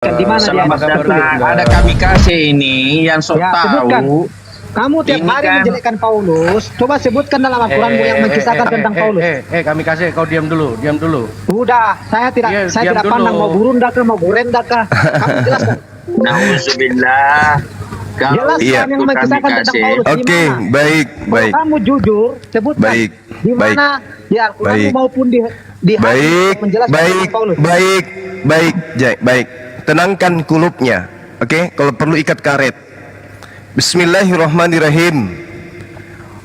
Di mana dia? Selamat datang. Ada kami kasih ini yang sok Ya, sebutkan. tahu. Kamu tiap Ini hari kan- menjelekkan Paulus. Coba sebutkan dalam Al-Quranmu yang mengisahkan tentang Paulus. Kami kasih kau diam dulu. Udah, saya tidak Iya, saya diam tidak dulu. pandang mau burunda kah, mau gorenda kah. Kamu jelaskan. Nauzubillah. Kalau Jelaskan Iya. yang kami mengisahkan tentang kasih. Paulus. Di Oke, mana? baik, Kalau baik, kamu jujur, sebutkan. Baik, Di mana di Al-Quranmu baik. maupun di hadis baik, menjelaskan baik, tentang Paulus. baik, baik, baik. Tenangkan kulupnya, oke? Kalau perlu ikat karet. Bismillahirrahmanirrahim.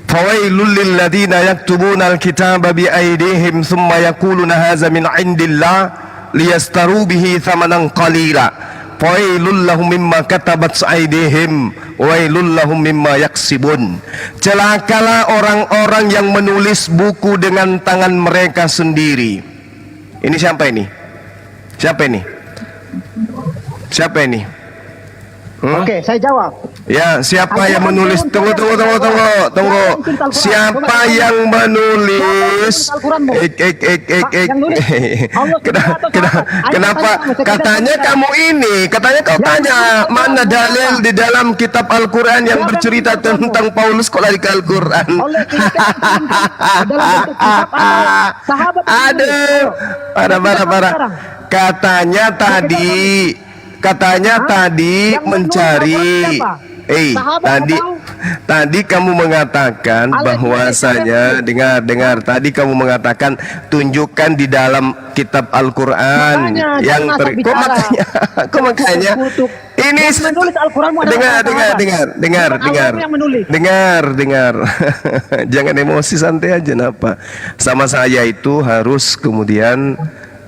Fawailul lil ladzina yaktubuna al-kitaba bi aydihim thumma yaquluna hadza min 'indillah liyastaru bihi thamanan qalila. Fawailul lahum mimma katabat aydihim wailul lahum mimma yaksibun. Celakalah orang-orang yang menulis buku dengan tangan mereka sendiri. Ini siapa ini? Siapa ini? Siapa ini? Oke, saya jawab. Ya, siapa yang menulis? Tunggu. Siapa yang menulis? Kenapa? Katanya kamu ini, katanya kau tanya mana dalil di dalam kitab Al-Quran yang bercerita tentang Paulus, kok lari ke Al-Quran? Ada, para. Katanya tadi mencari. Tadi kamu mengatakan bahwasanya dengar. Tadi kamu mengatakan tunjukkan di dalam kitab Al-Quran yang kok makanya ini dengar. Jangan emosi, santai aja napa. Sama saya itu harus kemudian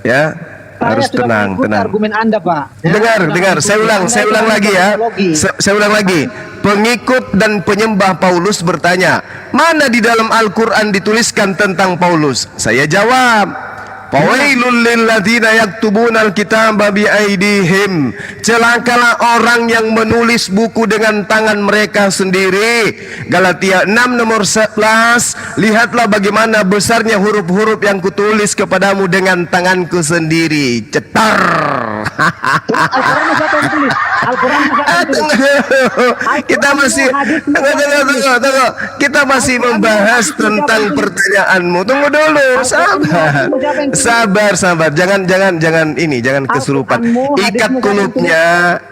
ya. Harus tenang. Argumen Anda, Pak. Dengar. Saya ulang lagi ya. Saya ulang lagi. Pengikut dan penyembah Paulus bertanya, mana di dalam Al-Quran dituliskan tentang Paulus? Saya jawab, Fawailul lil ladzina yaktubuna al-kitaba bi aydihim. Celakalah orang yang menulis buku dengan tangan mereka sendiri. Galatia 6 nomor 11. Lihatlah bagaimana besarnya huruf-huruf yang kutulis kepadamu dengan tanganku sendiri. Cetar. Al-Quran siapa yang tulis? Kita masih tunggu. Kita masih membahas tentang pertanyaanmu. Tunggu dulu, sabar. Jangan kesurupan.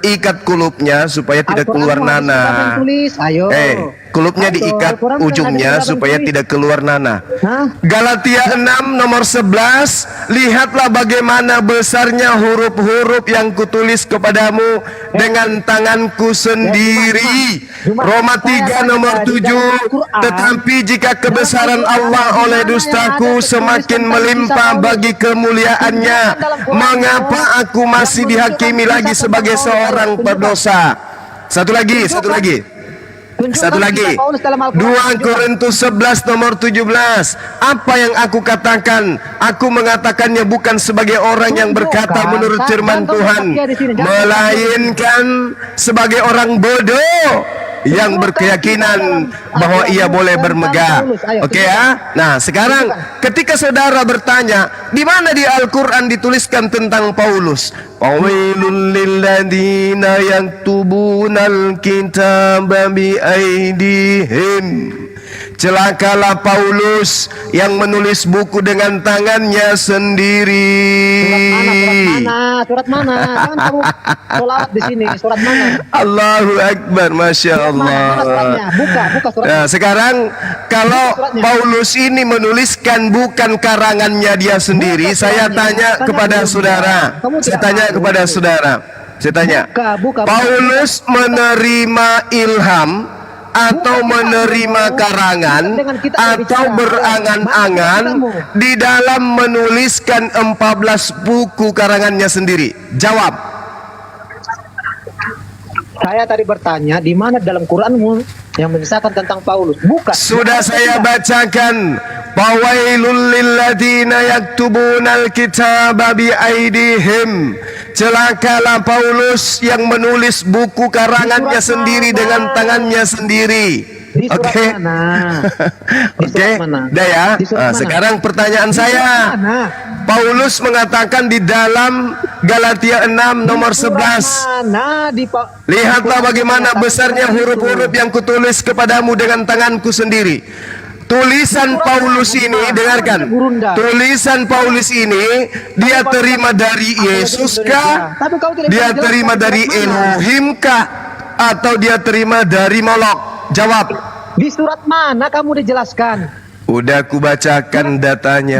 Ikat kulupnya supaya tidak keluar nanah. Kulupnya diikat ujungnya supaya tidak keluar nanah. Galatia 6 nomor 11. Lihatlah bagaimana besarnya huruf-huruf yang kutulis kepadamu dengan tanganku sendiri. Roma 3 nomor 7. Tetapi jika kebesaran Allah oleh dustaku semakin melimpah bagi kemuliaannya, mengapa aku masih dihakimi lagi sebagai seorang pendosa? Satu lagi. 2 Korintus 11 nomor 17. Apa yang aku katakan? Aku mengatakannya bukan sebagai orang yang berkata menurut firman Tuhan, melainkan sebagai orang bodoh yang berkeyakinan bahwa ia boleh bermegah. Oke ya. Nah, sekarang ketika saudara bertanya, di mana di Al-Quran dituliskan tentang Paulus? Fawailul lil ladzina yaktubunal kitaba bi aydihim. Celakalah Paulus yang menulis buku dengan tangannya sendiri. Surat mana? Jangan kamu sholawat di sini. Surat mana? Allahu Akbar, Masya Allah. Buka suratnya. Nah, sekarang kalau Paulus ini menuliskan bukan karangannya dia sendiri, saya tanya kepada saudara. Saya tanya, Paulus menerima ilham atau menerima karangan atau berangan-angan di dalam menuliskan 14 buku karangannya sendiri? Jawab. Saya tadi bertanya, di mana dalam Quranmu yang mengisahkan tentang Paulus? Bukan. Sudah saya bacakan. Fawailul lil ladzina yaktubunal kitaba bi aydihim. Celakalah Paulus yang menulis buku karangannya sendiri dengan tangannya sendiri. Di surat Oke. mana? Di Oke, surat mana? dah ya. Di surat mana? Sekarang pertanyaan Di surat saya. mana? Paulus mengatakan di dalam Galatia 6 nomor Di surat 11. mana? Lihatlah bagaimana besarnya huruf-huruf yang kutulis kepadamu dengan tanganku sendiri. Tulisan Paulus ini, dengarkan. Tulisan Paulus ini dia terima dari Yesus kah? Tapi kau tidak Dia bisa terima jelaskan dari di surat mana. Elohim kah? Atau dia terima dari Molok? Jawab. Di surat mana kamu dijelaskan? Udah aku bacakan datanya.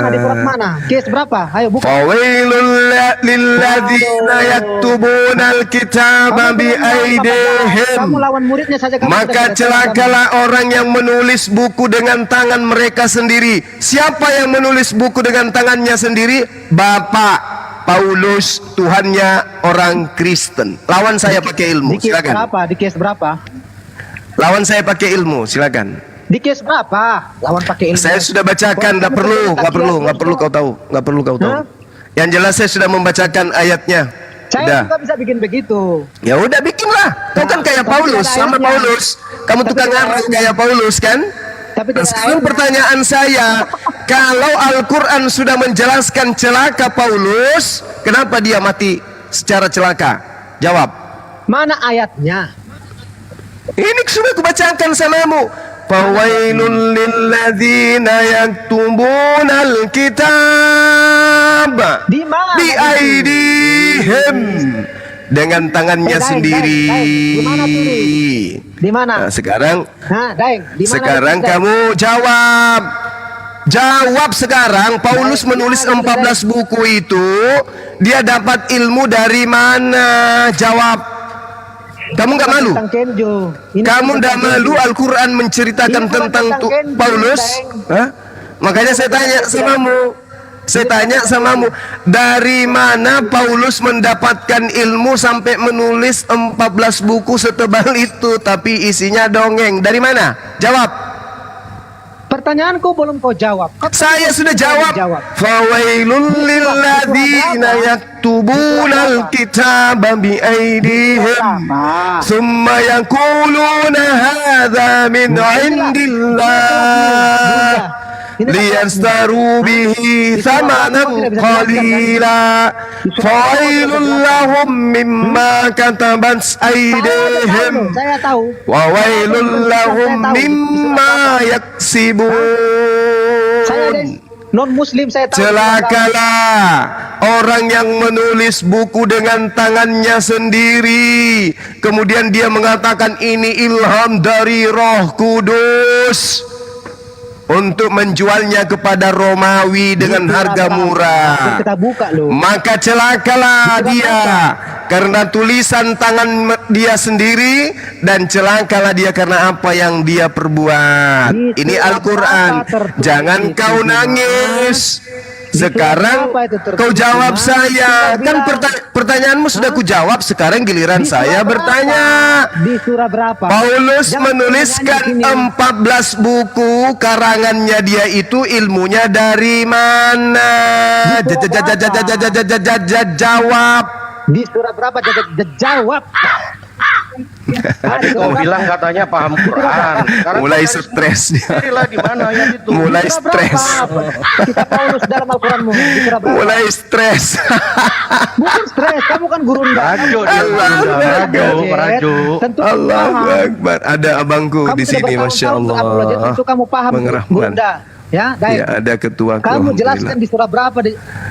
Di surat mana? Case berapa? Ayo buka. Fawailul lilladzina yaktubunal kitaba bi Kamu aidihim. lawan muridnya saja. Kamu Maka tidak celakalah orang yang menulis buku dengan tangan mereka sendiri. Siapa yang menulis buku dengan tangannya sendiri? Bapak Paulus, Tuhannya orang Kristen. Lawan saya pakai ilmu, Di case silakan. berapa? Di case berapa? Lawan saya pakai ilmu, silakan. Di case berapa? Lawan pakai ilmu. Saya sudah bacakan, nggak perlu kau tahu, nggak perlu kau tahu. Hah? Yang jelas saya sudah membacakan ayatnya. Saya Udah. juga bisa bikin begitu. Ya udah bikinlah. Kau kan kayak Tapi Paulus, tidak ada sama ayatnya. Paulus. Kamu Tapi tukang tidak ada ngarang ayatnya. kayak Paulus kan? Tapi Nah, tidak sekarang ada. pertanyaan saya, kalau Al-Quran sudah menjelaskan celaka Paulus, kenapa dia mati secara celaka? Jawab. Mana ayatnya? Ini sudah kubacakan samamu. Fawailul lilladzina yaktubunal kitab Di mana? bi aidihim, dengan tangannya Daeng, sendiri. Daeng. Di mana tulis? Di mana? Nah, sekarang Daeng, di mana? sekarang tulis, Daeng? kamu jawab. Jawab sekarang. Paulus menulis 14 buku itu, dia dapat ilmu dari mana? Jawab. Kamu nggak malu? Tentang Kenjo. Ini Kamu tentang nggak malu? Kenjo. Al-Quran menceritakan Ini bukan tentang tentang Kenjo, Paulus? Daeng. Hah? Makanya saya tanya samamu. Saya tanya samamu, dari mana Paulus mendapatkan ilmu sampai menulis 14 buku setebal itu, tapi isinya dongeng? Dari mana? Jawab. Pertanyaanku belum kau jawab. Saya sudah jawab. Fawailul lilladzina yaktubunal kitaba bi aidihim thumma yaquluna hadza min indillah liyastaru bihi thamanan qalila fawailul lahum mimma katabat aidihim Saya tahu. wa wailul lahum mimma yaksibun. Saya non muslim, saya tahu. Celakalah orang yang menulis buku dengan tangannya sendiri, kemudian dia mengatakan ini ilham dari Roh Kudus untuk menjualnya kepada Romawi dengan harga murah. Kita buka loh. Maka celakalah dia karena tulisan tangan dia sendiri, dan celakalah dia karena apa yang dia perbuat. Ini Al-Quran. Jangan kau nangis. Sekarang kau jawab saya. Kan pertanyaanmu sudah kujawab. Sekarang giliran saya bertanya. Di surah berapa? Paulus Jangan menuliskan pertanyaan di 14 sini. buku, karangannya dia itu ilmunya dari mana? Jawab. Di surah berapa? Jawab. Tadi kau bilang katanya paham Quran. Sekarang Mulai kau stres dia. sendirilah di mana ayat itu. Mulai Di surah berapa? stres. Kita Paulus dalam Al-Quranmu. Di surah berapa? Mulai stres. Bukan stres, kamu kan guru Rajo dia, rajo. Tentu Allahu paham. Akbar. Ada abangku Kamu di sudah sini, masya bertahun-tahun Allah. belajar, tentu kamu paham Mengerahman. Gurunda. Ya, Daeng. Ya, ada ketuaku. Kamu alhamdulillah. jelaskan di surah berapa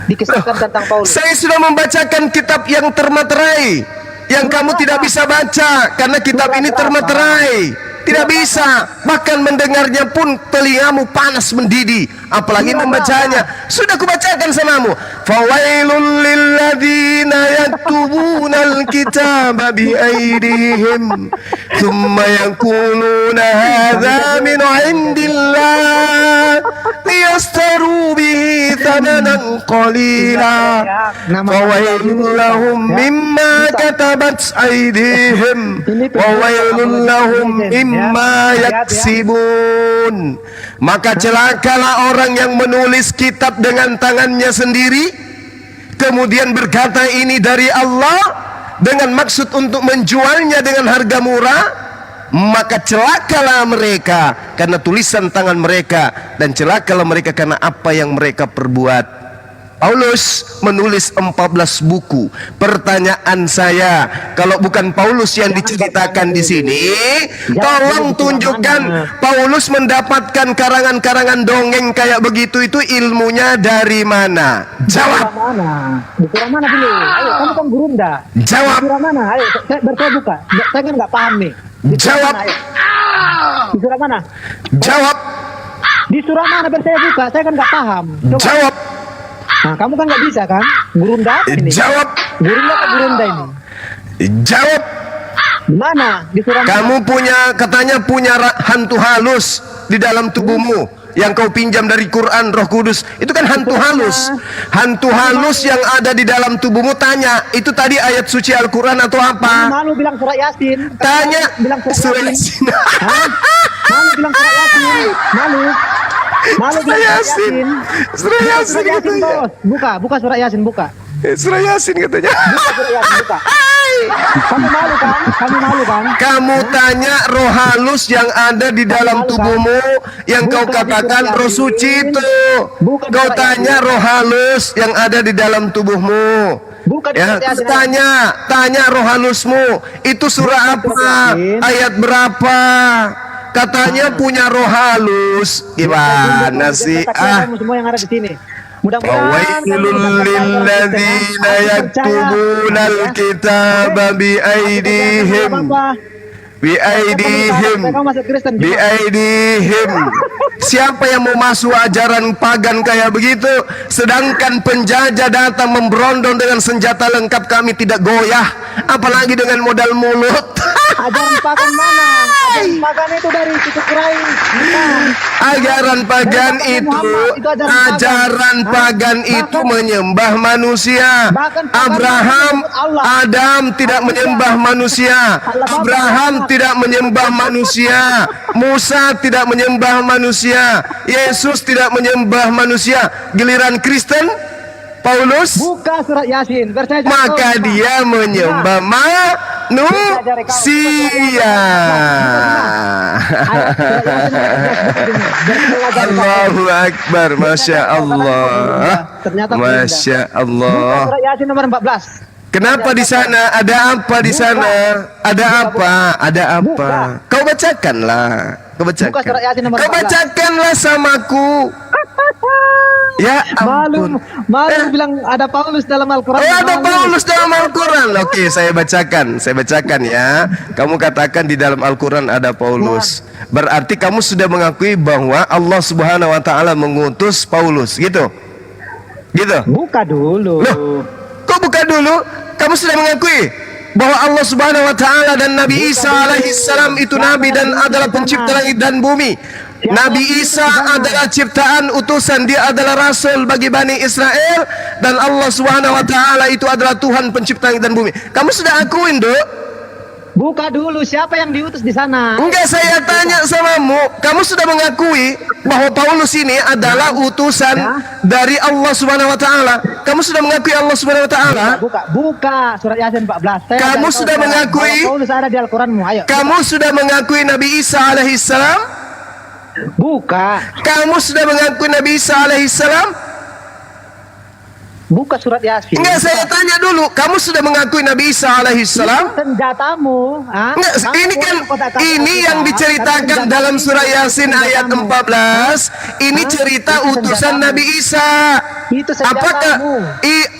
dikisahkan tentang Paulus. Saya sudah membacakan kitab yang termaterai, yang kamu tidak bisa baca karena kitab ini termaterai. Tidak bisa, bahkan mendengarnya pun telingamu panas mendidih, apalagi membacanya. Sudah kubacakan samamu. Fawailul lilladzina yaktubunal kitaba bi aidihim thumma yaquluna hadza min indillah liyastaru bihi thamanan qalila fawailul lahum mimma katabat aidihim wa wailul lahum mimma yaksibun. Maka celakalah orang yang menulis kitab dengan tangannya sendiri, kemudian berkata ini dari Allah dengan maksud untuk menjualnya dengan harga murah, maka celakalah mereka karena tulisan tangan mereka, dan celakalah mereka karena apa yang mereka perbuat. Paulus menulis 14 buku. Pertanyaan saya, kalau bukan Paulus yang diceritakan di sini, tolong tunjukkan Paulus mendapatkan karangan-karangan dongeng kayak begitu itu ilmunya dari mana? Jawab. Di surah mana dulu? Ayo, kamu kan gurunda. Jawab. Di surah mana? Ayo, saya buka. Saya kan nggak paham nih. Di surah Jawab. mana, ayo? Di surah mana? Jawab. Di surah mana? Biar saya buka. Saya kan nggak paham. Coba. Jawab. Nah, kamu kan nggak bisa kan? Gurunda apa ini? Jawab. Gurunda apa gurunda ini? Jawab. Di mana? Di surah mana? Kamu katanya punya hantu halus di dalam tubuhmu yang kau pinjam dari Quran, Roh Kudus. Itu kan hantu halus. Hantu halus yang ada di dalam tubuhmu. Tanya, itu tadi ayat suci Al-Quran atau apa? Malu bilang surat Yasin. Tanya. Bilang Surah surat Yasin. Yasin. Hah? Malu bilang surat Yasin. Malu. Malu Surah bilang surat Yasin. Yasin. Surah Yasin Surat Yasin, katanya. bos. Buka surat Yasin, buka. Surah Yasin katanya. Buka surat Yasin, buka. Kamu malu kan? Kamu malu kan? Kamu tanya roh halus yang ada di dalam tubuhmu yang kau katakan roh suci itu. Kau tanya roh halus yang ada di dalam tubuhmu. Bukan Ya, surat Yasin. tanya roh halusmu itu surah apa? Ayat berapa? Katanya punya roh halus. Gimana sih? Kamu semua yang ada di sini. Mudah-mudahan Fawailul lilladzina yaktubunal kitaba biaidihim biaidihim. Siapa yang mau masuk ajaran pagan kayak begitu, sedangkan penjajah datang memberondong dengan senjata lengkap, kami tidak goyah, apalagi dengan modal mulut. Ajaran pagan mana? Ajaran pagan itu dari suku Quraisy. Bukan. Ajaran pagan itu menyembah manusia. Abraham, Adam tidak menyembah manusia. Abraham tidak menyembah manusia. Musa tidak menyembah manusia. Yesus tidak menyembah manusia. Giliran Kristen, Paulus, Buka surat Yasin. maka dia menyembah manusia. Allahu Akbar, Masya Allah, Masya Allah. Surat Yasin nomor 14. Kenapa di sana? Ada apa di sana? Ada apa? Ada apa? Kau bacakanlah. Kau Buka surat bacakan. Yasin nomor Kau 14. bacakanlah samaku. Ya ampun. Malu bilang ada Paulus dalam Al-Quran. Oh, ada Paulus dalam Al-Quran. Oke, saya bacakan ya. Kamu katakan di dalam Al-Quran ada Paulus. Berarti kamu sudah mengakui bahwa Allah Subhanahu wa taala mengutus Paulus, gitu. Gitu. Buka dulu. Loh, kok buka dulu? Kamu sudah mengakui bahwa Allah Subhanahu wa taala dan Nabi Isa alaihi salam itu nabi dan adalah pencipta langit dan bumi. Nabi Isa adalah ciptaan utusan, dia adalah rasul bagi Bani Israel, dan Allah Subhanahu wa taala itu adalah Tuhan pencipta langit dan bumi. Kamu sudah akuin, Dok? Buka dulu, siapa yang diutus di sana? Enggak, saya tanya samamu. Kamu sudah mengakui bahwa Paulus ini adalah utusan dari Allah Subhanahu wa taala? Kamu sudah mengakui Allah Subhanahu wa taala? Buka surat Yasin 14. Kamu sudah mengakui? Paulus ada di Al-Quranmu. Ayo. Kamu sudah mengakui Nabi Isa alaihi salam? Buka. Kamu sudah mengakui Nabi Isa alaihi salam? Buka surat Yasin. Enggak, saya tanya dulu. Kamu sudah mengakui Nabi Isa alaihi salam? Senjatamu. Enggak, ini kan yang diceritakan dalam surah Yasin ayat 14. Ini cerita utusan Nabi Isa. Itu senjatamu.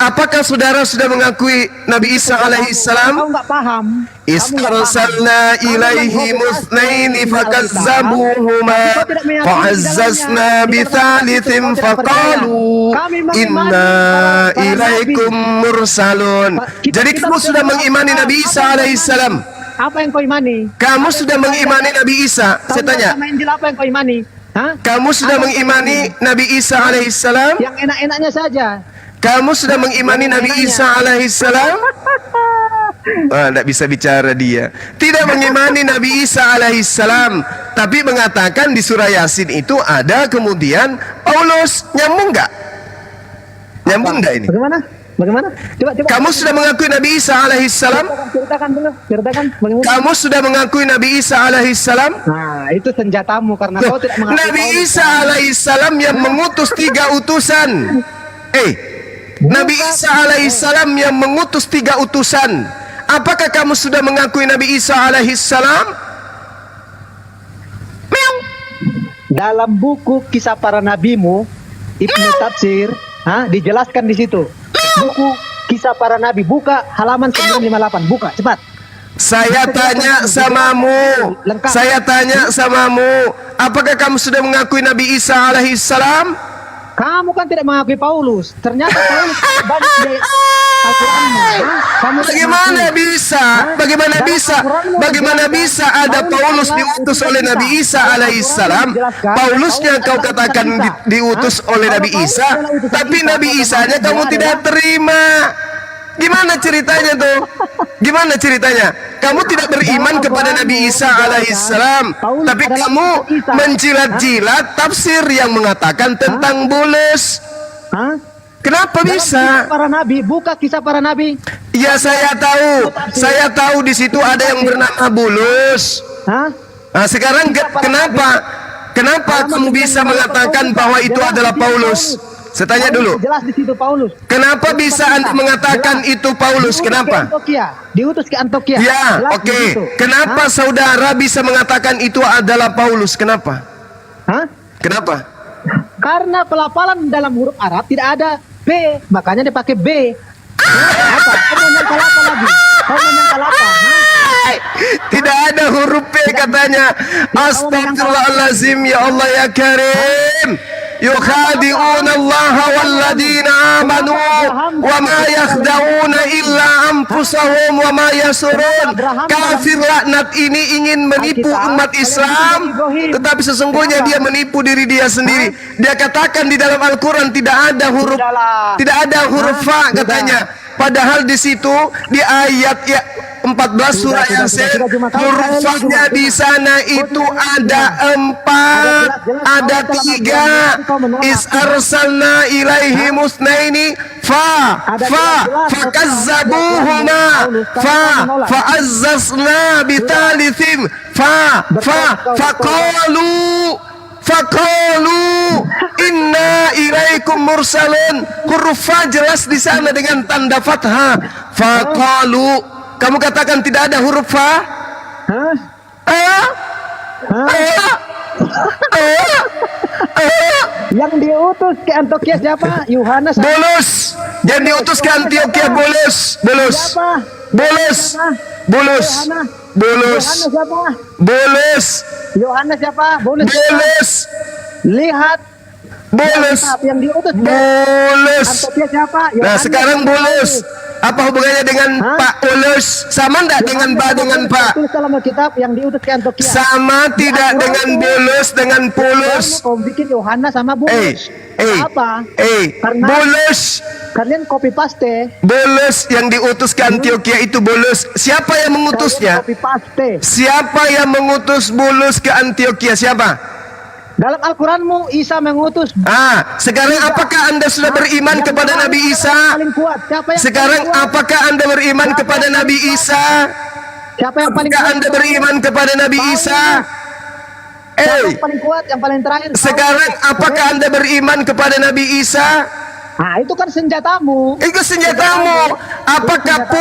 Apakah saudara sudah mengakui Nabi Isa alaihi salam? Kau nggak paham. Istarsalna ilaihi musnaini fakazzabuhuma fa'azzazna bithalithin faqalu inna ilaikum mursalun. Jadi kamu sudah mengimani Nabi Isa alaihi salam? Apa yang kau imani? Kamu sudah mengimani Nabi Isa? Saya tanya. Sama Injil apa yang kau imani? Hah? Kamu sudah mengimani Nabi Isa alaihi salam? Yang enak-enaknya saja. Kamu sudah mengimani Nabi Isa alaihi salam? Tidak bisa bicara dia. Tidak mengimani Nabi Isa alaihi salam, tapi mengatakan di surah Yasin itu ada kemudian Paulus. Nyambung nggak? Nyambung nggak ini? Bagaimana? Bagaimana? Coba. Kamu sudah mengakui Nabi Isa alaihissalam? Ceritakan dulu. Ceritakan bagaimana? Kamu sudah mengakui Nabi Isa alaihissalam? Nah, itu senjatamu karena kau tidak mengakui Nabi Paulus. Isa alaihissalam yang mengutus 3 utusan. Nabi Isa alaihissalam yang mengutus 3 utusan. Apakah kamu sudah mengakui Nabi Isa alaihissalam? Dalam buku Kisah Para Nabimu, Ibnu Tafsir, dijelaskan di situ. Buku Kisah Para Nabi, buka halaman 958, buka cepat. Saya tanya samamu, apakah kamu sudah mengakui Nabi Isa alaihissalam? Kamu kan tidak mengakui Paulus. Ternyata Paulus banyak di Al-Qur'anmu. Kamu tidak Bagaimana mengakui. bisa? Bagaimana bisa ada Paulus diutus oleh Nabi Isa alaihissalam? Paulusnya kau katakan diutus oleh Nabi Isa, tapi Nabi Isanya kamu tidak terima. Gimana ceritanya tuh? Gimana ceritanya? Kamu tidak beriman kepada Nabi Isa alaihissalam, tapi kamu menjilat-jilat tafsir yang mengatakan tentang bulus. Kenapa bisa? Para Nabi, buka Kisah Para Nabi. Ya saya tahu di situ ada yang bernama bulus. Nah, sekarang kenapa kamu bisa mengatakan bahwa itu adalah Paulus? Saya tanya dulu. Jelas di situ Paulus. Kenapa bisa Anda mengatakan itu Paulus? Kenapa? Diutus ke Antioquia. Ya, oke. Kenapa saudara bisa mengatakan itu adalah Paulus? Kenapa? Kenapa? Karena pelafalan dalam huruf Arab tidak ada B, makanya dipakai B. Apa? Kau menyangkal apa lagi? Kau menyangkal apa? Tidak ada huruf P katanya. Astagfirullahalazim, ya Allah ya Karim. Yukhadi'una Allah walladina amanu wa ma yakhda'una illa anfusahum wa ma yasurun. Kafir laknat ini ingin menipu umat Islam, tetapi sesungguhnya dia menipu diri dia sendiri. Dia katakan di dalam Al-Quran tidak ada huruf fa katanya. Padahal di situ di ayat 14 surah Yasin huruf fa-nya di sana itu ada 4, ada 3. Is arsalna ilaihi musnaini fakazzabuhuma fa'azzazna bitalithin faqalu inna ilaikum mursalun. Huruf fa jelas di sana dengan tanda fathah. Faqalu. Kamu katakan tidak ada huruf fa? Yang diutus ke Antioquia siapa? Yohanes. Bulus. Yang diutus ke Antioquia Bulus. Siapa? Yohanes siapa? Bulus. Lihat. Bulus. Yang diutus ke Antioquia siapa? Nah, sekarang Bulus. Apa hubungannya dengan Pak Ulus? Sama enggak dengan dengan Pak? Itu dalam Alkitab yang diutus ke Antioquia. Sama tidak dengan Bulus dengan Pulus? Kau bikin Yohanes sama Bulus. Apa? Karena Bulus. kalian copy paste. Bulus yang diutus ke Antioquia itu Bulus. Siapa yang mengutusnya? Copy paste. Siapa yang mengutus Bulus ke Antioquia? Siapa? Dalam Al-Quranmu Isa mengutus. Sekarang apakah Anda sudah beriman kepada Nabi Isa? Sekarang apakah Anda beriman kepada Nabi Isa? Siapa yang paling Apakah Anda beriman kepada Nabi Isa? Yang paling kuat, yang paling terakhir. Sekarang apakah Anda beriman kepada Nabi Isa? Itu kan senjatamu. Itu senjatamu. Apakah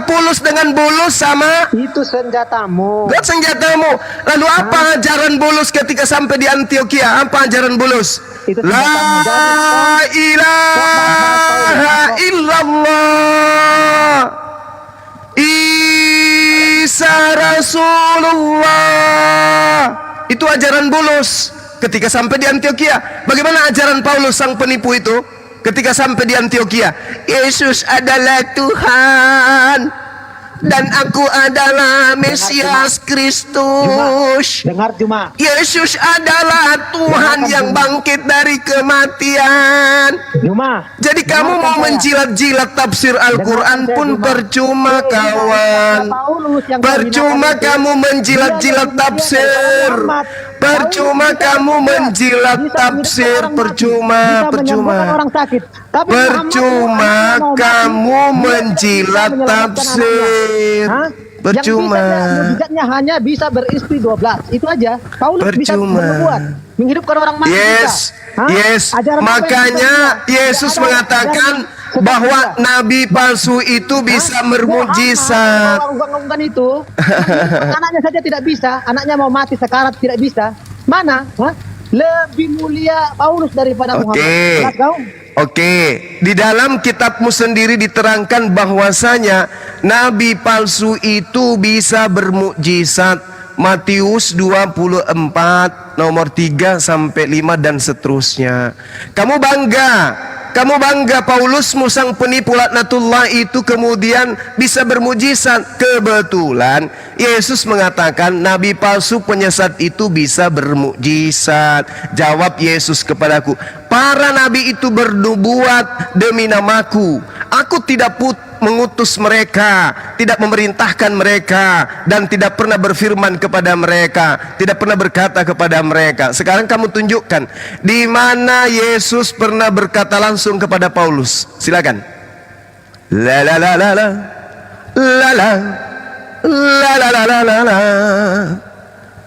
Pulus dengan Bulus sama? Itu senjatamu. Itu senjatamu. Lalu apa ajaran Bulus ketika sampai di Antioquia? Apa ajaran Bulus? La ilaha illallah Isa Rasulullah. Itu ajaran Bulus ketika sampai di Antioquia. Bagaimana ajaran Paulus sang penipu itu ketika sampai di Antioquia? Yesus adalah Tuhan dan aku adalah Mesias Kristus. Dengar cuma. Yesus adalah Tuhan yang bangkit dari kematian. Jadi kamu mau menjilat-jilat tafsir Al-Quran pun percuma kawan. Percuma kamu menjilat-jilat tafsir. percuma kamu menjilat tafsir, percuma, percuma. Orang sakit. Tapi Percuma kamu menjilat tafsir. Percuma. Mujizatnya hanya bisa beristri 12. Itu aja. Paulus bisa membuat menghidupkan orang mati. Yes. Hah? Yes. Ajaran apa yang Makanya bisa? Yesus Tidak ada mengatakan ajaran bahwa seperti nabi palsu itu bisa bermujizat. Orang itu anaknya saja tidak bisa. Anaknya mau mati sekarat tidak bisa. Mana? Hah? Lebih mulia Paulus daripada Muhammad. Jelas kau? Oke, di dalam kitabmu sendiri diterangkan bahwasanya nabi palsu itu bisa bermukjizat. Matius 24 nomor 3 sampai 5 dan seterusnya. Kamu bangga Paulusmu sang penipu laknatullah itu kemudian bisa bermujizat. Kebetulan Yesus mengatakan nabi palsu penyesat itu bisa bermujizat. Jawab Yesus kepadaku, para nabi itu bernubuat demi namaku. Aku tidak mengutus mereka, tidak memerintahkan mereka, dan tidak pernah berfirman kepada mereka, tidak pernah berkata kepada mereka. Sekarang kamu tunjukkan di mana Yesus pernah berkata langsung kepada Paulus. Silakan. La la la la la la la la la la la la la.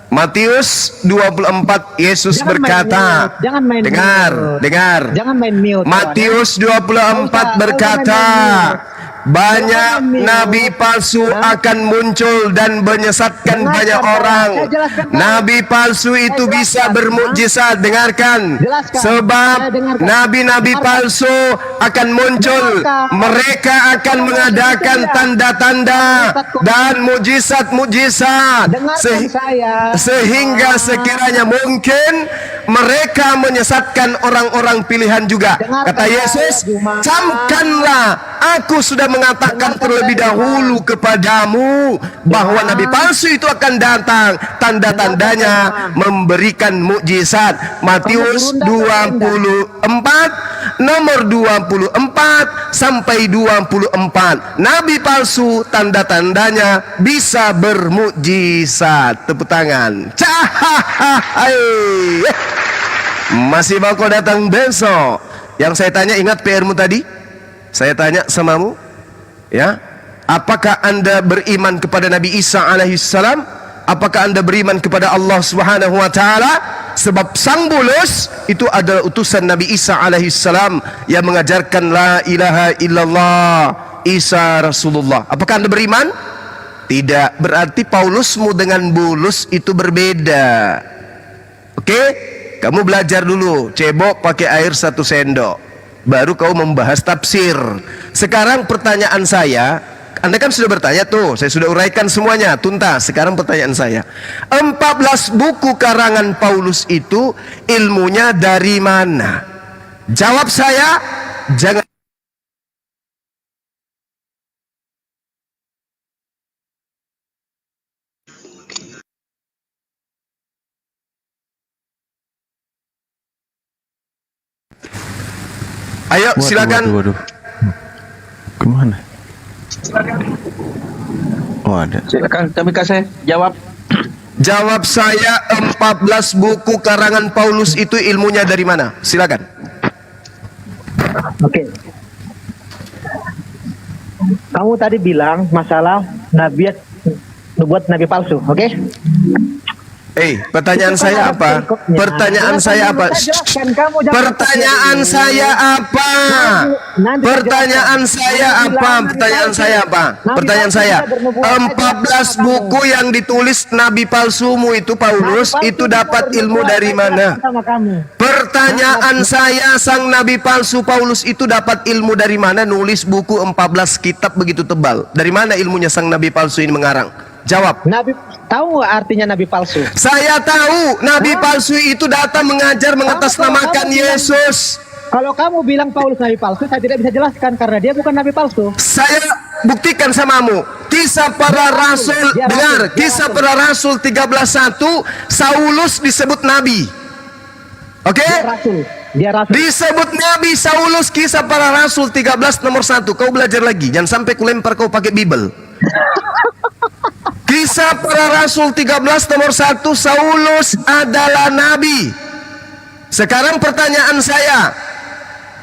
Matius 24 Yesus berkata, dengar. Jangan main mute. Matius 24 berkata, banyak nabi palsu akan muncul dan menyesatkan banyak orang. Nabi palsu itu bisa bermukjizat. Dengarkan. Sebab nabi-nabi palsu akan muncul. Mereka akan mengadakan tanda-tanda dan mukjizat-mukjizat. Sehingga sekiranya mungkin mereka menyesatkan orang-orang pilihan juga. Kata Yesus, camkanlah, aku sudah mengatakan terlebih dahulu kepadamu bahwa nabi palsu itu akan datang, tanda-tandanya memberikan mukjizat. Matius 24 nomor 24 sampai 24. Nabi palsu tanda-tandanya bisa bermukjizat. Tepuk tangan. Cahai. Masih mau kau datang besok? Yang saya tanya, ingat PR-mu tadi? Saya tanya samamu, ya, apakah anda beriman kepada Nabi Isa alaihissalam? Apakah anda beriman kepada Allah Subhanahu wa taala? Sebab sang bulus itu adalah utusan Nabi Isa alaihissalam yang mengajarkan la ilaha illallah, Isa Rasulullah. Apakah anda beriman? Tidak. Berarti Paulusmu dengan bulus itu berbeda. Oke? Kamu belajar dulu, cebok pakai air 1 sendok, baru kau membahas tafsir. Sekarang pertanyaan saya, Anda kan sudah bertanya tuh, saya sudah uraikan semuanya tuntas. Sekarang pertanyaan saya, 14 buku karangan Paulus itu ilmunya dari mana? Jawab saya, jangan. Ayo, silakan. Waduh. Kemana? Oh, ada. Silakan kami kasih jawab. Jawab saya, 14 buku karangan Paulus itu ilmunya dari mana? Silakan. Oke. Kamu tadi bilang masalah nubuat nabi palsu, oke? Pertanyaan saya apa? Pertanyaan saya apa? Pertanyaan saya apa? Pertanyaan saya apa? Pertanyaan saya apa? Pertanyaan saya, 14 buku yang ditulis nabi palsumu itu Paulus itu dapat ilmu dari mana? Pertanyaan saya, sang nabi palsu Paulus itu dapat ilmu dari mana nulis buku 14 kitab begitu tebal? Dari mana ilmunya sang nabi palsu ini mengarang? Jawab. Nabi tahu nggak artinya nabi palsu? Saya tahu. Nabi palsu itu datang mengajar mengatasnamakan Yesus. Kalau kamu bilang Paulus nabi palsu, saya tidak bisa jelaskan karena dia bukan nabi palsu. Saya buktikan samamu. Kisah para rasul, dengar. Kisah para rasul 13:1, Saulus disebut nabi. Oke? Dia rasul. Disebut nabi Saulus, kisah para rasul 13 nomor 1. Kau belajar lagi. Jangan sampai kulempar kau pakai Bible. Kisah Para Rasul 13 nomor 1, Saulus adalah nabi. Sekarang pertanyaan saya,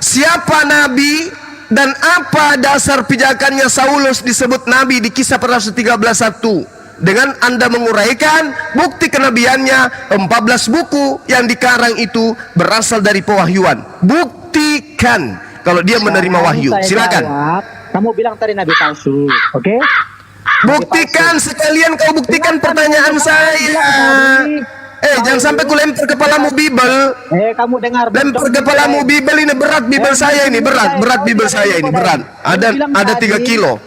siapa nabi dan apa dasar pijakannya Saulus disebut nabi di Kisah Para Rasul 13:1? Dengan Anda menguraikan bukti kenabiannya, 14 buku yang dikarang itu berasal dari pewahyuan. Buktikan kalau dia menerima wahyu. Saya Silakan. jawab, kamu bilang tadi nabi palsu, oke? Buktikan sekalian, kau buktikan pertanyaan saya. Jangan sampai ku lempar kepalamu Bible. Kamu dengar. Lempar kepalamu Bible, ini berat Bible saya ini, berat Bible saya ini berat. Ada 3 kilo.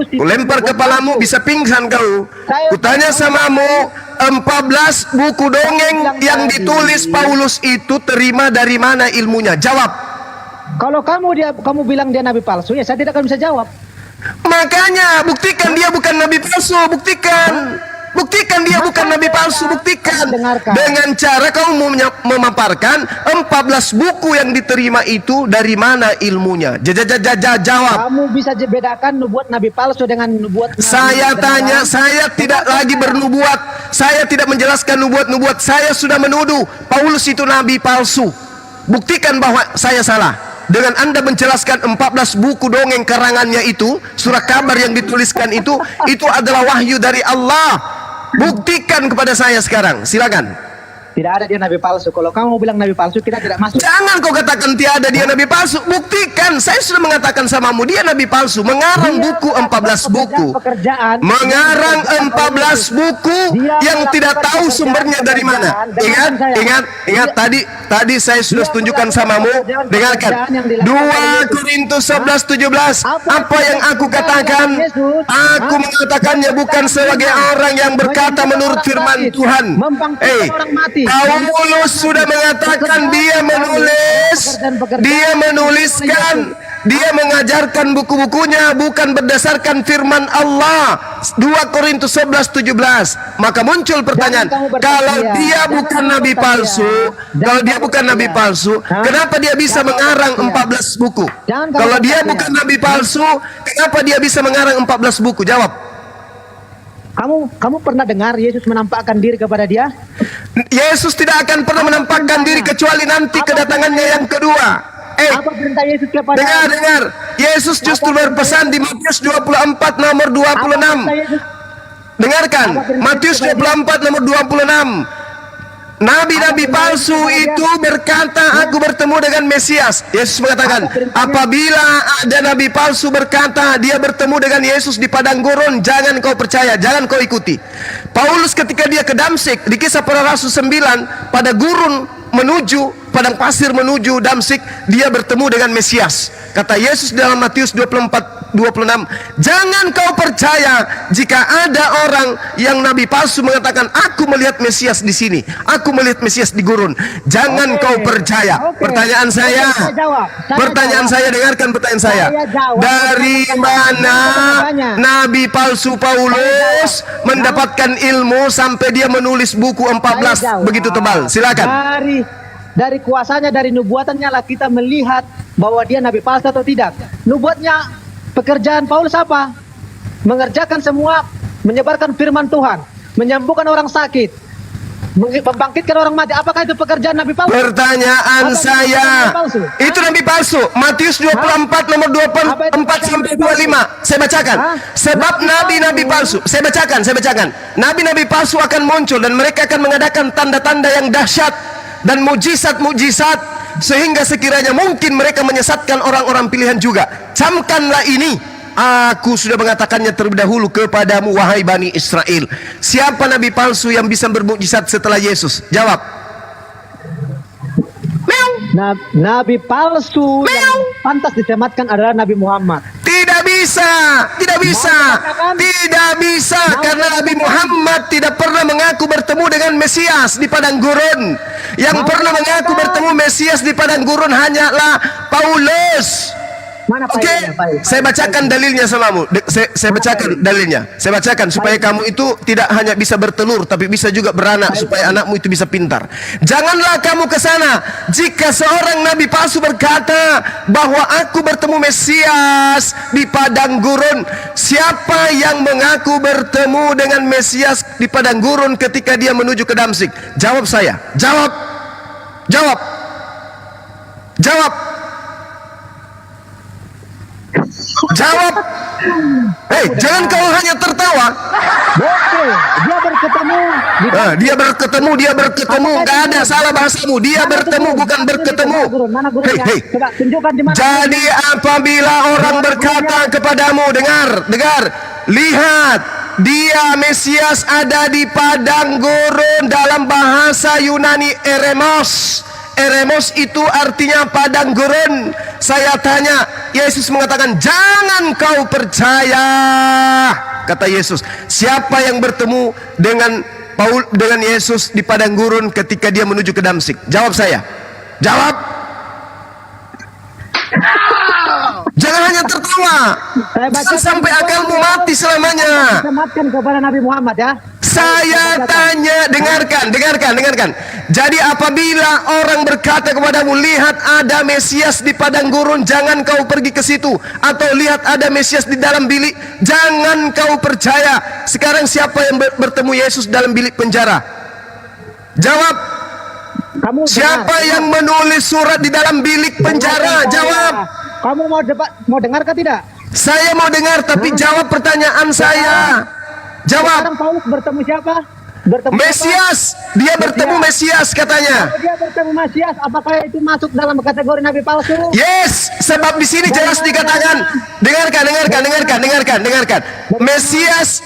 Ku lempar kepalamu bisa pingsan kau. Ku tanya samamu, 14 buku dongeng yang ditulis Paulus itu terima dari mana ilmunya? Jawab. Kalau kamu bilang dia nabi palsu, ya saya tidak akan bisa jawab. Makanya buktikan dia bukan nabi palsu, buktikan dia bukan nabi palsu, buktikan dengan cara kamu memaparkan 14 buku yang diterima itu dari mana ilmunya. Jawab. Kamu bisa bedakan nubuat nabi palsu dengan nubuat nabi saya tanya, saya tidak lagi bernubuat, saya tidak menjelaskan nubuat, saya sudah menuduh Paulus itu nabi palsu. Buktikan bahwa saya salah dengan Anda menjelaskan 14 buku dongeng karangannya itu, surat kabar yang dituliskan itu adalah wahyu dari Allah. Buktikan kepada saya sekarang, silakan. Tidak ada dia nabi palsu. Kalau kamu bilang nabi palsu, kita tidak masuk. Jangan kau katakan tiada dia nabi palsu. Buktikan. Saya sudah mengatakan samamu dia nabi palsu. Mengarang buku 14 buku. Mengarang 14 buku yang tidak tahu sumbernya dari mana. Ingat tadi saya sudah tunjukkan samamu. Dengarkan. 2 Korintus 11:17. Apa yang aku katakan? Aku mengatakannya bukan sebagai orang yang berkata menurut firman Tuhan. Paulus sudah mengatakan dia menuliskan, dia mengajarkan buku-bukunya bukan berdasarkan firman Allah. 2 Korintus 11:17. Maka muncul pertanyaan, kalau dia bukan nabi palsu, kenapa dia bisa mengarang 14 buku? Kalau dia bukan nabi palsu, kenapa dia bisa mengarang 14 buku? Jawab. Kamu pernah dengar Yesus menampakkan diri kepada dia? Yesus tidak akan pernah menampakkan diri kecuali nanti kedatangannya yang kedua. Apa perintah Yesus kepada? Dengar. Yesus justru berpesan di Matius 24 nomor 26. Dengarkan, Matius 24 nomor 26. Nabi-nabi palsu itu berkata, aku bertemu dengan Mesias. Yesus mengatakan, apabila ada nabi palsu berkata dia bertemu dengan Yesus di padang gurun, jangan kau percaya, jangan kau ikuti. Paulus ketika dia ke Damsik, di Kisah Para Rasul 9, pada gurun menuju padang pasir menuju Damsik, dia bertemu dengan Mesias. Kata Yesus dalam Matius 24:26, jangan kau percaya jika ada orang yang nabi palsu mengatakan aku melihat Mesias di sini, aku melihat Mesias di gurun. Jangan kau percaya. Pertanyaan saya, dengarkan pertanyaan saya. Dari mana nabi palsu Paulus mendapatkan ilmu sampai dia menulis buku 14 begitu tebal? Silakan. Dari kuasanya, dari nubuatannya lah kita melihat bahwa dia nabi palsu atau tidak. Nubuatnya, pekerjaan Paulus apa? Mengerjakan semua, menyebarkan firman Tuhan, menyembuhkan orang sakit, membangkitkan orang mati. Apakah itu pekerjaan nabi palsu? Pertanyaan saya, itu nabi palsu. Matius 24 nomor 24 sampai 25. Saya bacakan. Sebab nabi-nabi palsu, saya bacakan. Nabi-nabi palsu akan muncul dan mereka akan mengadakan tanda-tanda yang dahsyat dan mujizat-mujizat, sehingga sekiranya mungkin mereka menyesatkan orang-orang pilihan juga. Camkanlah ini, aku sudah mengatakannya terlebih dahulu kepadamu, wahai Bani Israel. Siapa nabi palsu yang bisa bermujizat setelah Yesus? Jawab. Nabi palsu yang pantas disematkan adalah Nabi Muhammad. Tidak bisa, karena Nabi Muhammad tidak pernah mengaku bertemu dengan Mesias di padang gurun. Yang pernah mengaku bertemu Mesias di padang gurun hanyalah Paulus. Mana Oke, failnya, fail? saya bacakan dalilnya samamu. Saya bacakan dalilnya. Saya bacakan supaya kamu itu tidak hanya bisa bertelur, tapi bisa juga beranak, supaya anakmu itu bisa pintar. Janganlah kamu ke sana. Jika seorang nabi palsu berkata bahwa aku bertemu Mesias di padang gurun, siapa yang mengaku bertemu dengan Mesias di padang gurun ketika dia menuju ke Damsyik? Jawab saya. Jawab. Jawab. Jawab. Jawab. Hei, jangan kau hanya tertawa. Betul. Dia berketemu Dia berketemu. Gak ada salah bahasamu. Dia bertemu, bukan berketemu. Mana gurunya? Hei, hei. Coba tunjukkan di mana. Jadi apabila orang berkata kepadamu, dengar, lihat, dia Mesias ada di padang gurun, dalam bahasa Yunani eremos. Eremos itu artinya padang gurun. Saya tanya, Yesus mengatakan, jangan kau percaya. Kata Yesus, siapa yang bertemu dengan Yesus di padang gurun ketika dia menuju ke Damsyik? Jawab saya. Jawab. Jangan hanya tertawa. Jangan sampai akalmu mati selamanya. Sematkan kepada Nabi Muhammad ya. Saya tanya, dengarkan. Jadi apabila orang berkata kepadamu, lihat ada Mesias di padang gurun, jangan kau pergi ke situ. Atau lihat ada Mesias di dalam bilik, jangan kau percaya. Sekarang siapa yang bertemu Yesus dalam bilik penjara? Jawab. Siapa yang menulis surat di dalam bilik penjara? Jawab. Kamu mau dengar ke tidak? Saya mau dengar, tapi jawab pertanyaan saya. Jawab. Sekarang Paulus bertemu siapa? Mesias. Dia bertemu Mesias katanya. Kalau dia bertemu Mesias, apakah itu masuk dalam kategori nabi palsu? Yes, sebab di sini jelas dikatakan. Dengarkan. Mesias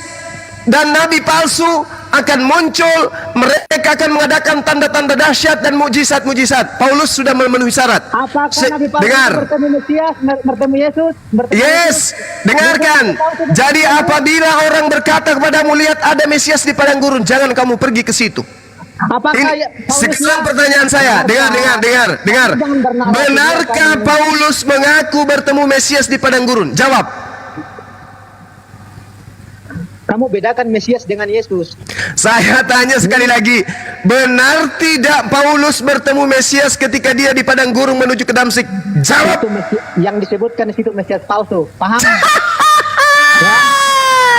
dan nabi palsu akan muncul. Mereka akan mengadakan tanda-tanda dahsyat dan mujizat-mujizat. Paulus sudah memenuhi syarat. Apakah nabi palsu bertemu Mesias, bertemu Yesus? Yes, dengarkan. Jadi apabila orang berkata kepadamu, lihat ada Mesias di padang gurun, jangan kamu pergi ke situ. Apakah Sekarang pertanyaan saya, dengar. Benarkah Paulus mengaku bertemu Mesias di padang gurun? Jawab. Kamu bedakan Mesias dengan Yesus. Saya tanya sekali lagi, benar tidak Paulus bertemu Mesias ketika dia di padang gurun menuju ke Damsyik? Jawab. Itu yang disebutkan di situ Mesias palsu. Paham? Ya.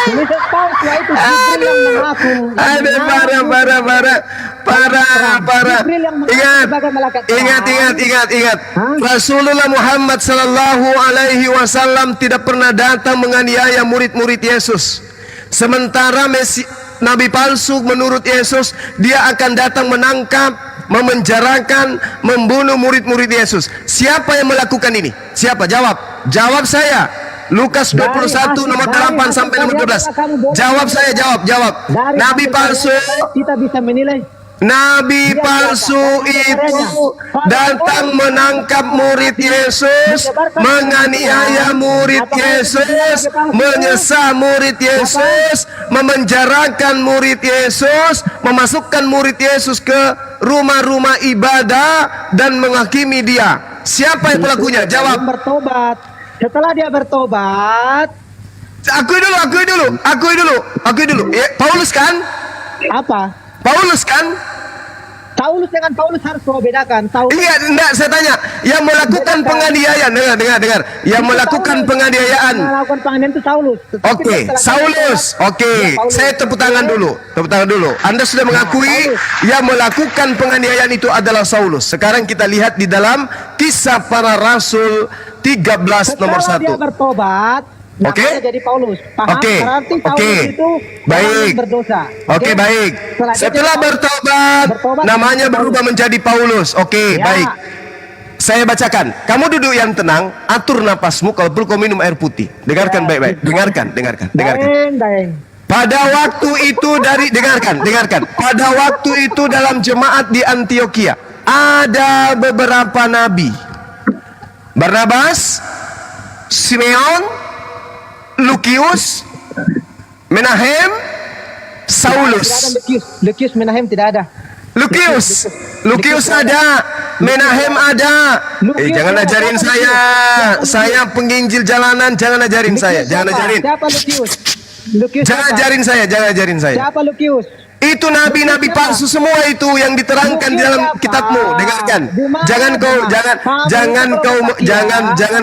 Mesias palsu itu Jibril yang mengaku. Ada para. Ingat. Rasulullah Muhammad sallallahu alaihi wasallam tidak pernah datang menganiaya murid-murid Yesus. Sementara nabi palsu menurut Yesus, dia akan datang menangkap, memenjarakan, membunuh murid-murid Yesus. Siapa yang melakukan ini? Siapa? Jawab. Jawab saya. Lukas 21 nomor 8 sampai nomor 12. Jawab saya, jawab. Nabi palsu, kita bisa menilai. Nabi palsu itu datang menangkap murid Yesus, menganiaya murid Yesus, menyesal murid Yesus, memenjarakan murid Yesus, memasukkan murid Yesus ke rumah-rumah ibadah dan menghakimi dia. Siapa yang pelakunya? Jawab. Bertobat. Setelah dia bertobat, akui dulu. Paulus kan? apa? Paulus kan? Saulus dengan Paulus harus kau bedakan. Iya, enggak, saya tanya. Yang melakukan penganiayaan, dengar. Yang melakukan penganiayaan. Melakukan penganiayaan itu Saulus. Oke, Saulus. Oke, saya tepuk tangan dulu. Anda sudah mengakui yang melakukan penganiayaan itu adalah Saulus. Sekarang kita lihat di dalam Kisah Para Rasul 13 nomor 1. Setelah dia bertobat, namanya jadi Paulus. Paham? Berarti Paulus itu baik. Berdosa. Oke, baik. Setelah bertobat, namanya berubah menjadi Paulus. Oke, baik. Saya bacakan. Kamu duduk yang tenang, atur napasmu, kalau perlu kau minum air putih. Dengarkan baik-baik. Dengarkan. Pada waktu itu dengarkan. Pada waktu itu dalam jemaat di Antioquia ada beberapa nabi. Barnabas, Simeon, Lukius, Menahem, Saulus. Lukius Menahem tidak ada. Lukius ada. Menahem ada. Jangan ajarin saya. Saya penginjil jalanan, jangan ajarin saya. Jangan ajarin. Siapa Lukius? Lukius Jangan siapa? ajarin saya, jangan ajarin saya. Siapa Lukius? Itu nabi-nabi palsu semua itu yang diterangkan di dalam kitabmu. Dengarkan. Jangan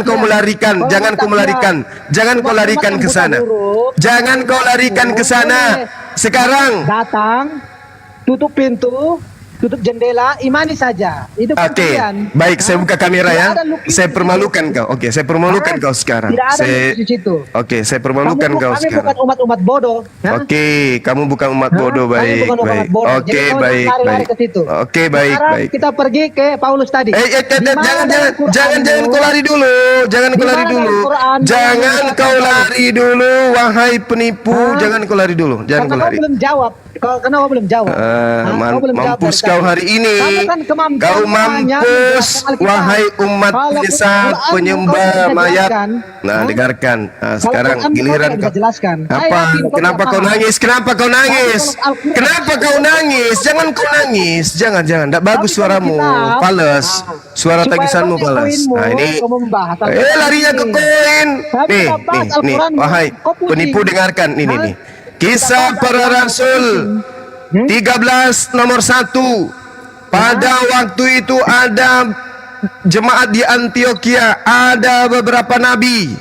kau melarikan. Jangan kau larikan ke sana. Jangan kau larikan ke sana. Sekarang. Datang, tutup pintu, tutup jendela, imani saja. Itu Oke, pilihan. baik, saya buka kamera Tidak ya. ada Lukius Saya di permalukan situ. kau. Oke, saya permalukan kau sekarang. Tidak ada Saya- Lukius di situ. Oke, saya permalukan kau Kami sekarang. bukan umat-umat bodoh. ha? Oke, kamu bukan umat Hah? bodoh, Kami baik, bukan umat baik. bodoh. Oke, Jadi kau baik, jangan lari-lari baik. ke situ. Oke, baik, Sekarang baik. kita pergi ke Paulus tadi. Di mana dalam Quran Jangan itu- kau lari dulu. Jangan kau Di lari mana dulu. dalam Quran Jangan yang kau lari dulu, wahai penipu. Hah? Jangan kau lari dulu. Jangan Karena kau kau lari. belum jawab. Karena kau belum jawab. Kau belum jawab Mampus dari kau tadi. hari ini. Kamu kan kemampuan Kau hanya mampus, menjelaskan Alkitab. wahai umat Kalau penyesat, Quran penyembah kau bisa mayat. jelaskan, Nah, hah? dengarkan. Nah, Kalau sekarang Quran kau giliran tidak bisa kau. jelaskan. Saya Apa? yakin kau Kenapa tidak kau paham. nangis? Kenapa kau nangis? Kalau Al-Quran- Kenapa kau nangis? Jangan kau nangis. Jangan. Tidak bagus Tapi kalau suaramu. kita- Pales. Suara Supaya tangisanmu kau di pales. poinmu, Nah, ini. kau membahas Al-Quran Larinya ke ini. koin. Tapi Nih, kita bahas nih. Al-Quran, Wahai kau pusing. penipu, dengarkan ini Hah? nih. Kisah Kita bahas para Al-Quran, rasul. kau pusing. 13 nomor 1. Pada waktu itu ada jemaat di Antioquia, ada beberapa nabi.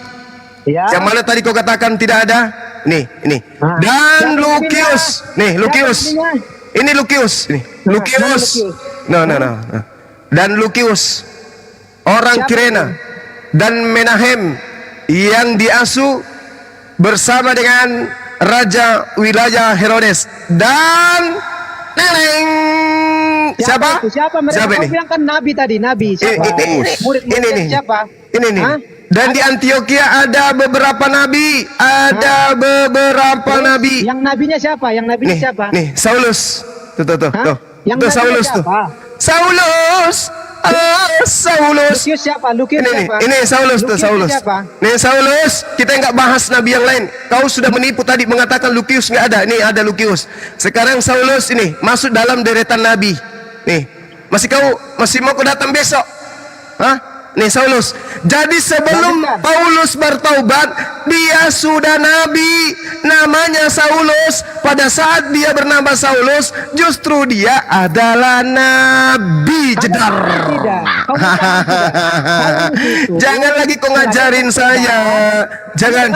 Ya. Yang mana tadi kau katakan tidak ada? Nih, ini. Ah. Dan Siapa Lukius. Nih, Lukius. Siapa Ini Lukius. Nih, Lukius. Lukius? No. Dan Lukius. Orang Siapa Kirena. Dan Menahem yang diasuh bersama dengan Raja wilayah Herodes. Dan Neneng. Siapa? Itu? Siapa mereka? Siapa Kau ini? bilang kan nabi tadi, nabi. Siapa? Murid-murid ini nih. siapa? Ini nih. Hah? Dan di Antioquia ada beberapa nabi, Yang nabinya siapa? Yang nabinya Nih, siapa? nih, Saulus. Tuh. Hah? Yang Tuh nabinya Saulus tuh. siapa? Saulus. Saulus. Lukius siapa? Lukius Ini nih, siapa? ini Saulus tuh, Lukius Saulus. siapa? Nih Saulus, kita nggak bahas nabi yang lain. Kau sudah menipu tadi mengatakan Lukius nggak ada. Nih ada Lukius. Sekarang Saulus ini masuk dalam deretan nabi. Nih, masih mau kau datang besok? Hah? Nih Saulus. Jadi sebelum Lanjutkan. Paulus bertaubat, dia sudah nabi. Namanya Saulus. Pada saat dia bernama Saulus, justru dia adalah nabi. Jedar. Tidak. Kau bilang tidak. Jangan lagi kau ngajarin saya. Jangan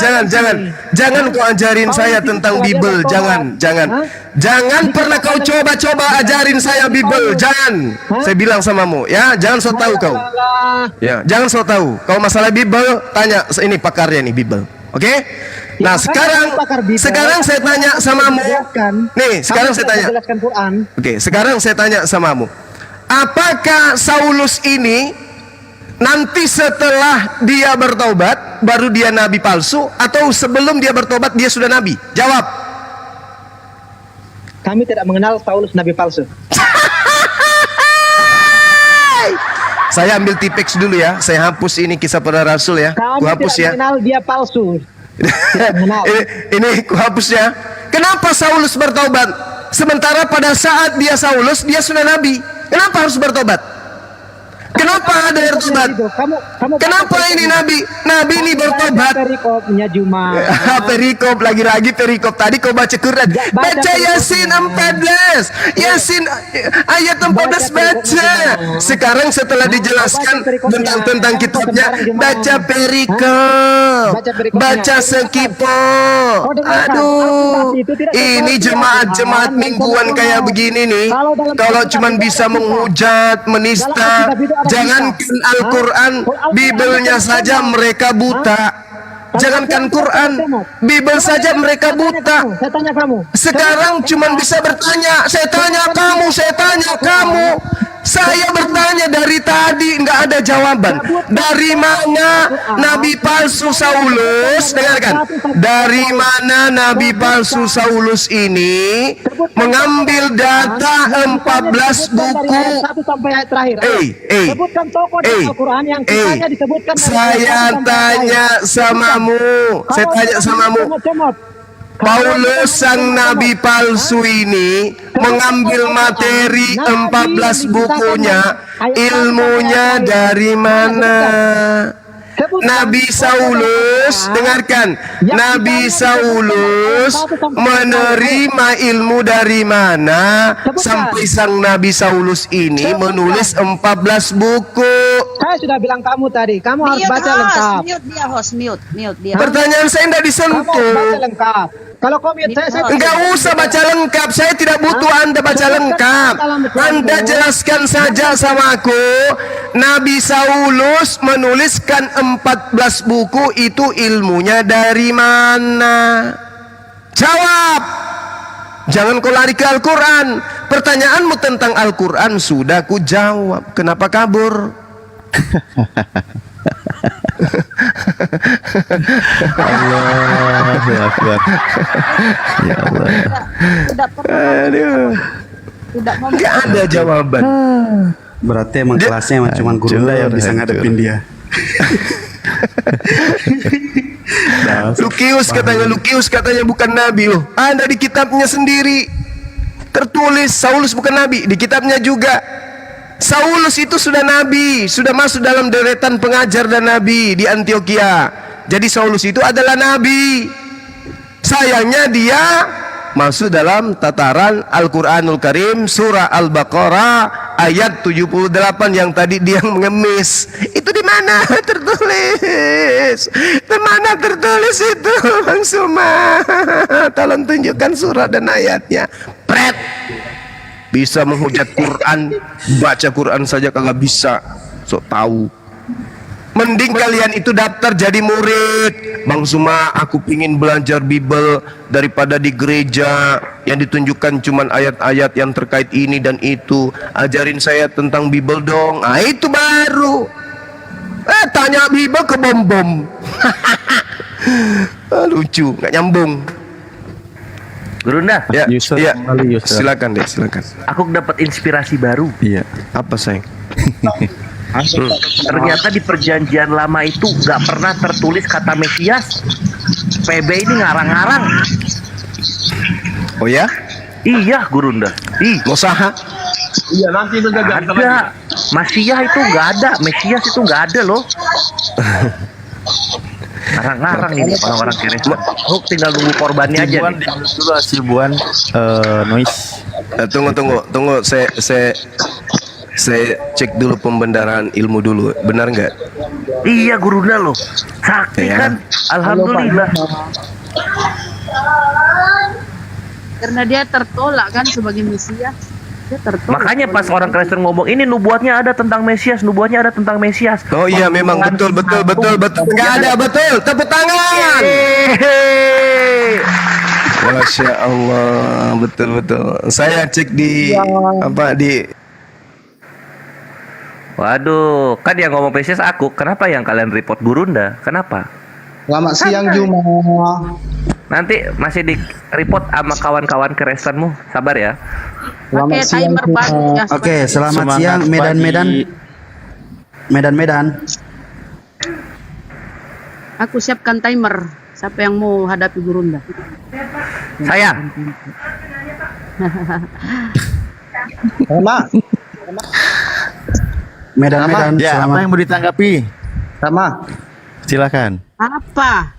kau ajarin saya tentang Bible. Jangan pernah kau coba ajarin saya Bible. Jangan. Saya bilang samamu, ya, jangan so tahu kau. Ya, jangan so tahu. Kalau masalah Bible, tanya ini pakarnya nih Bible. Oke? Nah, sekarang saya tanya samamu. Nih, sekarang saya tanya. Jelaskan Quran. Oke, sekarang saya tanya samamu. Apakah Saulus ini nanti setelah dia bertobat baru dia nabi palsu, atau sebelum dia bertobat dia sudah nabi? Jawab. Kami tidak mengenal Paulus nabi palsu. Saya ambil tipex dulu ya. Saya hapus ini kisah para rasul ya. Kami Ku hapus tidak ya. mengenal dia palsu. Tidak mengenal. ini ku hapus ya. Kenapa Saulus bertobat? Sementara pada saat dia Saulus, dia sudah nabi. Kenapa harus bertobat? Kenapa ada bertobat? Kenapa ini nabi? Nabi ini bertobat. Perikopnya Juma. Perikop, lagi-lagi perikop. Tadi kau baca Quran. Baca Yasin 14. Yasin ayat 14 baca. Sekarang setelah dijelaskan tentang kitabnya, baca perikop. Baca sekipo. Aduh. Ini jemaat-jemaat mingguan kayak begini nih. Kalau cuman bisa menghujat, menista, jangankan Al-Quran, Bibelnya saja mereka buta. Jangankan Quran, Bibel saja mereka buta. Saya tanya kamu. Sekarang cuman bisa bertanya. Saya tanya kamu. Saya bertanya dari tadi nggak ada jawaban. Dari mana nabi palsu Saulus? Dengarkan. Dari mana nabi palsu Saulus ini mengambil data 14 buku? 1 sampai ayat terakhir. Sebutkan tokoh di Al-Quran yang kisahnya disebutkan. Saya tanya samamu. Paulus sang nabi palsu ini mengambil materi 14 bukunya, ilmunya dari mana? Nabi Saulus, dengarkan, Nabi Saulus menerima ilmu dari mana sampai sang Nabi Saulus ini menulis 14 buku? Saya sudah bilang kamu tadi, kamu harus baca lengkap. Mute dia. Pertanyaan saya tidak Kamu harus baca disentuh. lengkap. Kalau kau mute saya Enggak usah baca lengkap, saya tidak butuh Anda baca lengkap. Anda jelaskan saja sama aku, Nabi Saulus menuliskan 14 buku itu ilmunya dari mana? Jawab. Jangan kau lari ke Al-Quran. Pertanyaanmu tentang Al-Quran sudah ku jawab. Kenapa kabur? Allahu Akbar. Ya Allah. Tidak pernah. Aduh, Tidak mau. nggak ada jawaban. Berarti emang Dia- kelasnya emang cuma Gurunda yang bisa ngadepin dia. Lukius katanya bukan nabi loh. Ada di kitabnya sendiri tertulis Saulus bukan nabi, di kitabnya juga. Saulus itu sudah nabi, sudah masuk dalam deretan pengajar dan nabi di Antioquia. Jadi Saulus itu adalah nabi. Sayangnya dia masuk dalam tataran Al-Quranul Karim surah Al-Baqarah ayat 78 yang tadi dia mengemis. Itu di mana tertulis? Di mana tertulis itu, Bang Suma? Tolong tunjukkan surah dan ayatnya. Pret. Bisa menghujat Quran, baca Quran saja kagak bisa. Sok tahu. Mending kalian itu daftar jadi murid. Bang Suma, aku pingin belajar Bible daripada di gereja yang ditunjukkan cuman ayat-ayat yang terkait ini dan itu. Ajarin saya tentang Bible dong. Ah, itu baru. Tanya Bible ke bom-bom. Lucu, nggak nyambung. Gurunda, Ya, Yusuf, ya. kembali, Yusuf. Silakan deh, silakan. aku dapat inspirasi baru. Iya. Apa sayang? Ternyata di perjanjian lama itu gak pernah tertulis kata Mesias. PB ini ngarang-ngarang. Oh ya? Iya, Gurunda. Mosaha? Ada. Masiah itu gak ada. Mesias itu gak ada loh. Ngarang-ngarang ini orang-orang Kristen. Aku tinggal nunggu korbannya aja Buan nih. dulu Asibuan noise. Tunggu. Saya cek dulu pembenaran ilmu dulu. Benar nggak? Iya, Gurunda loh. Sakti Ya. kan. Alhamdulillah. Karena dia tertolak kan sebagai Mesias. Dia tertolak. Makanya pas orang Kristen ngomong ini nubuatnya ada tentang Mesias, nubuatnya ada tentang Mesias. Oh iya, memang betul. Nggak ada, betul. Tepuk tangan. Hehehe. Masya Allah, betul. Saya cek di Waduh, kan yang ngomong Mesias aku. Kenapa yang kalian report Gurunda? Kenapa? Selamat siang Juma. Nanti masih di report sama kawan-kawan Kristenmu. Sabar ya. Pakai timer baru ya. Oke, selamat Semangat siang Medan. Aku siapkan timer. Siapa yang mau hadapi Gurunda? Saya. Sama. Medan. Ya, apa yang mau ditanggapi? Sama. Silakan. Apa?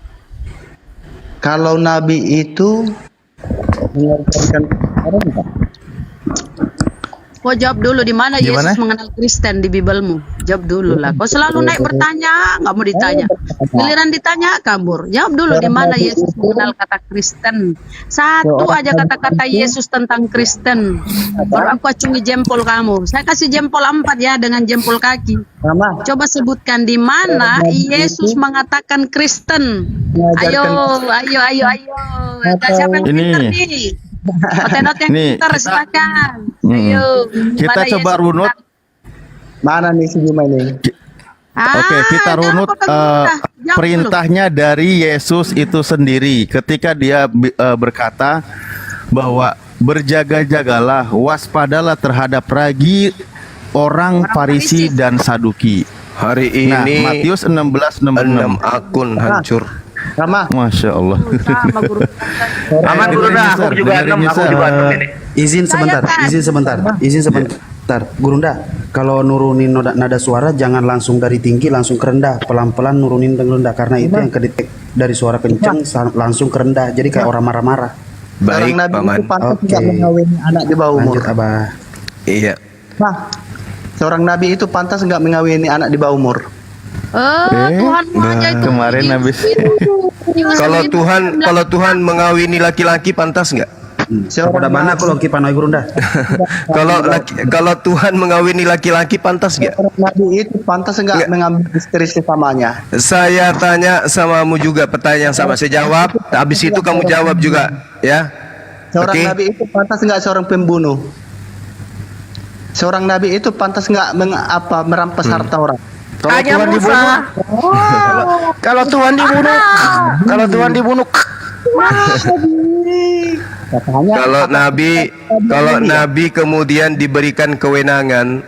Kalau Nabi itu mengajarkan orang apa? Kau jawab dulu di mana Di mana? Yesus mengenal Kristen di Bibelmu? Jawab dulu lah. Kau selalu naik bertanya, nggak mau ditanya. Giliran ditanya kabur. Jawab dulu di mana Yesus mengenal kata Kristen. Satu aja kata-kata Yesus tentang Kristen. Baru aku acungi jempol kamu. Saya kasih jempol 4 ya dengan jempol kaki. Sama. Coba sebutkan di mana Yesus mengatakan Kristen. Ayo. Siapa yang Ini. pintar nih? Oten-oten yang Nih. pintar silakan. Mm. Ayo. Kita Mana coba Yesus runut. Mana nih si Juma ini? Oke, kita jangan runut pakai mudah. Jawab perintahnya dari Yesus itu sendiri ketika dia berkata bahwa berjaga-jagalah, waspadalah terhadap ragi orang Farisi dan Saduki. hari Nah, ini Matius 16:66. 6 akun hancur. Rama, Masya Allah. Sama guru. Aman Eh, Guru dengerin, dah, aku Mister, juga dengerin, 6, aku Mister. juga 6 ini. Izin sebentar, izin sebentar. Gurunda, kalau nurunin nada suara jangan langsung dari tinggi langsung ke rendah, pelan-pelan nurunin dan rendah karena itu yang kedetek dari suara kencang langsung ke rendah. Jadi kayak orang marah-marah. Baik, seorang nabi Paman. itu pantas Oke. nggak mengawini anak di bawah umur. Lanjut Abah. Iya. Nah, seorang nabi itu pantas nggak mengawini anak di bawah umur. Tuhan aja itu. kemarin habis. Kalau Tuhan mengawini laki-laki pantas nggak? Pada mana kalau kipanoi Gurunda? Kalau Tuhan mengawini laki-laki pantas nggak? Seorang nabi itu pantas nggak mengambil istri sesamanya. Saya tanya samamu juga pertanyaan yang sama. Saya jawab, habis itu kamu jawab juga, ya. Seorang Oke. nabi itu pantas nggak seorang pembunuh. Seorang nabi itu pantas nggak merampas harta orang. Tanya Musa. Kalau Tuhan dibunuh, kalau Tuhan dibunuh, Katanya Kalau nabi kemudian diberikan kewenangan,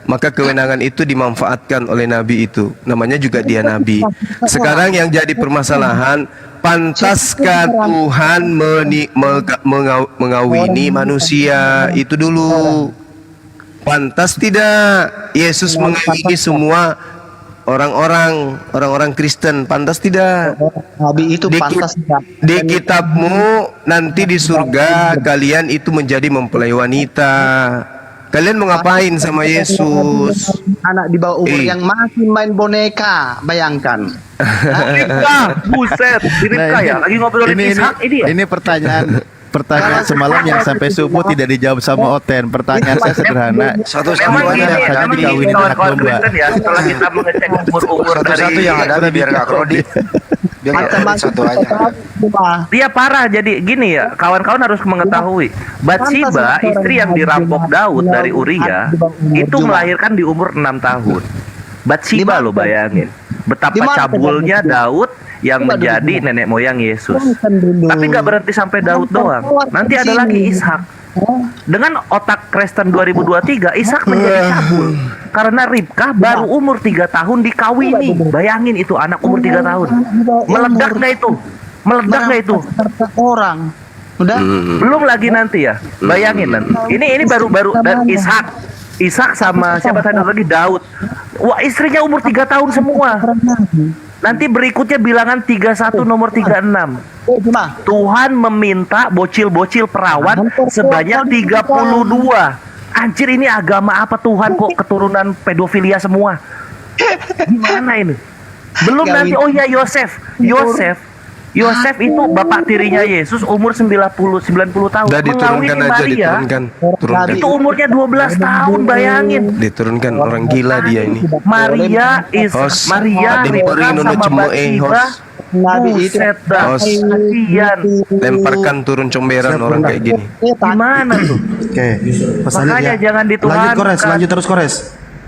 maka kewenangan itu dimanfaatkan oleh nabi itu. Namanya juga dia nabi. Sekarang yang jadi permasalahan, pantaskah Tuhan mengawini manusia? Itu dulu. Pantas tidak Yesus mengawini semua orang-orang Kristen? Pantas tidak? nabi itu Di, pantas nggak di kitabmu nanti di surga kalian itu menjadi mempelai wanita. Kalian mau ngapain sama Yesus? anak di bawah umur Eh. yang masih main boneka, bayangkan. Ribka, buset. Di Ribka Nah, ya, lagi ngobrolin Ishak ini ya. Ini pertanyaan semalam yang sampai subuh tidak dijawab sama Oten. Pertanyaan saya sederhana. Memang Gimana gini, rasanya memang gini dikawinin anak kawan-kawan domba? Kristen ya, setelah kita mengecek umur-umur satu-satu dari yang ada biar nggak krodi. Biar nggak satu aja. dia parah. Jadi gini ya, kawan-kawan harus mengetahui Batsiba, istri yang dirampok Daud dari Uria, itu melahirkan di umur 6 tahun. Batsiba lo bayangin. Betapa cabulnya Daud yang menjadi nenek moyang Yesus. Tapi nggak berhenti sampai Daud doang. Nanti ada lagi Ishak. Dengan otak Kristen 2023, Ishak menjadi cabul karena Ribkah baru umur 3 tahun dikawini. Bayangin itu anak umur 3 tahun. Meledak nggak itu? Meledak nggak itu? Harta orang. Udah. Belum lagi nanti ya. Bayangin nanti. Ini baru dan Ishak sama siapa tadi lagi Daud. Wah, istrinya umur 3 tahun semua. Nanti berikutnya bilangan 31 nomor 36. Tuhan meminta bocil-bocil perawan sebanyak 32. Anjir, ini agama apa Tuhan kok keturunan pedofilia semua? Gimana ini? Belum nanti, oh ya Yosef itu bapak tirinya Yesus umur 90 tahun. Udah diturunkan Mengawini aja, Maria, turunkan. itu umurnya 12 tahun, bayangin. Diturunkan, orang gila dia ini. Maria Host, Ribka adipuri nono sama cemo Batsiba. host. Nabi itu Buset dah, Host. kasihan. Lemparkan turun comberan orang kayak gini. Gimana tuh? Oke, pesannya Makanya dia. jangan dituhankan. Lanjut terus Kores.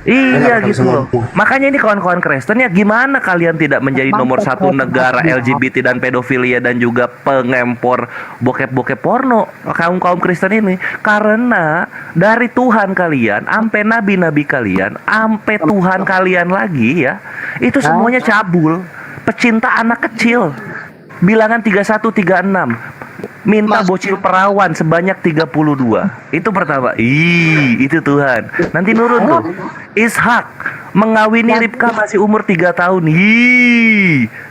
Iya gitu loh. Makanya ini kawan-kawan Kristen ya, gimana kalian tidak menjadi nomor 1 negara LGBT dan pedofilia dan juga pengempor bokep-bokep porno kaum Kristen ini? Karena dari Tuhan kalian, ampe nabi-nabi kalian, ampe Tuhan kalian lagi ya, itu semuanya cabul, pecinta anak kecil. Bilangan 31 36. Minta bocil perawan sebanyak 32. Itu pertama. Itu Tuhan. Nanti nurun tuh. Ishak mengawini Ribka masih umur 3 tahun.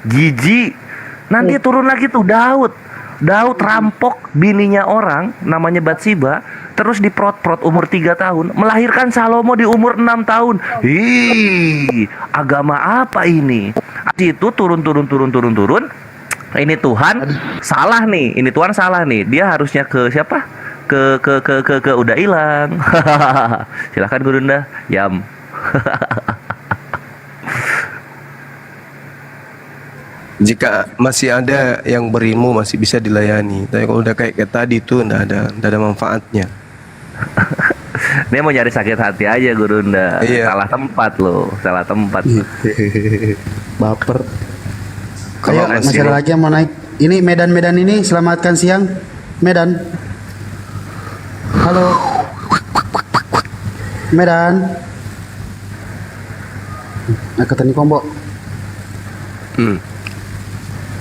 Jijik. Nanti turun lagi tuh Daud. Daud rampok bininya orang namanya Batsiba, terus diprot-prot umur 3 tahun, melahirkan Salomo di umur 6 tahun. Agama apa ini? Itu turun. Ini Tuhan salah nih. Ini Tuhan salah nih. Dia harusnya ke siapa? Ke udah hilang. Silakan Gurunda. Yam. Jika masih ada yang berilmu masih bisa dilayani. Tapi kalau udah kayak tadi itu enggak ada manfaatnya. Dia mau nyari sakit hati aja Gurunda. Iya. Salah tempat loh. Salah tempat. Baper. Kalau Ayo, masih masih ada lagi yang mau naik. Ini Medan ini selamatkan siang. Medan. Halo. Medan. Nah, ketemu Kombo.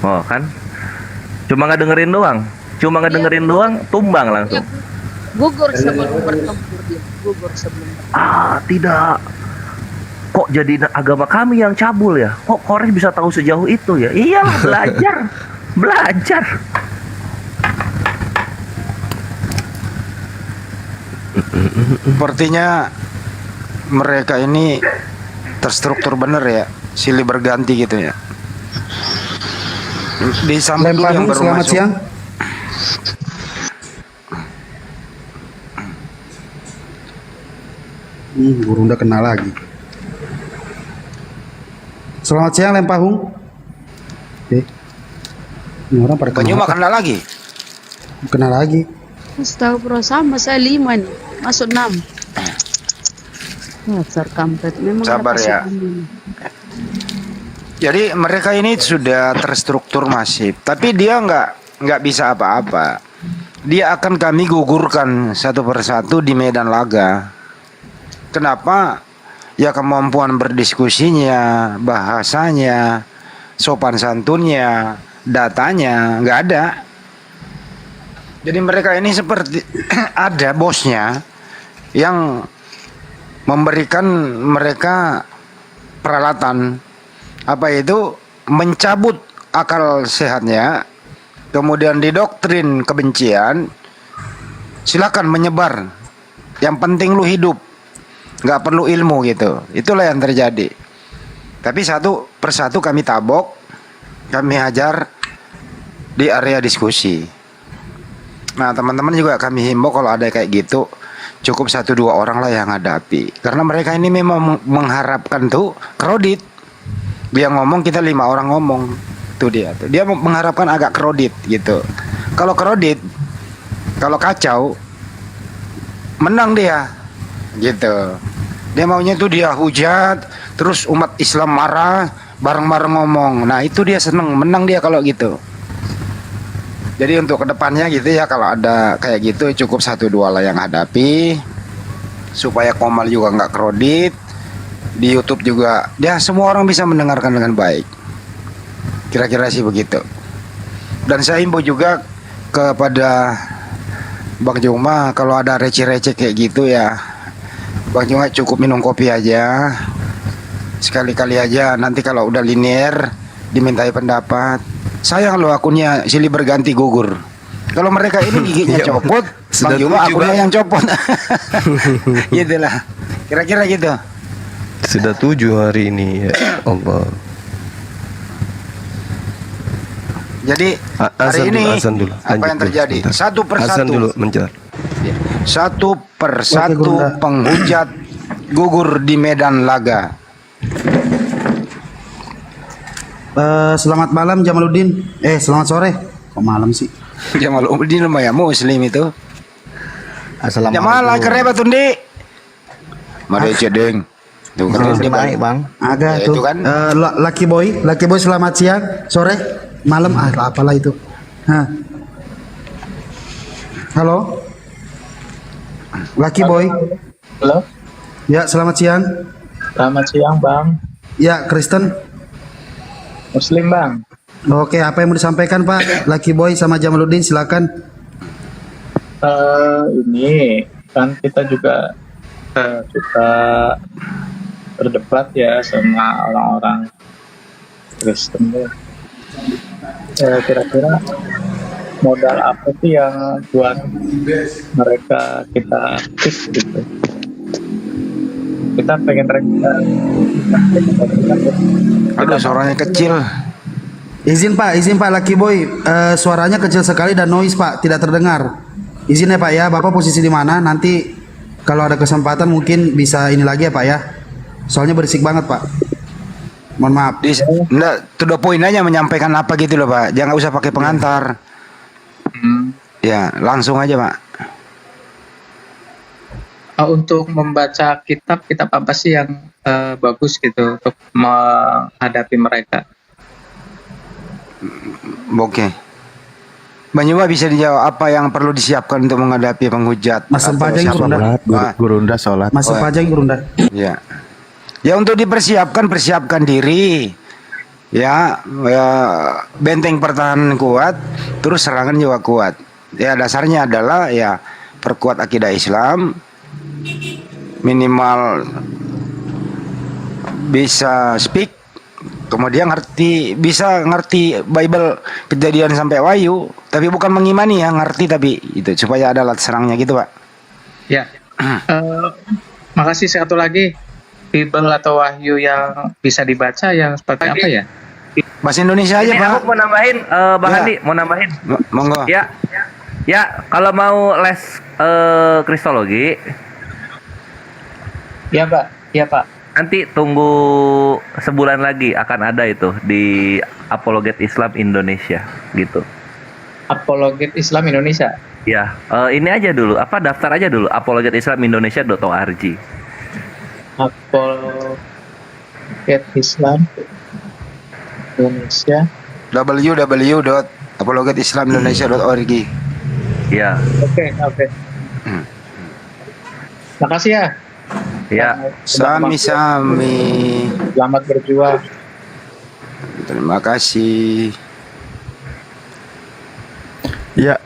Oh kan, cuma ngedengerin doang, tumbang langsung. Gugur sebelum bertempur dia. Gugur sebelum bertempur. Tidak. Kok jadi agama kami yang cabul ya? Kok Koreh bisa tahu sejauh itu ya? Iyalah, belajar. Sepertinya mereka ini terstruktur bener ya, silih berganti gitu ya. Di samping Lempar yang baru selamat masuk. siang. Gurunda kena lagi. Selamat siang Lempahung. Ini orang pada Banyu kena, makan lagi. kena lagi. Astagfirullah, sama saya 5 nih. Masuk 6. Dasar kampret. Memang Sabar ada ya. pasukan. Jadi mereka ini sudah terstruktur masif, tapi dia nggak bisa apa-apa. Dia akan kami gugurkan satu persatu di medan laga. Kenapa? Ya kemampuan berdiskusinya, bahasanya, sopan santunnya, datanya nggak ada. Jadi mereka ini seperti ada bosnya yang memberikan mereka peralatan, apa itu, mencabut akal sehatnya, kemudian didoktrin kebencian, silakan menyebar, yang penting lu hidup, nggak perlu ilmu gitu. Itulah yang terjadi. Tapi satu persatu kami tabok, kami hajar di area diskusi. Nah teman-teman juga kami himbau kalau ada kayak gitu, cukup 1-2 orang lah yang hadapi, karena mereka ini memang mengharapkan tuh kredit. Dia ngomong, kita 5 orang ngomong, tuh dia mengharapkan agak kredit gitu. Kalau kredit, kalau kacau, menang dia gitu. Dia maunya tuh dia hujat, terus umat Islam marah, bareng-bareng ngomong. Nah itu dia seneng, menang dia kalau gitu. Jadi untuk kedepannya gitu ya, kalau ada kayak gitu cukup 1-2 lah yang hadapi, supaya Komal juga nggak kredit. Di YouTube juga, ya semua orang bisa mendengarkan dengan baik. Kira-kira sih begitu. Dan saya himbau juga kepada Bang Juma, kalau ada receh-receh kayak gitu ya, Bang Juma cukup minum kopi aja, sekali-kali aja. Nanti kalau udah linear dimintai pendapat. Sayang loh akunnya silih berganti gugur. Kalau mereka ini giginya copot, Bang Juma akunnya yang copot. Gitulah, kira-kira gitu. Sudah 7 hari ini ya Allah. Jadi hari ini azan dulu. apa yang Lanjut terjadi? dulu, Satu persatu. Azan dulu menjelar. Satu persatu Gurunda. penghujat gugur di medan laga. Selamat malam Jamaluddin. Selamat sore. Kok malam sih? Jamaluddin lumayan muslim itu. Assalamualaikum. Jamal kereba tundi. Mari cedeng. Tuh kan dia Naik bang. Ada Ya, tuh. itu kan. Lucky Boy selamat siang, sore, malam, apalah itu. Halo, Lucky Boy. Halo, Ya, selamat siang. selamat siang Bang. Ya, Kristen. Muslim Bang. Oke, apa yang mau disampaikan Pak? Lucky Boy sama Jamaluddin, silakan. Ini kan kita juga suka berdebat ya sama orang-orang Kristen ya. Kira-kira modal apa sih yang buat mereka kita fix gitu? Kita pengen Aduh suaranya kecil. Izin Pak Lucky Boy, suaranya kecil sekali dan noise Pak, tidak terdengar. Izin ya Pak ya, Bapak posisi di mana? Nanti kalau ada kesempatan mungkin bisa ini lagi ya Pak ya. Soalnya berisik banget Pak. Mohon maaf. Enggak, to the point aja menyampaikan apa gitu loh Pak. Jangan usah pakai pengantar. Ya, langsung aja Pak. untuk membaca kitab apa sih yang bagus gitu untuk menghadapi mereka? Oke. Banyuma bisa dijawab apa yang perlu disiapkan untuk menghadapi penghujat? Mas Sempajang Gurunda. Gurunda sholat. Mas Sempajang Gurunda. Ya. Ya untuk persiapkan diri. ya benteng pertahanan kuat, terus serangan juga kuat. Ya dasarnya adalah ya perkuat akidah Islam, minimal bisa speak, kemudian bisa ngerti Bible Kejadian sampai Wahyu, tapi bukan mengimani ya, ngerti tapi itu supaya ada alat serangnya gitu, Pak. Ya. Makasih. Satu lagi, Bible atau Wahyu yang bisa dibaca yang seperti apa ya? Bahasa Indonesia aja, Ini Pak. aku mau nambahin, Bang Ya. Andi, mau nambahin. Monggo. Ya, kalau mau les kristologi, Ya, Pak. Ya, Pak. nanti tunggu sebulan lagi akan ada itu di Apologet Islam Indonesia gitu. Apologet Islam Indonesia. Ya, ini aja dulu, daftar aja dulu apologetislamindonesia.org. Apologet Islam Indonesia. www.apologetislamindonesia.org. Ya, Oke. Makasih ya. ya. Sami-sami. Selamat berjuang. Terima kasih. Ya,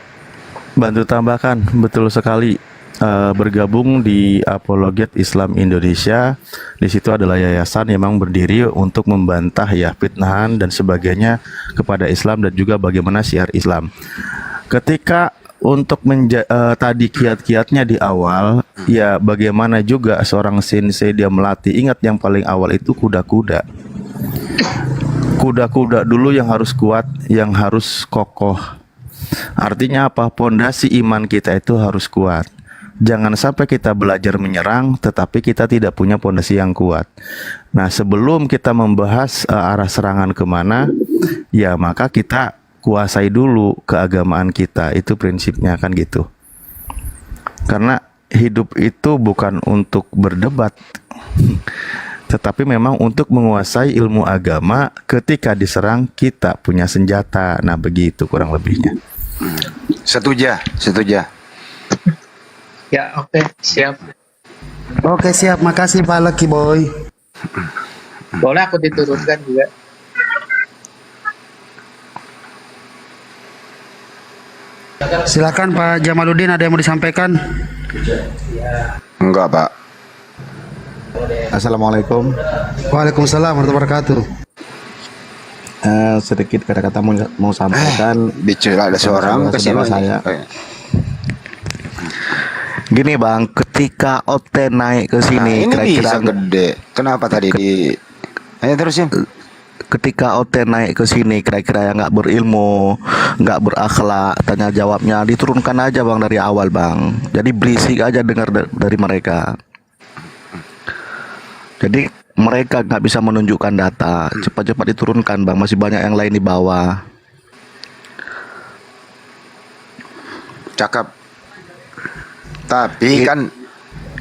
bantu tambahkan, betul sekali. Bergabung di Apologet Islam Indonesia, di situ adalah yayasan yang memang berdiri untuk membantah ya fitnahan dan sebagainya kepada Islam dan juga bagaimana syiar Islam. Ketika untuk tadi kiat-kiatnya di awal, ya bagaimana juga seorang sensei dia melatih. Ingat yang paling awal itu kuda-kuda. Kuda-kuda dulu yang harus kuat, yang harus kokoh. Artinya apa? Pondasi iman kita itu harus kuat. Jangan sampai kita belajar menyerang tetapi kita tidak punya pondasi yang kuat. Nah, sebelum kita membahas arah serangan kemana, ya maka kita kuasai dulu keagamaan kita. Itu prinsipnya kan gitu. Karena hidup itu bukan untuk berdebat, tetapi memang untuk menguasai ilmu agama. Ketika diserang kita punya senjata. Nah, begitu kurang lebihnya. Setuju. Ya, oke, siap. Oke, siap. Makasih Pak Lucky Boy. Boleh aku diturunkan juga. Silakan Pak Jamaluddin, ada yang mau disampaikan? Enggak, Pak. Assalamualaikum. Waalaikumsalam warahmatullahi wabarakatuh. Sedikit kata-kata mau sampaikan. Bicara ada seorang saudara saya. Gini Bang, ketika OT naik ke sini, ini kira-kira bisa gede. Kenapa tadi di? Ayo terusin. ketika OT naik ke sini, kira-kira yang nggak berilmu, nggak berakhlak, tanya jawabnya diturunkan aja Bang dari awal Bang. Jadi berisik aja dengar dari mereka. Jadi mereka nggak bisa menunjukkan data, cepat-cepat diturunkan Bang. Masih banyak yang lain di bawah. Cakep. Tapi kan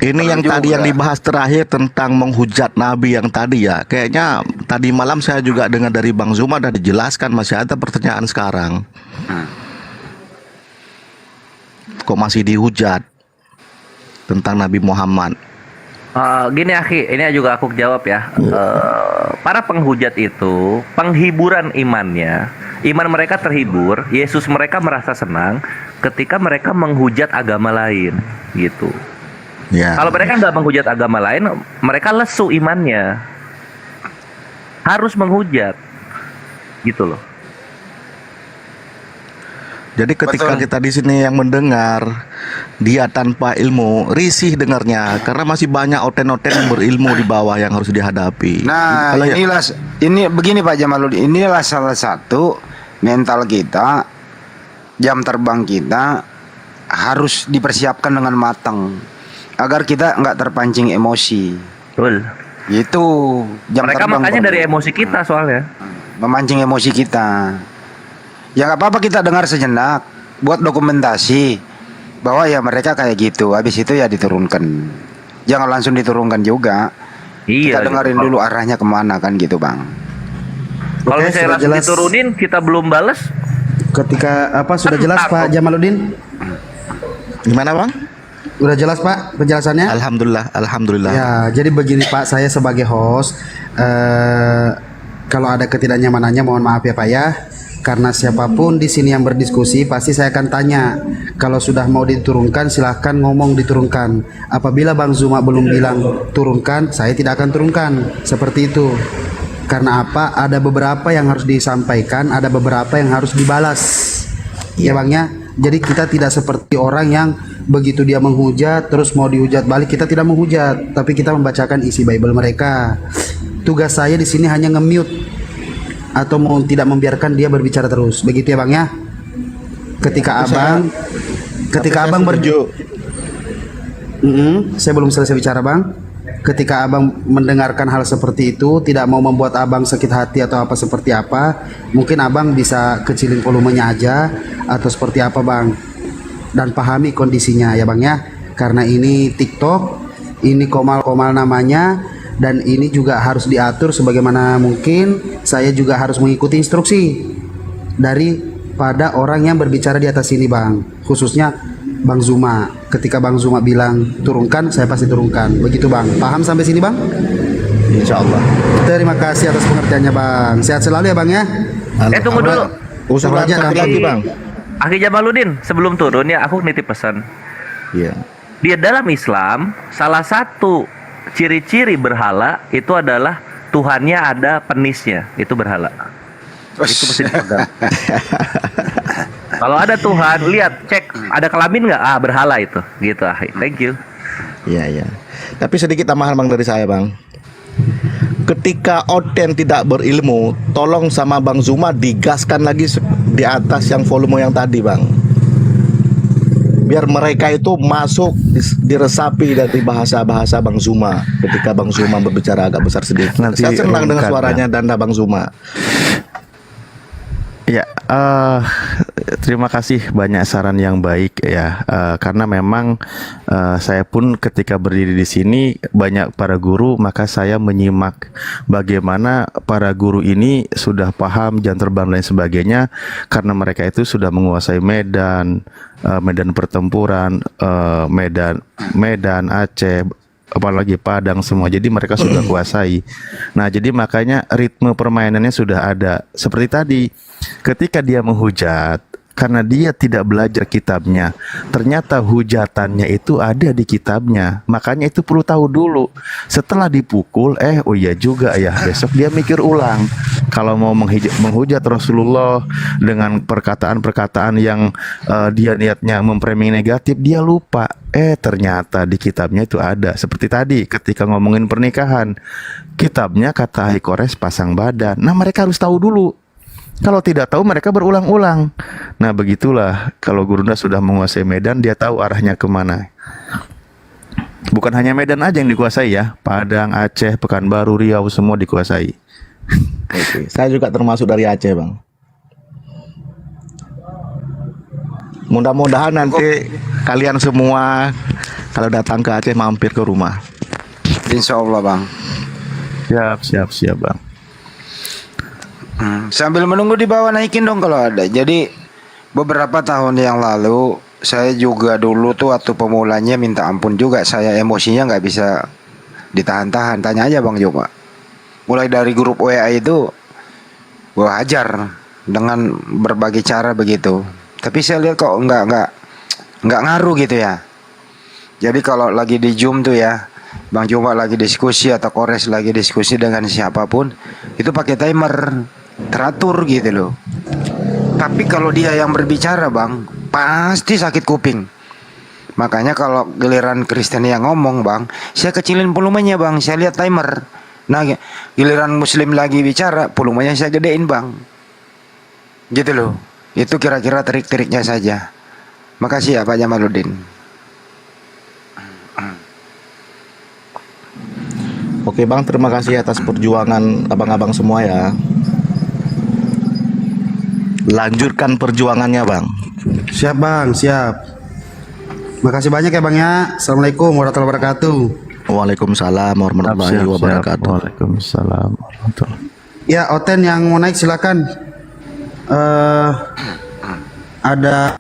ini yang juga. tadi yang dibahas terakhir tentang menghujat Nabi yang tadi ya. Kayaknya tadi malam saya juga dengar dari Bang Zuma dan dijelaskan, masih ada pertanyaan sekarang. Kok masih dihujat tentang Nabi Muhammad? Gini Akhi, ini juga aku jawab ya. Para penghujat itu penghiburan imannya, iman mereka terhibur, Yesus mereka merasa senang ketika mereka menghujat agama lain, gitu. Ya. Kalau mereka nggak menghujat agama lain, mereka lesu imannya. Harus menghujat, gitu loh. Jadi ketika kita di sini yang mendengar, dia tanpa ilmu, risih dengarnya karena masih banyak oten-oten yang berilmu di bawah yang harus dihadapi. Nah, Kalau ya- ini begini Pak Jamaluddin, inilah salah satu mental kita, jam terbang kita harus dipersiapkan dengan matang agar kita nggak terpancing emosi. Betul. Itu jam Mereka terbang makanya perlu. dari emosi kita soalnya. Memancing emosi kita. Ya nggak apa-apa kita dengar sejenak, buat dokumentasi bahwa ya mereka kayak gitu. Habis itu ya diturunkan. Jangan langsung diturunkan juga. Iya. Kita dengerin dulu arahnya kemana kan gitu Bang. Kalau Oke, misalnya sudah langsung jelas. diturunin, kita belum bales. Ketika apa sudah jelas Pak Jamaluddin? Gimana Bang? Udah jelas Pak penjelasannya? Alhamdulillah, alhamdulillah. Ya, jadi begini Pak, saya sebagai host, kalau ada ketidaknyamanannya mohon maaf ya Pak ya. Karena siapapun di sini yang berdiskusi pasti saya akan tanya. Kalau sudah mau diturunkan silahkan ngomong diturunkan. Apabila Bang Zuma belum bilang turunkan, saya tidak akan turunkan. Seperti itu. Karena apa? Ada beberapa yang harus disampaikan, ada beberapa yang harus dibalas. Ya Bang ya. Jadi kita tidak seperti orang yang begitu dia menghujat terus mau dihujat balik, kita tidak menghujat, tapi kita membacakan isi Bible mereka. Tugas saya di sini hanya nge-mute atau mau tidak membiarkan dia berbicara terus. Begitu ya Bang ya. Ketika abang berju, saya belum selesai bicara Bang. Ketika abang mendengarkan hal seperti itu, tidak mau membuat abang sakit hati atau apa seperti apa, mungkin abang bisa kecilin volumenya aja atau seperti apa Bang. Dan pahami kondisinya ya Bang ya. Karena ini TikTok, ini komal-komal namanya, dan ini juga harus diatur sebagaimana mungkin. Saya juga harus mengikuti instruksi daripada orang yang berbicara di atas sini Bang, khususnya Bang Zuma. Ketika Bang Zuma bilang turunkan, saya pasti turunkan. Begitu Bang, paham sampai sini Bang? Insya Allah. Terima kasih atas pengertiannya Bang. Sehat selalu ya Bang ya. Tunggu dulu. Usaha aja lagi Bang. Aki Jamaludin, sebelum turun ya aku nitip pesan. Iya. Dia dalam Islam, salah satu ciri-ciri berhala itu adalah Tuhannya ada penisnya, itu berhala. Itu mesti dipegang. Kalau ada Tuhan, lihat, cek ada kelamin nggak? Ah, berhala itu, gitu. Thank you. Iya, iya. Tapi sedikit tambahan Bang dari saya Bang. Ketika Oten tidak berilmu, tolong sama Bang Zuma digaskan lagi di atas yang volume yang tadi Bang. Biar mereka itu masuk diresapi dari bahasa-bahasa Bang Zuma. Ketika Bang Zuma berbicara agak besar sedikit. Saya senang dengan suaranya Danda Bang Zuma. Ya, terima kasih banyak saran yang baik ya. Karena memang saya pun ketika berdiri di sini banyak para guru, maka saya menyimak bagaimana para guru ini sudah paham jam terbang dan lain sebagainya, karena mereka itu sudah menguasai medan pertempuran, Medan Aceh, apalagi Padang semua. Jadi mereka sudah kuasai. Nah, jadi makanya ritme permainannya sudah ada. Seperti tadi, ketika dia menghujat, karena dia tidak belajar kitabnya, ternyata hujatannya itu ada di kitabnya. Makanya itu perlu tahu dulu. Setelah dipukul, oh iya juga ya, besok dia mikir ulang. Kalau mau menghujat Rasulullah dengan perkataan-perkataan yang dia niatnya memframing negatif, dia lupa. Ternyata di kitabnya itu ada. Seperti tadi ketika ngomongin pernikahan, kitabnya kata Haikores pasang badan. Nah, mereka harus tahu dulu. Kalau tidak tahu mereka berulang-ulang. Nah, begitulah kalau Gurunda sudah menguasai Medan, dia tahu arahnya kemana. Bukan hanya Medan aja yang dikuasai ya, Padang, Aceh, Pekanbaru, Riau semua dikuasai. Oke, saya juga termasuk dari Aceh Bang. Mudah-mudahan nanti kalian semua kalau datang ke Aceh mampir ke rumah. Insya Allah Bang. Siap Bang. Sambil menunggu di bawah naikin dong kalau ada. Jadi beberapa tahun yang lalu saya juga dulu tuh waktu pemulanya minta ampun juga, saya emosinya nggak bisa ditahan-tahan. Tanya aja Bang Joma. Mulai dari grup WA itu gue hajar dengan berbagai cara begitu. Tapi saya lihat kok nggak ngaruh gitu ya. Jadi kalau lagi di Zoom tuh ya, Bang Joma lagi diskusi atau Kores lagi diskusi dengan siapapun, itu pakai timer. Teratur gitu loh. Tapi kalau dia yang berbicara Bang, pasti sakit kuping. Makanya kalau giliran Kristen yang ngomong Bang, saya kecilin volumenya Bang, saya lihat timer. Nah, giliran Muslim lagi bicara, volumenya saya gedein Bang. Gitu loh. Itu kira-kira trik-triknya saja. Makasih ya Pak Jamaludin. Oke Bang, terima kasih atas perjuangan abang-abang semua ya. Lanjutkan perjuangannya Bang. Siap Bang, siap. Makasih banyak ya Bang ya. Assalamualaikum warahmatullahi wabarakatuh. Waalaikumsalam warahmatullahi wabarakatuh. Waalaikumsalam warahmatullahi. Ya, Oten yang mau naik silakan. Ada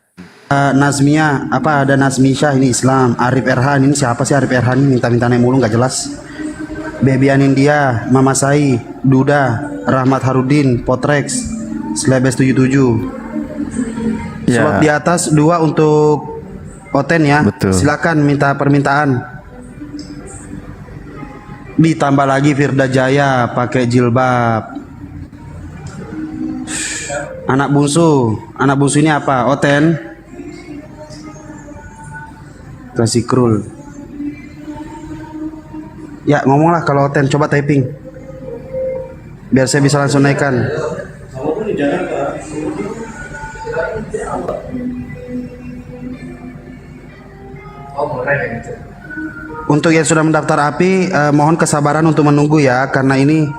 Nazmia, ada Nazmisha ini Islam. Arif Erhan ini siapa sih Arif Erhan ini, minta-minta naik mulu nggak jelas. Baby Anindya, Mama Sai, Duda, Rahmat Harudin, Potrex, Slebes 77. Ya. Slot di atas 2 untuk Oten ya. Betul. Silakan minta permintaan. Ditambah lagi Firda Jaya pakai jilbab. Anak bungsu ini apa? Oten. Kasih Krul. Ya ngomonglah kalau Oten, coba typing biar saya bisa langsung naikkan. Untuk yang sudah mendaftar API, mohon kesabaran untuk menunggu ya, karena ini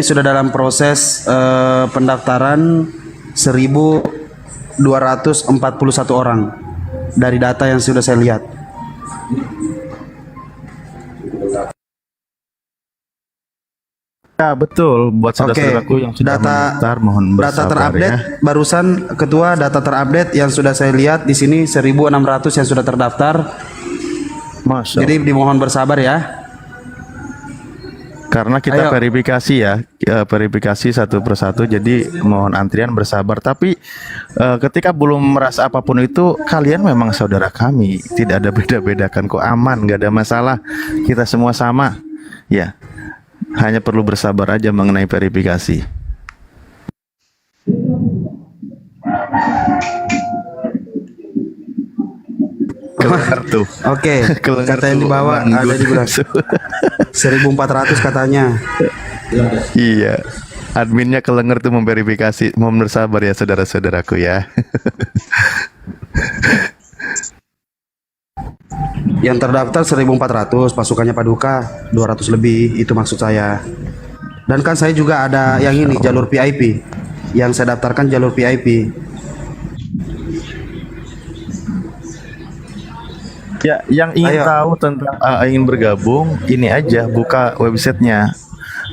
sudah dalam proses pendaftaran 1.241 orang dari data yang sudah saya lihat. Ya betul, buat saudara-saudaraku yang sudah mendaftar mohon Data bersabar terupdate ya. barusan Ketua, data terupdate yang sudah saya lihat di sini 1.600 yang sudah terdaftar. Masya Jadi dimohon bersabar ya. Karena kita Ayo. verifikasi ya, verifikasi satu persatu, jadi mohon antrian bersabar. Tapi ketika belum merasa apapun itu, kalian memang saudara kami, tidak ada beda-bedakan kok, aman, nggak ada masalah, kita semua sama, ya. Hanya perlu bersabar aja mengenai verifikasi. Kelengar tuh. Oke, Kelengar kata yang tuh, di bawah ada manggut. di belakang. 1.400 katanya. Iya. Adminnya kelengar tuh memverifikasi. Mohon bersabar ya saudara-saudaraku ya. Yang terdaftar 1.400, pasukannya Paduka 200 lebih, itu maksud saya. Dan kan saya juga ada yang ini jalur VIP. Yang saya daftarkan jalur VIP. Ya, yang ingin Ayo. tahu tentang ingin bergabung, ini aja buka websitenya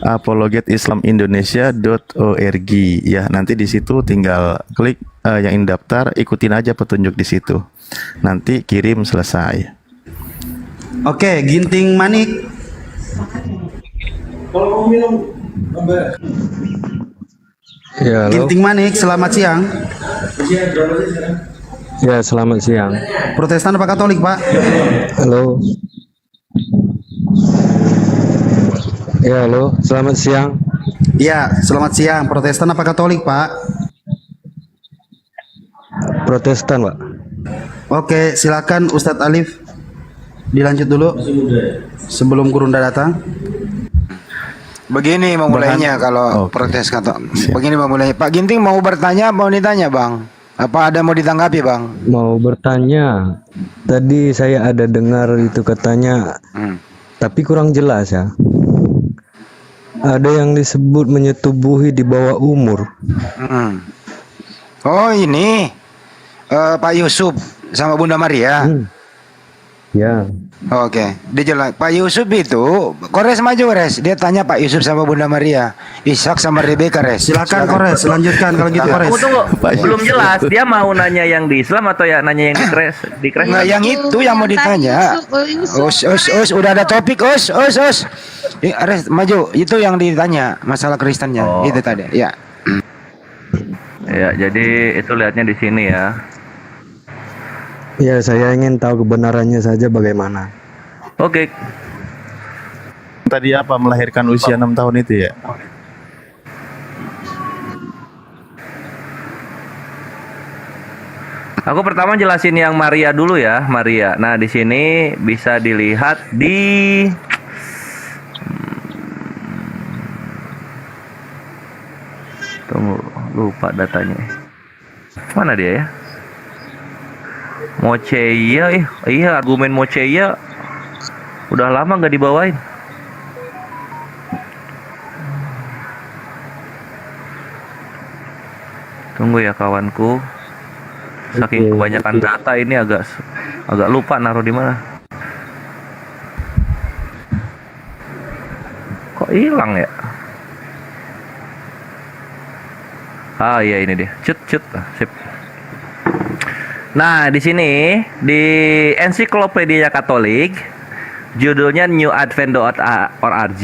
apologetislam.indonesia.org ya. Nanti di situ tinggal klik yang ingin daftar, ikutin aja petunjuk di situ. Nanti kirim selesai. Oke, Ginting Manik. Ya, halo. Ginting Manik, selamat siang. Ya, selamat siang. Protestan apa Katolik, Pak? Halo. Ya, halo. Selamat siang. Iya, selamat siang. Protestan apa Katolik, Pak? Protestan, Pak. Oke, silakan Ustadz Alif. Dilanjut dulu. Sebelum Gurunda datang. Begini memulainya kalau protes kata. Begini memulainya. Pak Ginting mau bertanya, mau ditanya, Bang? Apa ada mau ditanggapi, Bang? Mau bertanya. Tadi saya ada dengar itu katanya, tapi kurang jelas ya. Ada yang disebut menyetubuhi di bawah umur. Oh ini Pak Yusuf sama Bunda Maria. Ya. Oke, dia jelas. Pak Yusuf itu, Kores maju Kores. Dia tanya Pak Yusuf sama Bunda Maria, Ishak sama Rebeka Kores. Silakan Kores, lanjutkan kalau gitu Kores. Tunggu, belum jelas. Dia mau nanya yang di Islam atau ya nanya yang di Kres? Di Kres. Nggak, yang itu yang mau ditanya. Us, udah ada topik, us. Ares, maju. Itu yang ditanya, masalah Kristennya. Itu tadi, ya. Ya, jadi itu lihatnya di sini ya. Ya, saya ingin tahu kebenarannya saja bagaimana. Oke. Tadi apa melahirkan usia 6 tahun itu ya? Aku pertama jelasin yang Maria dulu ya, Maria. Nah, di sini bisa dilihat di tunggu, lupa datanya. Mana dia ya? Moceia, iya argumen Moceia udah lama nggak dibawain. Tunggu ya kawanku. Saking kebanyakan data ini agak lupa naruh di mana. Kok hilang ya? Ah iya ini dia. Cut. Sip. Nah, di sini di Ensiklopedia Katolik judulnya newadvent.org.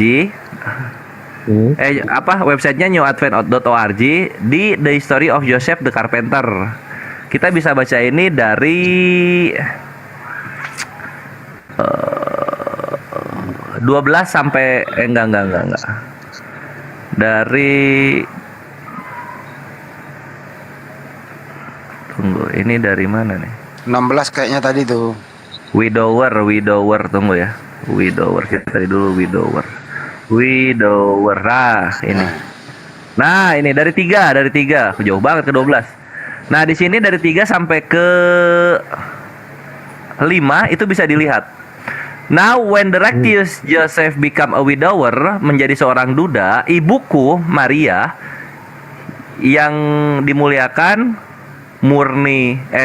Websitenya newadvent.org di The History of Joseph the Carpenter. Kita bisa baca ini dari 12 sampai enggak. Dari tunggu, ini dari mana nih? 16 kayaknya tadi tuh. Widower, tunggu ya. Widower, kita tadi dulu Widower. Ini. Nah, ini dari 3, jauh banget ke 12. Nah, di sini dari 3 sampai ke 5 itu bisa dilihat. Now when the righteous Joseph become a widower, menjadi seorang duda, ibuku Maria yang dimuliakan,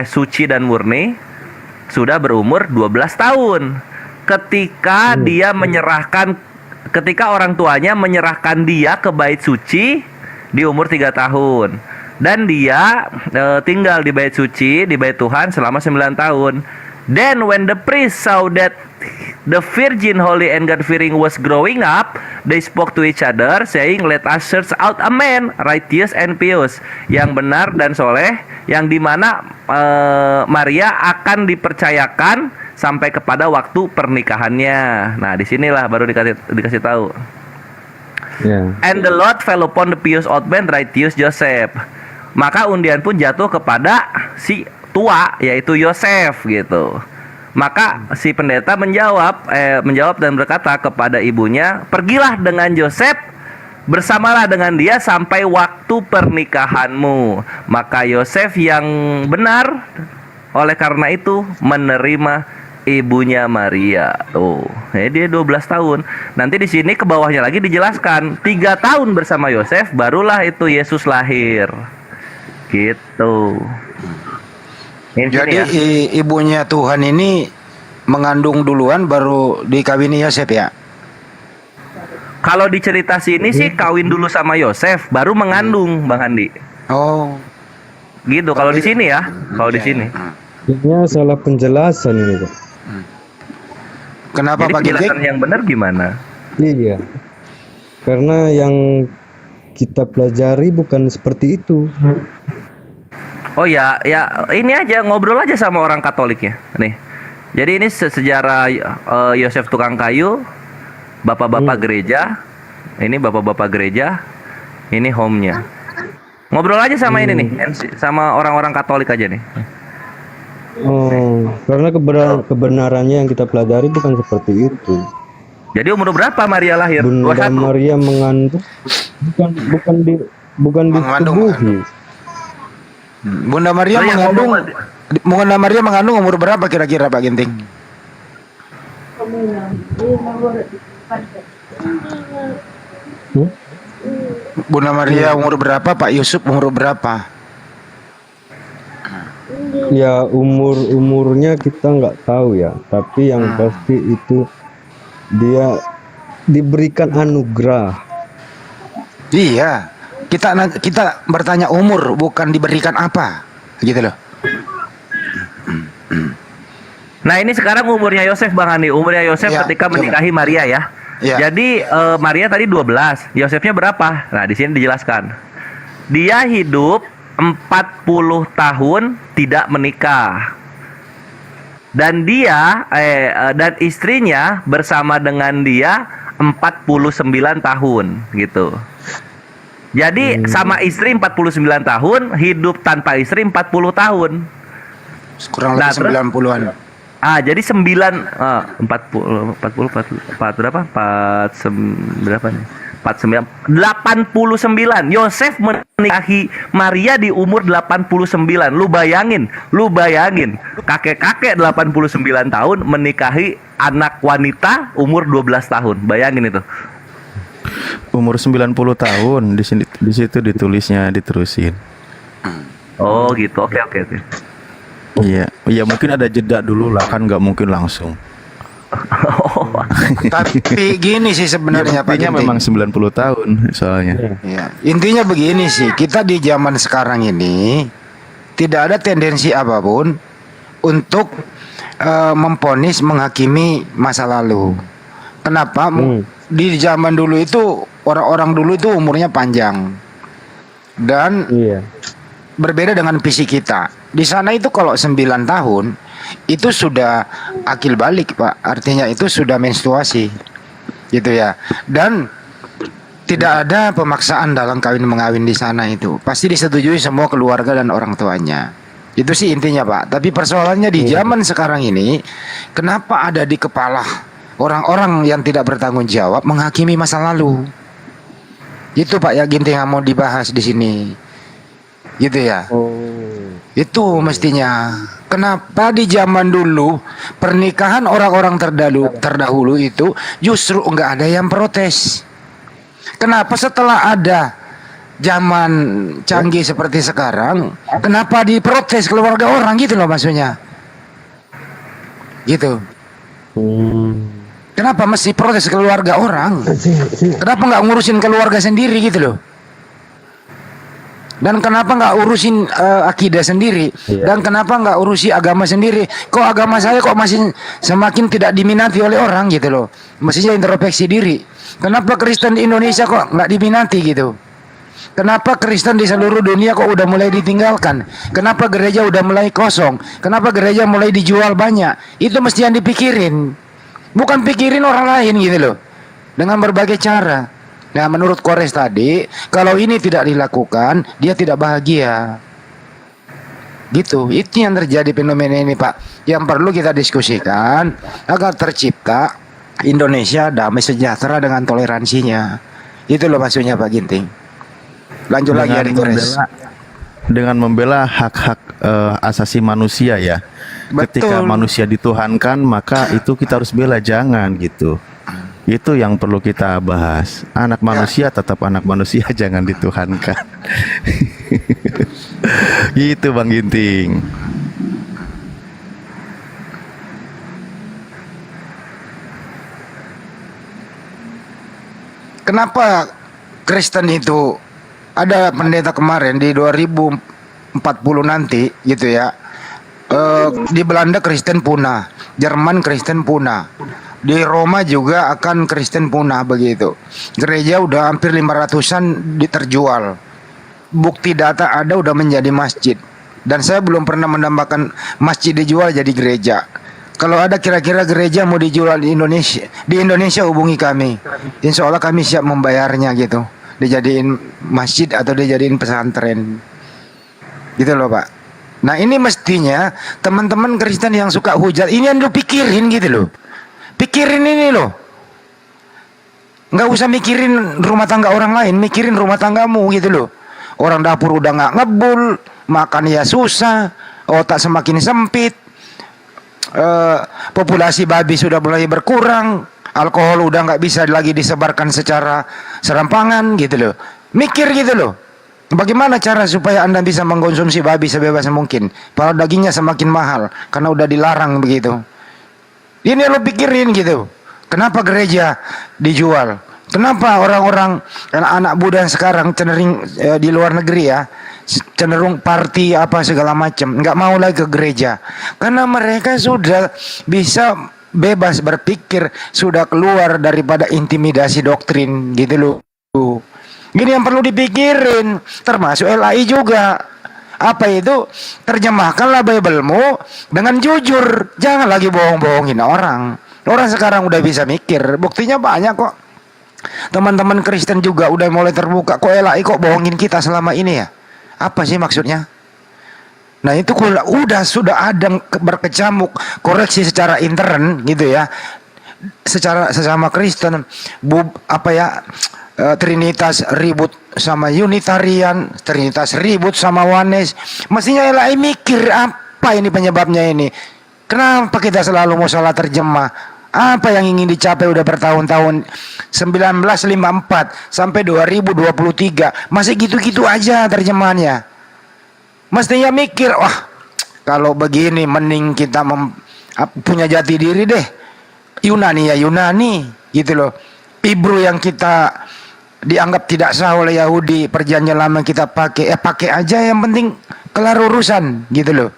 suci dan murni, sudah berumur 12 tahun. Ketika orang tuanya menyerahkan dia ke bait suci di umur 3 tahun. Dan dia tinggal di bait suci, di bait Tuhan selama 9 tahun. Then when the priest saw that the virgin holy and God-fearing was growing up, they spoke to each other, saying, "Let us search out a man righteous and pious," yang benar dan soleh, yang dimana Maria akan dipercayakan sampai kepada waktu pernikahannya. Nah, disinilah baru dikasih tahu. And the Lord fell upon the pious old man, righteous Joseph. Maka undian pun jatuh kepada si tua, yaitu Yosef gitu. Maka si pendeta menjawab dan berkata kepada ibunya, "Pergilah dengan Yosef, bersamalah dengan dia sampai waktu pernikahanmu." Maka Yosef yang benar oleh karena itu menerima ibunya Maria. Dia 12 tahun. Nanti di sini ke bawahnya lagi dijelaskan 3 tahun bersama Yosef barulah itu Yesus lahir. Gitu. Jadi ibunya Tuhan ini mengandung duluan baru dikawini Yosef ya? Kalau di cerita sini sih kawin dulu sama Yosef baru mengandung, Bang Andi. Oh. Gitu kalau di sini ya. Kalau di sini. Kayaknya salah penjelasan ini, Pak. Kenapa Jadi Pak penjelasan yang benar gimana? Iya. Karena yang kita pelajari bukan seperti itu. Oh ya, ini aja ngobrol aja sama orang Katoliknya. Nih. Jadi ini sejarah Yosef tukang kayu, bapak-bapak gereja. Ini bapak-bapak gereja. Ini home-nya. Ngobrol aja sama ini nih, sama orang-orang Katolik aja nih. Karena kebenarannya yang kita pelajari bukan seperti itu. Jadi umur berapa Maria lahir? Bunda 21. Maria mengandung bukan disetubuhi. Bunda Maria mengandung umur berapa kira-kira Pak Ginting? Bunda Maria umur berapa, Pak Yusuf umur berapa? Ya umurnya kita nggak tahu ya, tapi yang pasti itu dia diberikan anugerah. Iya, kita bertanya umur bukan diberikan apa, gitu loh. Nah ini sekarang umurnya Yosef Bang Hani. Umurnya Yosef ketika menikahi Maria ya. Jadi Maria tadi 12, Yosefnya berapa? Nah di sini dijelaskan. Dia hidup 40 tahun tidak menikah. Dan dia dan istrinya bersama dengan dia 49 tahun gitu. Jadi sama istri 49 tahun, hidup tanpa istri 40 tahun. Kurang lebih 90-an. Jadi 49 Yosef menikahi Maria di umur 89. Lu bayangin kakek-kakek 89 tahun menikahi anak wanita umur 12 tahun. Bayangin itu. Umur 90 tahun di situ ditulisnya diterusin. Oh gitu. Oke. Iya, mungkin ada jeda dulu lah, kan nggak mungkin langsung. Tapi gini sih sebenarnya Pak Ginting. Memang 90 tahun soalnya. Ya, intinya begini sih, kita di zaman sekarang ini tidak ada tendensi apapun untuk memponis, menghakimi masa lalu. Kenapa? Di zaman dulu itu orang-orang dulu itu umurnya panjang dan berbeda dengan fisik kita. Di sana itu kalau 9 tahun itu sudah akil balik, Pak. Artinya itu sudah menstruasi, gitu ya. Dan tidak ada pemaksaan dalam kawin mengawin di sana itu. Pasti disetujui semua keluarga dan orang tuanya. Itu sih intinya, Pak. Tapi persoalannya di zaman sekarang ini, kenapa ada di kepala orang-orang yang tidak bertanggung jawab menghakimi masa lalu? Itu Pak ya Ginting yang mau dibahas di sini. Gitu ya. Itu mestinya. Kenapa di zaman dulu pernikahan orang-orang terdahulu itu justru enggak ada yang protes? Kenapa setelah ada zaman canggih seperti sekarang, kenapa diprotes keluarga orang gitu loh maksudnya? Gitu. Kenapa mesti protes keluarga orang? Kenapa nggak ngurusin keluarga sendiri gitu loh? Dan kenapa nggak urusin akidah sendiri? Dan kenapa nggak urusi agama sendiri? Kok agama saya kok masih semakin tidak diminati oleh orang gitu loh? Mestinya introspeksi diri. Kenapa Kristen di Indonesia kok nggak diminati gitu? Kenapa Kristen di seluruh dunia kok udah mulai ditinggalkan? Kenapa gereja udah mulai kosong? Kenapa gereja mulai dijual banyak? Itu mesti yang dipikirin. Bukan pikirin orang lain gitu loh. Dengan berbagai cara. Nah menurut Kores tadi, kalau ini tidak dilakukan, dia tidak bahagia. Gitu. Itu yang terjadi fenomena ini Pak. Yang perlu kita diskusikan agar tercipta Indonesia damai sejahtera dengan toleransinya. Itu loh maksudnya Pak Ginting. Lanjut lagi Adik Kores. Dengan membela hak-hak asasi manusia ya. Ketika manusia dituhankan, maka itu kita harus bela, jangan gitu. Itu yang perlu kita bahas. Anak manusia tetap anak manusia, jangan dituhankan. Gitu Bang Ginting. Kenapa Kristen itu ada pendeta kemarin di 2040 nanti gitu ya, di Belanda Kristen punah, Jerman Kristen punah, di Roma juga akan Kristen punah begitu. Gereja udah hampir 500-an terjual. Bukti data ada udah menjadi masjid. Dan saya belum pernah menambahkan masjid dijual jadi gereja. Kalau ada kira-kira gereja mau dijual di Indonesia hubungi kami. Insya Allah kami siap membayarnya gitu. Dijadiin masjid atau dijadiin pesantren. Gitu loh Pak. Nah ini mestinya teman-teman Kristen yang suka hujat ini yang lu pikirin gitu loh. Pikirin ini loh. Nggak usah mikirin rumah tangga orang lain, mikirin rumah tanggamu gitu loh. Orang dapur udah nggak ngebul, makan ya susah, otak semakin sempit, populasi babi sudah mulai berkurang, alkohol udah nggak bisa lagi disebarkan secara serampangan gitu loh. Mikir gitu loh. Bagaimana cara supaya Anda bisa mengkonsumsi babi sebebas mungkin? Padahal dagingnya semakin mahal karena udah dilarang begitu. Ini lo pikirin gitu. Kenapa gereja dijual? Kenapa orang-orang anak-anak Buddha sekarang cenderung di luar negeri ya, cenderung party apa segala macam, nggak mau lagi ke gereja? Karena mereka sudah bisa bebas berpikir, sudah keluar daripada intimidasi doktrin gitu loh. Gini yang perlu dipikirin, termasuk LAI juga. Apa itu? Terjemahkanlah Bible-mu dengan jujur, jangan lagi bohong-bohongin orang. Orang sekarang udah bisa mikir, buktinya banyak kok. Teman-teman Kristen juga udah mulai terbuka. Kok LAI kok bohongin kita selama ini ya? Apa sih maksudnya? Nah itu sudah ada berkecamuk koreksi secara intern gitu ya. Secara sesama Kristen, Trinitas ribut sama Unitarian, Trinitas ribut sama Oneness. Mestinya LAI mikir apa ini penyebabnya ini. Kenapa kita selalu mau salah terjemah? Apa yang ingin dicapai udah bertahun-tahun, 1954 sampai 2023 masih gitu-gitu aja terjemahannya. Mestinya mikir, wah kalau begini mending kita punya jati diri deh. Yunani ya Yunani gitu loh. Hebrew yang kita dianggap tidak sah oleh Yahudi, perjanjian lama kita pakai aja, yang penting kelar urusan gitu loh.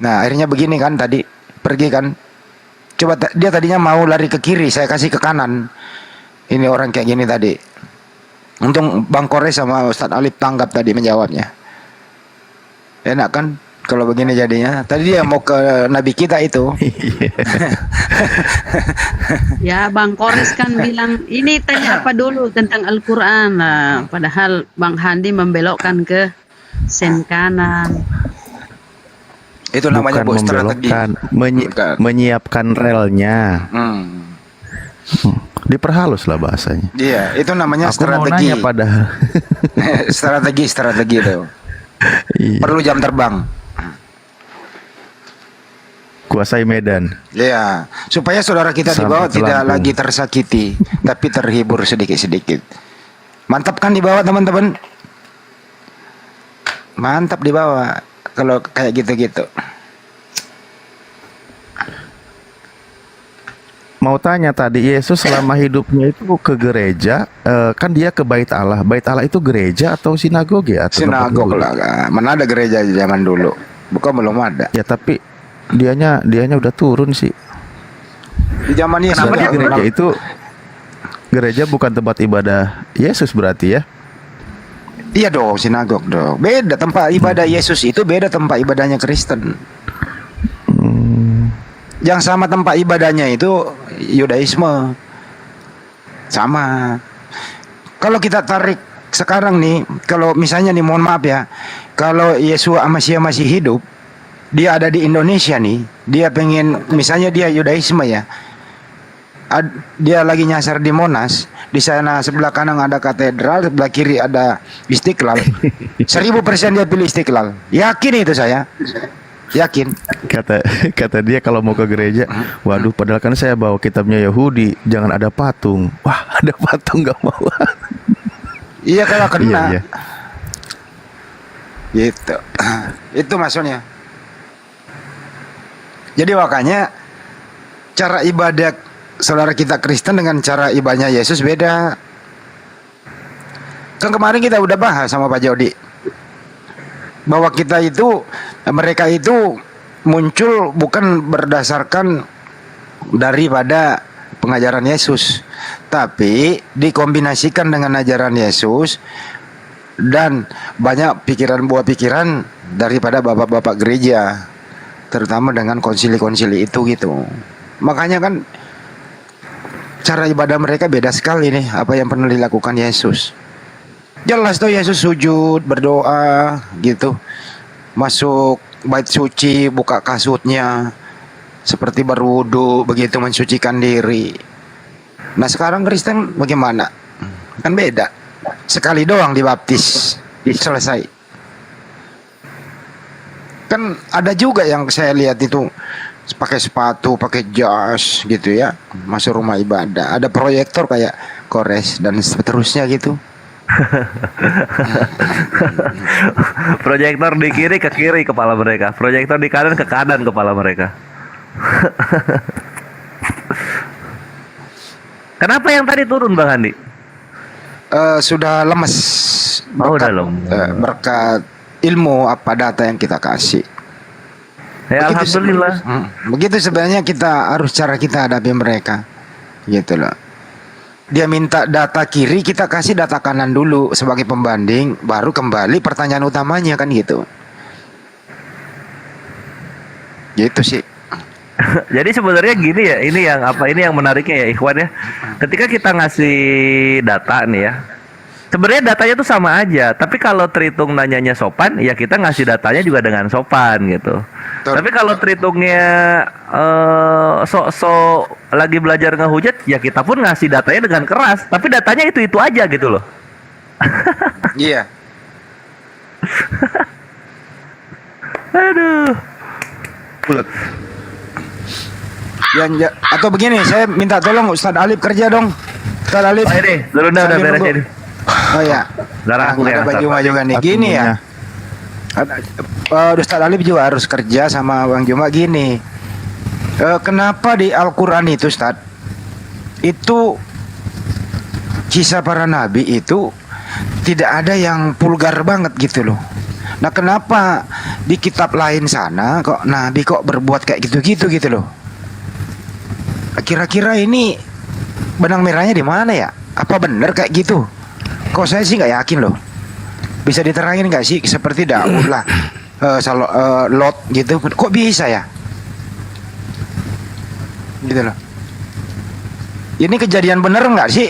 Nah akhirnya begini kan tadi pergi kan. Coba dia tadinya mau lari ke kiri, saya kasih ke kanan. Ini orang kayak gini tadi. Untung Bang Kores sama Ustadz Alif tanggap tadi menjawabnya. Enak kan kalau begini jadinya. Tadi dia mau ke Nabi kita itu. Ya Bang Kores kan bilang ini tanya apa dulu tentang Al-Quran lah. Padahal Bang Handi membelokkan ke sen kanan. Itu namanya Bukan strategi. membelokkan, menyiapkan relnya. Diperhalus lah bahasanya. Iya, itu namanya Aku mau strategi. nanya padahal. strategi itu. Iya. Perlu jam terbang. Kuasai medan. Iya, supaya saudara kita di Sampai bawah ke tidak Lampung. lagi tersakiti, tapi terhibur sedikit-sedikit. Mantap kan di bawah teman-teman? Mantap di bawah. Kalau kayak gitu-gitu. Mau tanya tadi, Yesus selama hidupnya itu ke gereja, kan dia ke Bait Allah. Bait Allah itu gereja atau sinagoge atau tempat Sinagog ibadah? lah, mana ada gereja di zaman dulu? Bukan belum ada. Ya tapi dianya udah turun sih. Di zaman Yesus Berarti ada gereja itu gereja bukan tempat ibadah Yesus berarti ya? Iya dong, sinagog dong. Beda tempat ibadah Yesus itu beda tempat ibadahnya Kristen. Yang sama tempat ibadahnya itu Yudaisme. Sama. Kalau kita tarik sekarang nih, kalau misalnya nih mohon maaf ya, kalau Yesus masih hidup, dia ada di Indonesia nih, dia pengen misalnya dia Yudaisme ya. Dia lagi nyasar di Monas, di sana sebelah kanan ada katedral, sebelah kiri ada Istiqlal. 1000% dia pilih Istiqlal. Yakin itu saya. Yakin. Kata dia kalau mau ke gereja, waduh padahal kan saya bawa kitabnya Yahudi, jangan ada patung. Wah, ada patung nggak mau. Iya kalau kena. Iya. Gitu. Itu maksudnya. Jadi makanya cara ibadah saudara kita Kristen dengan cara ibadahnya Yesus beda. Kan kemarin kita udah bahas sama Pak Jody bahwa mereka itu muncul bukan berdasarkan daripada pengajaran Yesus, tapi dikombinasikan dengan ajaran Yesus dan banyak buah pikiran daripada bapak-bapak gereja, terutama dengan konsili-konsili itu gitu. Makanya kan cara ibadah mereka beda sekali nih apa yang pernah dilakukan Yesus. Jelas tuh Yesus sujud, berdoa gitu. Masuk bait suci, buka kasutnya seperti berwudu, begitu mensucikan diri. Nah sekarang Kristen bagaimana? Kan beda. Sekali doang dibaptis, selesai. Kan ada juga yang saya lihat itu pakai sepatu, pakai jas gitu ya, masuk rumah ibadah. Ada proyektor kayak Kores dan seterusnya gitu. Proyektor di kiri ke kiri kepala mereka, proyektor di kanan ke kanan kepala mereka. Kenapa yang tadi turun Bang Andi? Sudah lemes. Udah lemes. Berkat ilmu apa data yang kita kasih. Ya alhamdulillah. Begitu sebenarnya cara kita hadapi mereka. Gitu loh. Dia minta data kiri, kita kasih data kanan dulu sebagai pembanding, baru kembali pertanyaan utamanya kan gitu. Gitu sih. Jadi sebenarnya gini ya, ini yang menariknya ya Ikhwan ya. Ketika kita ngasih data nih ya, sebenarnya datanya tuh sama aja, tapi kalau Tritung nanyanya sopan, ya kita ngasih datanya juga dengan sopan gitu. Tapi kalau Tritungnya sok-sok lagi belajar ngehujat, ya kita pun ngasih datanya dengan keras, tapi datanya itu aja gitu loh. Iya. Aduh. Bulat. Atau begini, saya minta tolong Ustadz Alif kerja dong. Ustadz Alif. Oh ini, udah beres ini. Oh ya. Darah aku ada yang Bang Juma juga nih. Gini ya. Ustadz Alif juga harus kerja sama Bang Juma gini. Kenapa di Al-Quran itu Ustadz, itu kisah para nabi itu tidak ada yang vulgar banget gitu loh. Nah, kenapa di kitab lain sana kok Nabi kok berbuat kayak gitu-gitu gitu loh? Kira-kira ini benang merahnya di mana ya? Apa benar kayak gitu? Kok saya sih nggak yakin loh. Bisa diterangin nggak sih seperti Daud lah, Lot gitu? Kok bisa ya? Gitu loh. Ini kejadian bener nggak sih?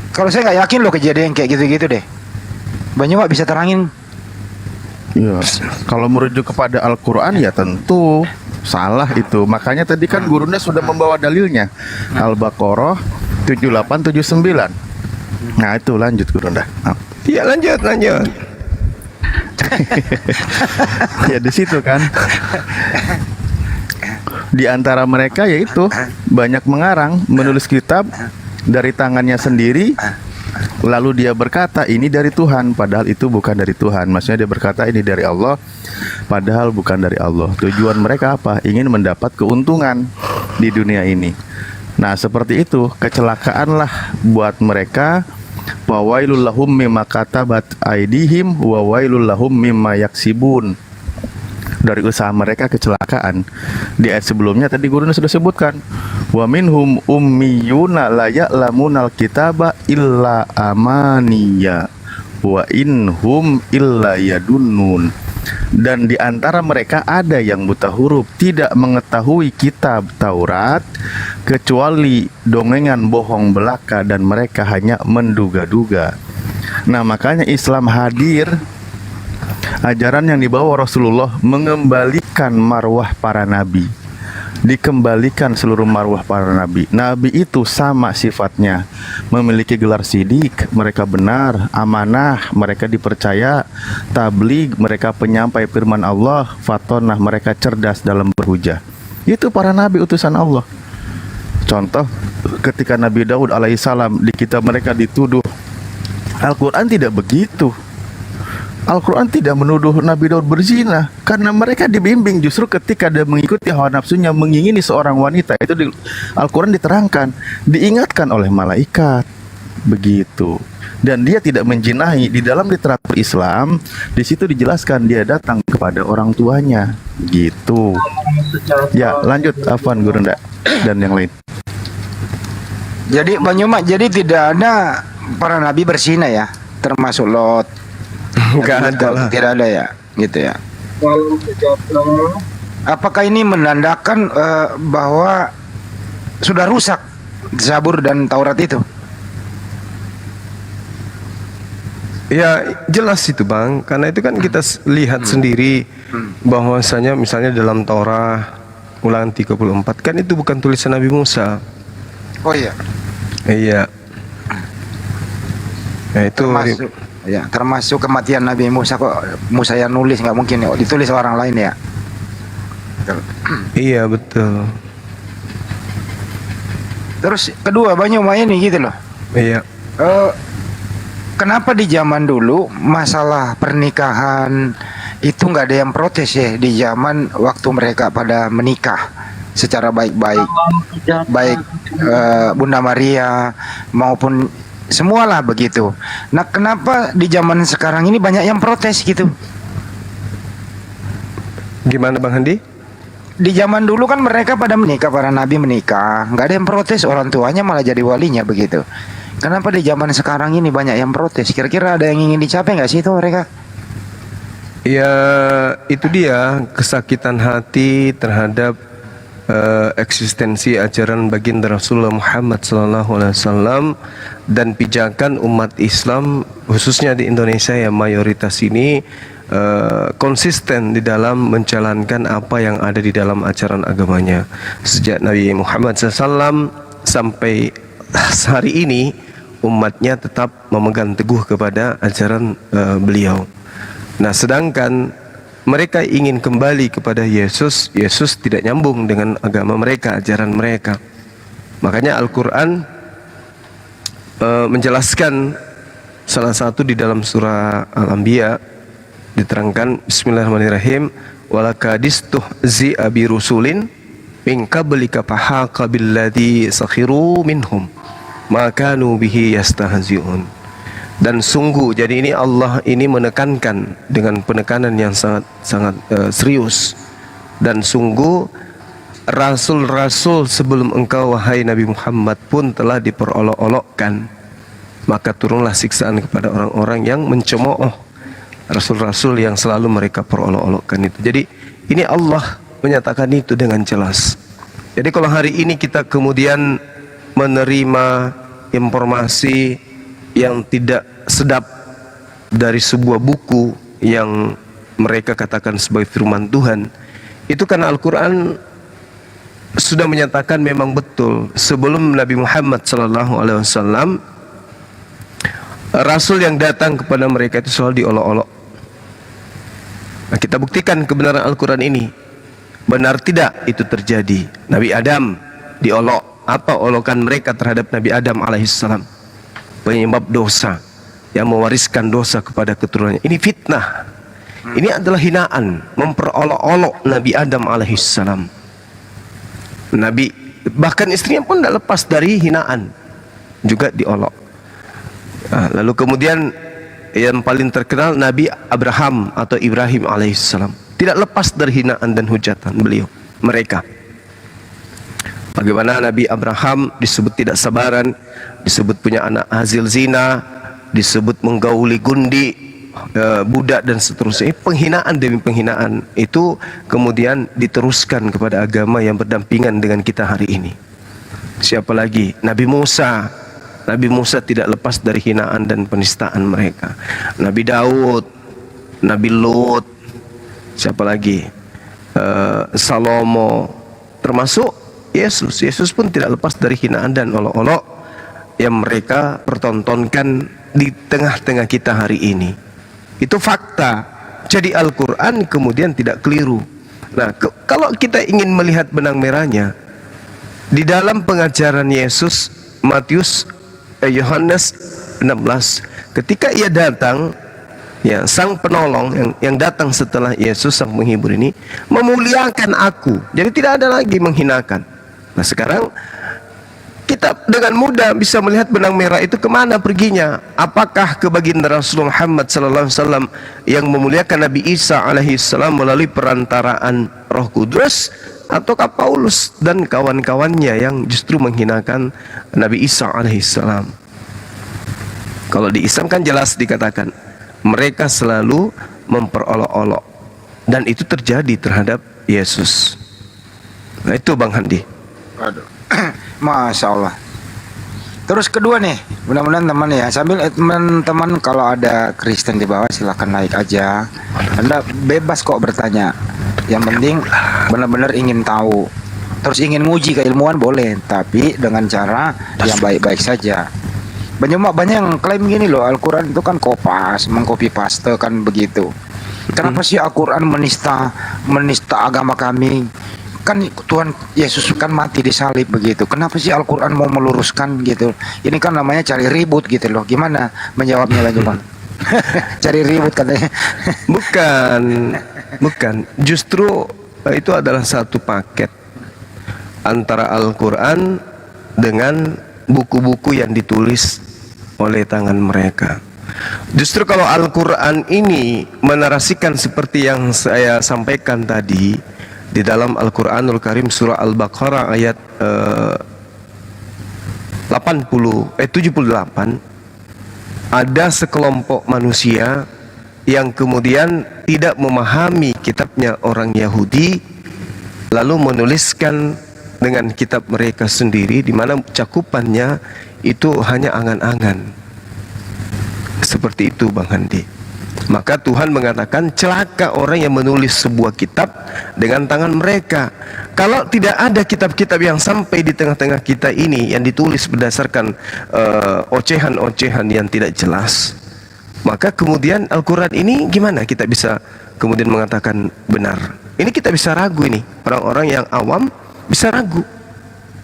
Kalau saya nggak yakin loh kejadian kayak gitu-gitu deh. Banyak Pak bisa terangin. Ya, kalau merujuk kepada Al-Quran ya tentu salah itu. Makanya tadi kan gurunya sudah membawa dalilnya. Al-Baqarah 7879. Nah itu lanjut Gurunda. Iya lanjut. Ya di situ kan. Di antara mereka yaitu banyak mengarang, menulis kitab dari tangannya sendiri. Lalu dia berkata ini dari Tuhan, padahal itu bukan dari Tuhan. Maksudnya dia berkata ini dari Allah, padahal bukan dari Allah. Tujuan mereka apa? Ingin mendapat keuntungan di dunia ini. Nah seperti itu, kecelakaanlah buat mereka. Wa wailul lahum mimma katabat aydihim wa wailul lahum mimma yaksibun. Dari usaha mereka kecelakaan. Di ayat sebelumnya tadi gurunya sudah sebutkan, wa minhum ummiyuna la ya'lamunal kitaba illa amaniya wa inhum illa yadunnun. Dan di antara mereka ada yang buta huruf, tidak mengetahui kitab Taurat kecuali dongengan bohong belaka, dan mereka hanya menduga-duga. Nah makanya Islam hadir, ajaran yang dibawa Rasulullah mengembalikan marwah para nabi. Dikembalikan seluruh marwah para nabi. Nabi itu sama sifatnya, memiliki gelar sidik, mereka benar, amanah, mereka dipercaya, tabligh, mereka penyampai firman Allah, fatonah, mereka cerdas dalam berhujah. Itu para nabi utusan Allah. Contoh ketika Nabi Daud alaihissalam di kitab mereka dituduh, Al-Quran tidak begitu. Al-Quran tidak menuduh Nabi Daud berzina, karena mereka dibimbing justru ketika dia mengikuti hawa nafsunya mengingini seorang wanita. Itu di Al-Quran diterangkan, diingatkan oleh malaikat begitu. Dan dia tidak menjinahi. Di dalam literatur Islam di situ dijelaskan dia datang kepada orang tuanya gitu. Ya lanjut Afwan Gurunda dan yang lain. Jadi Banyumak, jadi tidak ada para nabi berzina ya, termasuk Lot. Enggak ada lah. Tidak ada ya, gitu ya. Apakah ini menandakan bahwa sudah rusak Zabur dan Taurat itu? Ya jelas itu Bang, karena itu kan kita lihat sendiri bahwasanya misalnya dalam Taurat Ulangan 34 kan itu bukan tulisan Nabi Musa. Oh iya. Iya. Nah, itu termasuk kematian Nabi Musa, kok Musa yang nulis, nggak mungkin ya, ditulis orang lain ya. Iya betul. Terus kedua Banyumak ini gitu loh. Iya. Kenapa di zaman dulu masalah pernikahan itu nggak ada yang protes ya, di zaman waktu mereka pada menikah secara baik-baik, baik Bunda Maria maupun semualah begitu. Nah kenapa di zaman sekarang ini banyak yang protes gitu? Gimana Bang Handi? Di zaman dulu kan mereka pada menikah, para nabi menikah, nggak ada yang protes, orang tuanya malah jadi walinya begitu. Kenapa di zaman sekarang ini banyak yang protes? Kira-kira ada yang ingin dicapai nggak sih itu mereka? Ya itu dia, kesakitan hati terhadap eksistensi ajaran baginda Rasulullah Muhammad SAW dan pijakan umat Islam khususnya di Indonesia yang mayoritas ini konsisten di dalam menjalankan apa yang ada di dalam ajaran agamanya sejak Nabi Muhammad SAW sampai hari ini. Umatnya tetap memegang teguh kepada ajaran beliau. Nah sedangkan mereka ingin kembali kepada Yesus, Yesus tidak nyambung dengan agama mereka, ajaran mereka. Makanya Al-Quran menjelaskan salah satu di dalam surah Al-Anbiya diterangkan, Bismillahirrahmanirrahim, walakadistuhzi'a bi rusulin min qablika fahaqa billadzi sakhiru minhum makanu bihi yastahzi'un. Dan sungguh, jadi ini Allah ini menekankan dengan penekanan yang sangat serius. Dan sungguh rasul-rasul sebelum engkau wahai Nabi Muhammad pun telah diperolok-olokkan, maka turunlah siksaan kepada orang-orang yang mencemooh rasul-rasul yang selalu mereka perolok-olokkan itu. Jadi ini Allah menyatakan itu dengan jelas. Jadi kalau hari ini kita kemudian menerima informasi yang tidak sedap dari sebuah buku yang mereka katakan sebagai firman Tuhan, itu karena Al-Quran sudah menyatakan memang betul sebelum Nabi Muhammad SAW, Rasul yang datang kepada mereka itu selalu diolok-olok. Nah, kita buktikan kebenaran Al-Quran ini. Benar tidak itu terjadi. Nabi Adam diolok. Apa olokan mereka terhadap Nabi Adam alaihissalam? Penyebab dosa, yang mewariskan dosa kepada keturunannya. Ini fitnah. Ini adalah hinaan, memperolok-olok Nabi Adam alaihissalam. Nabi, bahkan istrinya pun tidak lepas dari hinaan, juga diolok. Nah, lalu kemudian yang paling terkenal Nabi Abraham atau Ibrahim alaihissalam, tidak lepas dari hinaan dan hujatan beliau, mereka. Bagaimana Nabi Abraham disebut tidak sabaran, disebut punya anak hasil zina, disebut menggauli gundi, budak dan seterusnya. Penghinaan demi penghinaan itu kemudian diteruskan kepada agama yang berdampingan dengan kita hari ini. Siapa lagi? Nabi Musa. Nabi Musa tidak lepas dari hinaan dan penistaan mereka. Nabi Daud, Nabi Lut, siapa lagi? Salomo, termasuk Yesus. Yesus pun tidak lepas dari hinaan dan olok-olok yang mereka pertontonkan di tengah-tengah kita hari ini. Itu fakta. Jadi Al-Quran kemudian tidak keliru. Nah, kalau kita ingin melihat benang merahnya, di dalam pengajaran Yesus, Yohanes 16, ketika ia datang, ya, sang penolong yang datang setelah Yesus, sang penghibur ini memuliakan aku. Jadi tidak ada lagi menghinakan. Nah, sekarang kita dengan mudah bisa melihat benang merah itu kemana perginya. Apakah ke baginda Rasulullah Muhammad SAW yang memuliakan Nabi Isa alaihissalam melalui perantaraan Roh Kudus, ataukah Paulus dan kawan-kawannya yang justru menghinakan Nabi Isa alaihissalam? Kalau di Islam kan jelas dikatakan mereka selalu memperolok-olok, dan itu terjadi terhadap Yesus. Nah, itu Bang Handi. Aduh. Masya Allah. Terus kedua nih, mudah-mudahan teman ya, sambil teman-teman kalau ada Kristen di bawah silahkan naik aja. Anda bebas kok bertanya. Yang penting benar-benar ingin tahu. Terus ingin nguji keilmuan boleh, tapi dengan cara yang baik-baik saja. Banyak yang klaim gini loh, Al-Quran itu kan kopas, mengcopy paste kan begitu. Kenapa sih Al-Quran menista agama kami? Kan Tuhan Yesus kan mati di salib begitu. Kenapa sih Al-Quran mau meluruskan gitu? Ini kan namanya cari ribut gitu loh. Gimana menjawabnya lagi Bang? Cari ribut katanya. Bukan. Justru itu adalah satu paket antara Al-Quran dengan buku-buku yang ditulis oleh tangan mereka. Justru kalau Al-Quran ini menarasikan seperti yang saya sampaikan tadi, di dalam Al-Quranul Karim surah Al-Baqarah ayat 78, ada sekelompok manusia yang kemudian tidak memahami kitabnya orang Yahudi, lalu menuliskan dengan kitab mereka sendiri, di mana cakupannya itu hanya angan-angan. Seperti itu Bang Handi. Maka Tuhan mengatakan celaka orang yang menulis sebuah kitab dengan tangan mereka. Kalau tidak ada kitab-kitab yang sampai di tengah-tengah kita ini yang ditulis berdasarkan ocehan-ocehan yang tidak jelas, maka kemudian Al-Quran ini gimana kita bisa kemudian mengatakan benar? Ini kita bisa ragu, ini orang-orang yang awam bisa ragu.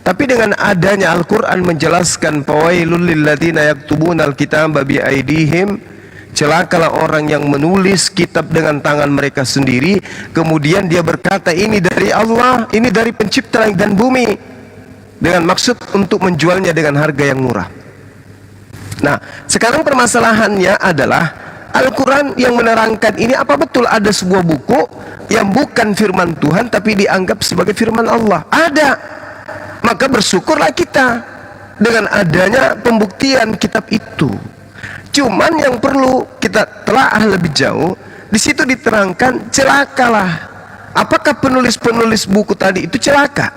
Tapi dengan adanya Al-Quran menjelaskan fawailul lilladzina yaktubuna al-kitaba bi aidihim, celakalah orang yang menulis kitab dengan tangan mereka sendiri, kemudian dia berkata ini dari Allah, ini dari pencipta langit dan bumi, dengan maksud untuk menjualnya dengan harga yang murah. Nah, sekarang permasalahannya adalah Al-Quran yang menerangkan ini, apa betul ada sebuah buku yang bukan firman Tuhan tapi dianggap sebagai firman Allah? Ada. Maka bersyukurlah kita dengan adanya pembuktian kitab itu. Cuman yang perlu kita telaah lebih jauh, di situ diterangkan celakalah. Apakah penulis-penulis buku tadi itu celaka?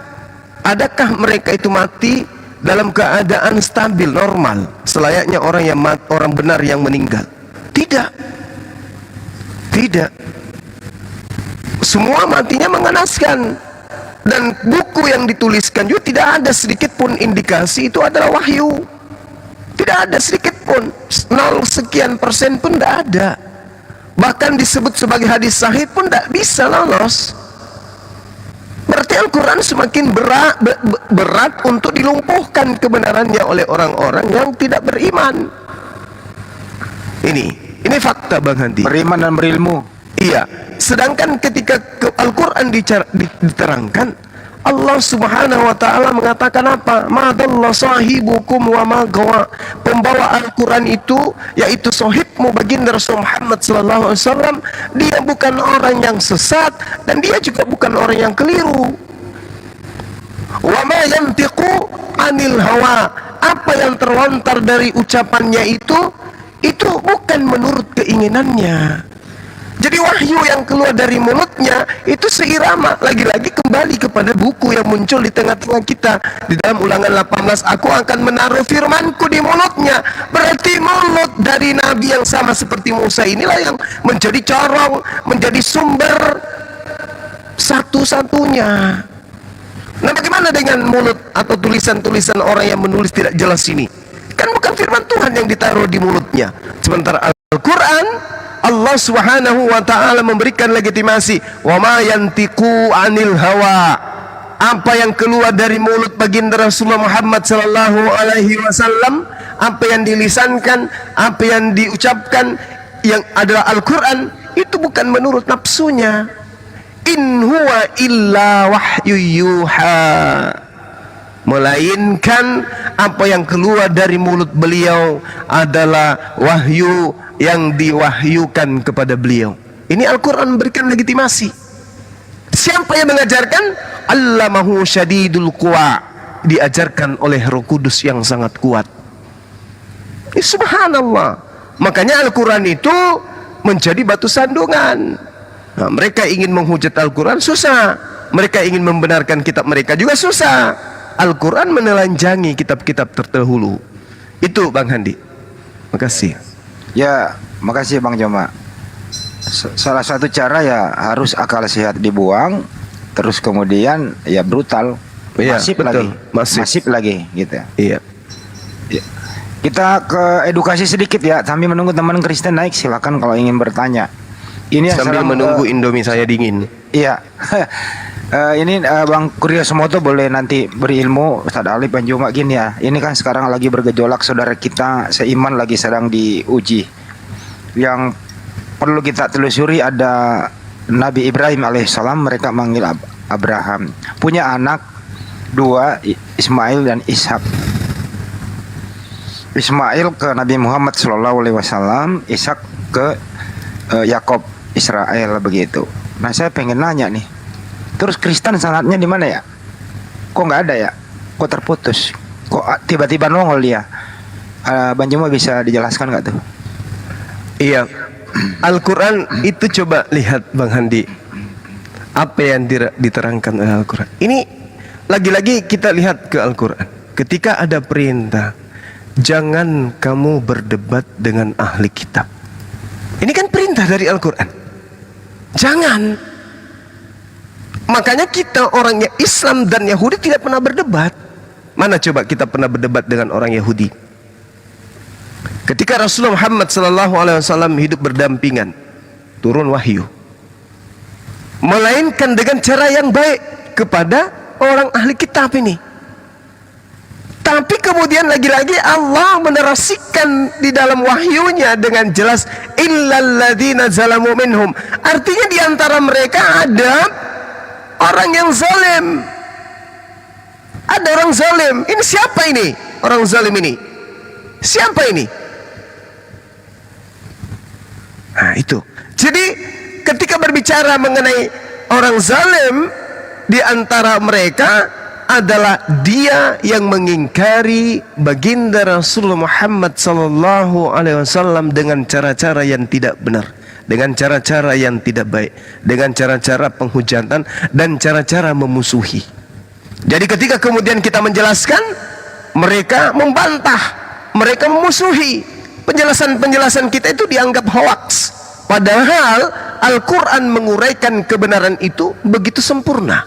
Adakah mereka itu mati dalam keadaan stabil, normal, selayaknya orang benar yang meninggal? Tidak. Tidak. Semua matinya mengenaskan. Dan buku yang dituliskan juga tidak ada sedikit pun indikasi itu adalah wahyu. Tidak ada sedikit pun, 0 sekian persen pun tidak ada. Bahkan disebut sebagai hadis sahih pun tidak bisa lolos. Berarti Al-Quran semakin berat untuk dilumpuhkan kebenarannya oleh orang-orang yang tidak beriman. Ini fakta Bang Handi. Beriman dan berilmu. Iya. Sedangkan ketika Al-Quran diterangkan, Allah Subhanahu wa taala mengatakan apa? Madalla sahibukum wa ma gawa. Pembawa Al-Quran itu yaitu sahibmu baginda Rasul Muhammad sallallahu alaihi wasallam, dia bukan orang yang sesat dan dia juga bukan orang yang keliru. Wa ma yantiqu anil hawa. Apa yang terlontar dari ucapannya itu bukan menurut keinginannya. Jadi wahyu yang keluar dari mulutnya itu seirama, lagi-lagi kembali kepada buku yang muncul di tengah-tengah kita. Di dalam Ulangan 18, aku akan menaruh firmanku di mulutnya. Berarti mulut dari Nabi yang sama seperti Musa inilah yang menjadi corong, menjadi sumber satu-satunya. Nah, bagaimana dengan mulut atau tulisan-tulisan orang yang menulis tidak jelas ini? Kan bukan firman Tuhan yang ditaruh di mulutnya. Sementara Al-Quran, Allah Subhanahu wa taala memberikan legitimasi, wa ma yantiqu anil hawa. Apa yang keluar dari mulut baginda Rasulullah Muhammad sallallahu alaihi wasallam, apa yang dilisankan, apa yang diucapkan yang adalah Al-Qur'an, itu bukan menurut nafsunya. In huwa illa wahyu yuha. Melainkan apa yang keluar dari mulut beliau adalah wahyu yang diwahyukan kepada beliau. Ini Al-Quran memberikan legitimasi. Siapa yang mengajarkan? Allamahu syadidul quwa. Diajarkan oleh Roh Kudus yang sangat kuat. Subhanallah. Makanya Al-Quran itu menjadi batu sandungan. Nah, mereka ingin menghujat Al-Quran susah. Mereka ingin membenarkan kitab mereka juga susah. Al-Quran menelanjangi kitab-kitab terdahulu. Itu Bang Handi. Makasih. Ya, makasih Bang Joma. Salah satu cara ya harus akal sehat dibuang, terus kemudian ya brutal, iya, masif betul. lagi, masif lagi gitu. Iya. Ya. Kita ke edukasi sedikit ya, sambil menunggu teman Kristen naik, silakan kalau ingin bertanya. Ini sambil menunggu Indomie saya dingin. Iya. Ini Bang Kuryosomoto boleh nanti berilmu, Ustaz Alif dan Joma gini ya. Ini kan sekarang lagi bergejolak, saudara kita seiman lagi sedang diuji. Yang perlu kita telusuri ada Nabi Ibrahim alaihissalam, mereka manggil Abraham. Punya anak 2, Ismail dan Ishak. Ismail ke Nabi Muhammad SAW, Ishak ke Yakob Israel begitu. Nah, saya pengen nanya nih. Terus Kristen sanatnya di mana ya? Kok nggak ada ya? Kok terputus? Kok tiba-tiba nongol dia? Bang Juma bisa dijelaskan nggak tuh? Iya. Al-Quran itu coba lihat Bang Handi. Apa yang diterangkan oleh Al-Quran. Ini lagi-lagi kita lihat ke Al-Quran. Ketika ada perintah, jangan kamu berdebat dengan ahli kitab. Ini kan perintah dari Al-Quran. Jangan. Makanya kita orangnya Islam dan Yahudi tidak pernah berdebat. Mana coba kita pernah berdebat dengan orang Yahudi? Ketika Rasulullah Muhammad SAW hidup berdampingan, turun wahyu. Melainkan dengan cara yang baik kepada orang ahli kitab ini. Tapi kemudian lagi-lagi Allah menarasikan di dalam wahyunya dengan jelas, illalladzina zalamu minhum. Artinya di antara mereka ada orang yang zalim. Ada orang zalim. Ini siapa ini? Orang zalim ini. Siapa ini? Nah, itu. Jadi ketika berbicara mengenai orang zalim, di antara mereka adalah dia yang mengingkari baginda Rasulullah Muhammad sallallahu alaihi wasallam dengan cara-cara yang tidak benar, dengan cara-cara yang tidak baik, dengan cara-cara penghujatan dan cara-cara memusuhi. Jadi ketika kemudian kita menjelaskan, mereka membantah, mereka memusuhi. Penjelasan-penjelasan kita itu dianggap hoaks. Padahal Al-Quran menguraikan kebenaran itu begitu sempurna.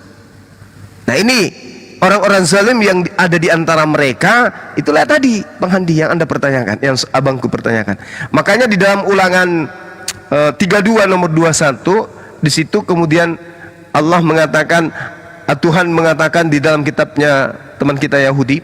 Nah, ini orang-orang zalim yang ada di antara mereka. Itulah tadi Bang Handi yang Anda pertanyakan, yang abangku pertanyakan. Makanya di dalam Ulangan 32 nomor 21, di situ kemudian Allah mengatakan, Tuhan mengatakan di dalam kitabnya teman kita Yahudi,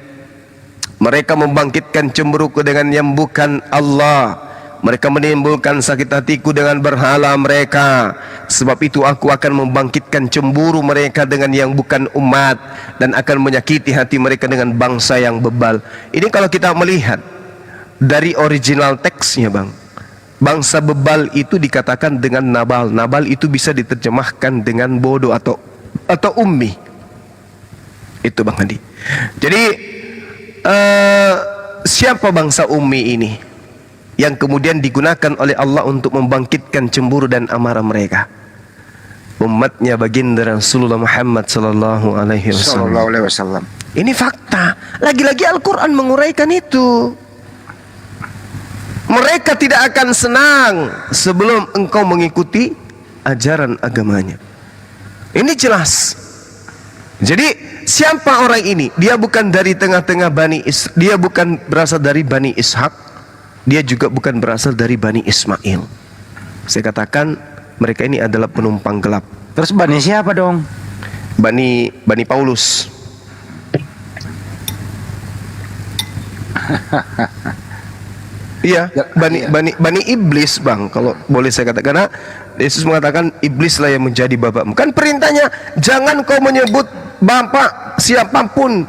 mereka membangkitkan cemburuku dengan yang bukan Allah. Mereka menimbulkan sakit hatiku dengan berhala mereka. Sebab itu aku akan membangkitkan cemburu mereka dengan yang bukan umat, dan akan menyakiti hati mereka dengan bangsa yang bebal. Ini kalau kita melihat dari original teksnya, Bang, bangsa bebal itu dikatakan dengan nabal. Nabal itu bisa diterjemahkan dengan bodoh atau ummi. Itu Bang Hadi. Jadi siapa bangsa ummi ini yang kemudian digunakan oleh Allah untuk membangkitkan cemburu dan amarah mereka? Umatnya baginda Rasulullah Muhammad sallallahu alaihi wasallam. Ini fakta. Lagi-lagi Al-Quran menguraikan itu. Mereka tidak akan senang sebelum engkau mengikuti ajaran agamanya. Ini jelas. Jadi siapa orang ini? Dia bukan dari tengah-tengah dia bukan berasal dari Bani Ishak. Dia juga bukan berasal dari Bani Ismail. Saya katakan mereka ini adalah penumpang gelap. Terus Bani siapa dong? Bani Paulus. Iya, Bani Iblis, Bang, kalau boleh saya katakan. Karena Yesus mengatakan iblislah yang menjadi bapakmu. Kan perintahnya jangan kau menyebut bapak siapapun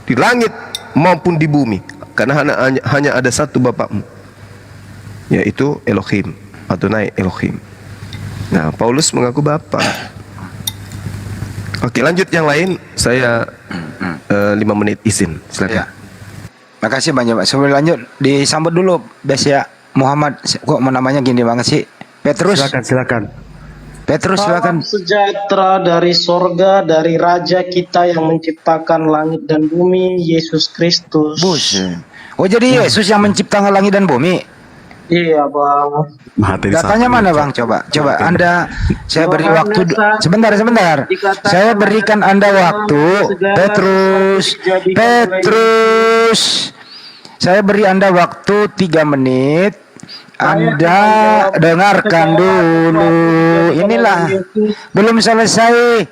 di langit maupun di bumi, karena hanya ada satu bapakmu, yaitu Elohim, Adonai Elohim. Nah, Paulus mengaku bapak. Oke, lanjut yang lain. Saya 5 menit izin, silakan. Ya. Makasih banyak, Pak. Sebelum lanjut, disambut dulu Besya Muhammad. Kok namanya gini banget sih? Petrus. Silakan. Petrus, silakan. Sejahtera dari sorga, dari Raja kita yang menciptakan langit dan bumi, Yesus Kristus. Buset. Oh, jadi Yesus yang menciptakan langit dan bumi? Iya, Bang. Datanya mana, Bang? Coba Anda, saya beri waktu sebentar. Saya berikan Anda waktu, Petrus. Saya beri Anda waktu 3 menit. Anda dengarkan dulu. Inilah belum selesai.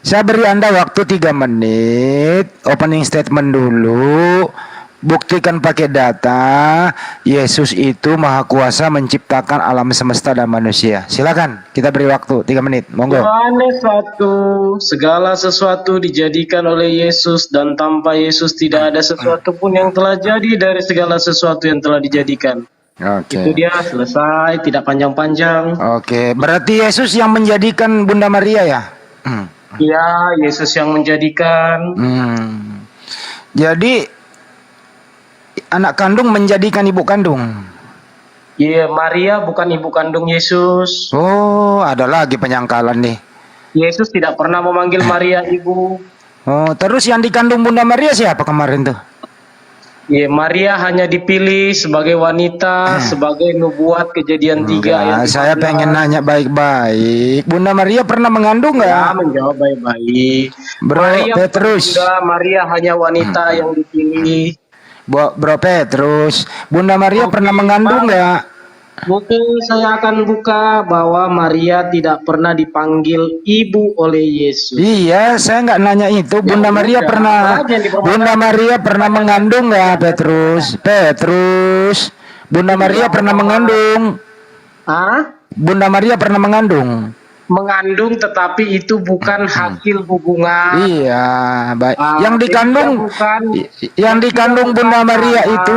Saya beri Anda waktu 3 menit. Opening statement dulu. Buktikan pakai data Yesus itu maha kuasa menciptakan alam semesta dan manusia. Silakan, kita beri waktu 3 menit. Monggo. Yohanes 1, segala sesuatu dijadikan oleh Yesus, dan tanpa Yesus tidak ada sesuatu pun yang telah jadi dari segala sesuatu yang telah dijadikan. Oke. Itu dia, selesai, tidak panjang-panjang. Oke, berarti Yesus yang menjadikan Bunda Maria ya? Iya, Yesus yang menjadikan. Jadi anak kandung menjadikan ibu kandung. Iya, Maria bukan ibu kandung Yesus. Oh, ada lagi penyangkalan nih. Yesus tidak pernah memanggil Maria ibu. Oh, terus yang dikandung Bunda Maria siapa kemarin tuh? Iya, Maria hanya dipilih sebagai wanita, sebagai nubuat Kejadian 3 ayat 15. Saya pengen nanya baik-baik. Bunda Maria pernah mengandung nggak? Ya, menjawab baik-baik. Bro Petrus. Maria hanya wanita yang dipilih. Bro Petrus, Bunda Maria pernah mengandung nggak? Oke, saya akan buka bahwa Maria tidak pernah dipanggil ibu oleh Yesus. Iya, saya nggak nanya itu. Bunda Maria pernah mengandung nggak, Petrus? Bunda Maria pernah mengandung? Ah? Bunda Maria pernah mengandung? mengandung tetapi itu bukan hasil hubungan. Iya, baik. Yang Jadi dikandung dia bukan, yang dikandung Bunda Maria itu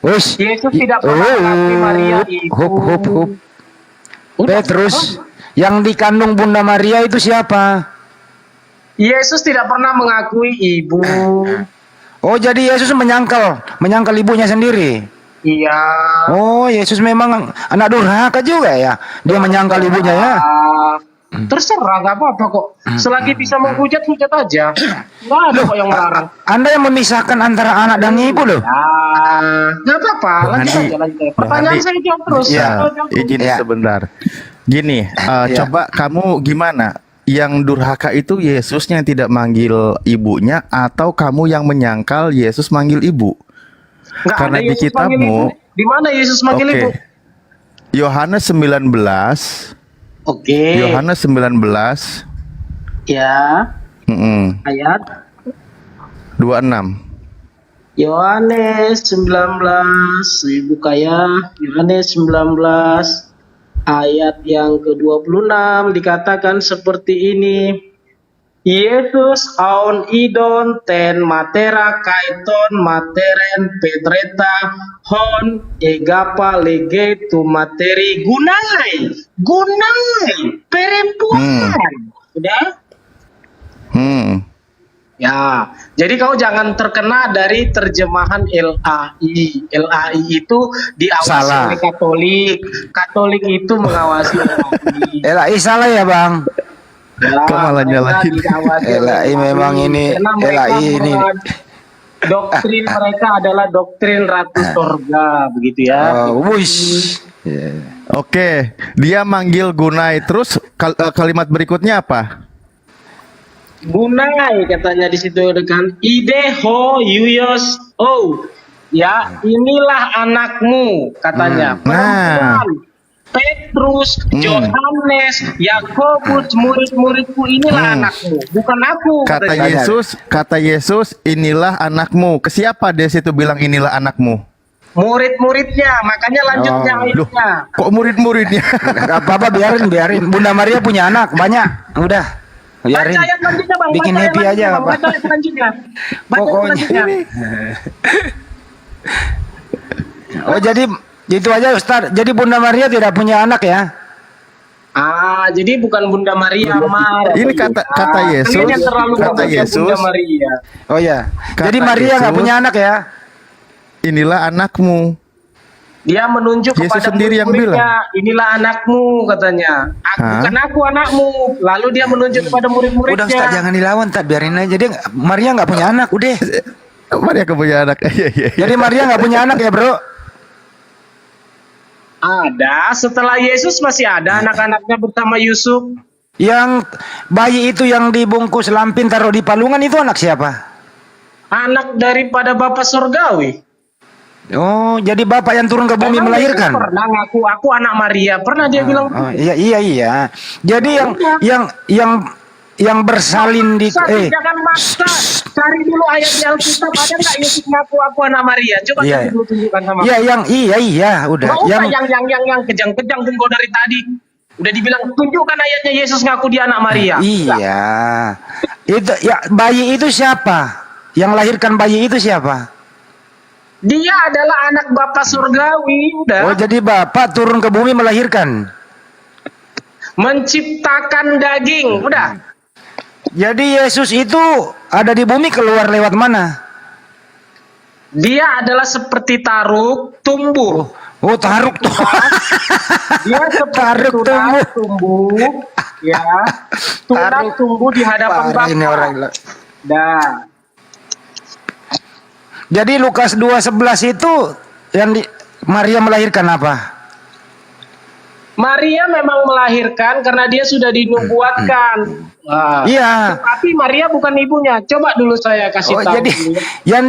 Yesus tidak pernah mengakui Maria itu. Hup. Petrus, yang dikandung Bunda Maria itu siapa? Yesus tidak pernah mengakui ibu. Oh, jadi Yesus menyangkal ibunya sendiri. Iya. Oh, Yesus memang anak durhaka juga ya. Dia menyangkal ibunya ya. Terserah, nggak apa-apa kok. Selagi bisa menghujat, hujat aja. Nggak ada kok yang melarang. Anda yang memisahkan antara anak dan ibu loh. Nggak apa-apa. Lanjut aja. Pertanyaan saya jawab terus. Ya, izin sebentar. Gini, coba kamu gimana? Yang durhaka itu Yesusnya yang tidak manggil ibunya atau kamu yang menyangkal Yesus manggil ibu? Nggak Karena ada di Yesus kitabmu, manggil ibu. Di mana Yesus manggil ibu? Yohanes 19. Yohanes 19. Ya. Ayat 26. Yohanes 19. Buka ya. Yohanes 19 ayat yang ke-26 dikatakan seperti ini. Yesus aun idon ten matera kaiton materen petreta hon egapa lege tu materi gunai perempuan. Sudah? Ya, jadi kau jangan terkena dari terjemahan LAI. LAI itu diawasi oleh Katolik. Katolik itu mengawasi LAI. LAI salah ya, Bang? Ya, kok malah nyalahin? LAI memang ini LAI ini. Doktrin mereka adalah doktrin Ratu Sorga, begitu ya. Oke, dia manggil Gunai. Terus kalimat berikutnya apa? Gunai katanya di situ kan. Ide ho yuyos ya, inilah anakmu katanya. Perempuan Petrus, Yohanes, Yakobus, murid-muridku, inilah anakmu, bukan aku. Kata Yesus, inilah anakmu. Ke siapa dia situ bilang inilah anakmu? Murid-muridnya, makanya lanjutnya ayatnya. Kok murid-muridnya? Gak apa-apa, biarin. Bunda Maria punya anak banyak. Udah, biarin. Baca ayat lanjutnya, Bang. Bikin Baca happy ayat aja, lanjutnya, Pak. Baca ayat selanjutnya. Pokoknya. Oh, jadi itu aja, Ustaz. Jadi Bunda Maria tidak punya anak ya? Jadi bukan Bunda Maria, Ini kata Yesus. Kata Yesus. Bunda Maria. Oh ya. Jadi Maria nggak punya anak ya? Inilah anakmu. Dia menunjuk Yesus kepada sendiri yang murid-muridnya, inilah anakmu katanya. Bukan aku anakmu. Lalu dia menunjuk kepada murid-muridnya. Udah Ustaz, jangan dilawan, Tad. Biarin aja. Dia Maria nggak punya anak, udah. Maria nggak punya anak. Jadi Maria nggak punya anak ya, Bro? Ada, setelah Yesus masih ada anak-anaknya bersama Yusuf. Yang bayi itu yang dibungkus lampin taruh di palungan itu anak siapa? Anak daripada Bapa Surgawi. Oh, jadi Bapak yang turun ke bumi melahirkan? Yesus pernah ngaku aku anak Maria. Pernah dia bilang. Oh, iya. Jadi yang bersalin di jangan maksa. Cari dulu ayatnya Alkitab, ada nggak Yesus ngaku aku anak Maria? Coba dulu tunjukkan sama. Iya, udah. Yang kejang-kejang tunggu dari tadi. Udah dibilang tunjukkan ayatnya Yesus ngaku dia anak Maria. Iya. Itu ya, bayi itu siapa? Yang lahirkan bayi itu siapa? Dia adalah anak Bapa Surgawi, udah. Oh, jadi Bapak turun ke bumi melahirkan. Menciptakan daging, udah. Jadi Yesus itu ada di bumi keluar lewat mana? Dia adalah seperti taruk tumbuh. Oh, taruk tuh. Dia seperti taruk tumbuh. Ya. Tulang tumbuh di hadapan Bapa. Ini orang. Dah. Jadi Lukas 2:11 itu yang Maria melahirkan apa? Maria memang melahirkan karena dia sudah dinubuatkan. Iya. Tapi Maria bukan ibunya. Coba dulu saya kasih tahu. Jadi yang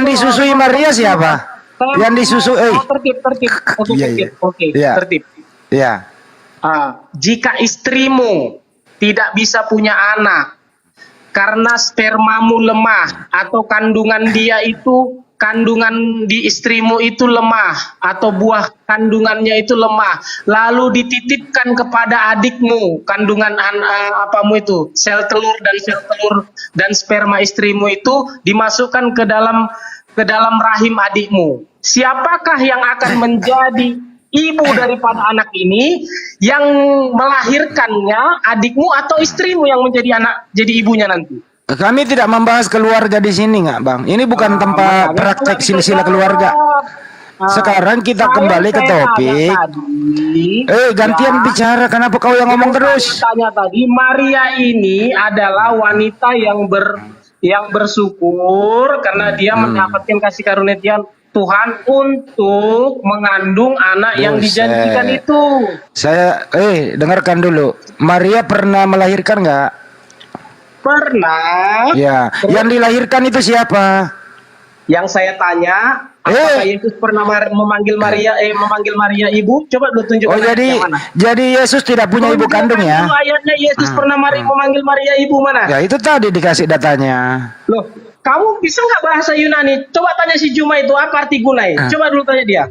disusui Maria siapa? Yang disusui. Tertib. Iya. Jika istrimu tidak bisa punya anak karena spermamu lemah atau kandungan dia itu kandungan di istrimu itu lemah atau buah kandungannya itu lemah, lalu dititipkan kepada adikmu kandungan apamu itu, sel telur dan sperma istrimu itu dimasukkan ke dalam rahim adikmu. Siapakah yang akan menjadi ibu daripada anak ini, yang melahirkannya adikmu atau istrimu yang jadi ibunya nanti? Kami tidak membahas keluarga di sini, nggak Bang? Ini bukan tempat praktek silsilah keluarga. Sekarang kita kembali ke topik. Gantian bicara. Kenapa kau yang ngomong terus? Tanya tadi, Maria ini adalah wanita yang bersyukur karena dia mendapatkan kasih karunia Tuhan untuk mengandung anak yang dijanjikan itu. Saya, dengarkan dulu. Maria pernah melahirkan nggak? Pernah. Ya, yang dilahirkan itu siapa? Yang saya tanya, apakah Yesus pernah memanggil Maria ibu? Coba lu tunjukkan. Jadi Yesus tidak punya ibu kandung ya? Ayatnya Yesus pernah memanggil Maria ibu mana? Ya itu tadi dikasih datanya. Loh, kamu bisa nggak bahasa Yunani? Coba tanya si Juma itu apa arti gunai. Coba dulu tanya dia.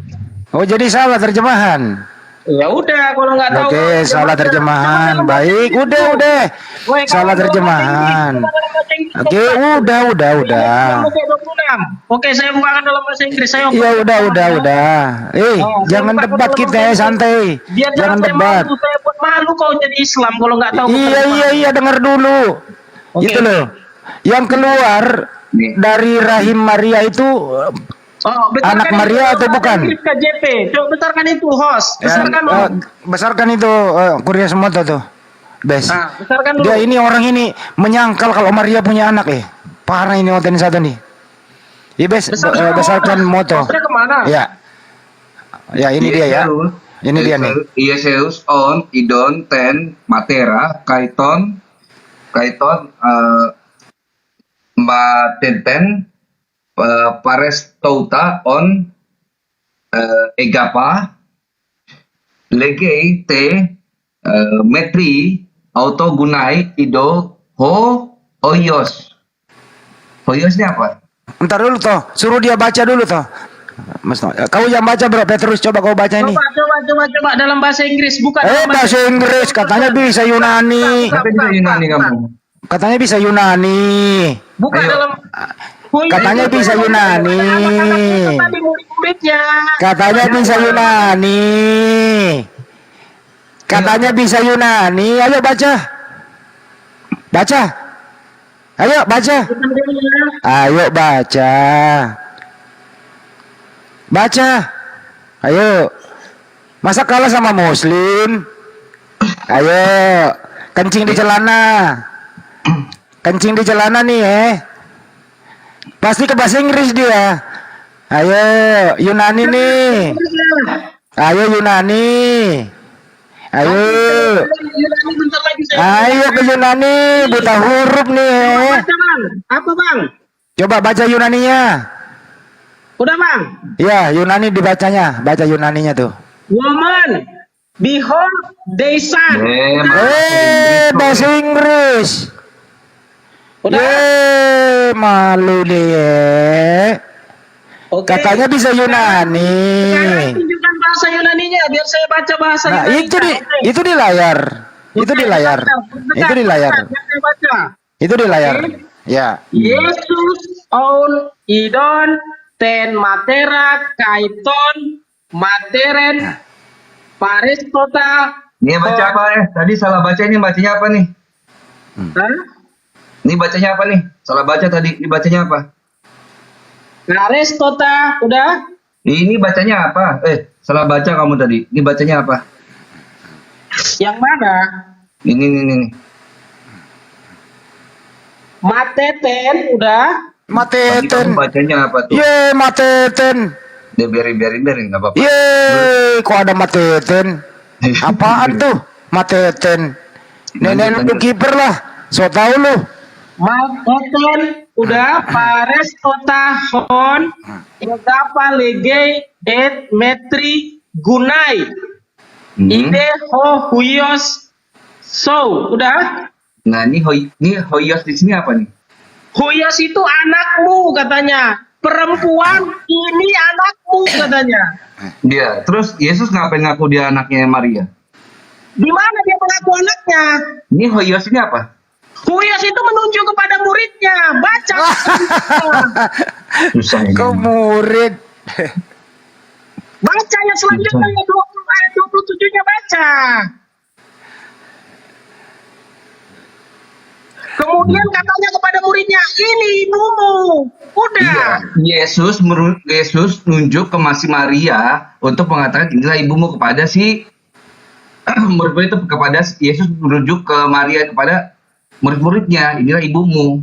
Oh, jadi salah terjemahan. Ya udah, kalau nggak tahu. Oke, salah terjemahan. Baik, udah. Salah terjemahan. Oke, udah. Oke, saya bukakan dalam bahasa Inggris. Iya, udah. Jangan debat kita, santai. Jangan debat. Saya buat malu kau jadi Islam kalau nggak tahu. Iya, dengar dulu. Itu loh. Yang keluar dari rahim Maria itu anak Maria atau bukan? KJP. Coba besarkan itu, host. Besarkan itu Kurnia Semoto tuh. Besarkan dulu. Dia ini orang ini menyangkal kalau Maria punya anak Parah ini konten satu nih. Besarkan moto. Ya. Ya, ini dia ya. Ini dia nih. Ieseus on idon ten matera kaiton matenten pares touta on egapa legei te metri auto gunai ido hoyos. Hoyos ini apa? Ntar dulu toh, suruh dia baca dulu toh. Mas, kau yang baca bro, Petrus, coba kau baca ini. Coba dalam bahasa Inggris, bukan. Bahasa Inggris, katanya bisa Yunani. Bisa Yunani kamu. Katanya bisa Yunani. Bukan dalam. Katanya bisa Yunani. Katanya bisa Yunani. Katanya bisa Yunani. Ayo baca. Baca. Ayo baca. Ayo baca. Baca. Ayo. Masa kalah sama Muslim? Ayo. Kencing di celana. Kencing di celana nih Pasti ke bahasa Inggris dia. Ayo Yunani nih. Ayo Yunani. Ayo ke Yunani. Buta huruf nih Apa bang? Coba baca Yunaninya. Udah bang? Ya Yunani dibacanya. Baca Yunaninya tuh. Woman, behold thy son. Bahasa Inggris. Malu deh. Katanya bisa Yunani. Sekarang tunjukkan bahasa Yunaninya biar saya baca bahasa Yunani. Itu di layar. Itu di layar. Itu di layar. Itu di layar. Ya. Yesus on idon ten matera kaiton materen paristota. Ini baca apa Tadi salah baca, ini bacanya apa nih? Ini bacanya apa nih? Salah baca tadi. Ini bacanya apa? Aristota, udah? Ini bacanya apa? Salah baca kamu tadi. Ini bacanya apa? Yang mana? Ini. Mateten, udah? Mateten. Bacanya apa tuh? Mateten. Dia biarin nggak apa-apa. Kok ada mateten? Apaan tuh? Mateten. Nenek lu kiper lah. So tau lu. Mateten, udah? Pares otahon egapa legei et metri gunai ide ho huyos udah? Nah ini hoyos di sini apa nih? Huyos itu anakmu katanya. perempuan, ini anakmu katanya. Dia. Terus Yesus ngapain ngaku dia anaknya Maria? Di mana dia mengaku anaknya? Ini Hoios ini apa? Huyos itu menunjuk kepada muridnya. Baca. Susah ini. Kau murid. Baca yang selanjutnya ayat 20 ayat 27-nya baca. Kemudian katanya kepada muridnya, ini ibumu. Udah. Iya, Yesus nunjuk ke Masih Maria untuk mengatakan inilah ibumu kepada si murid itu, kepada Yesus merujuk ke Maria kepada murid-muridnya, inilah ibumu.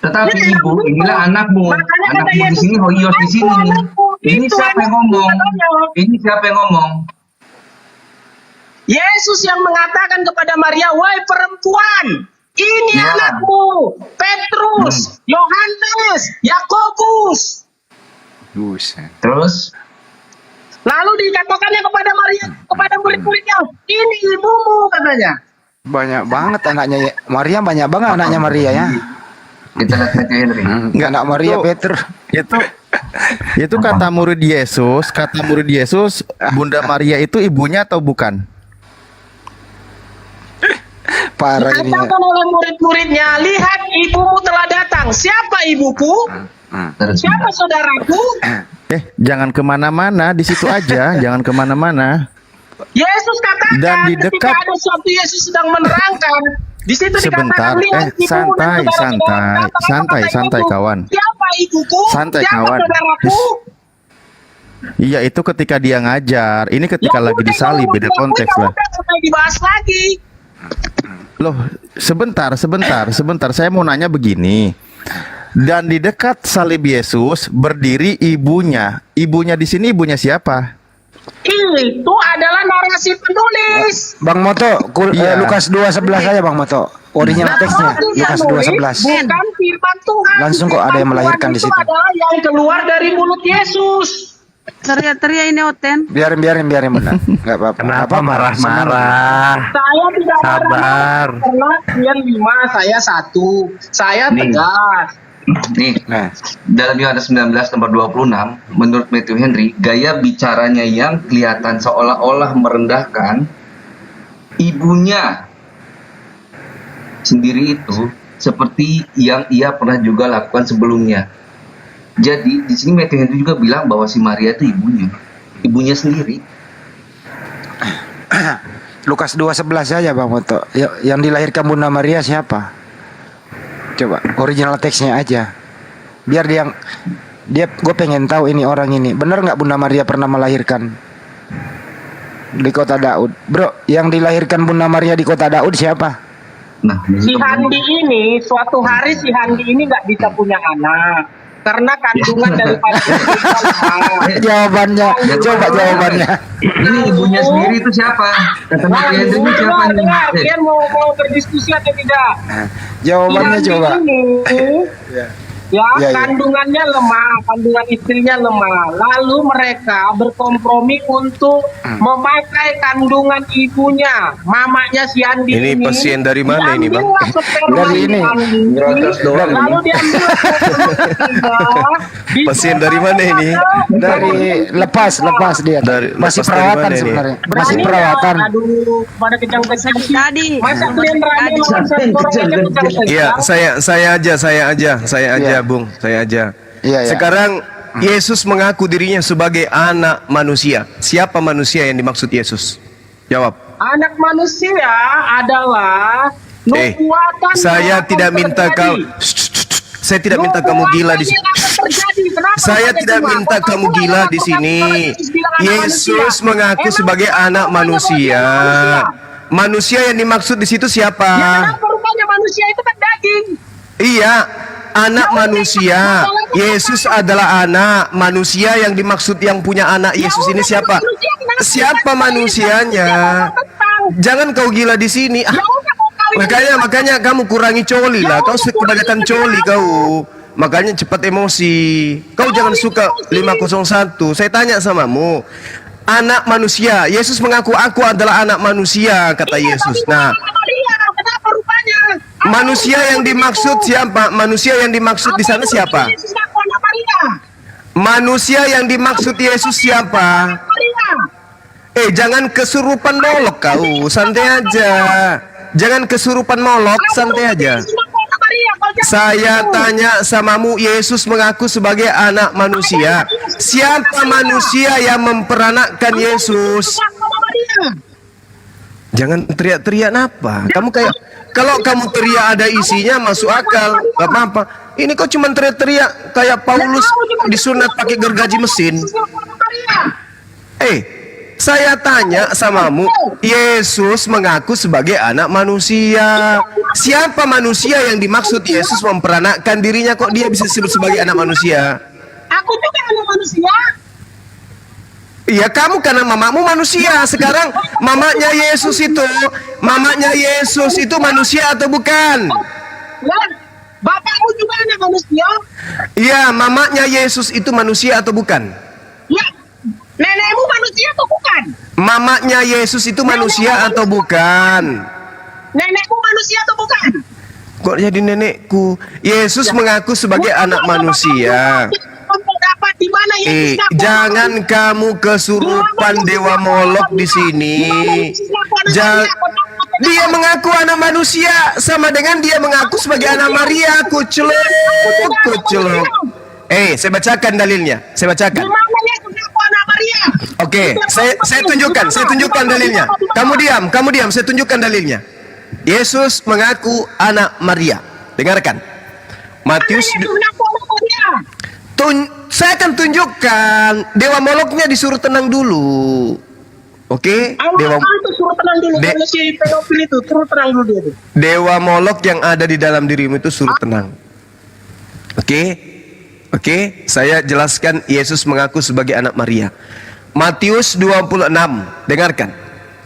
Tetapi ibu, inilah anakmu. Anakmu di sini, Hoios di sini. Ini siapa yang ngomong? Ini siapa yang ngomong? Yesus yang mengatakan kepada Maria, wahai perempuan, ini anakmu, Petrus, Yohanes, Yakobus. Terus? Lalu dikatakannya kepada Maria, kepada murid-muridnya, ini ibumu katanya. Banyak banget anaknya Maria, banyak banget anaknya Maria ya. Kita lihat Matthew Henry. Enggak, anak Maria Petrus. Itu kata murid Yesus, Bunda Maria itu ibunya atau bukan? Parah ini. Dikatakan oleh murid-muridnya, lihat ibumu telah datang. Siapa ibuku? Siapa saudaraku? Jangan kemana-mana, di situ aja, jangan kemana-mana. Yesus katakan Dan di ketika dekat- ada suatu Yesus sedang menerangkan, di situ Sebentar, dikatakan lihat ibumu dan saudara-saudara. santai kawan. Siapa ibuku? Santai, Siapa kawan. saudaraku? Iya, itu ketika dia ngajar. Ini ketika lagi disalib, beda konteks lah. Sampai dibahas lagi. Loh, sebentar. Saya mau nanya begini. Dan di dekat salib Yesus berdiri ibunya. Ibunya di sini ibunya siapa? Itu adalah narasi penulis. Bang Moto, Lukas 2:11 aja Bang Moto. Original teksnya Lukas 2:11. Bukan firman Tuhan. Langsung kok ada yang melahirkan di situ. Itu adalah yang keluar dari mulut Yesus. Teriak-teriak ini Oten. Biarin benar. Enggak apa-apa. Kenapa marah-marah? Saya tidak Sabar. marah karena kalian 5, saya 1. Saya tegas. Nih, dalam Yohanes 19 nomor 26, menurut Matthew Henry, gaya bicaranya yang kelihatan seolah-olah merendahkan ibunya sendiri itu seperti yang ia pernah juga lakukan sebelumnya. Jadi di sini Matthew Henry juga bilang bahwa si Maria itu ibunya sendiri. Lukas 2:11 aja Bang Moto. Yang dilahirkan Bunda Maria siapa? Coba original teksnya aja. Biar gue pengen tahu ini orang ini. Bener nggak Bunda Maria pernah melahirkan di kota Daud? Bro, yang dilahirkan Bunda Maria di kota Daud siapa? Si Handi ini, suatu hari si Handi ini nggak bisa punya anak karena kandungan daripada Jawabannya, coba jawabannya. Ini ibunya sendiri itu siapa? Kata Matthew Henry itu siapa nih? Dia mau berdiskusi atau tidak? Jawabannya Si Handi coba. ini, ya, kandungannya lemah, kandungan istrinya lemah. Lalu mereka berkompromi untuk memakai kandungan ibunya, mamanya si Andi Ini pasien dari mana ini, Bang? Dari ini. Lalu dia Pasien dari mana ini? Dari lepas dia. Masih lepas dari perawatan mana ini? sebenarnya. Masih perawatan. Aduh, pada kejang-kejang Tadi. masa kalian berani mengakses orang aja kejang-kejang? Iya, saya aja, Bung. Saya aja. Iya. Sekarang Yesus mengaku dirinya sebagai anak manusia. Siapa manusia yang dimaksud Yesus? Jawab. Anak manusia adalah nubuatan. Saya tidak minta kau. Saya tidak minta kamu gila di sini. Saya tidak minta kamu gila di sini. Yesus mengaku sebagai anak manusia. Manusia yang dimaksud di situ siapa? Kenapa rupanya manusia itu kan daging? Iya, anak manusia. Yesus adalah anak manusia yang dimaksud, yang punya anak Yesus ini siapa? Siapa manusianya? Jangan kau gila di sini. Makanya kamu kurangi coli lah. Kau kebanyakan coli kau. Makanya cepat emosi. Kau jangan suka 501. Saya tanya samamu. Anak manusia. Yesus mengaku aku adalah anak manusia, kata Yesus. Nah, Kenapa rupanya? manusia yang dimaksud siapa? Manusia yang dimaksud di sana siapa? Yesus ngaku anak Maria. Manusia yang dimaksud Yesus siapa? Jangan kesurupan Molok kau, santai aja. Jangan kesurupan Molok, santai aja. Saya tanya samamu, Yesus mengaku sebagai anak manusia. Siapa manusia yang memperanakkan Yesus? Jangan teriak-teriak apa? Kamu kayak, kalau kamu teriak ada isinya masuk akal, gak apa-apa. Ini kok cuma teriak-teriak kayak Paulus disunat pakai gergaji mesin. Saya tanya samamu, Yesus mengaku sebagai anak manusia. Siapa manusia yang dimaksud Yesus memperanakkan dirinya, kok dia bisa disebut sebagai anak manusia? Aku juga anak manusia. Iya, kamu karena mamamu manusia. Sekarang mamanya Yesus itu manusia atau bukan? Bapakmu juga anak manusia. Iya, mamanya Yesus itu manusia atau bukan? Ya. Nenekmu manusia atau bukan? Mamanya Yesus itu manusia atau bukan? Nenekmu manusia atau bukan? Kok jadi nenekku? Yesus mengaku sebagai anak manusia. Dapat di mana Yesus Jangan kamu kesurupan Dewa Molok di sini. Dia mengaku anak manusia sama dengan dia mengaku sebagai anak Maria. Kuceluk. Saya bacakan dalilnya. Saya bacakan. Oke, saya tunjukkan dalilnya. Kamu diam, saya tunjukkan dalilnya. Yesus mengaku anak Maria. Dengarkan. Matius. Saya akan tunjukkan. Dewa Moloknya disuruh tenang dulu. Oke? Dewa Molok yang ada di dalam dirimu itu suruh tenang. Oke, saya jelaskan. Yesus mengaku sebagai anak Maria. Matius 26, dengarkan.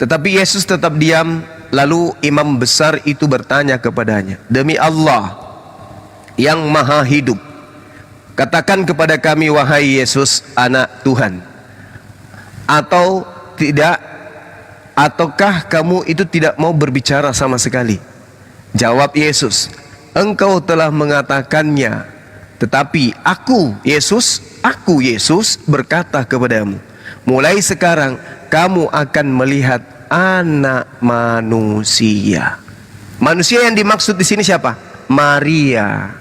Tetapi Yesus tetap diam. Lalu imam besar itu bertanya kepadanya, demi Allah yang maha hidup, katakan kepada kami, wahai Yesus, anak Tuhan, atau tidak, ataukah kamu itu tidak mau berbicara sama sekali? Jawab Yesus, engkau telah mengatakannya. Tetapi aku Yesus berkata kepadamu, mulai sekarang kamu akan melihat anak manusia. Manusia yang dimaksud di sini siapa? Maria.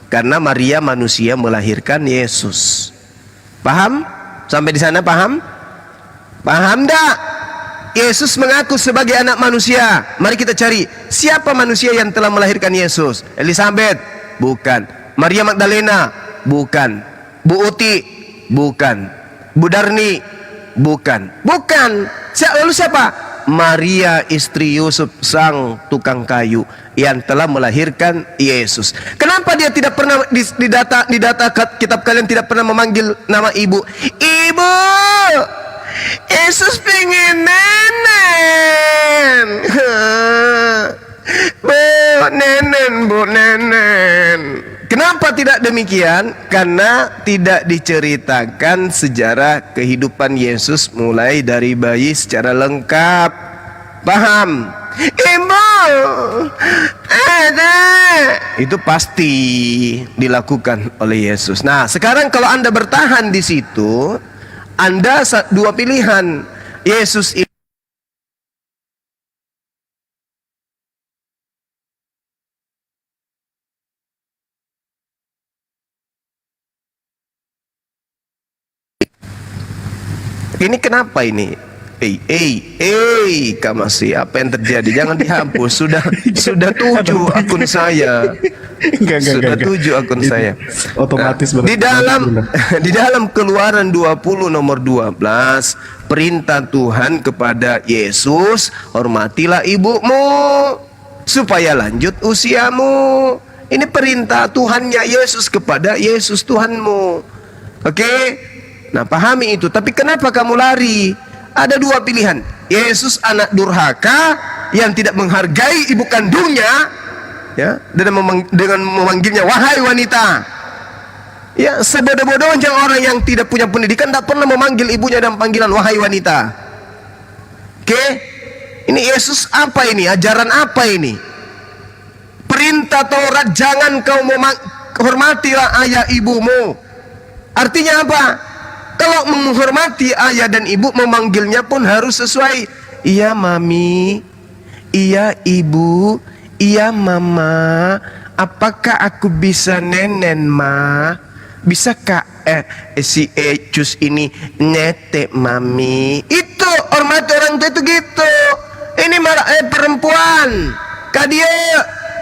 Karena Maria manusia melahirkan Yesus. Paham? Sampai di sana paham? Paham enggak? Yesus mengaku sebagai anak manusia. Mari kita cari siapa manusia yang telah melahirkan Yesus. Elizabeth? Bukan. Maria Magdalena? Bukan. Bu Uti? Bukan. Bu Darni? Bukan. Lalu siapa? Maria istri Yusuf sang tukang kayu yang telah melahirkan Yesus. Kenapa dia tidak pernah di data kitab kalian tidak pernah memanggil nama ibu? Ibu, Yesus pengen nenen. Bu nenen. Kenapa tidak demikian? Karena tidak diceritakan sejarah kehidupan Yesus mulai dari bayi secara lengkap. Paham? Ibu, ada. Itu pasti dilakukan oleh Yesus. Nah, sekarang kalau Anda bertahan di situ, Anda dua pilihan. Yesus ini kenapa ini? Kamasi, apa yang terjadi? Jangan dihapus. Sudah 7 akun saya. Sudah 7 akun saya. Otomatis di dalam Keluaran 20 nomor 12, perintah Tuhan kepada Yesus, hormatilah ibumu supaya lanjut usiamu. Ini perintah Tuhannya Yesus kepada Yesus Tuhanmu. Oke? Nah, pahami itu. Tapi kenapa kamu lari? Ada dua pilihan. Yesus anak durhaka yang tidak menghargai ibu kandungnya, ya, dengan memanggilnya wahai wanita. Ya, sebodoh-bodohnya orang yang tidak punya pendidikan tidak pernah memanggil ibunya dengan panggilan wahai wanita. Oke? Ini Yesus apa ini? Ajaran apa ini? Perintah Taurat, jangan kau hormatilah ayah ibumu. Artinya apa? Kalau menghormati ayah dan ibu, memanggilnya pun harus sesuai. Iya mami, iya ibu, iya mama. Apakah aku bisa nenen ma? Bisakah si Ecus ini nete mami? Itu hormati orang tua itu gitu. Ini malah perempuan. Kak dia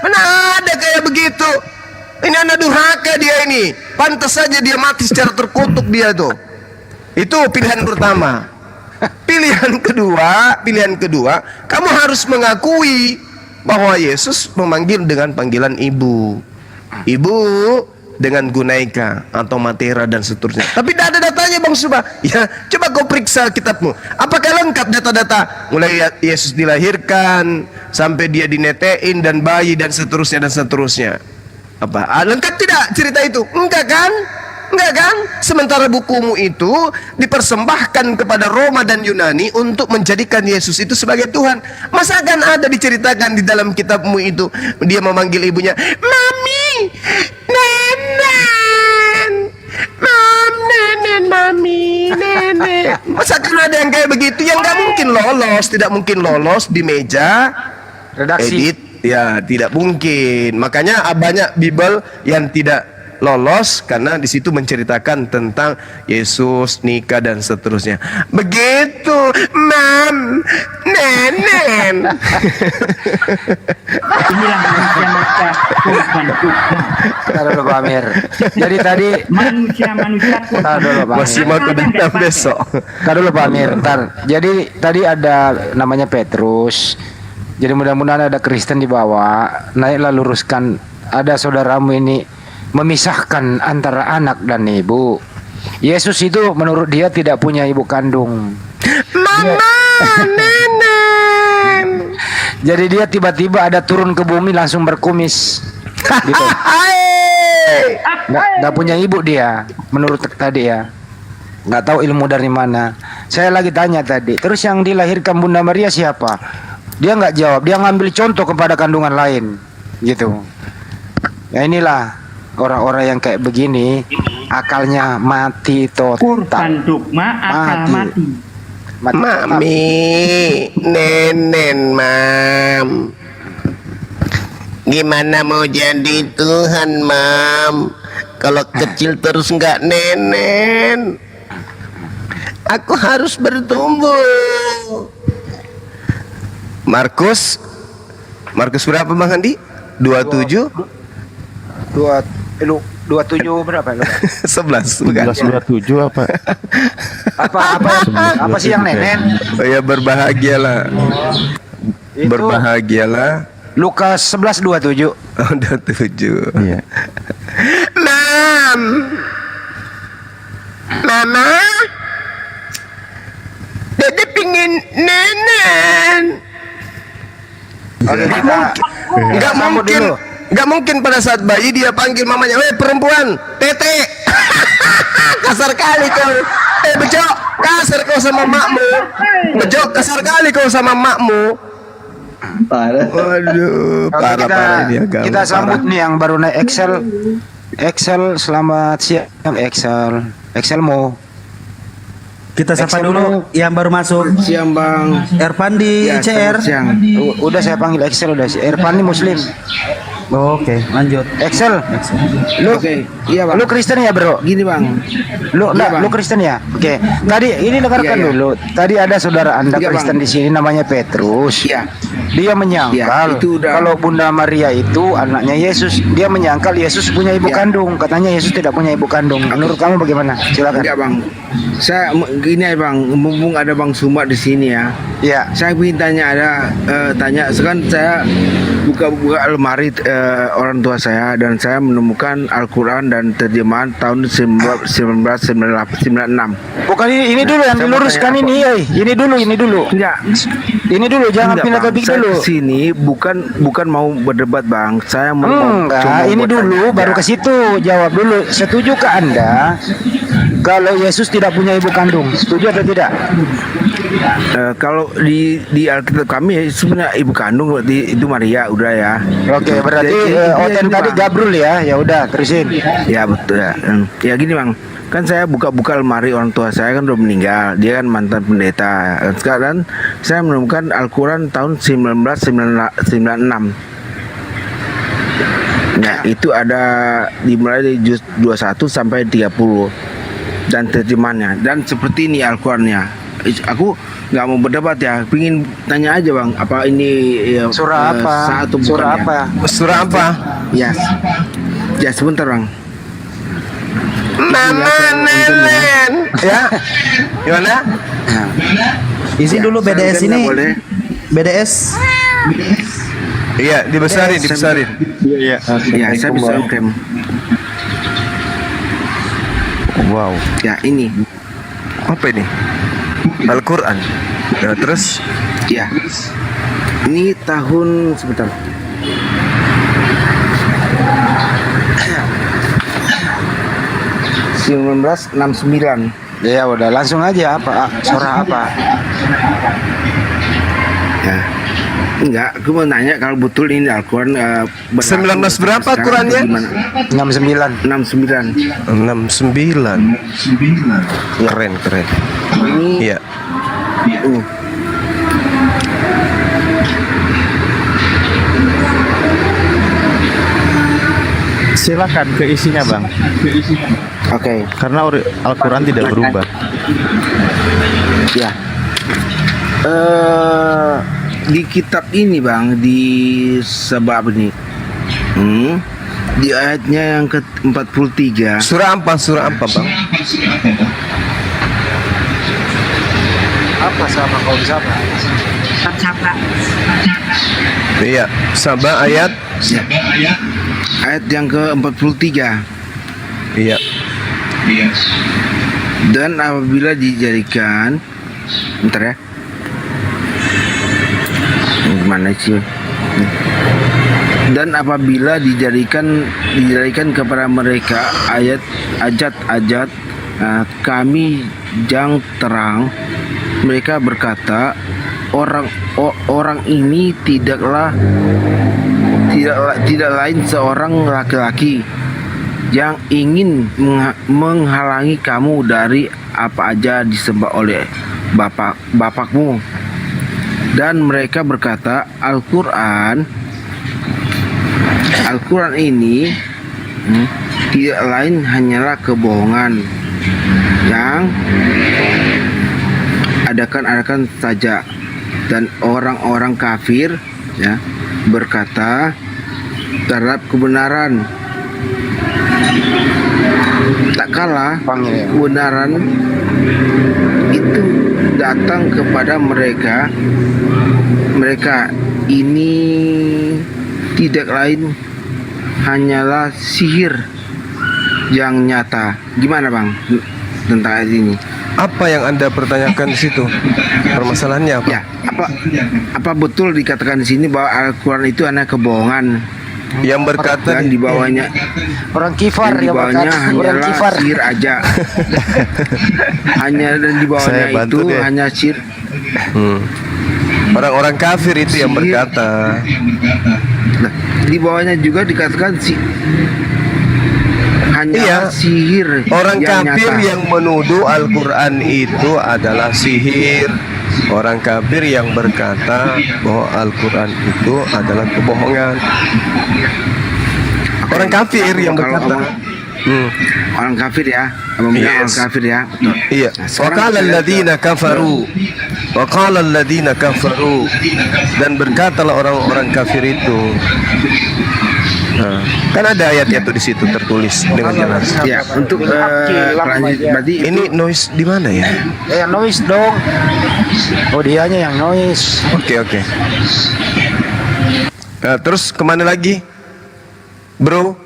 mana ada kayak begitu? Ini anak durhaka dia ini. Pantas saja dia mati secara terkutuk dia tuh. Itu pilihan pertama. Pilihan kedua, kamu harus mengakui bahwa Yesus memanggil dengan panggilan ibu. Ibu dengan Gunaika atau Matera dan seterusnya. Tapi tidak ada datanya Bang Suba. Ya, coba kau periksa kitabmu. Apakah lengkap data-data mulai Yesus dilahirkan sampai dia dinetein dan bayi dan seterusnya. Apa? Lengkap tidak cerita itu? Enggak kan? Enggak kan? Sementara bukumu itu dipersembahkan kepada Roma dan Yunani untuk menjadikan Yesus itu sebagai Tuhan. Masa kan ada diceritakan di dalam kitabmu itu dia memanggil ibunya, Mami, Nenen, Mam, Nenen, Mami, Nenek. Masa kan ada yang kayak begitu yang nggak mungkin lolos, tidak mungkin lolos di meja redaksi. edit. Ya, tidak mungkin. Makanya banyak Bible yang tidak lolos karena di situ menceritakan tentang Yesus, nikah dan seterusnya. Begitu, Mam, Nenen. Inilah manusia-manusia korban dogma. Taruh dulu Pak Amir. Jadi tadi manusia-manusia taruh dulu Pak Amir. Masih mau ke dalam besok. Taruh dulu Pak Amir. Ntar. Jadi tadi ada namanya Petrus. Jadi mudah-mudahan ada Kristen di bawah. Naiklah luruskan. Ada saudaramu ini memisahkan antara anak dan ibu. Yesus itu menurut dia tidak punya ibu kandung. Mama, Nenen. Jadi dia tiba-tiba ada turun ke bumi langsung berkumis. Gitu. Nggak punya ibu dia menurut tadi ya. Nggak tahu ilmu dari mana. Saya lagi tanya tadi. Terus yang dilahirkan Bunda Maria siapa? Dia nggak jawab. Dia ngambil contoh kepada kandungan lain. Gitu. Ya inilah orang-orang yang kayak begini akalnya mati total. Korban dogma akal mati. Mami, Nenen, Mam. Gimana mau jadi Tuhan, Mam? Kalau kecil terus nggak nenen. Aku harus bertumbuh. Markus berapa Bang Andi? 27? 27 berapa? 11 bukan? 11:27 apa? Apa sih yang nenen? Oh ya, berbahagialah. Berbahagialah. Lukas 11:27. Oh, 27. Iya. Mama, Dede pingin nenen. Nggak mungkin pada saat bayi dia panggil mamanya, weh perempuan, tete. Kasar kali kau. Bejo, kasar kau sama makmu. Bejo, kasar kali kau sama makmu. Waduh, parah ini agama. Kita sambut nih yang baru naik Excel, selamat siang Excel mau. Kita sapa dulu yang baru masuk. Siang Bang. Ervan di ICR. Udah saya panggil Excel udah. Ervan ini Muslim. Oke, lanjut. Excel. Lu Iya Bang. Lu Kristen ya, Bro? Gini Bang. Lu Kristen ya? Oke. Tadi ini dengarkan Iya. dulu. Tadi ada saudara Anda Iya, Kristen Bang. di sini namanya Petrus. Iya. Dia menyangkal itu udah- kalau Bunda Maria itu anaknya Yesus. Dia menyangkal Yesus punya ibu kandung. Katanya Yesus tidak punya ibu kandung. Menurut kamu bagaimana? Silakan. Enggak Bang. Saya gini ya Bang, mumpung ada Bang Suma di sini ya. Iya. Saya ingin tanya sekarang saya buka almari orang tua saya dan saya menemukan Al-Qur'an dan terjemahan tahun 1996. Bukan ini dulu yang Saya mau diluruskan tanya ini, Ini dulu. Enggak. Ini dulu jangan Enggak, pindah Bang. topik Saya dulu. kesini bukan mau berdebat Bang. Saya mau Enggak, cuma ini buat dulu tanya baru aja. ke situ. Jawab dulu. Setujukah Anda kalau Yesus tidak punya ibu kandung. Setuju atau tidak? Kalau di Alkitab kami sebenarnya ibu kandung berarti itu Maria udah ya. Oke, berarti Oten tadi Gabriel ya. Ya udah, terusin. Ya betul ya. Ya gini Bang, kan saya buka-buka lemari orang tua saya kan udah meninggal. Dia kan mantan pendeta. Sekarang saya menemukan Al-Quran tahun 1996. Nah itu ada dimulai dari juz 21 sampai 30 dan terjemahannya. Dan seperti ini Al-Qurannya. Aku nggak mau berdebat ya, pingin tanya aja Bang, apa ini ya, surah apa? Satu Surah bukan apa? ya? Surah apa? Ya, ya sebentar Bang. Ya, gimana? Isi dulu BDS ini. BDS. Iya, dibesarin. Iya, saya bisa klaim. Wow. Ya ini. Apa ini? Al-Quran. Ya, terus? Ya. Ini tahun sebentar. (1969). Ya udah, langsung aja apa? Surah apa? Ya. Enggak, aku mau nanya kalau betul ini Al-Quran 19 berapa Qurannya? 69. 69. Keren. Ini Iya. Silakan ke isinya Bang. Oke. Karena Al-Quran tidak berubah. Ya. Di kitab ini Bang, di sebab ini. Di ayatnya yang ke-43. Surah apa Bang? Apa sama kaum Saba? Saba. Iya, Sabah ayat. Ayat yang ke-43. Iya. Dan apabila dijadikan, bentar ya. Gimana sih? Dan apabila dijadikan kepada mereka ajat kami yang terang, mereka berkata, orang ini tidak lain seorang laki-laki yang ingin menghalangi kamu dari apa aja disembah oleh bapakmu. Dan mereka berkata, Al-Quran ini tidak lain hanyalah kebohongan yang adakan saja. Dan orang-orang kafir ya berkata terhadap kebenaran, tak kalah kebenaran itu datang kepada mereka ini tidak lain hanyalah sihir yang nyata. Gimana Bang tentang ayat ini? Apa yang Anda pertanyakan di situ? Permasalahannya apa? Ya, apa betul dikatakan di sini bahwa Al-Quran itu hanya kebohongan? Yang berkata dan di bawahnya orang kifar, di bawahnya hanyalah sihir aja. Dan di bawahnya itu deh. hanya sihir. Orang-orang kafir itu yang berkata. Nah, di bawahnya juga dikatakan hanya sihir. Orang yang kafir nyata. yang menuduh Al-Quran itu adalah sihir. Orang kafir yang berkata bahwa Al-Quran itu adalah kebohongan. Orang kafir yang berkata. Orang kafir ya. Orang kafir ya. Betul. Iya. Waqala alladziina kafaru. Waqala alladziina kafaru. Dan berkatalah orang-orang kafir itu. Kan ada ayat-ayat itu di situ tertulis dengan jelas. Ya, untuk berarti ini noise di mana ya? Yang noise dong. Oh, dianya yang noise. Oke. Terus kemana lagi, bro?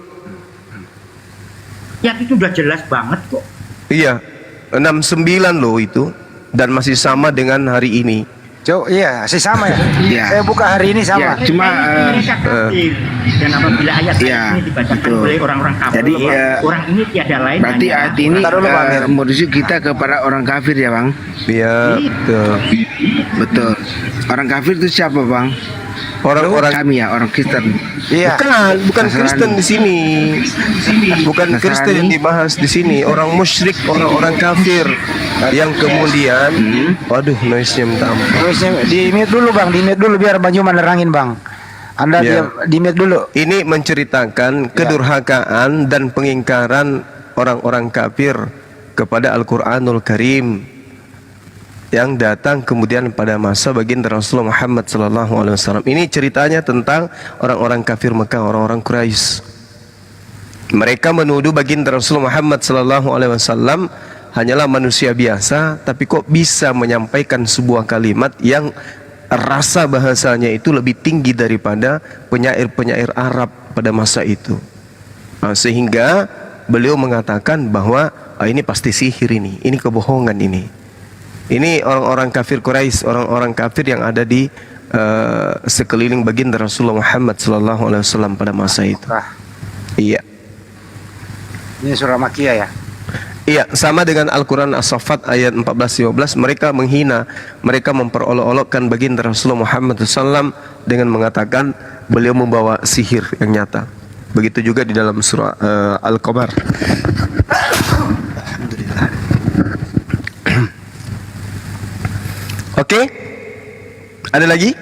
Ya itu udah jelas banget kok. Iya, 69 loh itu, dan masih sama dengan hari ini. Iya, sih sama ya. Iya. Saya buka hari ini sama. Ya, cuma mereka kafir. Dan apabila ayat ya, ini dibacakan betul. oleh orang-orang kafir, Jadi, orang ini tiada lain berarti hanya ayat ini merujuk kita kepada orang kafir ya bang? Iya, betul. Betul. Orang kafir itu siapa bang? Orang-orang kami ya, orang Kristen. Iya. Bukan Kristen di sini. Bukan Nasrani. Kristen yang dibahas di sini. Orang musyrik, orang-orang kafir yang kemudian, waduh, noise-nya minta ampun. Terus di mute dulu bang, di mute dulu biar Bang Juman nerangin bang. Anda Ya. di mute dulu. Ini menceritakan kedurhakaan dan pengingkaran orang-orang kafir kepada Al-Quranul Karim yang datang kemudian pada masa baginda Rasulullah Muhammad SAW. Ini ceritanya tentang orang-orang kafir Mekah, orang-orang Quraisy. Mereka menuduh baginda Rasulullah Muhammad SAW hanyalah manusia biasa, tapi kok bisa menyampaikan sebuah kalimat yang rasa bahasanya itu lebih tinggi daripada penyair-penyair Arab pada masa itu. Sehingga beliau mengatakan bahwa ini pasti sihir ini kebohongan ini. Ini orang-orang kafir Quraisy, orang-orang kafir yang ada di sekeliling baginda Rasulullah Muhammad SAW pada masa itu. Iya. Ini surah Makiyah ya. Iya, sama dengan Al-Quran As-Saffat ayat 14-15. Mereka menghina, mereka memperolok-olokkan baginda Rasulullah Muhammad SAW dengan mengatakan beliau membawa sihir yang nyata. Begitu juga di dalam surah Al-Qamar. Oke, ada lagi?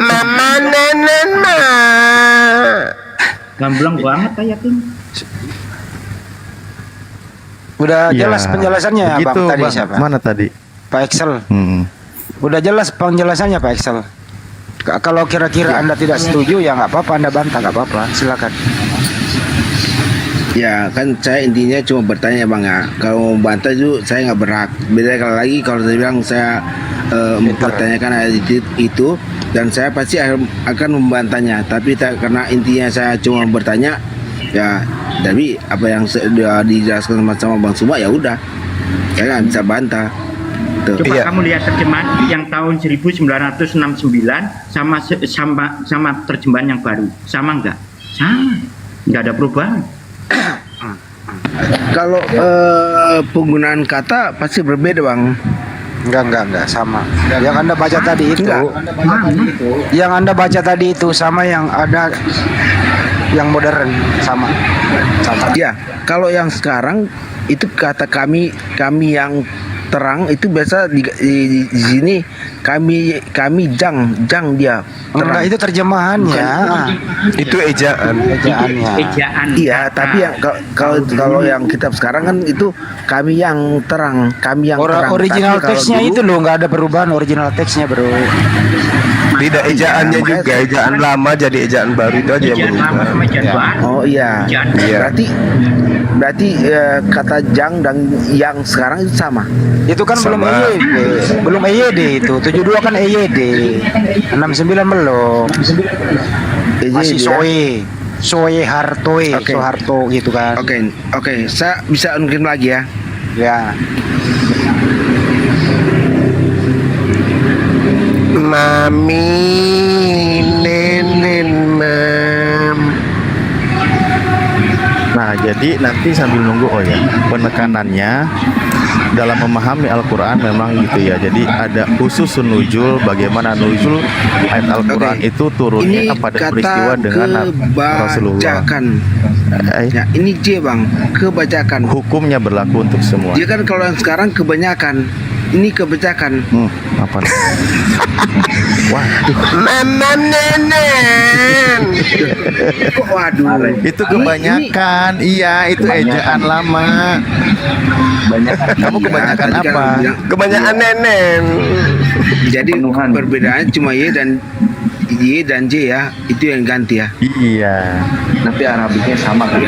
Mama nenek ma. gamblang banget ayatnya. Udah Ya, jelas penjelasannya ya, begitu, Bang tadi Bang. siapa? Mana tadi? Pak Excel. Udah jelas penjelasannya Pak Excel. Kalau kira-kira Anda tidak setuju ya nggak apa-apa, Anda bantah nggak apa-apa, silakan. Ya kan saya intinya cuma bertanya bang ya. Kalau membantah itu saya nggak berhak. Beda kalau lagi kalau saya bilang saya mempertanyakan ayat itu dan saya pasti akan membantahnya. Tapi karena intinya saya cuma bertanya ya. Tapi apa yang sudah dijelaskan sama Bang Suma ya udah. Saya nggak bisa bantah. Tuh. Coba kamu lihat terjemahan yang tahun 1969 sama terjemahan yang baru. Sama enggak? Sama. Enggak ada perubahan. Kalau penggunaan kata pasti berbeda bang. Enggak sama. Yang Anda baca tadi itu, yang Anda baca tadi itu sama yang ada yang modern sama. Ya, kalau yang sekarang itu kata kami yang terang itu biasa di sini kami jang dia terang. Enggak, itu terjemahannya. Itu ejaannya. Iya, tapi yang kalau yang kitab sekarang kan itu kami yang terang, kami yang terang. Original Tapi kalau teksnya dulu- itu loh, nggak ada perubahan original teksnya bro. Tidak ejaannya juga, ejaan lama jadi ejaan baru itu aja yang berubah. Oh iya. Berarti kata jang dan yang sekarang itu sama. Itu kan belum EYD itu. 72 kan EYD. 69 belum. Masih Soe Hartoe, Soeharto gitu kan. Oke, saya bisa mungkin lagi ya. Ya. Mami nenen mam. Nah, jadi nanti sambil nunggu penekanannya dalam memahami Al-Quran memang gitu ya. Jadi ada khusus nuzul, bagaimana nuzul ayat Al-Quran itu turunnya pada peristiwa dengan Rasulullah. Ya, ini J bang, kebacakan. Hukumnya berlaku untuk semua. Dia kan kalau yang sekarang kebanyakan. Ini kebacakan. Apa? Waduh. Mama nenen. Waduh. Itu kebanyakan. Iya, itu ejaan lama. Kamu kebanyakan apa? Kebanyakan nenen. Jadi perbedaannya cuma Y dan J ya. Itu yang ganti ya. Iya. Tapi Arabiknya sama kan?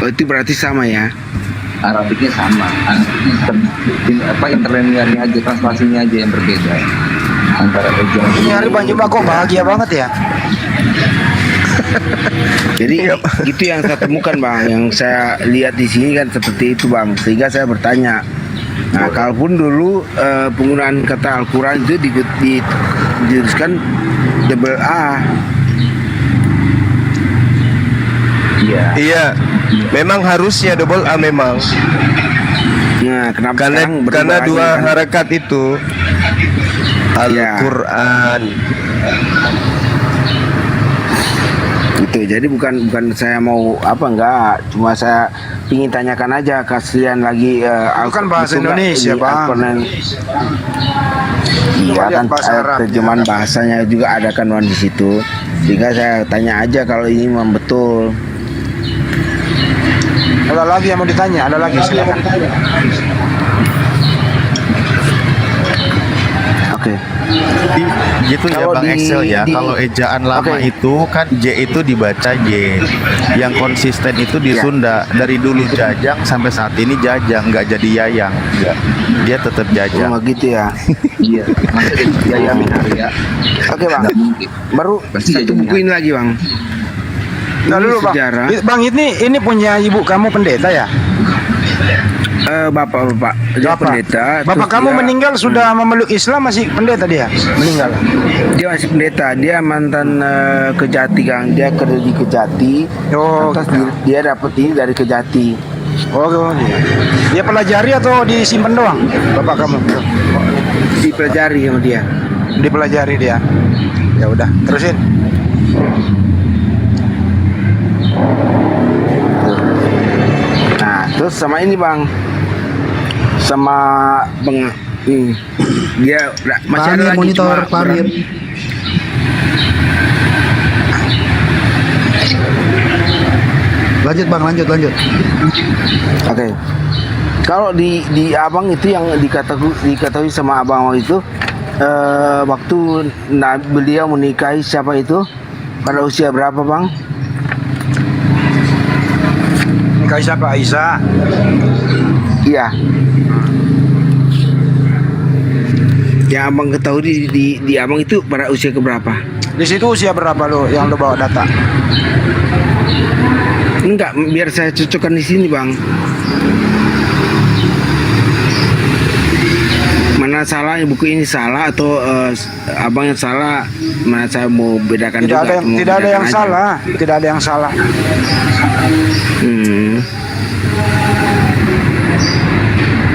Oh, itu berarti sama ya. Arabiknya sama. Interlinearnya aja, translasinya aja yang berbeda antara ejaan. Ini hari Bang Juma kok bahagia banget ya. Jadi itu yang saya temukan bang, yang saya lihat di sini kan seperti itu bang, sehingga saya bertanya. Nah, kalaupun dulu penggunaan kata Al-Quran itu dituliskan double A. Iya, memang harusnya double A memang. Nah, kenapa karena dua harakat itu Al-Quran. Gitu. Jadi bukan saya mau apa enggak, cuma saya ingin tanyakan aja, kasihan lagi Bukan bahasa Indonesia, Bang. Iya kan bahasa Arab, terjemahan bahasanya juga ada kan Wan di situ. Sehingga saya tanya aja kalau ini memang betul. Ada lagi yang mau ditanya? Ada lagi, silakan. Oke. Gitu ya Kalau Bang Excel ya. Kalau ejaan lama itu kan J itu dibaca J. Yang konsisten itu di Sunda dari dulu Jajang sampai saat ini Jajang, nggak jadi Yayang. Dia tetap Jajang. Oh gitu ya. Iya. Yayang ya. Oke Bang. Baru satu buku ini lagi Bang. Nah, dulu Bang. Sejarah. Bang, ini punya ibu kamu pendeta ya? Bapak dia pendeta. Bapak kamu meninggal sudah memeluk Islam, masih pendeta dia? Meninggal. Dia masih pendeta. Dia mantan Kejati Kang. Dia kerja di Kejati. Oh. Dia dapat ini dari Kejati. Oh, dia pelajari atau disimpan doang, bapak kamu? Dipelajari sama dia. Dipelajari dia. Ya udah, terusin. Nah, terus sama ini Bang. Sama dia masih ada lagi monitor Pamir. Lanjut Bang, lanjut. Oke. Kalau di abang itu yang diketahui sama abang itu waktu beliau menikahi siapa itu pada usia berapa Bang? Menikahi siapa? Aisyah. Iya. Yang abang ketahui di abang itu pada usia keberapa? Di situ usia berapa lo yang lo bawa data? Enggak, biar saya cocokkan di sini Bang. Mana salah, buku ini salah atau abang yang salah? Mana saya mau bedakan juga? Tidak ada yang salah, tidak ada yang salah.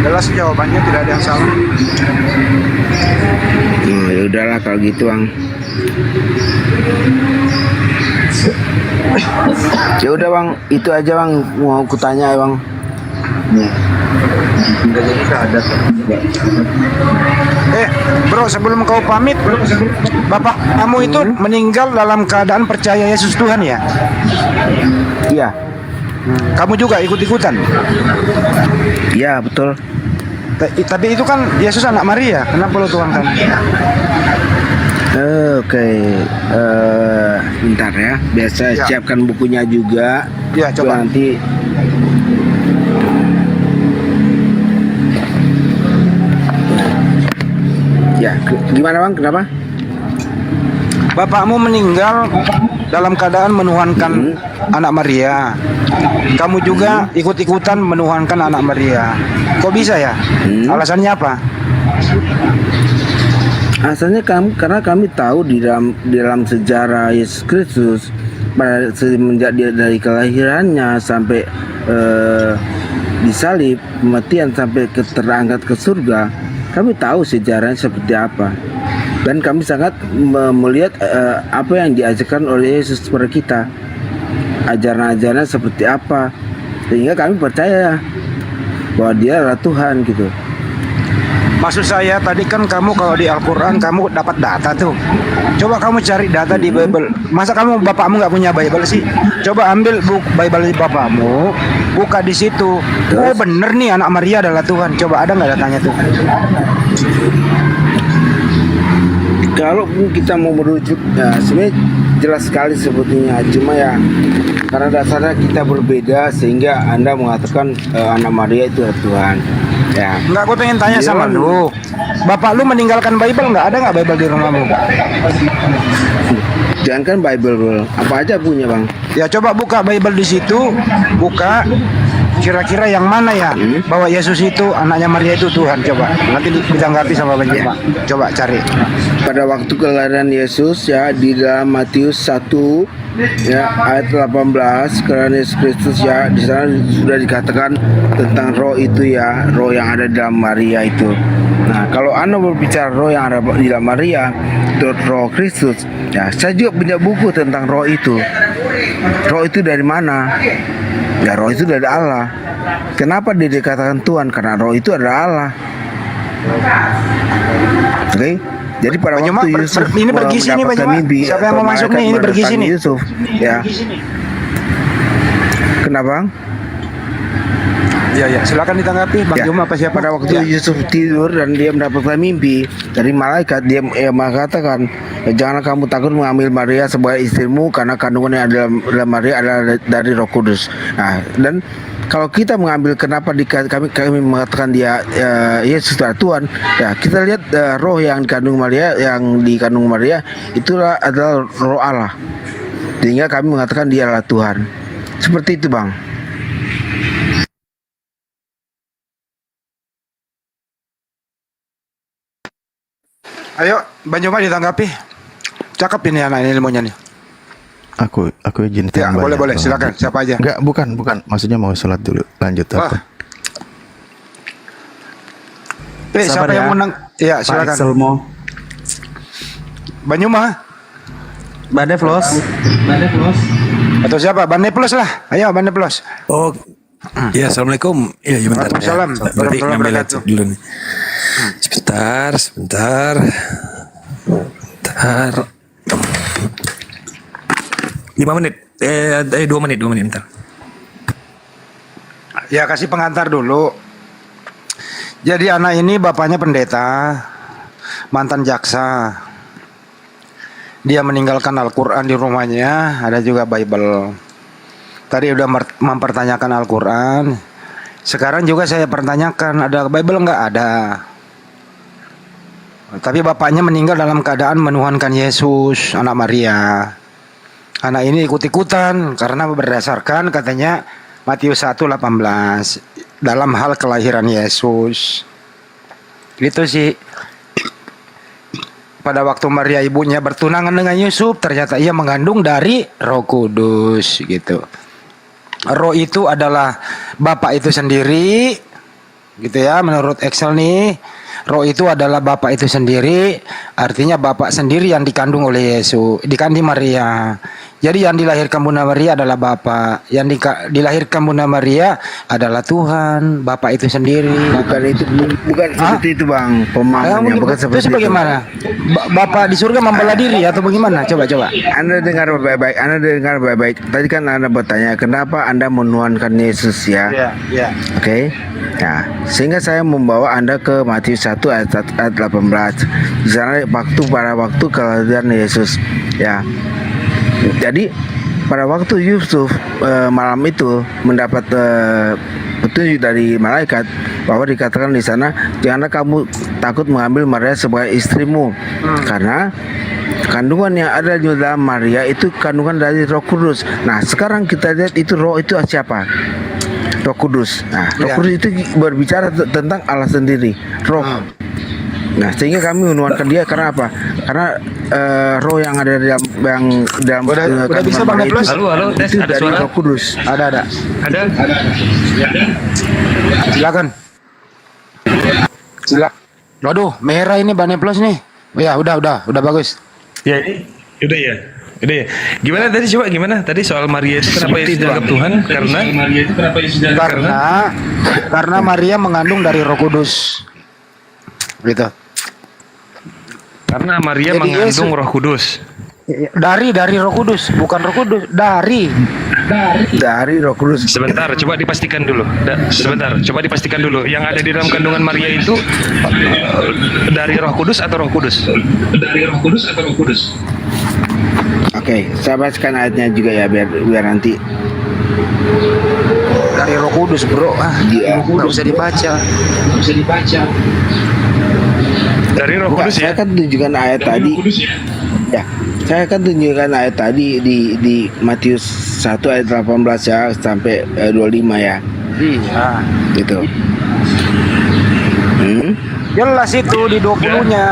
Jelas jawabannya, tidak ada yang salah. Ya udahlah kalau gitu Bang. Ya udah Bang, itu aja Bang mau kutanya Bang. Bro, sebelum kau pamit, bapak kamu itu meninggal dalam keadaan percaya Yesus Tuhan ya? Iya. Kamu juga ikut-ikutan? Iya, betul. Tapi itu kan Yesus anak Maria, kenapa lo tuangkan? Oke, bentar ya. Biasa siapkan bukunya juga. Ya, coba nanti. Ya, gimana Bang? Kenapa? Bapakmu meninggal dalam keadaan menuhankan anak Maria. Kamu juga ikut-ikutan menuhankan anak Maria. Kok bisa ya? Alasannya apa? Asalnya karena kami tahu di dalam sejarah Yesus Kristus semenjak dia dari kelahirannya sampai disalib, kematian sampai terangkat ke surga, kami tahu sejarahnya seperti apa. Dan kami sangat melihat apa yang diajarkan oleh Yesus kepada kita, ajaran-ajarannya seperti apa, sehingga kami percaya bahwa Dia adalah Tuhan gitu. Maksud saya tadi kan kamu kalau di Al-Quran kamu dapat data tuh. Coba kamu cari data di Bible. Masa bapakmu nggak punya Bible sih? Coba ambil Bible di bapakmu, buka di situ. Oh bener nih anak Maria adalah Tuhan. Coba ada nggak datanya tuh? Kalau kita mau merujuk, sebenarnya jelas sekali sebetulnya. Cuma ya karena dasarnya kita berbeda sehingga Anda mengatakan anak Maria itu adalah Tuhan. Ya. Enggak, gue pengen tanya Di sama dalam- lu. Bapak lu meninggalkan Bible nggak? Ada nggak Bible di rumahmu? Jangan kan Bible, bro. Apa aja punya, Bang. Ya coba buka Bible di situ, buka kira-kira yang mana ya bahwa Yesus itu anaknya Maria itu Tuhan. Coba nanti ditanggapi sama Bang Juma. Coba cari. Pada waktu kelahiran Yesus ya di dalam Matius 1 ya ayat 18 kelahiran Yesus Kristus ya di sana sudah dikatakan tentang roh itu ya, roh yang ada di dalam Maria itu. Nah, kalau Anda berbicara roh yang ada di dalam Maria, itu roh Kristus. Ya, saya juga punya buku tentang roh itu. Roh itu dari mana? Ya, roh itu dari Allah. Kenapa dia dikatakan Tuhan? Karena roh itu adalah Allah. Oke. Jadi pada Bang Juma, waktu Yusuf ini bergizi nih, Bang mendapatkan Juma. mimpi, Siapa yang mau atau masuk malaikat nih? Ini bergizi mendatangi nih. Yusuf, ya. Kenapa? Ya, silakan ditanggapi Bang Ya, Juma apa siapa? pada waktu Ya. Yusuf tidur dan dia mendapatkan mimpi dari malaikat, dia mengatakan, janganlah kamu takut mengambil Maria sebagai istrimu karena kandungan yang ada dalam Maria adalah dari Roh Kudus. Nah, dan kalau kita mengambil kenapa kami mengatakan dia Yesus adalah Tuhan, ya kita lihat roh yang dikandung Maria itulah adalah roh Allah, sehingga kami mengatakan dia adalah Tuhan. Seperti itu, Bang. Ayo, Bang Juma ditanggapi. Cakep ini anak ini ilmunya nih. Aku izin Ya, tambah boleh, ya. silakan. Siapa aja? Enggak, bukan. Maksudnya mau sholat dulu. Lanjut apa? Siapa yang menang? Ya, silakan. Selmo. Bang Juma. Bade Flos. Atau siapa? Bang Neplos lah. Ayo, Bang Neplos. Oh, ya assalamualaikum. Ya, bentar. Waalaikumsalam. Berarti Warahmatullahi ngambil wabarakatuh. laptop dulu nih. Sebentar. 5 menit. 2 menit, bentar. Ya, kasih pengantar dulu. Jadi anak ini bapaknya pendeta, mantan jaksa. Dia meninggalkan Al-Quran di rumahnya, ada juga Bible. Tadi udah mempertanyakan Al-Quran. Sekarang juga saya pertanyakan, ada Bible nggak? Ada. Tapi bapaknya meninggal dalam keadaan menuhankan Yesus, anak Maria. Anak ini ikut-ikutan karena berdasarkan katanya Matius 1:18 dalam hal kelahiran Yesus. Gitu sih. Pada waktu Maria ibunya bertunangan dengan Yusuf, ternyata ia mengandung dari Roh Kudus gitu. Roh itu adalah Bapa itu sendiri, gitu ya, menurut Excel nih. Roh itu adalah Bapa itu sendiri, artinya Bapa sendiri yang dikandung oleh Yesus, dikandung Maria. Jadi yang dilahirkan Bunda Maria adalah Bapa, yang dilahirkan Bunda Maria adalah Tuhan, Bapa itu sendiri. Bukan seperti itu, Bang. Pemahamannya bukan seperti itu. Bagaimana? Bapak di surga membela diri atau bagaimana? Coba. Anda dengar baik-baik. Tadi kan Anda bertanya, kenapa Anda menuhankan Yesus ya? Iya. Oke. Nah, sehingga saya membawa Anda ke Matius 1 ayat 18. Di sana pada waktu kelahiran Yesus ya. Jadi pada waktu Yusuf malam itu mendapat petunjuk dari malaikat bahwa dikatakan di sana, janganlah kamu takut mengambil Maria sebagai istrimu karena kandungan yang ada di dalam Maria itu kandungan dari Roh Kudus. Nah, sekarang kita lihat itu roh itu siapa? Roh Kudus. Nah, Roh Kudus itu berbicara tentang Allah sendiri, roh. Nah, sehingga kami menuhankan dia karena apa? Karena roh yang ada dalam udah bisa Bang Neplos? Halo, tes, itu ada dari suara? Roh Kudus. Ada. Silakan. Waduh, merah ini Bang Neplos nih. Ya, udah bagus. Ya, ini udah ya. Gimana tadi, coba gimana? Tadi soal Maria itu kenapa Yesus dianggap Tuhan? Karena Maria mengandung dari Roh Kudus. Gitu. Karena Maria Jadi mengandung Yesus- Roh Kudus. Dari Roh Kudus, bukan Roh Kudus, dari Roh Kudus. Sebentar, coba dipastikan dulu. Yang ada di dalam kandungan Maria itu dari Roh Kudus atau Roh Kudus? Oke, saya bacakan ayatnya juga ya biar nanti. Dari Roh Kudus, bro. Nggak usah dibaca. Dari Roh Kudus ya. Saya kan tunjukkan ayat tadi. Ya, saya akan tunjukkan ayat tadi di Matius 1 ayat 18 ya sampai 25 ya. Iya. Gitu. Jelas itu di 20-nya.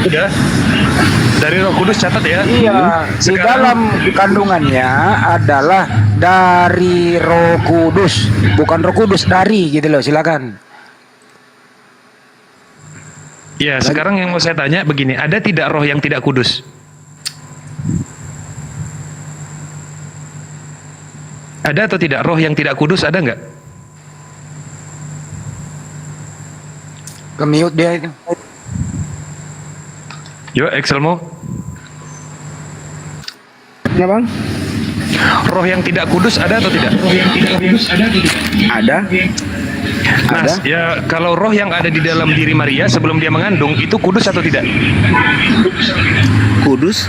Udah. Dari Roh Kudus catat ya. Iya, di dalam kandungannya adalah dari Roh Kudus, bukan Roh Kudus, dari gitu loh. Silakan. Ya, sekarang yang mau saya tanya begini, ada tidak roh yang tidak kudus? Ada atau tidak roh yang tidak kudus, ada nggak? Ke-mute dia itu. Yo, Excelmo. Ya, Bang. Roh yang tidak kudus ada atau tidak? Ada. Nah, ya kalau roh yang ada di dalam diri Maria sebelum dia mengandung itu kudus atau tidak? Kudus.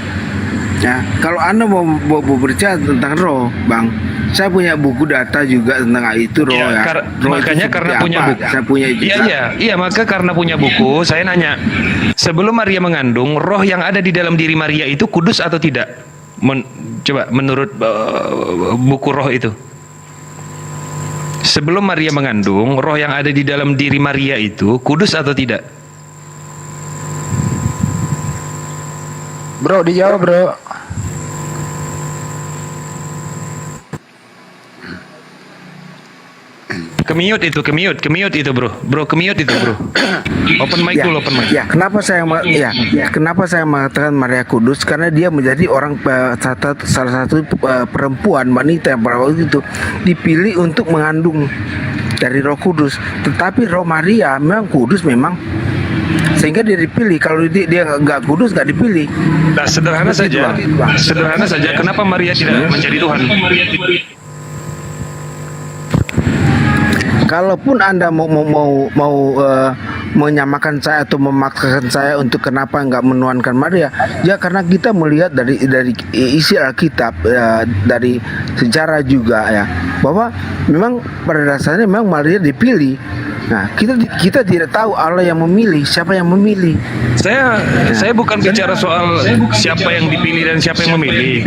Ya, kalau Anda mau berbicara tentang roh, Bang, saya punya buku data juga tentang itu roh ya. Roh Makanya itu karena seperti punya apa? buku. Saya punya juga. Iya, maka karena punya buku, saya nanya, sebelum Maria mengandung, roh yang ada di dalam diri Maria itu kudus atau tidak? Coba menurut buku roh itu. Sebelum Maria mengandung, roh yang ada di dalam diri Maria itu kudus atau tidak? Bro, dijawab, bro. Kemiut itu bro. Bro, kemiut itu bro. Open mic dulu, open mic. Ya, kenapa saya mengatakan Maria Kudus? Karena dia menjadi salah satu perempuan wanita yang pada waktu itu dipilih untuk mengandung dari Roh Kudus. Tetapi Roh Maria memang kudus memang, sehingga dia dipilih. Kalau dia nggak kudus nggak dipilih. Nah, sederhana saja. Kenapa Maria tidak menjadi Tuhan? Kalaupun Anda mau menyamakan saya atau memaksakan saya untuk kenapa nggak menuhankan Maria, ya karena kita melihat dari isi Alkitab, dari sejarah juga ya, bahwa memang pada dasarnya memang Maria dipilih. Nah, kita tidak tahu Allah yang memilih, siapa yang memilih. Saya bukan bicara soal siapa yang dipilih dan siapa yang memilih.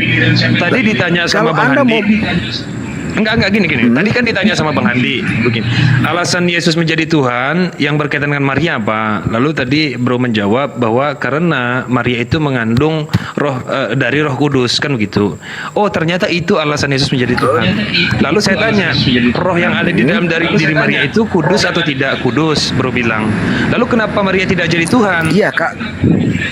Tadi ditanya sama Bang Handi. Enggak gini. Tadi kan ditanya sama Bang Handi begini. Alasan Yesus menjadi Tuhan yang berkaitan dengan Maria apa? Lalu tadi Bro menjawab bahwa karena Maria itu mengandung roh dari Roh Kudus, kan begitu. Oh, ternyata itu alasan Yesus menjadi Tuhan. Lalu saya tanya, roh yang ada di dalam dari diri Maria itu kudus atau tidak kudus? Bro bilang. Lalu kenapa Maria tidak jadi Tuhan? Iya, Kak.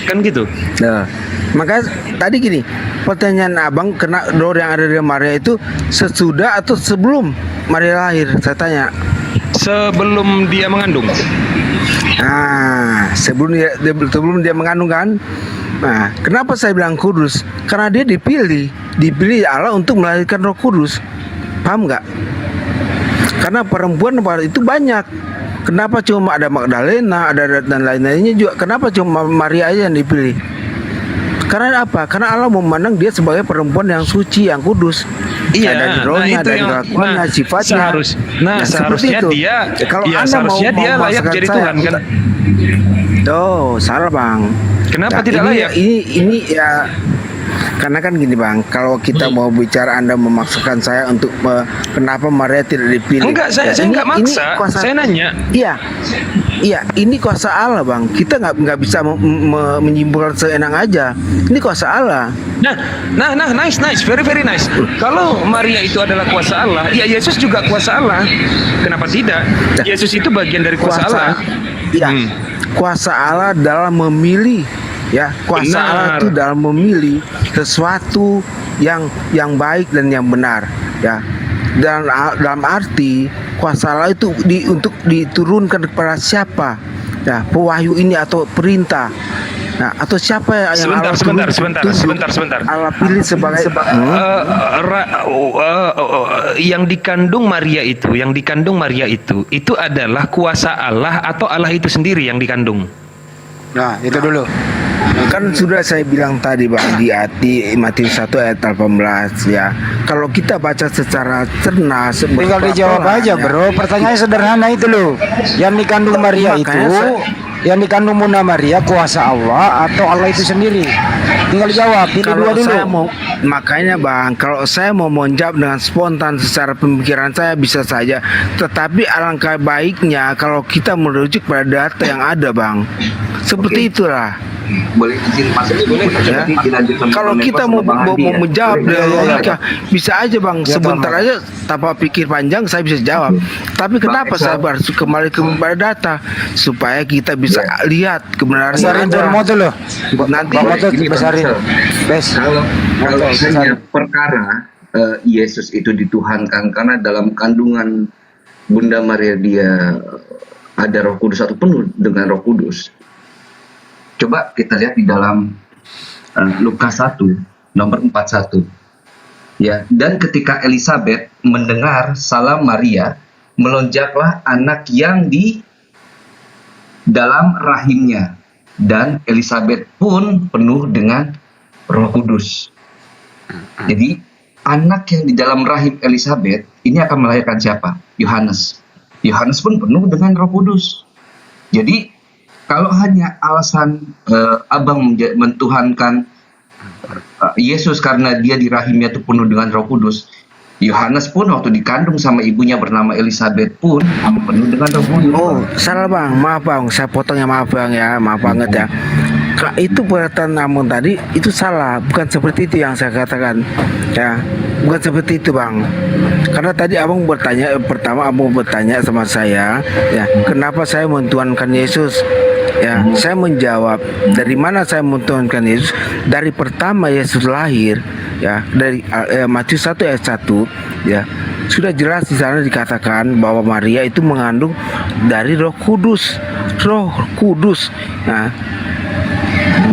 Kan gitu. Nah, maka tadi gini, pertanyaan Abang, kena roh yang ada di Maria itu sesudah atau sebelum Maria lahir? Saya tanya. Sebelum dia mengandung. Nah, sebelum dia mengandung kan? Nah, kenapa saya bilang kudus? Karena dia dipilih Allah untuk melahirkan Roh Kudus. Paham nggak? Karena perempuan itu banyak. Kenapa cuma ada Magdalena, ada dan lain-lainnya juga? Kenapa cuma Maria aja yang dipilih? Karena apa? Karena Allah memandang dia sebagai perempuan yang suci, yang kudus. Iya, dari rohnya, dari kelakuannya, sifatnya. Seharusnya itu. dia, kalau ya, Anda seharusnya mau dia layak jadi Tuhan kan? Oh, salah Bang. Kenapa Nah, tidak layak? Ini ya, karena kan gini Bang, kalau kita mau bicara Anda memaksakan saya untuk kenapa Maria tidak dipilih? Enggak, saya enggak maksa. Saya nanya. Iya, ini kuasa Allah Bang. Kita nggak bisa menyimpulkan seenak aja. Ini kuasa Allah. Nah, nice, very nice. Kalau Maria itu adalah kuasa Allah, ya Yesus juga kuasa Allah. Kenapa tidak? Yesus itu bagian dari kuasa Allah. Iya, kuasa Allah dalam memilih. Ya, kuasa Allah itu dalam memilih sesuatu yang baik dan yang benar. Ya, dan dalam arti kuasa Allah itu untuk diturunkan kepada siapa? Ya, pewahyu ini atau perintah. Nah, atau siapa yang sebentar. Allah pilih sebagai yang dikandung Maria itu adalah kuasa Allah atau Allah itu sendiri yang dikandung? Nah, itu dulu. Kan sudah saya bilang tadi Bang di Matius 1 ayat 18 ya. Kalau kita baca secara cerdas, Tinggal dijawab aja bro. Pertanyaannya sederhana itu loh. Yang dikandung Maria itu, yang dikandung Bunda Maria kuasa Allah atau Allah itu sendiri? Tinggal dijawab. Pilih Kalau dua dulu. saya mau, makanya Bang, kalau saya mau menjawab dengan spontan secara pemikiran saya bisa saja. Tetapi alangkah baiknya kalau kita merujuk pada data yang ada Bang. Seperti itulah. Boleh izin masuk boleh Ya. dilanjutkan. Kalau kita mau menjawab dengan logika, bisa aja Bang. Sebentar aja tanpa pikir panjang saya bisa jawab. Tapi kenapa saya harus kembali kepada data supaya kita bisa lihat kebenaran Besarin yang ada. Moto loh. Nanti Bang Moto besarin. Bes. Kalau hanya perkara Yesus itu dituhankan karena dalam kandungan Bunda Maria dia ada Roh Kudus atau penuh dengan Roh Kudus. Coba kita lihat di dalam Lukas 1 nomor 41. Ya, dan ketika Elizabeth mendengar salam Maria, melonjaklah anak yang di dalam rahimnya, dan Elizabeth pun penuh dengan Roh Kudus. Jadi anak yang di dalam rahim Elizabeth ini akan melahirkan siapa? Yohanes. Yohanes pun penuh dengan Roh Kudus. Jadi kalau hanya alasan abang mentuhankan Yesus karena dia di rahimnya itu penuh dengan Roh Kudus, Yohanes pun waktu dikandung sama ibunya bernama Elizabeth pun penuh dengan Roh Kudus. Oh, salah Bang, maaf Bang, saya potongnya maaf Bang ya, maaf banget ya. Kalau itu perkataan namun tadi itu salah, bukan seperti itu yang saya katakan ya, bukan seperti itu Bang. Karena tadi abang bertanya, pertama abang bertanya sama saya ya, kenapa saya mentuhankan Yesus? Ya, saya menjawab dari mana saya mentuhankan Yesus? Dari pertama Yesus lahir ya, dari Matius 1 ayat 1 ya. Sudah jelas di sana dikatakan bahwa Maria itu mengandung dari Roh Kudus. Roh Kudus. Nah,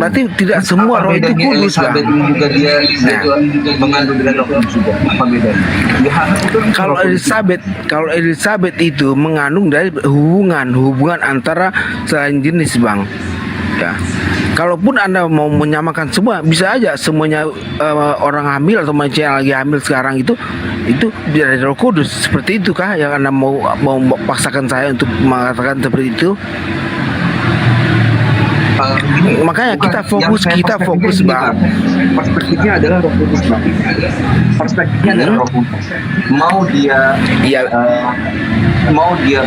berarti tidak semua roh itu kudus Bang. Elizabeth ini juga dia mengandung dengan Roh Kudus juga. Apa bedanya? Kalau Elizabeth itu mengandung dari hubungan antara selain jenis Bang. Ya. Kalaupun Anda mau menyamakan semua, bisa aja semuanya orang hamil atau manusia yang lagi hamil sekarang itu dari Roh Kudus. Seperti itu kah yang Anda mau paksakan saya untuk mengatakan seperti itu? Makanya kita fokus Bang. Perspektifnya adalah Roh Kudus Bang. Perspektifnya adalah Roh Kudus. Mau dia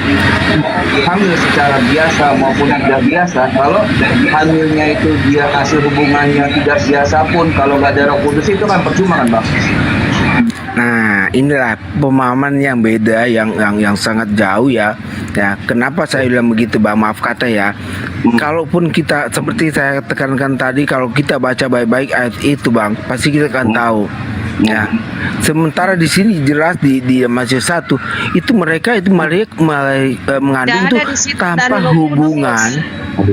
hamil secara biasa maupun tidak biasa, kalau hamilnya itu dia hasil hubungannya tidak biasa pun, kalau nggak ada Roh Kudus itu kan percuma kan Bang. Nah, inilah pemahaman yang beda, yang sangat jauh ya. Ya, kenapa saya bilang begitu Bang? Maaf kata ya. Kalaupun kita seperti saya tekankan tadi, kalau kita baca baik-baik ayat itu Bang, pasti kita akan tahu. Ya. Sementara di sini jelas di Matius 1 itu mereka itu mengandung tuh tanpa hubungan.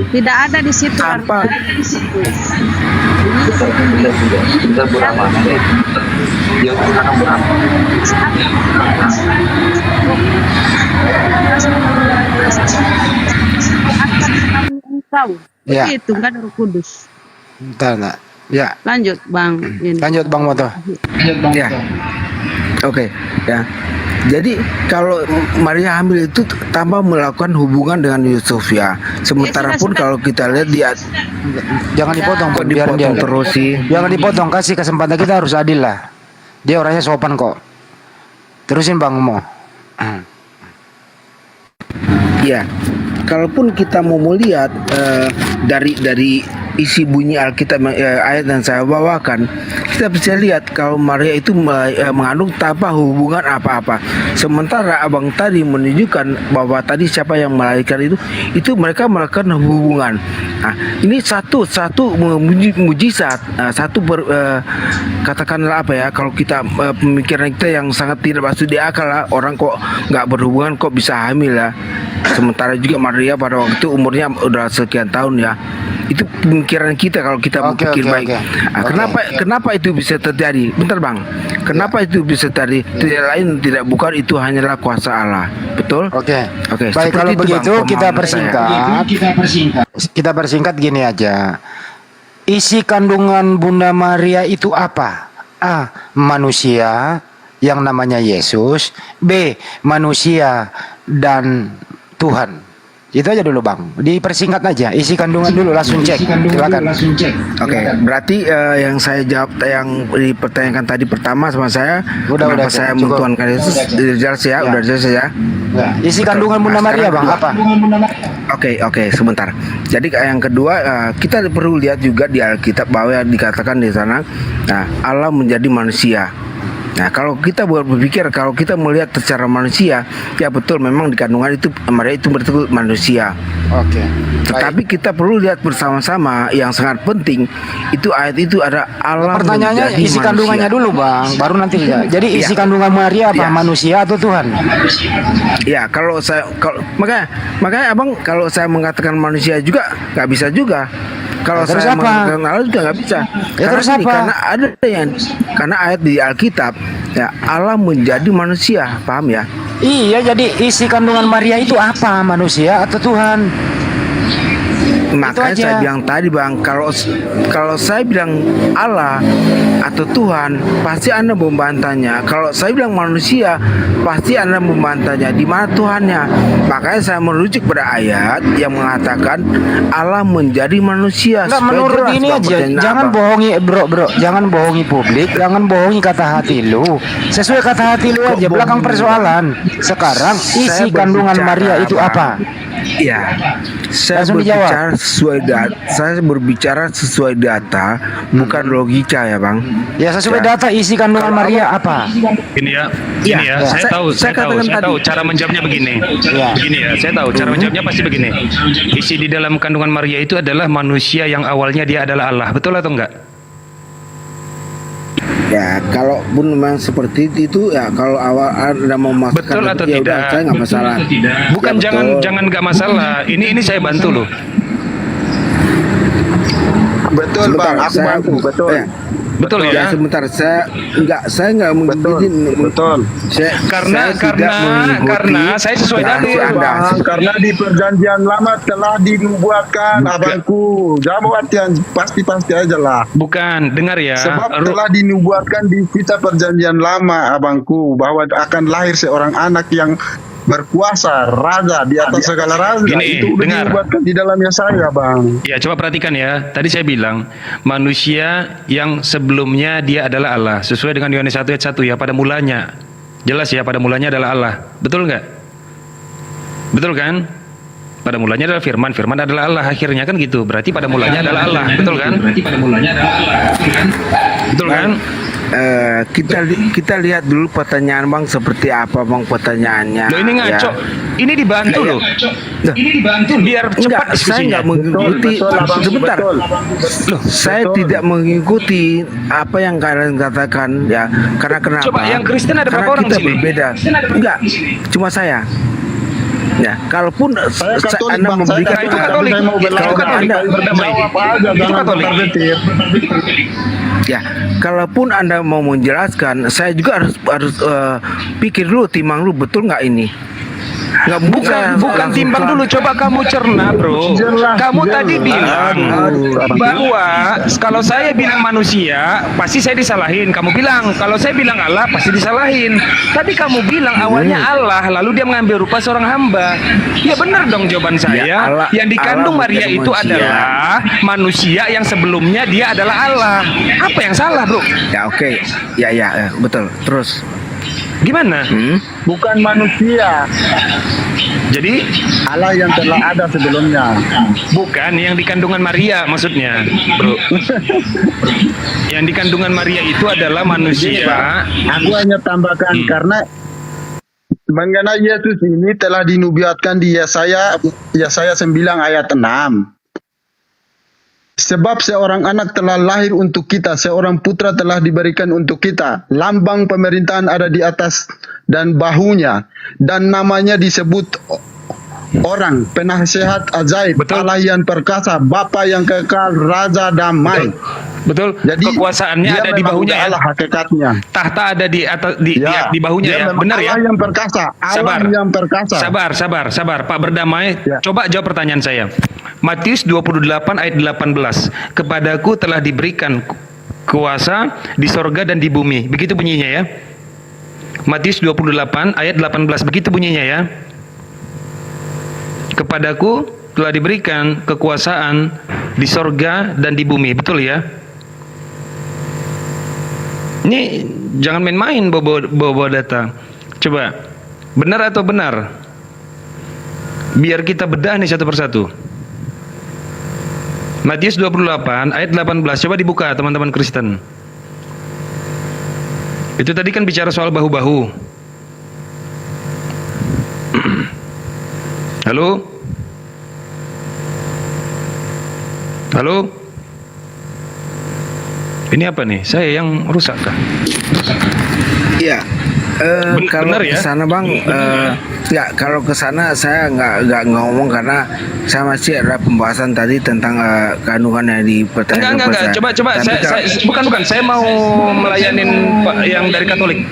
Tidak ada di situ. Tanpa Kita berapa? Dia akan berapa? Tahu. Ya. Itu enggak ada Roh Kudus. Bentar, nak. Ya. Lanjut Bang. Lanjut Bang Moto. ya. Oke, ya. Jadi kalau Maria hamil itu tanpa melakukan hubungan dengan Yusuf ya. Sementara pun kalau kita lihat dia Jangan dipotong, kok biar dipotong dia terus sih. Jangan dipotong, kasih kesempatan, kita harus adil lah. Dia orangnya sopan kok. Terusin Bang Mo. Ya, kalaupun kita mau melihat dari isi bunyi Alkitab ayat yang saya bawakan, kita bisa lihat kalau Maria itu mengandung tanpa hubungan apa-apa. Sementara abang tadi menunjukkan bahwa tadi siapa yang melahirkan itu mereka melakukan hubungan. Nah, ini satu mujizat, katakanlah apa ya, kalau kita pemikiran kita yang sangat tidak masuk di akal lah, orang kok nggak berhubungan kok bisa hamil ya. Sementara juga Maria pada waktu itu umurnya udah sekian tahun ya. Itu pemikiran kita kalau kita berpikir baik. Nah, kenapa itu bisa terjadi? Bentar Bang. Kenapa itu bisa terjadi? Tidak lain tidak bukan itu hanyalah kuasa Allah. Betul? Oke. Seperti Baik, kalau itu, begitu Bang, kita pemahaman persingkat. Kita persingkat gini aja. isi kandungan Bunda Maria itu apa? A. Manusia yang namanya Yesus. B. Manusia dan Tuhan. Itu aja dulu Bang, dipersingkat aja, isi kandungan dulu, langsung cek. Silakan. Oke, berarti yang saya jawab yang dipertanyakan tadi pertama sama saya, kenapa saya mentuankan Yesus, jelas ya, udah jelas ya. Isi kandungan Bunda Maria Bang, apa? Oke, sebentar. Jadi yang kedua, kita perlu lihat juga di Alkitab bahwa dikatakan di sana, nah, Allah menjadi manusia. Nah, kalau kita berpikir, kalau kita melihat secara manusia, ya betul memang di kandungan itu Maria itu betul manusia. Oke. Tetapi kita perlu lihat bersama-sama yang sangat penting itu ayat itu ada Allah. Pertanyaannya menjadi isi manusia. kandungannya dulu Bang, baru nanti ya. Jadi isi kandungan Maria apa? Manusia atau Tuhan? Ya, kalau makanya Abang kalau saya mengatakan manusia juga nggak bisa juga. Kalau terus saya apa? mengatakan Allah juga nggak bisa. Terus apa? Karena ayat di Alkitab ya Allah menjadi manusia, paham ya? Iya, jadi isi kandungan Maria itu apa? Manusia atau Tuhan? Makanya saya bilang tadi Bang, kalau saya bilang Allah atau Tuhan, pasti Anda membantahnya. Kalau saya bilang manusia, pasti Anda membantahnya. Di mana Tuhannya? Makanya saya merujuk pada ayat yang mengatakan Allah menjadi manusia. Enggak, menurut ini aja, jangan bohongi bro, jangan bohongi publik, jangan bohongi kata hati lu. Sesuai kata hati lu aja, belakang persoalan. Sekarang isi kandungan Maria itu apa? Ya, saya berbicara sesuai data, bukan logika ya Bang. Ya sesuai data, isi kandungan Maria apa? Ini ya, saya tahu cara menjawabnya begini. Begini ya, saya tahu cara menjawabnya pasti begini. Isi di dalam kandungan Maria itu adalah manusia yang awalnya dia adalah Allah, betul atau enggak? Ya, kalau pun memang seperti itu ya, kalau awal Anda mau masukkan betul atau ya tidak? Udah, saya nggak masalah. Bukan Ya, jangan nggak masalah. Ini saya bantu loh. Betul Bang, aku bantu. Betul. Betul ya. Sebentar, saya nggak mengikuti. Betul. Karena saya sesuai data. Karena di perjanjian lama telah dinubuatkan abangku. Jawab yang pasti aja lah. Bukan, dengar ya. Sebab telah dinubuatkan di kitab perjanjian lama abangku bahwa akan lahir seorang anak yang berkuasa, raja di atas segala raja. Gini, itu udah dibuatkan di dalamnya saya Bang. Ya, coba perhatikan ya. Tadi saya bilang manusia yang sebelumnya dia adalah Allah, sesuai dengan Yohanes 1 ayat 1 ya, pada mulanya. Jelas ya, pada mulanya adalah Allah. Betul nggak? Betul kan? Pada mulanya adalah firman, firman adalah Allah, akhirnya kan gitu. Berarti pada mulanya adalah Allah, betul kan? Berarti pada mulanya adalah Allah, betul kan? Kita lihat dulu pertanyaan Bang seperti apa Bang pertanyaannya. Loh, ini ngaco. Ini dibantu loh. Ini dibantu biar cepat diskusinya. Saya nggak mengikuti. Sebentar. Loh, saya tidak mengikuti apa yang kalian katakan ya. Karena kenapa? Coba yang Kristen ada berapa orang kita sini? Berbeda. Enggak, cuma saya. Ya, kalaupun Anda memberikan itu Katolik, itu Katolik, berdamai. Itu Katolik. Ya, kalaupun Anda mau menjelaskan, saya juga harus pikir dulu, timbang dulu betul nggak ini. Bukan timbang dulu, coba kamu cerna bro. Kamu tadi bilang bahwa kalau saya bilang manusia pasti saya disalahin. Kamu bilang kalau saya bilang Allah pasti disalahin. Tapi kamu bilang awalnya Allah, lalu dia mengambil rupa seorang hamba. Ya benar dong jawaban saya. Yang dikandung Maria itu adalah manusia yang sebelumnya dia adalah Allah. Apa yang salah bro? Ya oke. Ya betul. Terus gimana? Bukan manusia. Jadi Allah yang telah ada sebelumnya. Bukan yang di kandungan Maria maksudnya, bro. Yang di kandungan Maria itu adalah manusia. Aku hanya tambahkan karena mengenai Yesus ini telah dinubuatkan di Yesaya 9 ayat 6. Sebab seorang anak telah lahir untuk kita, seorang putra telah diberikan untuk kita. Lambang pemerintahan ada di atas dan bahunya, dan namanya disebut orang, penasehat ajaib, Allah yang perkasa, Bapa yang kekal, Raja damai. Betul. Jadi kekuasaannya dia ada di memang bahunya udah ya. Allah hakikatnya. Tahta ada di atas di bahunya Dia ya. memang Benar ya? Allah yang perkasa, Allah yang perkasa. Sabar. Pak Berdamai, coba jawab pertanyaan saya. Matius 28 ayat 18. Kepadaku telah diberikan kuasa di sorga dan di bumi. Begitu bunyinya ya. Matius 28 ayat 18. Begitu bunyinya ya. Kepadaku telah diberikan kekuasaan di sorga dan di bumi. Betul ya? Ini jangan main-main bawa data. Coba, benar atau benar? Biar kita bedah nih satu persatu. Matius 28 ayat 18. Coba dibuka teman-teman Kristen. Itu tadi kan bicara soal bahu-bahu. Halo? Halo? Ini apa nih? Saya yang rusak kah? Iya. Kalau benar ya? ke sana Bang, ya kalau ke sana saya nggak ngomong karena saya masih ada pembahasan tadi tentang kandungan yang di pertanyaan. Enggak. Coba saya bukan. Saya mau melayanin Pak yang dari Katolik.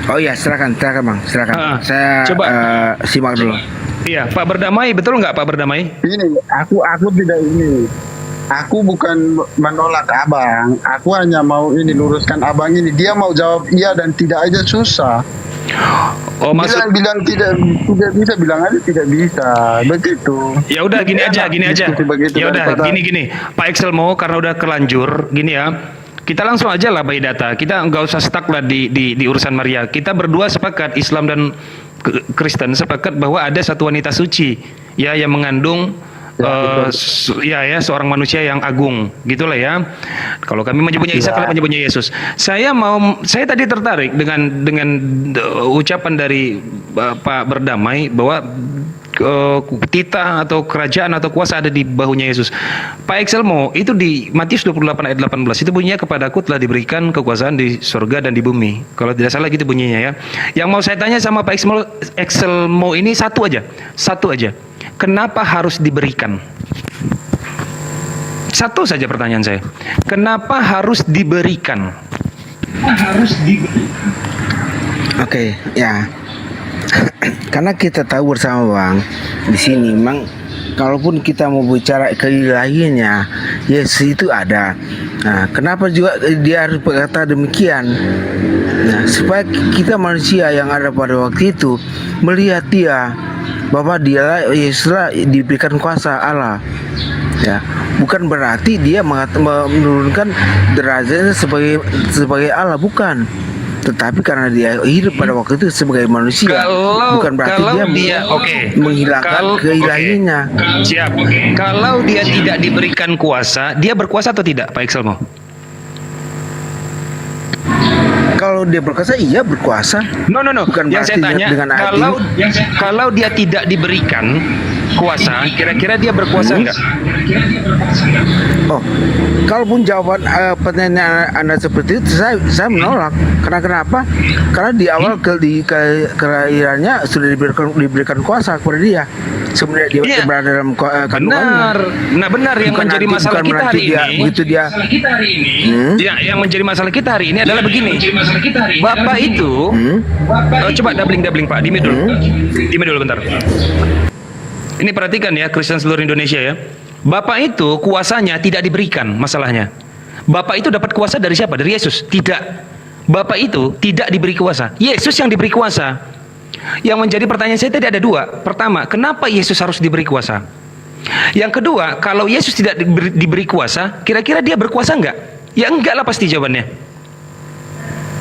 Oh iya, silakan Bang, silakan. Saya coba simak dulu. Iya, Pak Berdamai, betul nggak Pak Berdamai? Ini, aku tidak ini. Aku bukan menolak abang. Aku hanya mau ini luruskan abang ini. Dia mau jawab iya dan tidak aja susah. Oh, maksud bilang tidak bisa, bilang aja tidak bisa. Begitu. Ya udah gini aja. Ya udah gini. Pak Excelmo karena udah kelanjur gini ya. Kita langsung aja lah by data. Kita nggak usah stuck lah di urusan Maria. Kita berdua sepakat, Islam dan Kristen sepakat bahwa ada satu wanita suci ya yang mengandung seorang manusia yang agung, gitulah ya. Kalau kami menyebutnya Isa, kalian menyebutnya Yesus. Saya tadi tertarik dengan ucapan dari Pak Berdamai bahwa titah atau kerajaan atau kuasa ada di bahunya Yesus. Pak Excelmo, itu di Matius 28 ayat 18 itu bunyinya, kepadaku telah diberikan kekuasaan di surga dan di bumi. Kalau tidak salah gitu bunyinya ya. Yang mau saya tanya sama Pak Excelmo ini satu aja. Kenapa harus diberikan? Satu saja pertanyaan saya. Kenapa harus diberikan? Oke, ya. Karena kita tahu bersama Bang, di sini memang kalaupun kita mau bicara keilahiannya, Yesus itu ada. Nah, kenapa juga dia harus berkata demikian? Nah, supaya kita manusia yang ada pada waktu itu melihat dia bahwa dia Yesuslah diberikan kuasa Allah. Ya, bukan berarti dia menurunkan derajatnya sebagai Allah, bukan. Tetapi karena dia hidup pada waktu itu sebagai manusia, bukan berarti dia menghilangkan keilahiannya. Siap. Kalau dia tidak diberikan kuasa, dia berkuasa atau tidak, Pak Excelmo? Kalau dia berkuasa, iya berkuasa. No. Bukan yang saya tanya, kalau dia tidak diberikan kuasa, kira-kira dia berkuasa enggak? Oh, kalaupun jawaban pertanyaan Anda seperti itu, saya menolak. Karena kenapa? Karena di awal kelahirannya sudah diberikan kuasa kepada dia. Sebenarnya dia berada dalam kandungannya. Benar. Yang menjadi masalah kita hari ini, yang menjadi masalah kita hari ini adalah begini. Bapak itu, coba doubling Pak, di dulu bentar. Ini perhatikan ya, Kristen seluruh Indonesia ya. Bapak itu kuasanya tidak diberikan, masalahnya. Bapak itu dapat kuasa dari siapa? Dari Yesus? Tidak. Bapak itu tidak diberi kuasa. Yesus yang diberi kuasa. Yang menjadi pertanyaan saya tadi ada dua. Pertama, kenapa Yesus harus diberi kuasa? Yang kedua, kalau Yesus tidak diberi kuasa, kira-kira dia berkuasa enggak? Ya enggak lah pasti jawabannya.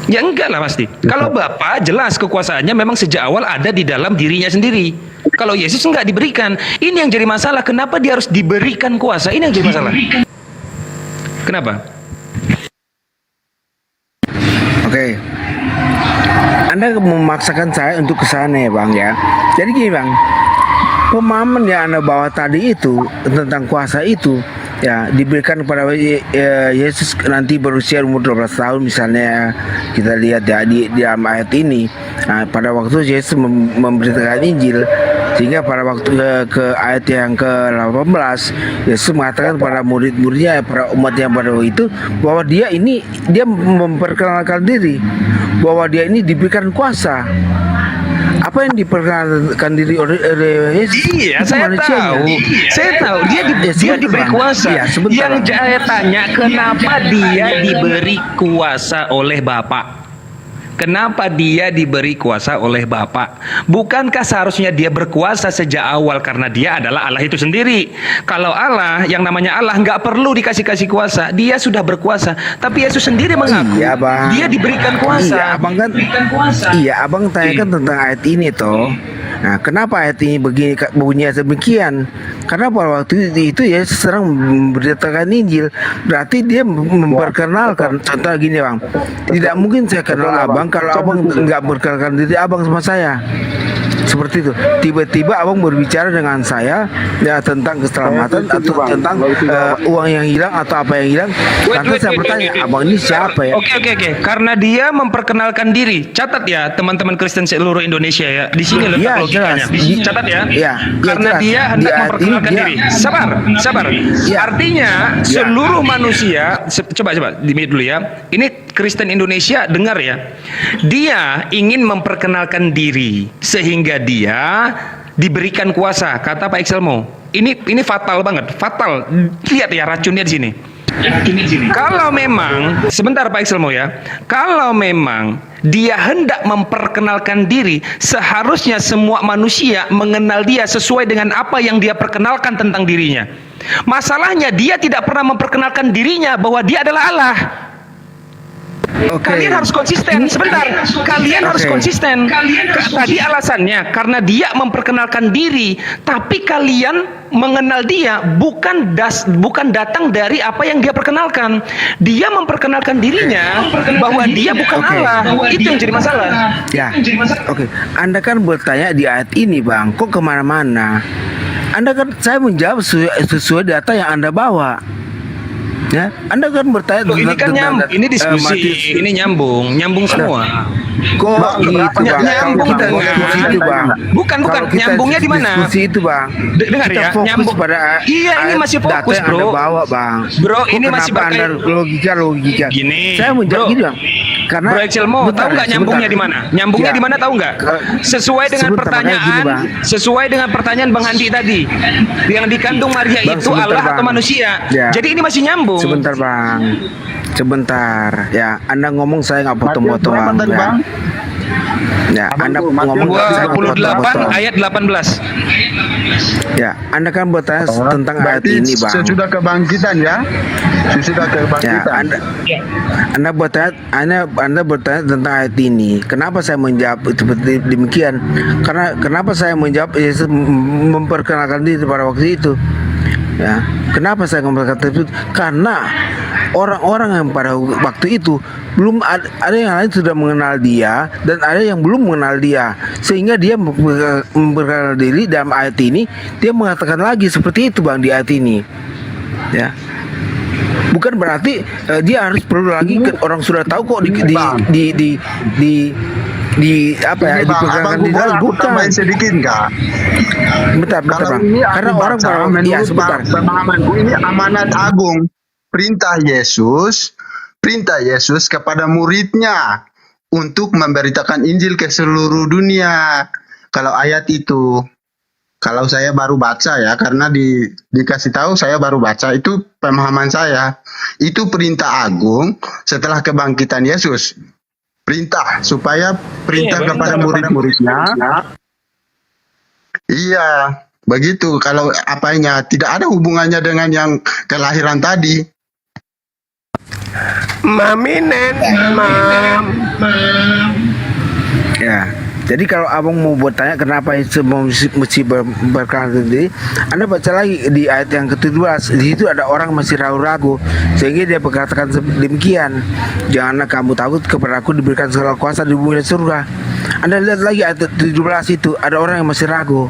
Ya enggak lah pasti. Kalau Bapa jelas kekuasaannya memang sejak awal ada di dalam dirinya sendiri. Kalau Yesus enggak diberikan, ini yang jadi masalah. Kenapa dia harus diberikan kuasa? Ini yang jadi masalah. Kenapa? Oke. Anda memaksakan saya untuk kesana ya Bang ya. Jadi gini Bang, pemahaman yang Anda bawa tadi itu tentang kuasa itu ya diberikan kepada Yesus nanti berusia umur 12 tahun misalnya, kita lihat ya di dalam ayat ini. Nah, pada waktu Yesus memberitakan Injil, Sehingga pada waktu ke ayat yang ke-18 Yesus mengatakan kepada murid-muridnya, para umatnya pada waktu itu, bahwa dia memperkenalkan diri, bahwa dia ini diberikan kuasa. Apa yang diperkenalkan diri oleh Yesus? Iya, saya tahu. Dia diberi kuasa. Iya, sebentar. Yang saya tanya, kenapa dia diberi kuasa oleh Bapa? Kenapa dia diberi kuasa oleh Bapa? Bukankah seharusnya dia berkuasa sejak awal karena dia adalah Allah itu sendiri? Kalau Allah, yang namanya Allah, nggak perlu dikasih kuasa, dia sudah berkuasa. Tapi Yesus sendiri mengaku dia diberikan kuasa. Abang tanyakan tentang ayat ini toh. Nah, kenapa ayat ini bunyinya demikian? Karena pada waktu itu ya sedang memberitakan Injil, berarti dia memperkenalkan. Contoh gini bang, tidak mungkin saya kenal abang kalau abang nggak memperkenalkan diri abang sama saya. Seperti itu. Tiba-tiba abang berbicara dengan saya ya tentang keselamatan atau tentang uang yang hilang atau apa yang hilang. Nanti saya bertanya, abang ini siapa ya? Oke. Karena dia memperkenalkan diri. Catat ya teman-teman Kristen seluruh Indonesia ya. Di sini letak logikanya. Catat ya. Karena dia hendak memperkenalkan diri. Sabar. Artinya seluruh manusia, coba di-mute dulu ya. Ini Kristen Indonesia dengar ya. Dia ingin memperkenalkan diri sehingga dia diberikan kuasa. Kata Pak Exelmo, ini fatal banget, fatal. Lihat ya racunnya di sini. Kalau memang, sebentar Pak Exelmo ya, kalau memang dia hendak memperkenalkan diri, seharusnya semua manusia mengenal dia sesuai dengan apa yang dia perkenalkan tentang dirinya. Masalahnya dia tidak pernah memperkenalkan dirinya bahwa dia adalah Allah. Kalian harus konsisten. Sebentar, kalian harus konsisten. Tadi alasannya karena dia memperkenalkan diri, tapi kalian mengenal dia bukan datang dari apa yang dia perkenalkan. Dia memperkenalkan dirinya bahwa dia bukan Allah. Itu yang jadi masalah. Ya, oke. Anda kan bertanya di ayat ini bang, kok kemana-mana? Anda kan, saya menjawab sesuai data yang Anda bawa. Ya, Anda kan bertanya ini kan nyambung, ini diskusi, ini nyambung semua. Kok gitu bang? Nyambung dengan itu bang. Bukan nyambungnya di mana? Diskusi itu bang. Dengar ya, nyambung pada ini masih fokus data yang bro. Anda bawa bang. Bro, ini masih pakai logika. Gini. Saya menjawab gini bang. Karena Bro Exelmo, tahu nggak nyambungnya di mana? Nyambungnya di mana tahu nggak? Sesuai dengan pertanyaan Bang Handi tadi, yang dikandung Maria Bang, itu Allah atau manusia. Ya. Jadi ini masih nyambung. Sebentar bang, sebentar. Ya, Anda ngomong saya nggak potong-potong bang. Ya, Anda ngomong 28 ayat 18. Ya, Anda kan bertanya tentang ayat ini bang. Sesudah kebangkitan ya. Sesudah kebangkitan. Ya, Anda bertanya tentang ayat ini. Kenapa saya menjawab seperti demikian? Karena kenapa saya menjawab Yesus memperkenalkan diri pada waktu itu? Ya, kenapa saya memperkenalkan itu? Karena orang-orang yang pada waktu itu belum ada yang lain sudah mengenal dia dan ada yang belum mengenal dia, sehingga dia memperkenalkan diri dalam ayat ini. Dia mengatakan lagi seperti itu bang di ayat ini. Ya. Bukan berarti dia harus perlu lagi orang sudah tahu kok diperkenalkan di dalam bukan sedikit enggak? Bentar bang. Karena orang menurut pemahamanku ini amanat agung, perintah Yesus kepada muridnya untuk memberitakan Injil ke seluruh dunia. Kalau ayat itu, kalau saya baru baca ya, karena dikasih tahu saya baru baca, itu pemahaman saya. Itu perintah agung setelah kebangkitan Yesus. Perintah kepada murid-muridnya. Iya, begitu. Kalau apanya tidak ada hubungannya dengan yang kelahiran tadi. Ya. Jadi kalau abang mau bertanya kenapa mesti berkenalkan diri, Anda baca lagi di ayat yang ke-17. Di situ ada orang masih ragu-ragu, sehingga dia berkatakan demikian, janganlah kamu takut, kepada aku diberikan segala kuasa di bumi dan surga. Anda lihat lagi ayat 17 itu, ada orang yang masih ragu.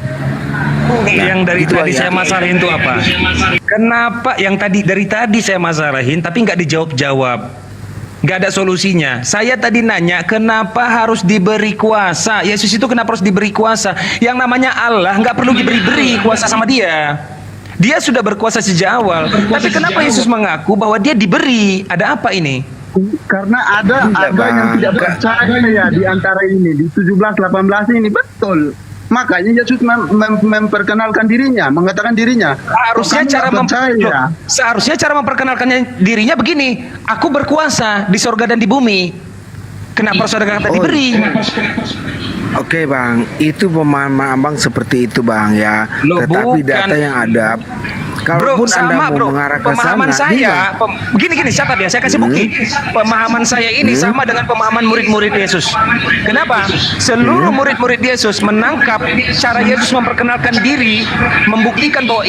Yang dari tadi saya masalahin itu apa? Kenapa yang dari tadi saya masalahin tapi nggak dijawab-jawab? Nggak ada solusinya. Saya tadi nanya kenapa harus diberi kuasa. Yesus itu kenapa harus diberi kuasa? Yang namanya Allah nggak perlu diberi kuasa sama dia. Dia sudah berkuasa sejak awal. Tapi kenapa Yesus mengaku bahwa dia diberi? Ada apa ini? Karena ada yang tidak percaya ya di antara ini di 17-18 ini, betul. Makanya Yesus memperkenalkan dirinya, mengatakan dirinya. Seharusnya cara memperkenalkannya dirinya begini. Aku berkuasa di sorga dan di bumi. Kenapa harus ada kata diberi? Oke bang, itu pemahaman abang seperti itu bang ya. Tetapi data yang ada, kalaupun Anda mau mengarah ke pemahaman sana, saya, gini, catat ya, saya kasih bukti. Pemahaman saya ini sama dengan pemahaman murid-murid Yesus. Kenapa? Seluruh murid-murid Yesus menangkap cara Yesus memperkenalkan diri, membuktikan bahwa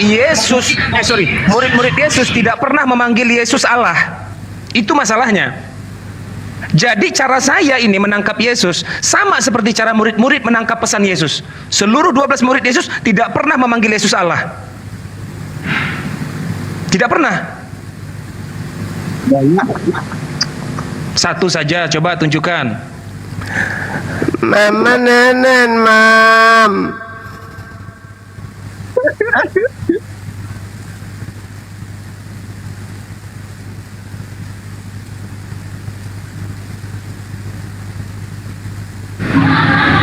murid-murid Yesus tidak pernah memanggil Yesus Allah. Itu masalahnya. Jadi cara saya ini menangkap Yesus sama seperti cara murid-murid menangkap pesan Yesus. Seluruh 12 murid Yesus tidak pernah memanggil Yesus Allah. Tidak pernah. Satu saja, coba tunjukkan. Mama nenen mam.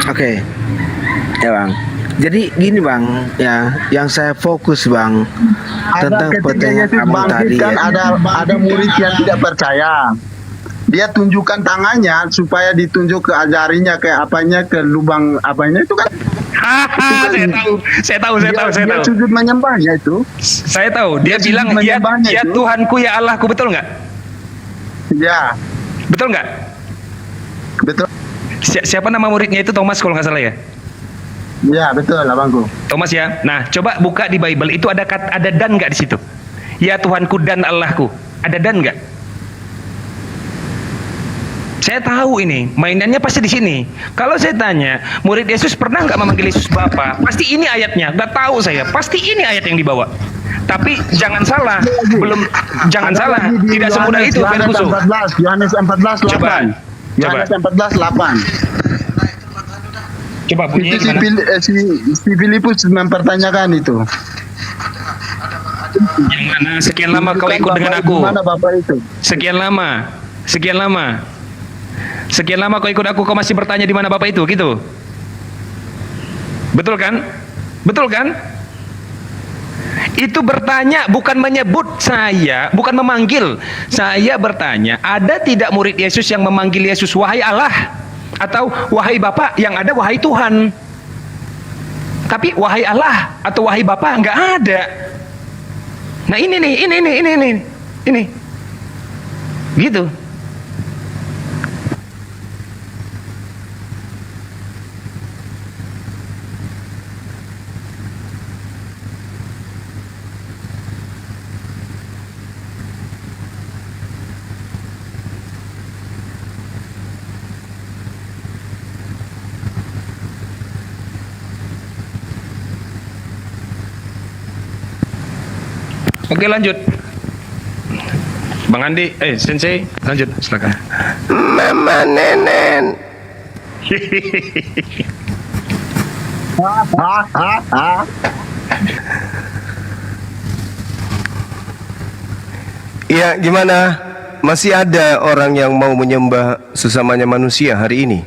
Oke, ya bang. Jadi gini bang, ya, yang saya fokus bang tentang pertanyaan kamu tadi. Kan ada murid yang tidak percaya. Dia tunjukkan tangannya supaya ditunjuk ke jarinya, ke apanya, ke lubang apanya itu kan. Saya tahu. Dia sujud menyembahnya itu. Saya tahu. Dia bilang ya Tuhanku ya Allahku, betul nggak? Ya. Betul nggak? Betul. Siapa nama muridnya itu? Thomas kalau nggak salah ya? Ya betul abangku. Thomas ya. Nah coba buka di Bible itu ada dan nggak di situ? Ya Tuhanku dan Allahku. Ada dan nggak? Saya tahu ini mainannya pasti di sini. Kalau saya tanya murid Yesus pernah nggak memanggil Yesus Bapa? Pasti ini ayatnya. Nggak tahu saya. Pasti ini ayat yang dibawa. Tapi jangan salah, tidak semudah itu. Yohanes 14:8. Yohanes 14:8. Coba bunyinya itu si Filipus mempertanyakan itu. Yang mana sekian lama kau ikut dengan aku? Mana Bapak itu? Sekian lama kau ikut aku, kau masih bertanya di mana Bapak itu, gitu. Betul kan? Itu bertanya, bukan menyebut saya, bukan memanggil. Saya bertanya, ada tidak murid Yesus yang memanggil Yesus wahai Allah atau wahai Bapa? Yang ada wahai Tuhan. Tapi wahai Allah atau wahai Bapa nggak ada. Nah ini. Gitu. Oke lanjut. Bang Andi, Sensei, lanjut silakan. Mama nenen. Ya gimana? Masih ada orang yang mau menyembah sesamanya manusia hari ini?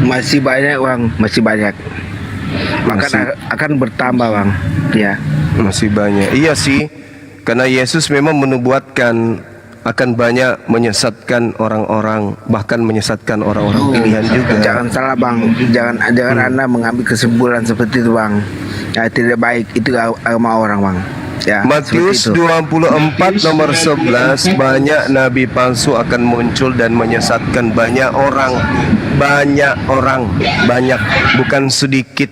Masih banyak bang, masih banyak. Akan bertambah bang, ya. Masih banyak. Iya sih, karena Yesus memang menubuatkan akan banyak menyesatkan orang-orang, bahkan menyesatkan orang-orang pilihan juga. Jangan salah bang, jangan Anda mengambil kesimpulan seperti itu bang. Ya, tidak baik, itu agama orang bang. Ya, Matius 24 nomor 11, banyak nabi palsu akan muncul dan menyesatkan banyak orang, bukan sedikit.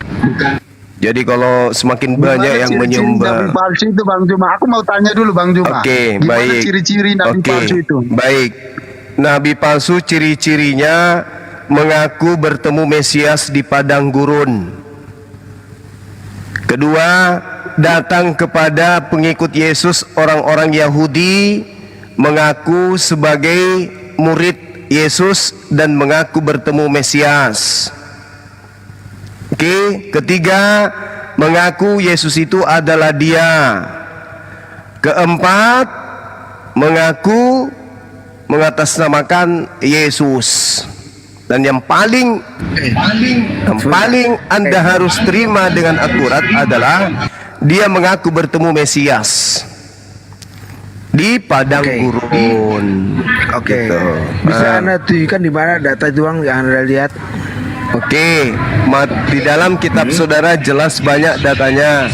Jadi kalau semakin banyak yang menyembah nabi palsu itu Bang Juma, aku mau tanya dulu Bang Juma. Oke, gimana baik. ciri-ciri nabi palsu itu? Baik. Nabi palsu ciri-cirinya mengaku bertemu Mesias di padang gurun. Kedua, datang kepada pengikut Yesus orang-orang Yahudi mengaku sebagai murid Yesus dan mengaku bertemu Mesias. Oke, ketiga, mengaku Yesus itu adalah Dia. Keempat, mengaku mengatasnamakan Yesus. Dan yang paling Anda harus terima dengan akurat adalah dia mengaku bertemu Mesias di padang gurun. Oke. Gitu. Bisa Anda tunjukkan di mana data itu Bang yang Anda lihat? Oke, di dalam kitab saudara jelas banyak datanya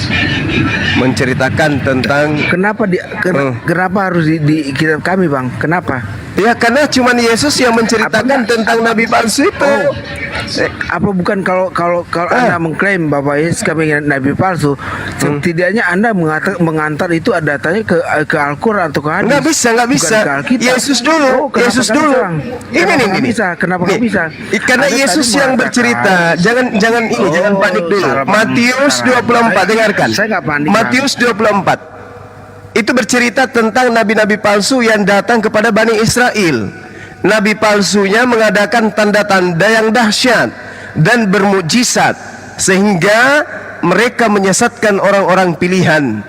menceritakan tentang kenapa harus di kitab kami Bang? Kenapa? Ya karena cuma Yesus yang menceritakan tentang nabi palsu itu. Apa bukan kalau Anda mengklaim bahwa Yesus kami nabi palsu, setidaknya Anda mengantar itu datanya ke Al-Quran atau ke hadis? Nggak bisa. Yesus dulu, Yesus dulu. Ini bisa. Kenapa nggak bisa? Karena Yesus yang bercerita. Jangan panik dulu. Matius 24, dengarkan. Saya nggak panik. Matius 24. Itu bercerita tentang nabi-nabi palsu yang datang kepada Bani Israel. Nabi palsunya mengadakan tanda-tanda yang dahsyat dan bermukjizat sehingga mereka menyesatkan orang-orang pilihan.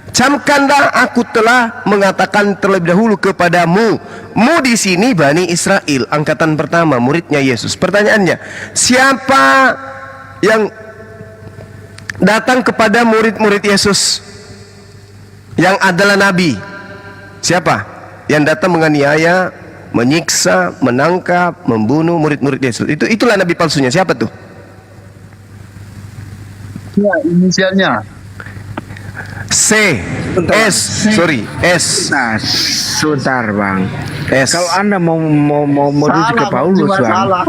Camkanlah, aku telah mengatakan terlebih dahulu kepadamu. Mu di sini Bani Israel, angkatan pertama, muridnya Yesus. Pertanyaannya, siapa yang datang kepada murid-murid Yesus yang adalah nabi? Siapa yang datang menganiaya, menyiksa, menangkap, membunuh murid-murid Yesus? Itulah nabi palsunya. Siapa tuh? Ya, inisialnya C, S, sorry, S. Nah, sebentar Bang. S. Kalau Anda mau merujuk ke Paulus Bang.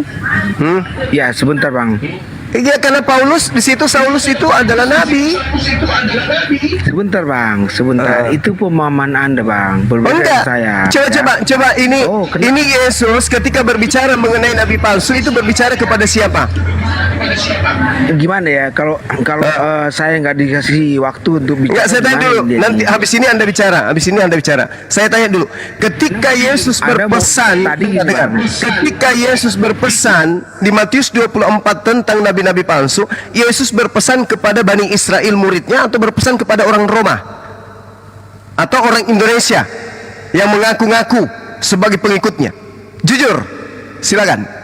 Ya, sebentar Bang. Ya karena Paulus di situ, Saulus itu adalah nabi. Sebentar Bang, sebentar. Itu pemahaman Anda Bang, berbeda dengan saya. Coba ini Yesus ketika berbicara mengenai nabi palsu itu berbicara kepada siapa? Gimana ya kalau saya nggak dikasih waktu untuk bicara? Nggak, saya tanya dulu. Nanti habis ini Anda bicara. Saya tanya dulu. Ketika Yesus berpesan, ketika Yesus berpesan di Matius 24 tentang nabi-nabi palsu, Yesus berpesan kepada Bani Israel muridnya atau berpesan kepada orang Roma atau orang Indonesia yang mengaku-ngaku sebagai pengikutnya? Jujur, silakan.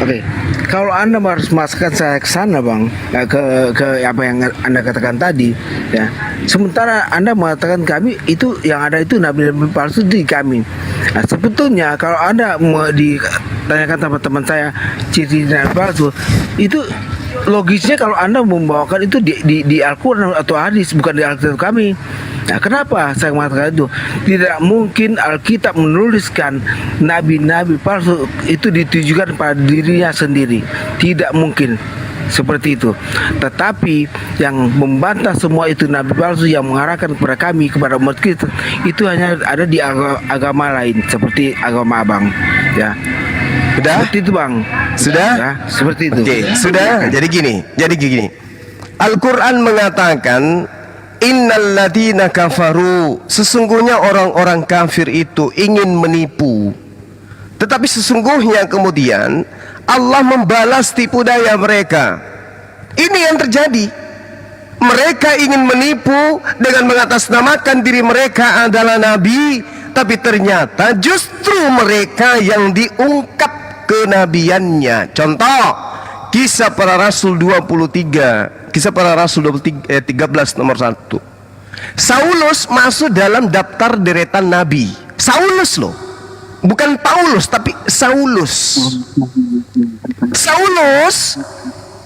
Oke, kalau Anda harus masukkan saya ke sana Bang, ke apa yang Anda katakan tadi, ya. Sementara Anda mengatakan kami itu yang ada itu nabi-nabi palsu di kami. Nah, sebetulnya kalau Anda mau ditanyakan sama teman saya ciri nabi palsu, itu logisnya kalau Anda membawakan itu di Al-Quran atau hadis, bukan di Alkitab kami. Nah, kenapa saya mengatakan itu? Tidak mungkin Alkitab menuliskan nabi-nabi palsu itu ditujukan pada dirinya sendiri. Tidak mungkin seperti itu. Tetapi yang membantah semua itu nabi palsu yang mengarahkan kepada kami, kepada umat kita, itu hanya ada di agama lain seperti agama Abang, ya. Sudah? Seperti itu Bang. Sudah? Ya, seperti itu. Oke, sudah. Jadi gini. Al-Quran mengatakan innalladzina kafaru, sesungguhnya orang-orang kafir itu ingin menipu, tetapi sesungguhnya kemudian Allah membalas tipu daya mereka. Ini yang terjadi. Mereka ingin menipu dengan mengatasnamakan diri mereka adalah nabi, tapi ternyata justru mereka yang diungkap kenabiannya. Contoh, Kisah Para Rasul 23, Kisah Para Rasul 13 nomor 1. Saulus masuk dalam daftar deretan nabi. Saulus loh, bukan Paulus tapi Saulus. Saulus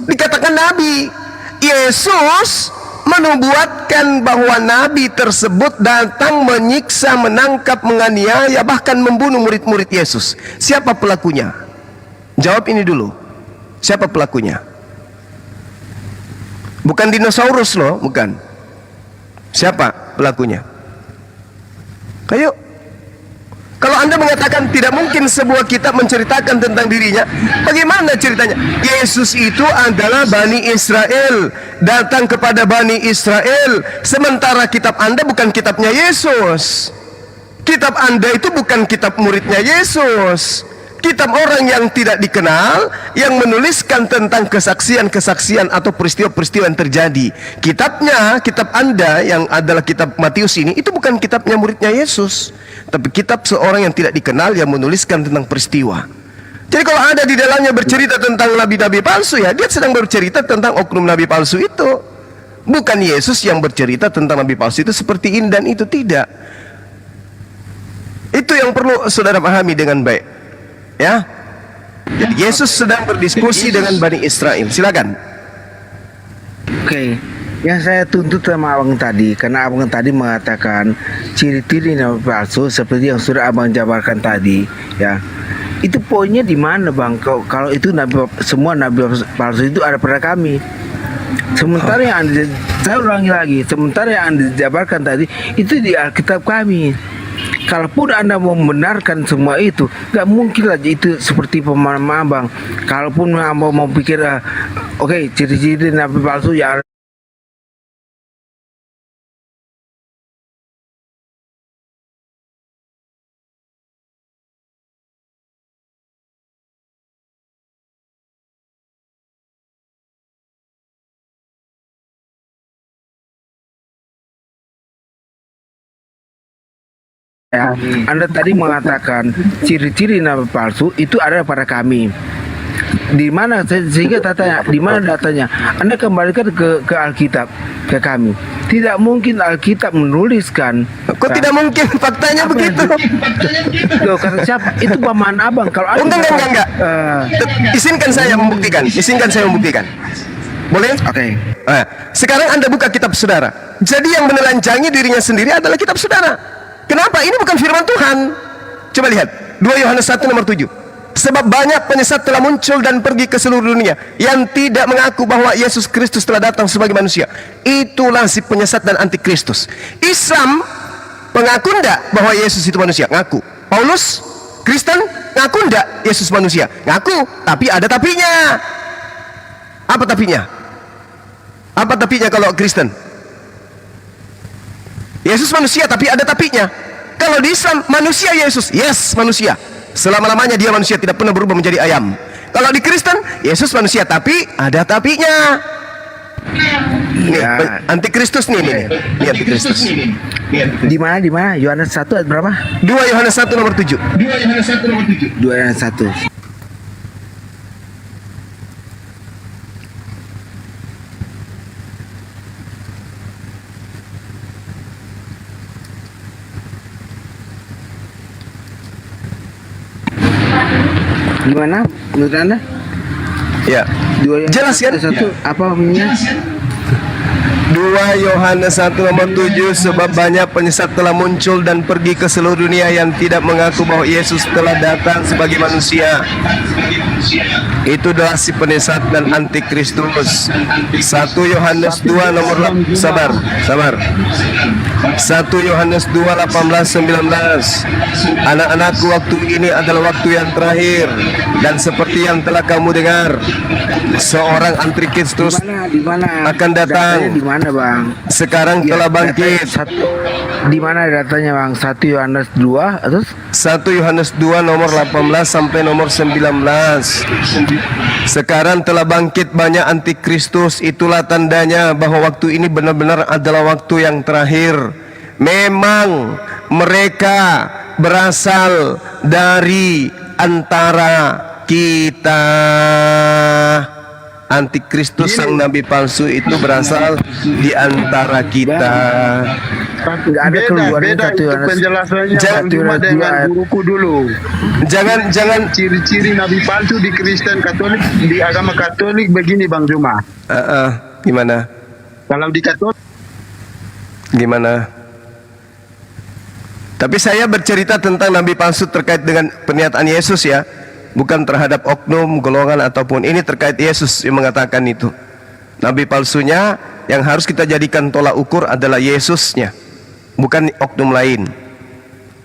dikatakan nabi. Yesus menubuatkan bahwa nabi tersebut datang menyiksa, menangkap, menganiaya, bahkan membunuh murid-murid Yesus. Siapa pelakunya? Jawab ini dulu. Siapa pelakunya? Bukan dinosaurus loh, bukan. Siapa pelakunya? Ayo. Kalau Anda mengatakan tidak mungkin sebuah kitab menceritakan tentang dirinya, bagaimana ceritanya? Yesus itu adalah Bani Israel, datang kepada Bani Israel, sementara kitab Anda bukan kitabnya Yesus. Kitab Anda itu bukan kitab muridnya Yesus. Kitab orang yang tidak dikenal, yang menuliskan tentang kesaksian-kesaksian atau peristiwa-peristiwa yang terjadi. Kitabnya, kitab Anda yang adalah kitab Matius ini, itu bukan kitabnya muridnya Yesus, tapi kitab seorang yang tidak dikenal yang menuliskan tentang peristiwa. Jadi kalau ada di dalamnya bercerita tentang nabi-nabi palsu, ya dia sedang bercerita tentang oknum nabi palsu itu. Bukan Yesus yang bercerita tentang nabi palsu itu seperti ini dan itu, tidak. Itu yang perlu saudara pahami dengan baik. Ya, jadi Yesus sedang berdiskusi dengan Bani Israel. Silakan. Oke, yang saya tuntut sama abang tadi, karena abang tadi mengatakan ciri-ciri nabi palsu seperti yang sudah abang jabarkan tadi, ya. Itu poinnya di mana, bang? Kalau itu semua nabi palsu itu ada pada kami. Sementara yang saya ulangi lagi, sementara yang Anda jabarkan tadi itu di Alkitab kami. Kalaupun Anda mau membenarkan semua itu, nggak mungkin lah itu seperti pemahaman abang. Kalaupun abang mau pikir, oke, ciri-ciri nabi palsu yang ya, Anda tadi mengatakan ciri-ciri nabi palsu itu ada pada kami. Di mana sehingga datanya? Di mana datanya? Anda kembalikan ke Alkitab, ke kami. Tidak mungkin Alkitab menuliskan. Kok tidak mungkin? Faktanya begitu. Loh, kata siapa? Itu pemahaman abang. Kalau enggak. Izinkan saya membuktikan. Boleh? Oke. Sekarang Anda buka kitab saudara. Jadi yang menelanjangi dirinya sendiri adalah kitab saudara. Kenapa? Ini bukan firman Tuhan. Coba lihat 2 Yohanes 1 nomor 7. Sebab banyak penyesat telah muncul dan pergi ke seluruh dunia yang tidak mengaku bahwa Yesus Kristus telah datang sebagai manusia. Itulah si penyesat dan antikristus. Islam mengaku enggak bahwa Yesus itu manusia? Ngaku. Paulus Kristen ngaku enggak Yesus manusia? Ngaku. Tapi ada tapinya. Apa tapinya? Apa tapinya kalau Kristen? Yesus manusia tapi ada tapinya. Kalau di Islam manusia Yesus, yes manusia. Selama-lamanya dia manusia, tidak pernah berubah menjadi ayam. Kalau di Kristen Yesus manusia tapi ada tapinya. Ini antikristus nih. Ini antikristus. Di mana? Yohanes 1 ayat berapa? 2 Yohanes 1 nomor 7. 2 Yohanes 1. Gimana menurut Anda? Ya. Jelas kan? Apa bunyinya? 2 Yohanes 1 nomor 7. Sebab banyak penyesat telah muncul dan pergi ke seluruh dunia yang tidak mengaku bahwa Yesus telah datang sebagai manusia. Itu adalah si penyesat dan antikristus. 1 Yohanes 2 nomor sabar. 1 Yohanes 2 18-19. Anak-anakku, waktu ini adalah waktu yang terakhir, dan seperti yang telah kamu dengar, seorang antikristus akan datang. Di mana, Bang? Sekarang telah bangkit. Di mana datanya, Bang? 1 Yohanes 2 terus 1 Yohanes 2 nomor 18 sampai nomor 19. Sekarang telah bangkit banyak antikristus. Itulah tandanya bahwa waktu ini benar-benar adalah waktu yang terakhir. Memang mereka berasal dari antara kita. Antikristus sang nabi palsu itu berasal di antara kita. Beda itu penjelasannya Bang Juma dengan guruku dulu. Jangan ciri-ciri nabi palsu di Kristen Katolik, di agama Katolik begini Bang Juma. Gimana? Kalau di Katolik gimana? Tapi saya bercerita tentang nabi palsu terkait dengan pernyataan Yesus ya. Bukan terhadap oknum, golongan ataupun ini terkait Yesus yang mengatakan itu. Nabi palsunya yang harus kita jadikan tolak ukur adalah Yesusnya, bukan oknum lain.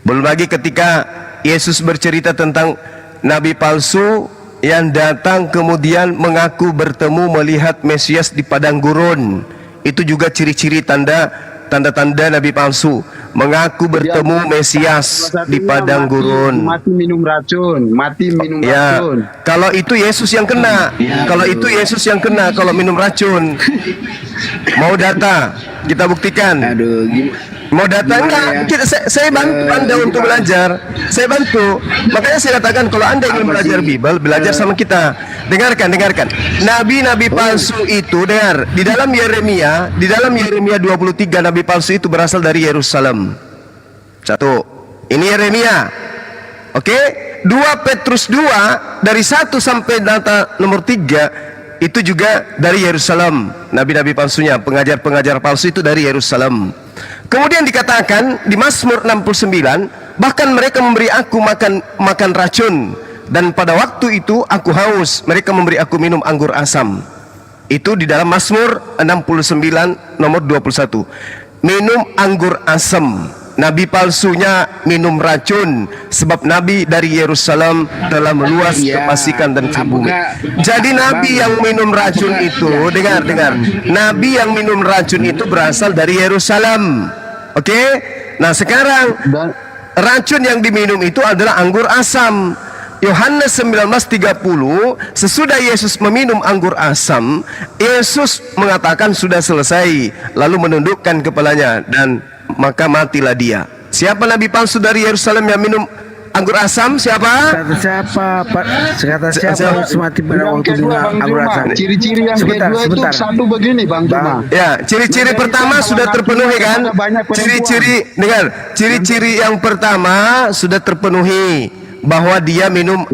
Belum lagi ketika Yesus bercerita tentang nabi palsu yang datang kemudian mengaku bertemu melihat Mesias di padang gurun. Itu juga ciri-ciri tanda-tanda nabi palsu, mengaku bertemu Mesias di padang gurun. Mati minum racun. Ya, kalau itu Yesus yang kena. Kalau itu Yesus yang kena kalau minum racun. Mau data? Kita buktikan. Mau data enggak? Saya bantu Anda untuk belajar. Saya bantu. Makanya saya katakan kalau Anda ingin belajar Bible, belajar sama kita. Dengarkan. Nabi-nabi palsu itu, dengar, di dalam Yeremia 23 nabi palsu itu berasal dari Yerusalem. Satu. Ini Yeremia. Oke? 2 Petrus 2 dari 1 sampai data nomor 3 itu juga dari Yerusalem. Nabi-nabi palsunya, pengajar-pengajar palsu itu dari Yerusalem. Kemudian dikatakan di Mazmur 69, bahkan mereka memberi aku makan racun, dan pada waktu itu aku haus, mereka memberi aku minum anggur asam. Itu di dalam Mazmur 69 nomor 21. Minum anggur asam. Nabi palsunya minum racun, sebab nabi dari Yerusalem telah meluas kefasikan dan bumi. Jadi nabi yang minum racun itu, dengar, nabi yang minum racun itu berasal dari Yerusalem. Oke? Nah sekarang racun yang diminum itu adalah anggur asam. Yohanes 19:30, sesudah Yesus meminum anggur asam, Yesus mengatakan sudah selesai, lalu menundukkan kepalanya dan maka matilah dia. Siapa nabi palsu dari Yerusalem yang minum anggur asam? Siapa? Kata siapa harus mati pada waktu minum anggur asam? Ciri-ciri yang kedua itu satu begini Bang Juma. Ya, ciri-ciri pertama sudah terpenuhi kan? Ciri-ciri yang pertama sudah terpenuhi, bahwa dia minum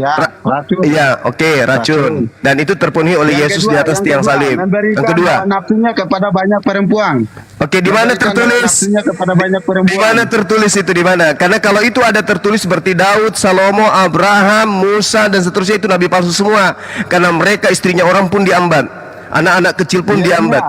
racun. Dan itu terpenuhi oleh Yesus di atas tiang salib. Yang kedua, nafsunya kepada banyak perempuan. Oke, di mana tertulis? Di mana tertulis itu, di mana? Karena kalau itu ada tertulis seperti Daud, Salomo, Abraham, Musa dan seterusnya, itu nabi palsu semua. Karena mereka istrinya orang pun diambat, anak-anak kecil pun diambat.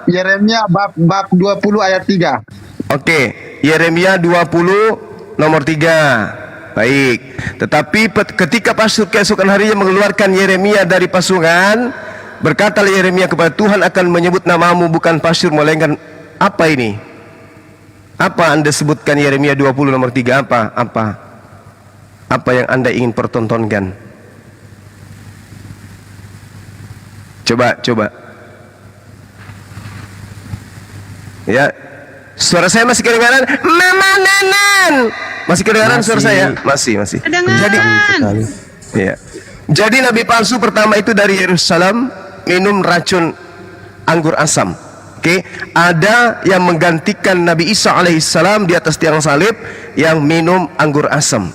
Yeremia bab 20 ayat 3. Oke, Yeremia 20 nomor 3. Baik, tetapi ketika keesokan harinya mengeluarkan Yeremia dari pasungan, berkatalah Yeremia kepada Tuhan akan menyebut namamu bukan pasir melainkan apa ini? Apa Anda sebutkan Yeremia 20 nomor 3? Apa yang Anda ingin pertontonkan? Coba. Ya, suara saya masih kedengaran? Mama Nanan. Masih kedengaran suara saya? Masih. Jadi nabi palsu pertama itu dari Yerusalem, minum racun anggur asam. Oke, ada yang menggantikan Nabi Isa alaihissalam di atas tiang salib yang minum anggur asam.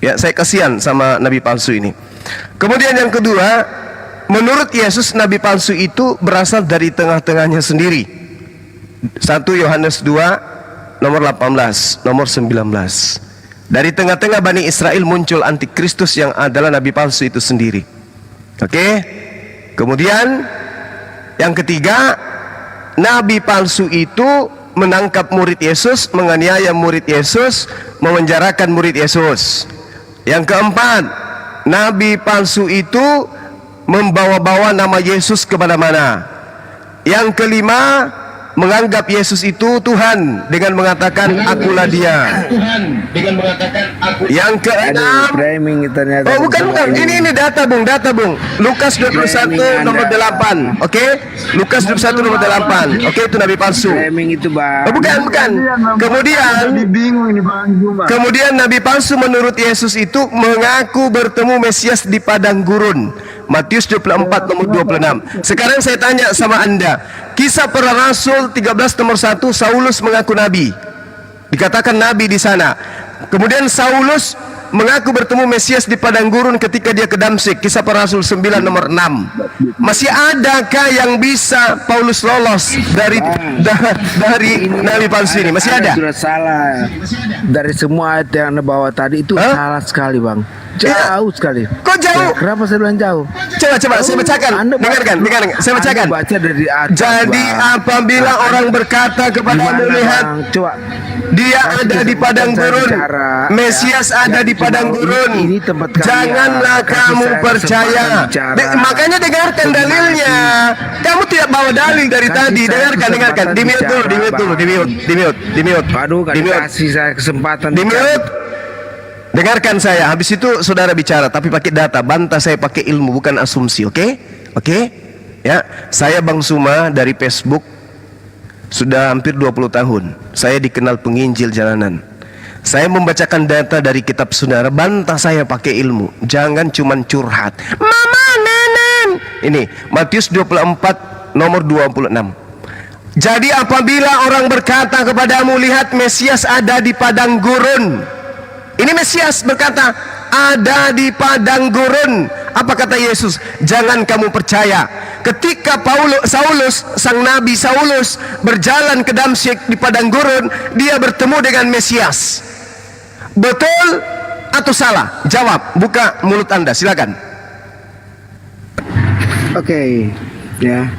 Ya, saya kasihan sama nabi palsu ini. Kemudian yang kedua, menurut Yesus nabi palsu itu berasal dari tengah-tengahnya sendiri. 1 Yohanes 2 nomor 18, nomor 19. Dari tengah-tengah Bani Israel muncul antikristus yang adalah nabi palsu itu sendiri. Oke? Kemudian yang ketiga, nabi palsu itu menangkap murid Yesus, menganiaya murid Yesus, memenjarakan murid Yesus. Yang keempat, nabi palsu itu membawa-bawa nama Yesus kemana-mana. Yang kelima, menganggap Yesus itu Tuhan dengan mengatakan akulah dia. Yang keenam, bukan. Ini data bung. Lukas 21 nomor 8. Oke? Lukas 21 nomor 8. Oke, itu nabi palsu. Bukan. Kemudian nabi palsu menurut Yesus itu mengaku bertemu Mesias di padang gurun. Matius 24 nomor 26. Sekarang saya tanya sama Anda, Kisah Para Rasul 13 nomor 1, Saulus mengaku nabi. Dikatakan nabi di sana. Kemudian Saulus mengaku bertemu Mesias di padang gurun ketika dia ke Damsyik. Kisah Para Rasul 9 nomor 6. Masih adakah yang bisa Paulus lolos dari nabi palsu ini? Masih ada? Sudah salah. Dari semua ayat yang Anda bawa tadi itu salah sekali, Bang. Jauh sekali. Kok jauh? Kenapa saya bilang jauh? Coba saya bacakan. Dengarkan. Saya bacakan. Baca dari atas, jadi Bang. apabila orang berkata kepada melihat, coba Dia ada di padang gurun. Mesias ada di padang gurun. Janganlah kamu percaya. Makanya dengarkan dalilnya. Kamu tidak bawa dalil dari tadi. Dengarkan. Di mute dulu. Aduh, gak dikasih saya kesempatan. Di mute. Dengarkan saya. Habis itu saudara bicara, tapi pakai data. Bantah saya pakai ilmu, bukan asumsi. Oke? Ya, saya Bang Suma dari Facebook. Sudah hampir 20 tahun. Saya dikenal penginjil jalanan. Saya membacakan data dari kitab saudara. Bantah saya pakai ilmu. Jangan cuman curhat. Mama, nenen. Ini Matius 24 nomor 26. Jadi apabila orang berkata kepadamu, lihat Mesias ada di padang gurun. Ini Mesias berkata, ada di padang gurun. Apa kata Yesus? Jangan kamu percaya. Ketika Saulus, sang Nabi Saulus berjalan ke Damsyik di padang gurun, dia bertemu dengan Mesias. Betul atau salah? Jawab, buka mulut Anda, silakan. Oke, ya.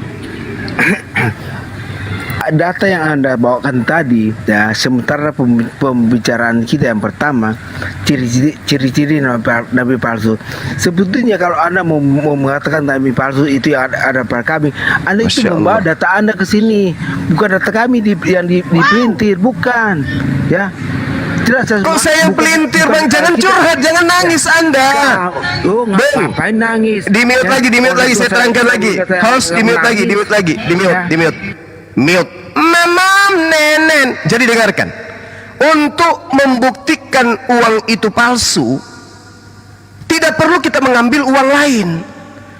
Data yang Anda bawakan tadi, ya, sementara pembicaraan kita yang pertama, ciri-ciri nabi palsu. Sebetulnya kalau Anda mau mengatakan nabi palsu itu yang ada pada kami, Anda itu membawa data Anda ke sini, bukan data kami yang dipelintir, bukan, ya. Kok saya pelintir, Bang? Jangan curhat, jangan nangis Anda. Bang, ngapain nangis? Di mute lagi, saya terangkan lagi. Host, di mute lagi. Mute. Mama, nenen. Jadi dengarkan. Untuk membuktikan uang itu palsu, tidak perlu kita mengambil uang lain.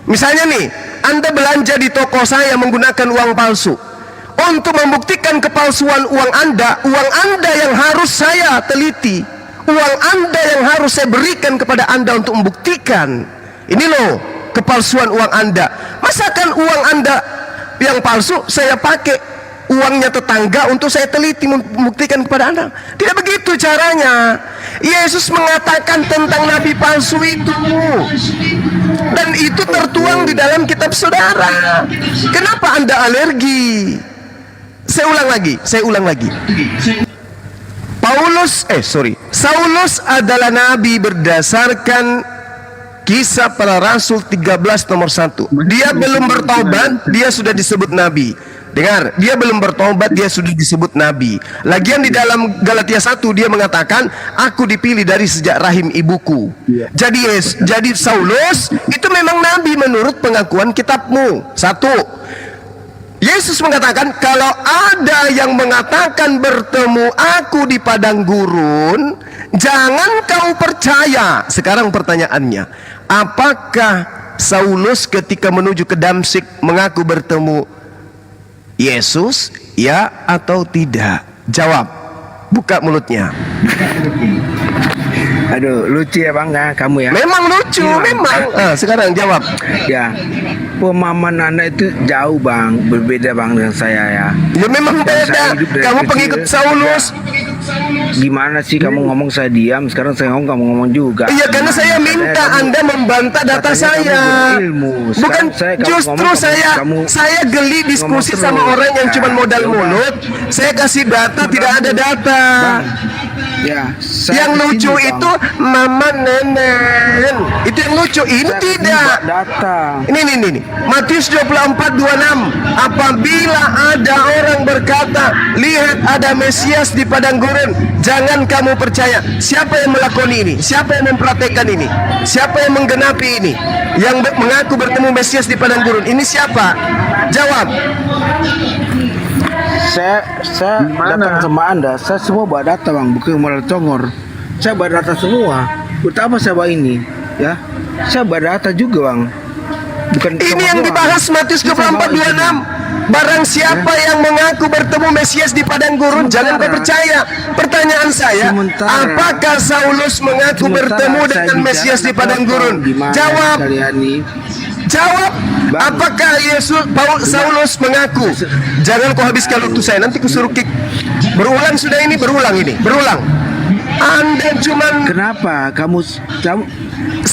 Misalnya nih, Anda belanja di toko saya menggunakan uang palsu. Untuk membuktikan kepalsuan uang Anda yang harus saya teliti, uang Anda yang harus saya berikan kepada Anda untuk membuktikan. Ini loh kepalsuan uang Anda. Masakan uang Anda yang palsu saya pakai uangnya tetangga untuk saya teliti membuktikan kepada Anda? Tidak begitu caranya. Yesus mengatakan tentang nabi palsu itu, dan itu tertuang di dalam kitab saudara. Kenapa Anda alergi? Saya ulang lagi. Saulus adalah nabi berdasarkan Kisah Para Rasul 13 nomor 1. Dia belum bertobat, dia sudah disebut nabi. Dengar, dia belum bertobat, dia sudah disebut nabi. Lagian di dalam Galatia 1 dia mengatakan, aku dipilih dari sejak rahim ibuku. Jadi Saulus itu memang nabi menurut pengakuan kitabmu. 1. Yesus mengatakan, kalau ada yang mengatakan bertemu aku di padang gurun, jangan kau percaya. Sekarang pertanyaannya, apakah Saulus ketika menuju ke Damsyik mengaku bertemu Yesus, ya atau tidak? Jawab, buka mulutnya. Aduh, lucu ya Bang, kamu ya. Memang lucu, memang. Sekarang jawab. Ya, pemahaman Anda itu jauh Bang, berbeda Bang dengan saya ya. Ya memang beda. Kamu pengikut Saulus. Gimana sih kamu ngomong saya diam, sekarang saya ngomong kamu ngomong juga. Iya, karena saya minta Anda membantah data saya. Bukan, justru saya geli diskusi sama orang yang cuma modal mulut. Saya kasih data, tidak ada data. Ya, yang lucu itu mama nenen. Itu yang lucu. Ini tidak. Data. Ini. Matius 24:26. Apabila ada orang berkata, lihat ada Mesias di padang gurun, jangan kamu percaya. Siapa yang melakoni ini? Siapa yang mempraktekkan ini? Siapa yang menggenapi ini? Yang mengaku bertemu Mesias di padang gurun. Ini siapa? Jawab. Saya datang sama Anda, saya semua bawa data Bang, bukan modal congor. Saya bawa data semua. Betapa saya bawa ini, ya. Saya bawa data juga Bang. Bukan ini yang dibahas Matius 24:26. Barang siapa yang mengaku bertemu Mesias di padang gurun, jangan kau percaya. Pertanyaan saya, apakah Saulus mengaku bertemu dengan Mesias di padang gurun? Jawab. Apakah Saulus mengaku? Jangan kau habiskan waktu saya, nanti ku suruh kick. Berulang Anda cuman. Kenapa kamu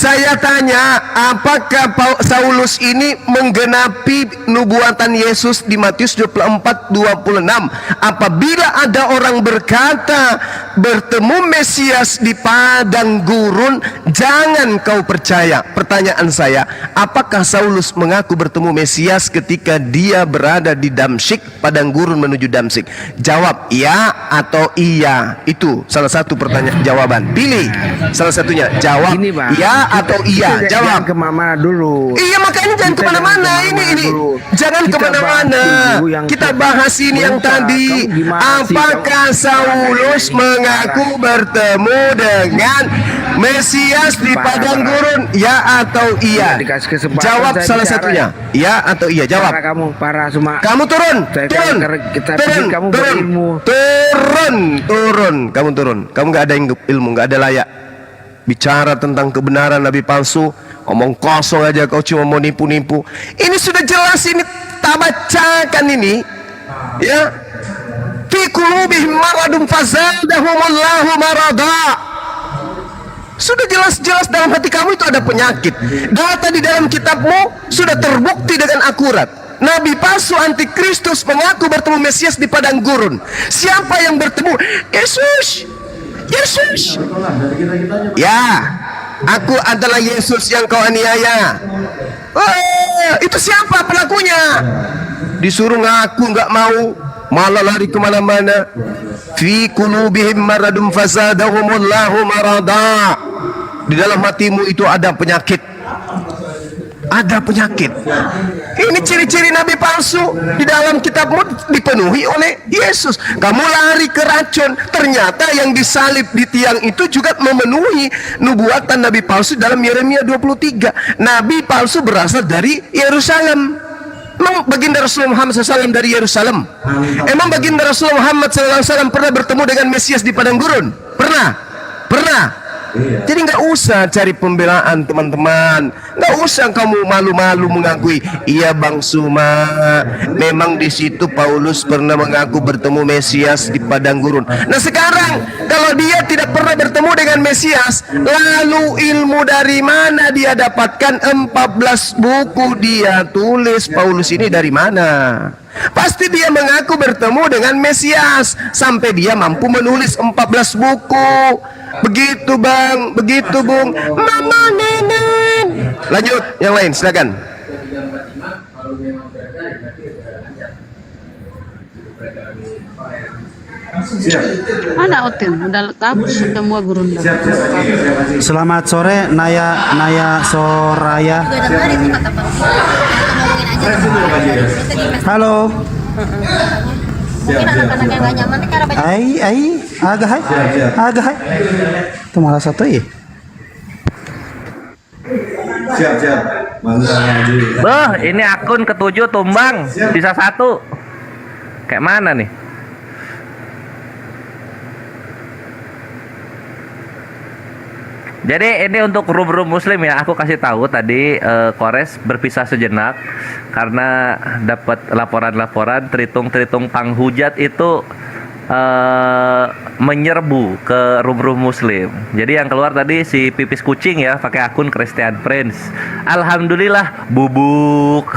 Saya tanya, apakah Saulus ini menggenapi nubuatan Yesus di Matius 24:26? Apabila ada orang berkata bertemu Mesias di padang gurun, jangan kau percaya. Pertanyaan saya, apakah Saulus mengaku bertemu Mesias ketika dia berada di Damsyik, padang gurun menuju Damsyik? Jawab ya atau iya. Itu salah satu pertanyaan jawaban. Pilih salah satunya. Jawab ya atau iya. Jawab kemana dulu. Iya, makanya jangan kemana-mana. Ini jangan kemana-mana. Kita bahas ini yang tadi. Apakah Saulus mengaku bertemu dengan Mesias di padang gurun? Ya atau iya? Jawab salah satunya. Ya atau iya? Jawab. Kamu turun. Kamu turun. Kamu nggak ada ilmu, nggak ada layak bicara tentang kebenaran nabi palsu. Omong kosong aja, kau cuma mau nipu-nipu. Ini sudah jelas, ini tak bacakan ini. Ya, fi qulubihim maradun fazadahumullahu marada. Sudah jelas-jelas dalam hati kamu itu ada penyakit. Data di dalam kitabmu sudah terbukti dengan akurat. Nabi palsu antikristus mengaku bertemu Mesias di padang gurun. Siapa yang bertemu? Yesus. Ya, aku adalah Yesus yang kau aniaya. Oh, itu siapa pelakunya? Disuruh ngaku nggak mau, malah lari kemana-mana. Fi qulubihim maradun fazadahumullahu marada. Di dalam hatimu itu ada penyakit. Ada penyakit. Ini ciri-ciri nabi palsu. Di dalam kitabmu dipenuhi oleh Yesus. Kamu lari ke racun, ternyata yang disalib di tiang itu juga memenuhi nubuatan nabi palsu dalam Yeremia 23. Nabi palsu berasal dari Yerusalem. Emang baginda Rasulullah Muhammad SAW dari Yerusalem? Emang baginda Rasulullah Muhammad SAW pernah bertemu dengan Mesias di padang gurun? Pernah. Jadi nggak usah cari pembelaan, teman-teman. Nggak usah kamu malu-malu mengakui. Iya Bang Suma, memang di situ Paulus pernah mengaku bertemu Mesias di padang gurun. Nah sekarang kalau dia tidak pernah bertemu dengan Mesias, lalu ilmu dari mana dia dapatkan? 14 buku dia tulis. Paulus ini dari mana? Pasti dia mengaku bertemu dengan Mesias sampai dia mampu menulis 14 buku. Begitu Bang, begitu Bung. Mama Nenen. Lanjut, yang lain silakan. Ada Otin, udah lengkap semua gurunda. Selamat sore Naya Soraya. Halo. Mungkin anak-anak yang gak nyaman karena banyak. Agak hai. Itu malah satu ya. Siap. Beh, ini akun ketujuh tumbang, bisa satu. Kayak mana nih? Jadi ini untuk rum-rum muslim ya, aku kasih tahu tadi Kores berpisah sejenak karena dapat laporan-laporan tritung-tritung panghujat itu menyerbu ke rum-rum muslim. Jadi yang keluar tadi si pipis kucing ya, pakai akun Christian Prince. Alhamdulillah bubuk.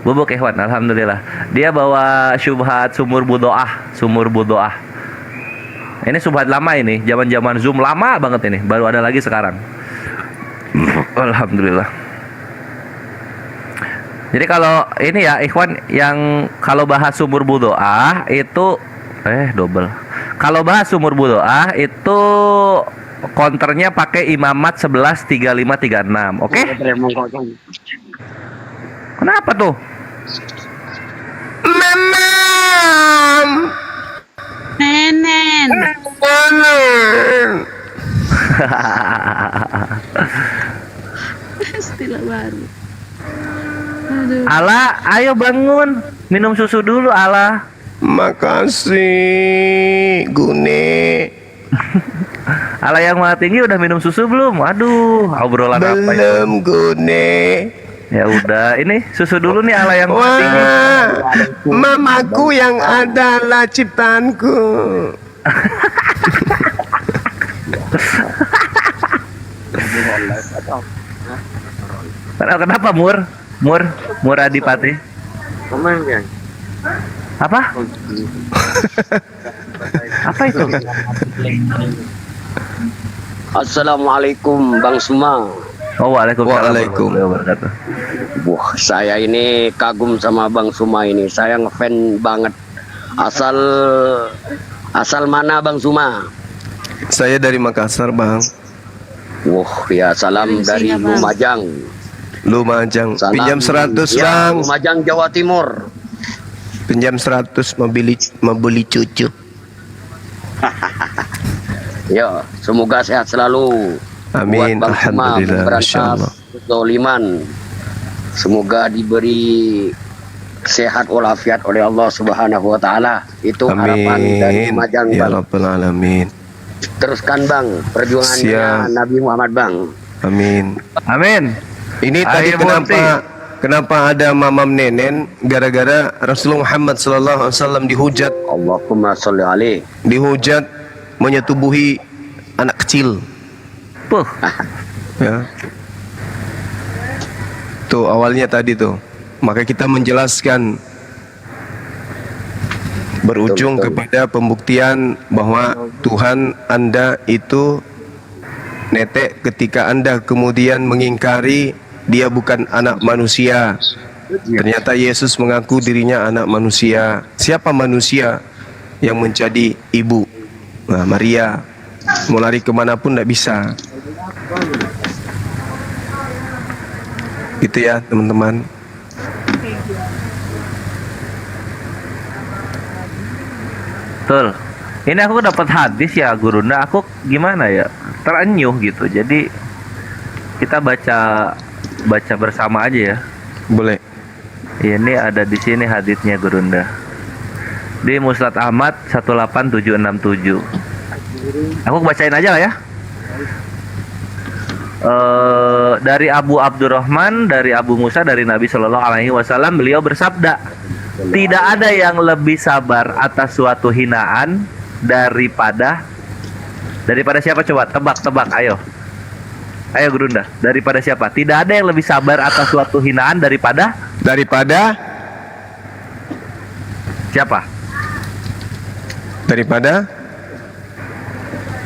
Bubuk Ikhwan, alhamdulillah. Dia bawa syubhat sumur budoah. Ini subhat lama ini, zaman-zaman Zoom lama banget ini, baru ada lagi sekarang. Alhamdulillah. Jadi kalau ini ya Ikhwan, yang kalau bahas sumur budoah itu double. Kalau bahas sumur budoah itu counternya pakai imamat 11:35-36, oke? Kenapa tuh? Memang. Nenen. Istilah baru. Aduh. Ala, ayo bangun, minum susu dulu Ala. Makasih, Gune. Ala yang maha tinggi udah minum susu belum? Aduh, obrolan apa ya? Belum, Gune. Ya udah, ini susu dulu nih Ala yang maha tinggi. Mamaku yang adalah ciptaanku. Kenapa Mur? Mur Adipati? Apa? Apa itu? Assalamualaikum Bang Suma. Oh, waalaikumsalam. Wah, saya ini kagum sama Bang Suma ini. Saya ngefan banget. Asal mana Bang Suma? Saya dari Makassar, Bang. Wah, ya salam dari Lumajang. Salam. Pinjam 100, ya, Bang. Lumajang, Jawa Timur. Pinjam 100 membeli cucu. Ya, semoga sehat selalu. Amin. Buat Bang Suma Alhamdulillah. memberantas Masyaallah. kezaliman. Semoga diberi sehat walafiat oleh Allah Subhanahu wa taala. Itu harapan dari Lumajang, Ya Bang. Rabbal Alamin. Teruskan Bang perjuangannya Nabi Muhammad, Bang. Amin. Amin. Ini tadi kenapa ada mamam nenen gara-gara Rasulullah Muhammad sallallahu alaihi wasallam dihujat. Allahumma sholli alaihi. Dihujat menyetubuhi anak kecil. Ya. Tuh awalnya tadi tuh. Maka kita menjelaskan berujung kepada pembuktian bahwa Tuhan Anda itu netek ketika Anda kemudian mengingkari dia bukan anak manusia. Ternyata Yesus mengaku dirinya anak manusia. Siapa manusia yang menjadi ibu? Nah, Maria. Mau lari kemanapun tidak bisa. Gitu ya teman-teman. Betul. Ini aku dapat hadis ya Gurunda. Aku gimana ya? Terenyuh gitu. Jadi kita baca bersama aja ya. Boleh. Ini ada di sini hadisnya Gurunda. Di Musnad Ahmad 18767. Aku bacain aja lah ya. Dari Abu Abdurrahman, dari Abu Musa, dari Nabi Shallallahu Alaihi Wasallam, beliau bersabda, tidak ada yang lebih sabar atas suatu hinaan daripada siapa, coba tebak, ayo Gurunda, daripada siapa? Tidak ada yang lebih sabar atas suatu hinaan daripada siapa?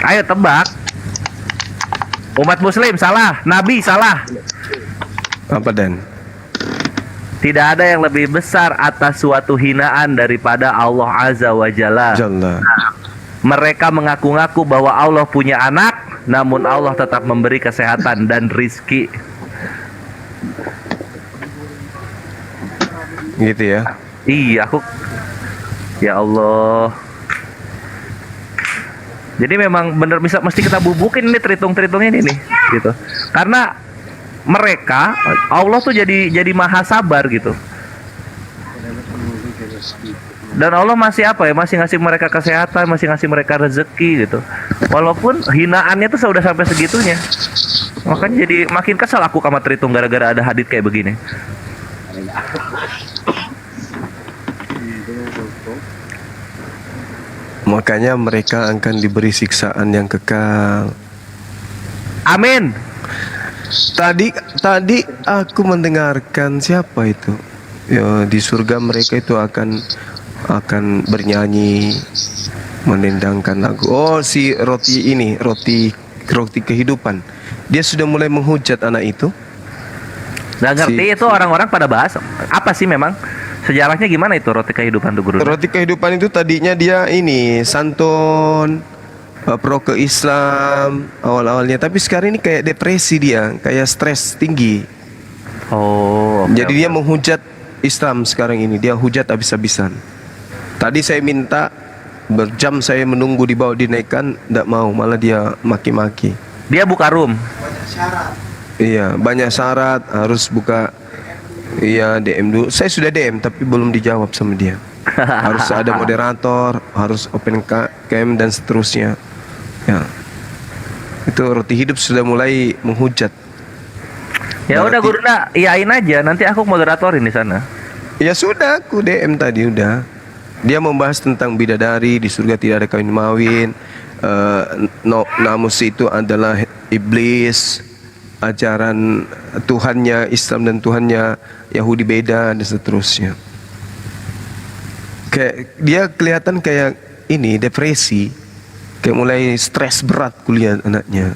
Ayo tebak. Umat muslim salah, Nabi salah. Apa Dan? Tidak ada yang lebih besar atas suatu hinaan daripada Allah Azza wa Jalla. Mereka mengaku-ngaku bahwa Allah punya anak, namun Allah tetap memberi kesehatan dan rizki. Gitu ya? Iya, ya Allah. Jadi memang benar mesti kita bubukin ini tritung ini nih, gitu. Karena mereka Allah tuh jadi maha sabar gitu. Dan Allah masih masih ngasih mereka kesehatan, masih ngasih mereka rezeki gitu. Walaupun hinaannya tuh sudah sampai segitunya. Makanya jadi makin kesal aku sama Tritung gara-gara ada hadits kayak begini. Makanya mereka akan diberi siksaan yang kekal. Amin. Tadi aku mendengarkan siapa itu? Ya, di surga mereka itu akan bernyanyi, menendangkan lagu. Oh, si roti kehidupan. Dia sudah mulai menghujat anak itu. Nggak ngerti itu orang-orang pada bahas apa sih memang sejarahnya gimana itu roti kehidupan tuh Guru? Roti kehidupan itu tadinya dia santun, pro ke Islam awal-awalnya, tapi sekarang ini kayak depresi dia, kayak stres tinggi. Oh. Jadi dia menghujat Islam sekarang ini, dia hujat habis-habisan. Tadi saya minta berjam, saya menunggu dibawa dinaikkan, tidak mau, malah dia maki-maki. Dia buka room. Iya, banyak syarat, harus buka. Iya, DM dulu. Saya sudah DM tapi belum dijawab sama dia. Harus ada moderator, harus open cam dan seterusnya. Ya. Itu roti hidup sudah mulai menghujat. Ya udah Gurunda, iyain aja, nanti aku moderatorin di sana. Ya sudah, aku DM tadi udah. Dia membahas tentang bidadari, di surga tidak ada kawin mawin. Namus itu adalah iblis. ajaran Tuhannya Islam dan Tuhannya Yahudi beda dan seterusnya. Kayak dia kelihatan kayak ini depresi, kayak mulai stres berat kuliah anaknya.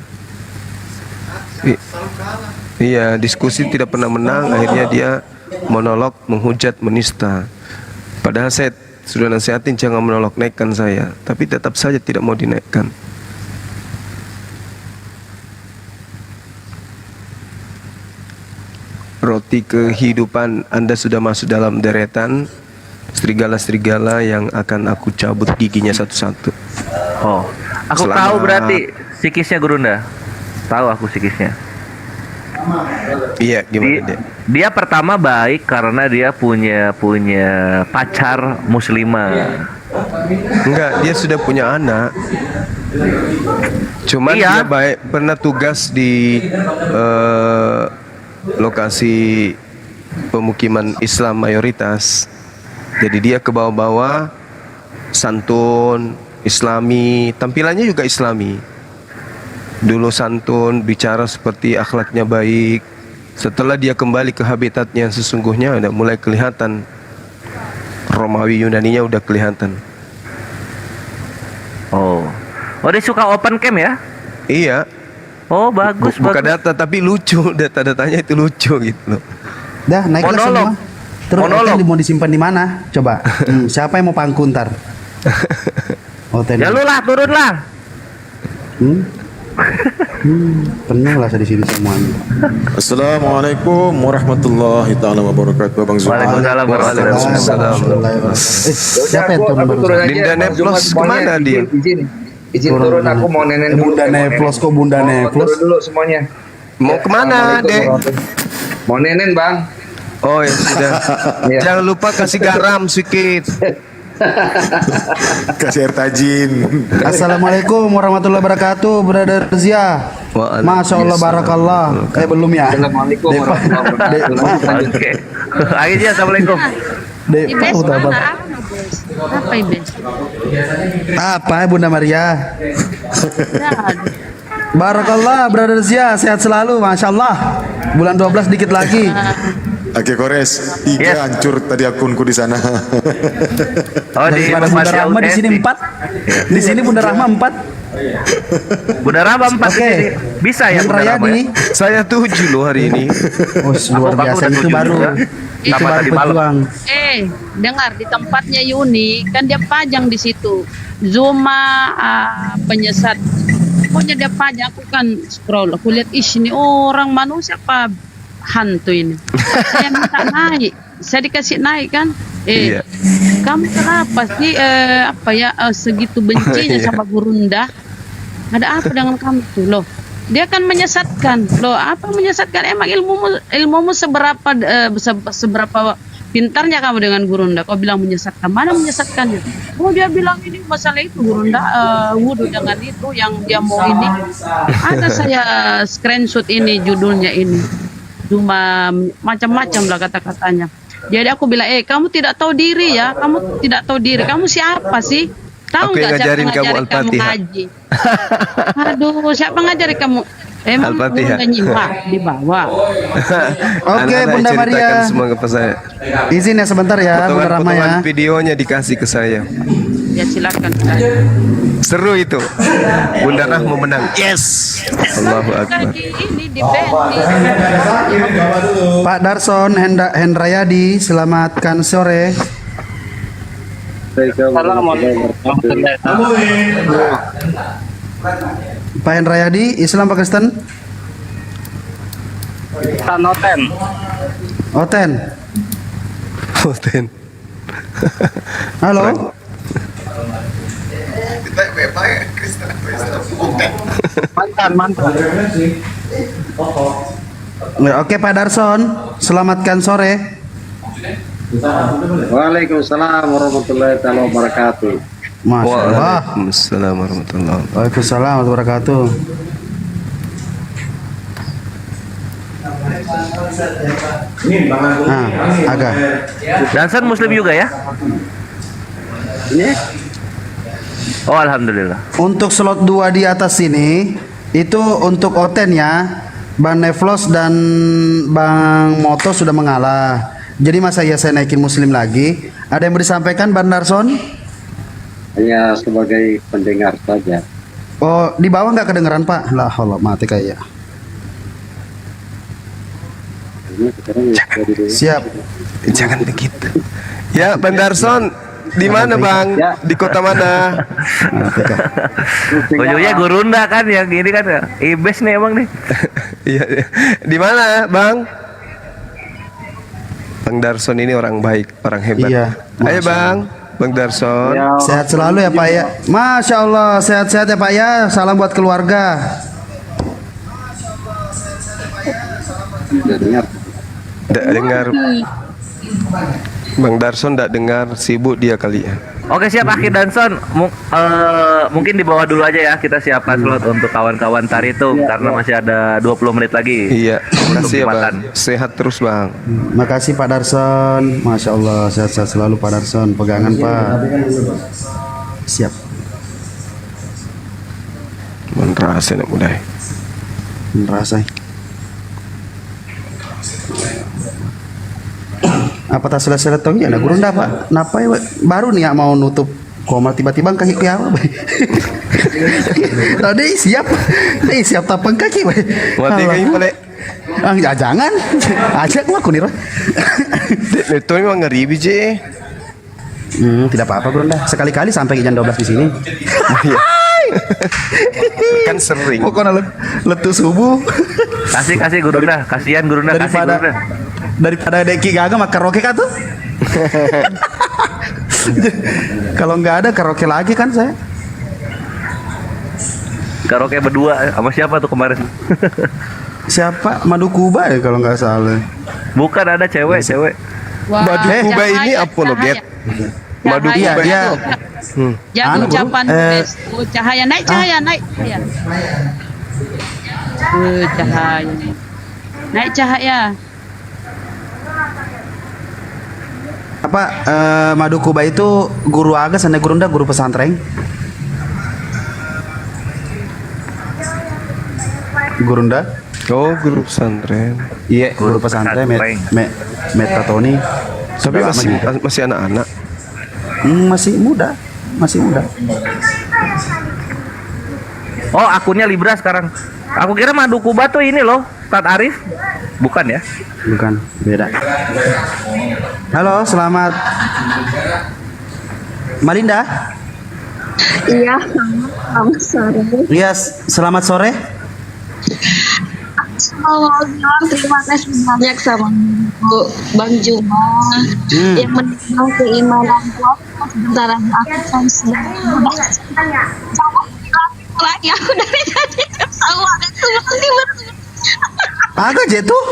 Iya, diskusi tidak pernah menang, akhirnya dia monolog, menghujat, menista. Padahal saya sudah nasihatin jangan monolog, naikkan saya, tapi tetap saja tidak mau dinaikkan. Roti kehidupan, Anda sudah masuk dalam deretan serigala-serigala yang akan aku cabut giginya satu-satu. Oh, aku Selamat. tahu berarti psikisnya Gurunda. Tahu aku psikisnya. Iya, gimana dia? Dia pertama baik karena dia punya pacar muslimah. Enggak, dia sudah punya anak. Cuman Iya. dia baik, pernah tugas di lokasi pemukiman Islam mayoritas. Jadi dia ke bawah-bawah, santun, islami, tampilannya juga islami. Dulu santun, bicara seperti akhlaknya baik. Setelah dia kembali ke habitatnya yang sesungguhnya, udah mulai kelihatan Romawi Yunaninya udah kelihatan. Oh, dia suka open cam ya? Iya. Oh, bagus, Buka bagus. data tapi lucu, data-datanya itu lucu gitu loh. Dah naiklah Monolog. semua. Terus Monolog. Oten mau disimpan di mana? Coba. Siapa yang mau pangku ntar? Oten. Ya lu lah, turun lah. Penuh lah di sini semuanya. Assalamualaikum warahmatullahi taala wabarakatuh, Bang Zul. Waalaikumsalam warahmatullahi wabarakatuh. Siapa yang turun barusan? Dinda Neplos kemana dia? Izin turun, aku mau nenen dulu. Bunda Neplos kok Bunda Neplos? Turun dulu semuanya. Mau kemana, Dek? Mau nenen, Bang. Oh ya sudah. Jangan lupa kasih garam sedikit. Kasih air tajin. Assalamualaikum warahmatullahi wabarakatuh, Brother Zia. Masya Allah, barakallah. Belum ya? Assalamualaikum warahmatullahi wabarakatuh. Oke. Ayo dia, assalamualaikum. Ibes mana? Apa Ibes? Apa Bunda Maria? Barakallah, Brother Zia, sehat selalu, Masya Allah. Bulan 12 dikit lagi. Oke, Kores, 3 hancur tadi akunku di sana. Oh, di Daripada Bunda Rahma di sini 4. Di sini Bunda Rahma 4. Bunda Rahma 4 di sini. Bisa ya Bunda Rahma? Ya? Saya 7 loh hari ini. Oh, luar biasa itu baru. Itu Sama baru tadi malam. pejuang. Dengar di tempatnya Yuni kan dia pajang di situ Zuma penyesat. Pokoknya dia pajang, aku kan scroll, aku lihat ini orang manusia apa hantu ini. Saya minta naik, saya dikasih naik kan. Iya. Kamu kenapa sih segitu bencinya sama Gurunda? Ada apa dengan kamu tuh loh? Dia kan menyesatkan loh. Apa menyesatkan? Emang ilmumu seberapa pintarnya kamu dengan Gurunda? Kau bilang menyesatkan. Mana menyesatkannya? Oh, dia bilang ini masalah itu Gurunda wudhu dengan itu yang dia mau ini. Ada saya screenshot ini judulnya ini. Cuma macam-macam lah kata-katanya. Jadi aku bilang, kamu tidak tahu diri ya, kamu tidak tahu diri. Kamu siapa sih? Tahu nggak siapa ngajarin kamu ngaji? Aduh, siapa ngajarin kamu? Emang Al-Fatihah. Bunda nyimak di bawah. Oke, Anak-anak Bunda ceritakan Maria. semua ke saya. Izin ya sebentar ya, Bunda Rahma ya. Potongan videonya dikasih ke saya. Ya silakan. Seru itu. Bunda Rahma menang. Yes. Allahu Akbar. Ini di band. Pak Darson Hendrayadi, selamatkan sore. Pak Hendrayadi, Islam apa Kristen? Oten. Oten. Oten. Halo. Mantan. Oke Pak Darson, selamatkan sore. Waalaikumsalam warahmatullahi wabarakatuh. Masya Allah. Waalaikumsalam warahmatullahi wabarakatuh. Waalaikumsalam warahmatullahi wabarakatuh. Agak. Dansan muslim juga ya? Oh, alhamdulillah. Untuk slot 2 di atas sini itu untuk Oten ya. Bang Nevlos dan Bang Moto sudah mengalah. Jadi masa ya saya naikin Muslim lagi? Ada yang mau disampaikan, Bang Darson? Hanya sebagai pendengar saja. Oh, di bawah nggak kedengeran Pak? Lah, Allah mati kayak. Siap. Jangan begitu. Ya, Bang Darson, di mana Bang? Di kota mana? Ujungnya Gurunda kan yang ini kan Ibes nih emang nih. Iya, di mana Bang? Bang Darson ini orang baik, orang hebat. Iya. Ayo Bang, Bang Darson. Sehat selalu ya Pak ya. Masya Allah, sehat-sehat ya Pak ya. Salam buat keluarga. Tidak dengar. Bang Darson tidak dengar, sibuk dia kali ya. Oke siap Aki Danson. Mungkin di bawah dulu aja ya, kita siapkan slot untuk kawan-kawan Taritung karena masih ada 20 menit lagi. Iya. Untuk Makasih ya jembatan. Bang. Sehat terus Bang. Makasih Pak Darson. Masya Allah, sehat-sehat selalu Pak Darson. Pegangan Pak. Siap. Merasa nak mulai. Merasa. Apa tak selesai tong ya? Nah, Gurunda Pak. Napa ya baru nih ya mau nutup koma tiba-tiba kaki piawa. Tadi siap. Siap tapang kaki. Mati kaki balik. Ya, jangan. Ajak aku nih. Itu memang ngeri biji. Tidak apa-apa Gurunda. Sekali-kali sampai jam 12 di sini. Kan sering. Pokoknya letu subuh. Kasih Gurunda, kasihan Gurunda, kasih Gurunda. Daripada Deki Gaga makan karaoke kan tuh. Kalau nggak ada karaoke lagi kan saya. Karaoke berdua sama siapa tuh kemarin? Siapa? Madu Kuba ya kalau nggak salah. Bukan, ada cewek. Wah, Madu Kuba ini apologet. Madu Iya, Kuba dia. Jangan Anu, ucapan cahaya naik. Cahaya. Naik cahaya. Apa Madu Kuba itu guru agas dan Gurunda guru pesantren. Gurunda? Oh, guru pesantren. Iya, guru pesantren Metatoni. Tapi masih anak-anak. Masih muda. Oh, akunnya Libra sekarang. Aku kira Madu Kuba tuh ini loh, Tat Arif. Bukan ya? Bukan, beda. Halo, selamat. Malinda? Iya, selamat sore. Iya, selamat sore. Mau bilang terima kasih banyak sama Bang Juma yang menimang keimananku. Sebentar lagi aku kan lagi aku dari tadi sama Agak jatuh.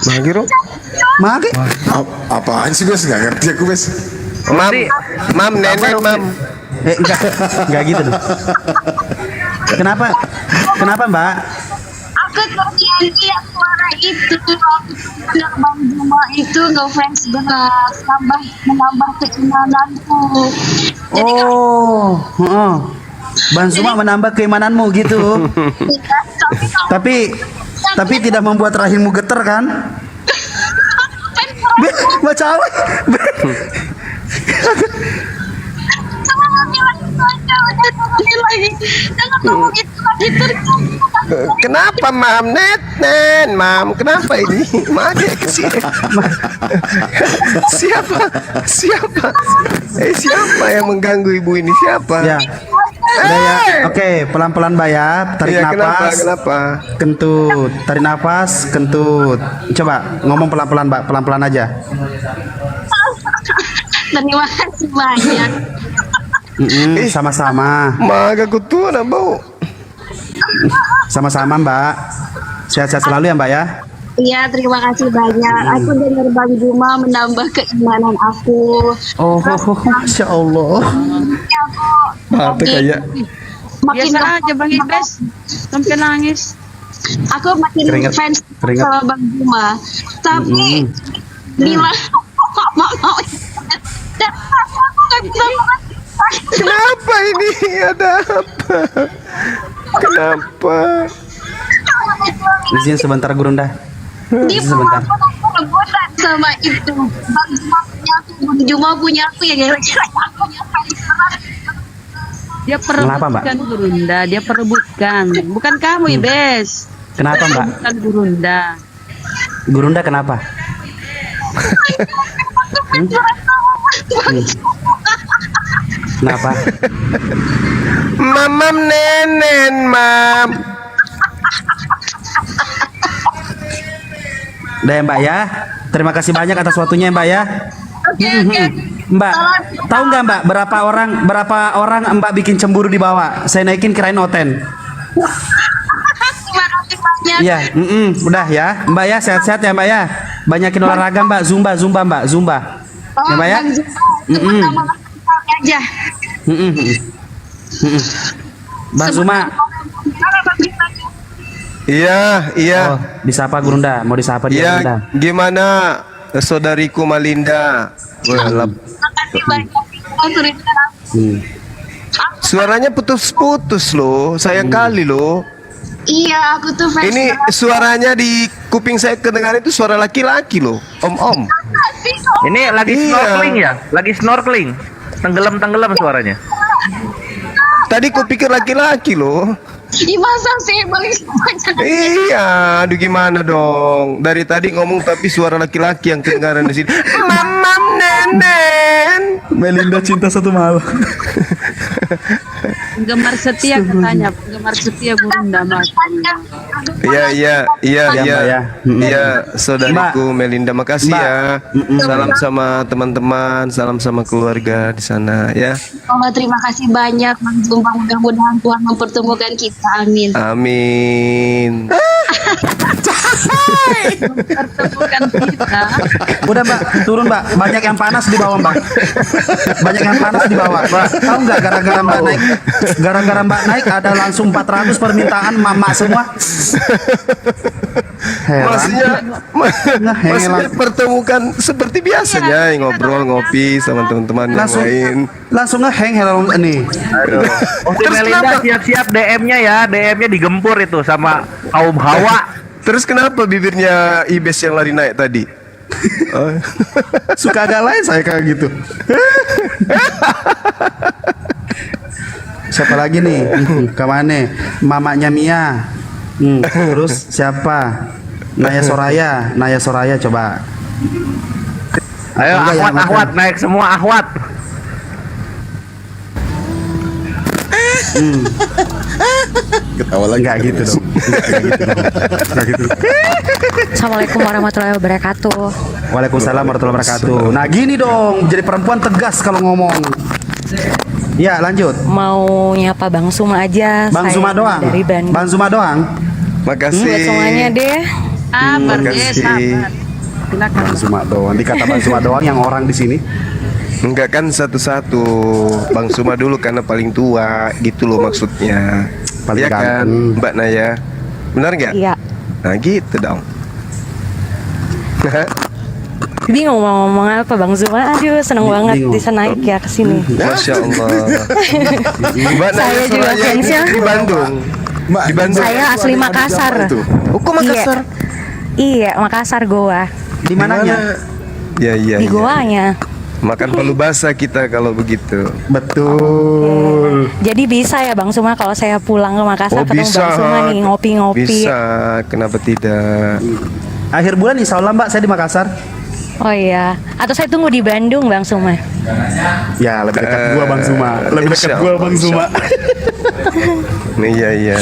Magiro. Mage. Apaan sih Bes? Gak ngerti aku Bes. Mam, nenek, mam. Enggak gitu dong. Kenapa Mbak? aku terjadi yang suara itu benar Bang Juma itu ngefans benar menambah keimananku. Bang Zuma menambah keimananmu gitu. Tapi tidak membuat rahimmu geter kan? Baca apa? Kenapa mam mam? Kenapa ini? Mage kesini. Siapa yang mengganggu ibu ini? Siapa? Ya. Udah ya. Oke, pelan-pelan Mbak ya. Tarik nafas. Kenapa? Kentut. Tarik nafas, kentut. Coba ngomong pelan-pelan Mbak, pelan-pelan aja. Terima kasih banyak. Sama-sama. Maga kutu nak bau. Sama-sama Mbak. Sehat-sehat selalu ya Mbak ya. Iya, terima kasih banyak. Aku dengar Bang Juma menambah keimanan aku. Masya Allah. Apa kayak? Biasa aja Bang Ibes, sampai nangis. Aku makin fans sama Bang Juma. Tapi bila mau dan aku nggak bisa. Kenapa ini? Ada apa? Kenapa? Izin sebentar Gurunda. Di Izin sebentar. aku rebutan sama itu. Bang Juma punya aku, Bang Juma punya aku ya gara-gara aku yang paling keras. Dia Kenapa, Mbak? perebutkan Gurunda, dia perebutkan. Bukan kamu, Ibes. Kenapa Mbak? Bukan Gurunda. Gurunda kenapa? Kenapa? Mamam nenen mam. Udah ya Mbak ya. Terima kasih banyak atas waktunya ya, Mbak ya. Mbak, tahu nggak Mbak berapa orang Mbak bikin cemburu di bawah? Saya naikin kirain oten. Terima kasih banyak. Iya, udah ya, Mbak ya, sehat-sehat ya Mbak ya. Banyakin olahraga Mbak, zumba Mbak, zumba. Ya Mbak ya. Bang Juma, teman-teman aja. Mbak Zuma. Iya. Oh, disapa Gurunda, mau disapa dia Iya, Gurunda. gimana saudariku Malinda? Makasih banyak sudah cerita. Suaranya putus-putus loh, sayang kali loh. Iya, aku tuh fans Ini banget. suaranya di kuping saya kedengaran itu suara laki-laki loh, om-om. Ini lagi Iya. snorkeling ya? Lagi snorkeling. Tenggelam suaranya. Tadi kupikir laki-laki loh. Di masa sih Bang Juma. Iya, aduh gimana dong? Dari tadi ngomong tapi suara laki-laki yang kedengaran di sini. Mamam nenen. Melinda cinta satu malam. Penggemar setia katanya, penggemar setia Gurunda Mas. Iya, Mbak, ya. Iya, saudariku Melinda, makasih ya. Salam sama teman-teman, salam sama keluarga di sana ya. Oh, terima kasih banyak Bang Juma. Mudah-mudahan Tuhan mempertemukan kita. Amin. Amin. Mempertemukan kita. Udah Mbak, turun Mbak. Banyak yang panas di bawah Mbak. Banyak yang panas di bawah. Mbak, tahu nggak gara-gara Mbak naik ada langsung 400 permintaan mama semua. Maksudnya pertemukan seperti biasanya ngobrol ngopi sama teman-teman yang lain. Langsung ngeheng helm ini. Oh, si Melinda siap-siap DM-nya ya, DM-nya digempur itu sama kaum hawa. Terus kenapa bibirnya Ibes yang lari naik tadi? Suka agak lain saya kayak gitu. Siapa lagi nih? Kemana? Mamanya Mia. Terus siapa? Naya Soraya coba. Ayo Enggak ya, Ahwat naik semua Ahwat. Ketawa lagi. Enggak gitu dong. Enggak gitu. Assalamualaikum warahmatullahi wabarakatuh. Waalaikumsalam warahmatullahi wabarakatuh. Nah gini dong, jadi perempuan tegas kalau ngomong. Ya lanjut. Mau nyapa Bang Suma aja. Bang saya Suma doang. Dari Bandung. Bang Suma doang. Makasih. Buat semuanya deh. Sabar deh, Makasih. sabar. Silakan. Bang Suma doang. Dikata Bang Suma doang yang orang di sini. Enggak kan satu-satu. Bang Suma dulu karena paling tua gitu loh maksudnya. Paling Iya kan ganteng. Mbak Naya? Benar nggak? Iya. Nah gitu dong. Bingung mau ngomong apa Bang Zuma. Aduh seneng banget bingung. bisa naik ya ke sini. Masya Allah. Mbak Naya Saya juga Soraya ini fansnya. di Bandung. Di Bandung. Saya asli Makassar. Oh, kok Makassar? Iya, Makassar Goa. Di mananya? Iya. Di Goanya. Makan palu basah kita kalau begitu. Betul. Jadi bisa ya Bang Suma kalau saya pulang ke Makassar ketemu bisa. Bang Suma nih ngopi-ngopi. Bisa, kenapa tidak? Akhir bulan insya Allah Mbak saya di Makassar. Oh iya. Atau saya tunggu di Bandung Bang Suma. Ya lebih dekat gua Bang Suma. Lebih dekat Insya gua Allah, Bang insya Suma. Iya.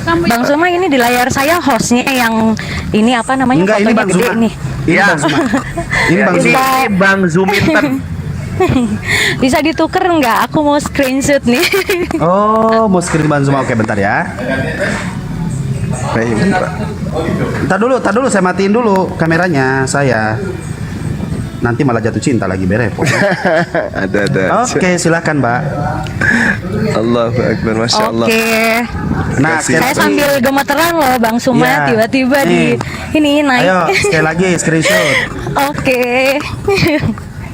Bang Suma ini di layar saya hostnya yang ini apa namanya Enggak, ini fotonya Bang gede Zuma. nih. Ini Ya. Bang Suma. Ini Ya, Bang ini Zuma. Bang Zuminten. Bisa dituker nggak? Aku mau screenshot nih. Oh, mau screen Bang Zuma. Oke, bentar ya. Baik, bentar. Ntar dulu saya matiin dulu kameranya saya. Nanti malah jatuh cinta lagi berepot. Ada. Oke, silakan Mbak. Allahu Akbar, Masya Allah. Oke. Nah, Saya sambil gemeteran loh Bang Suma Ya. tiba-tiba di ini naik. Ayo, sekali lagi screenshot. Oke.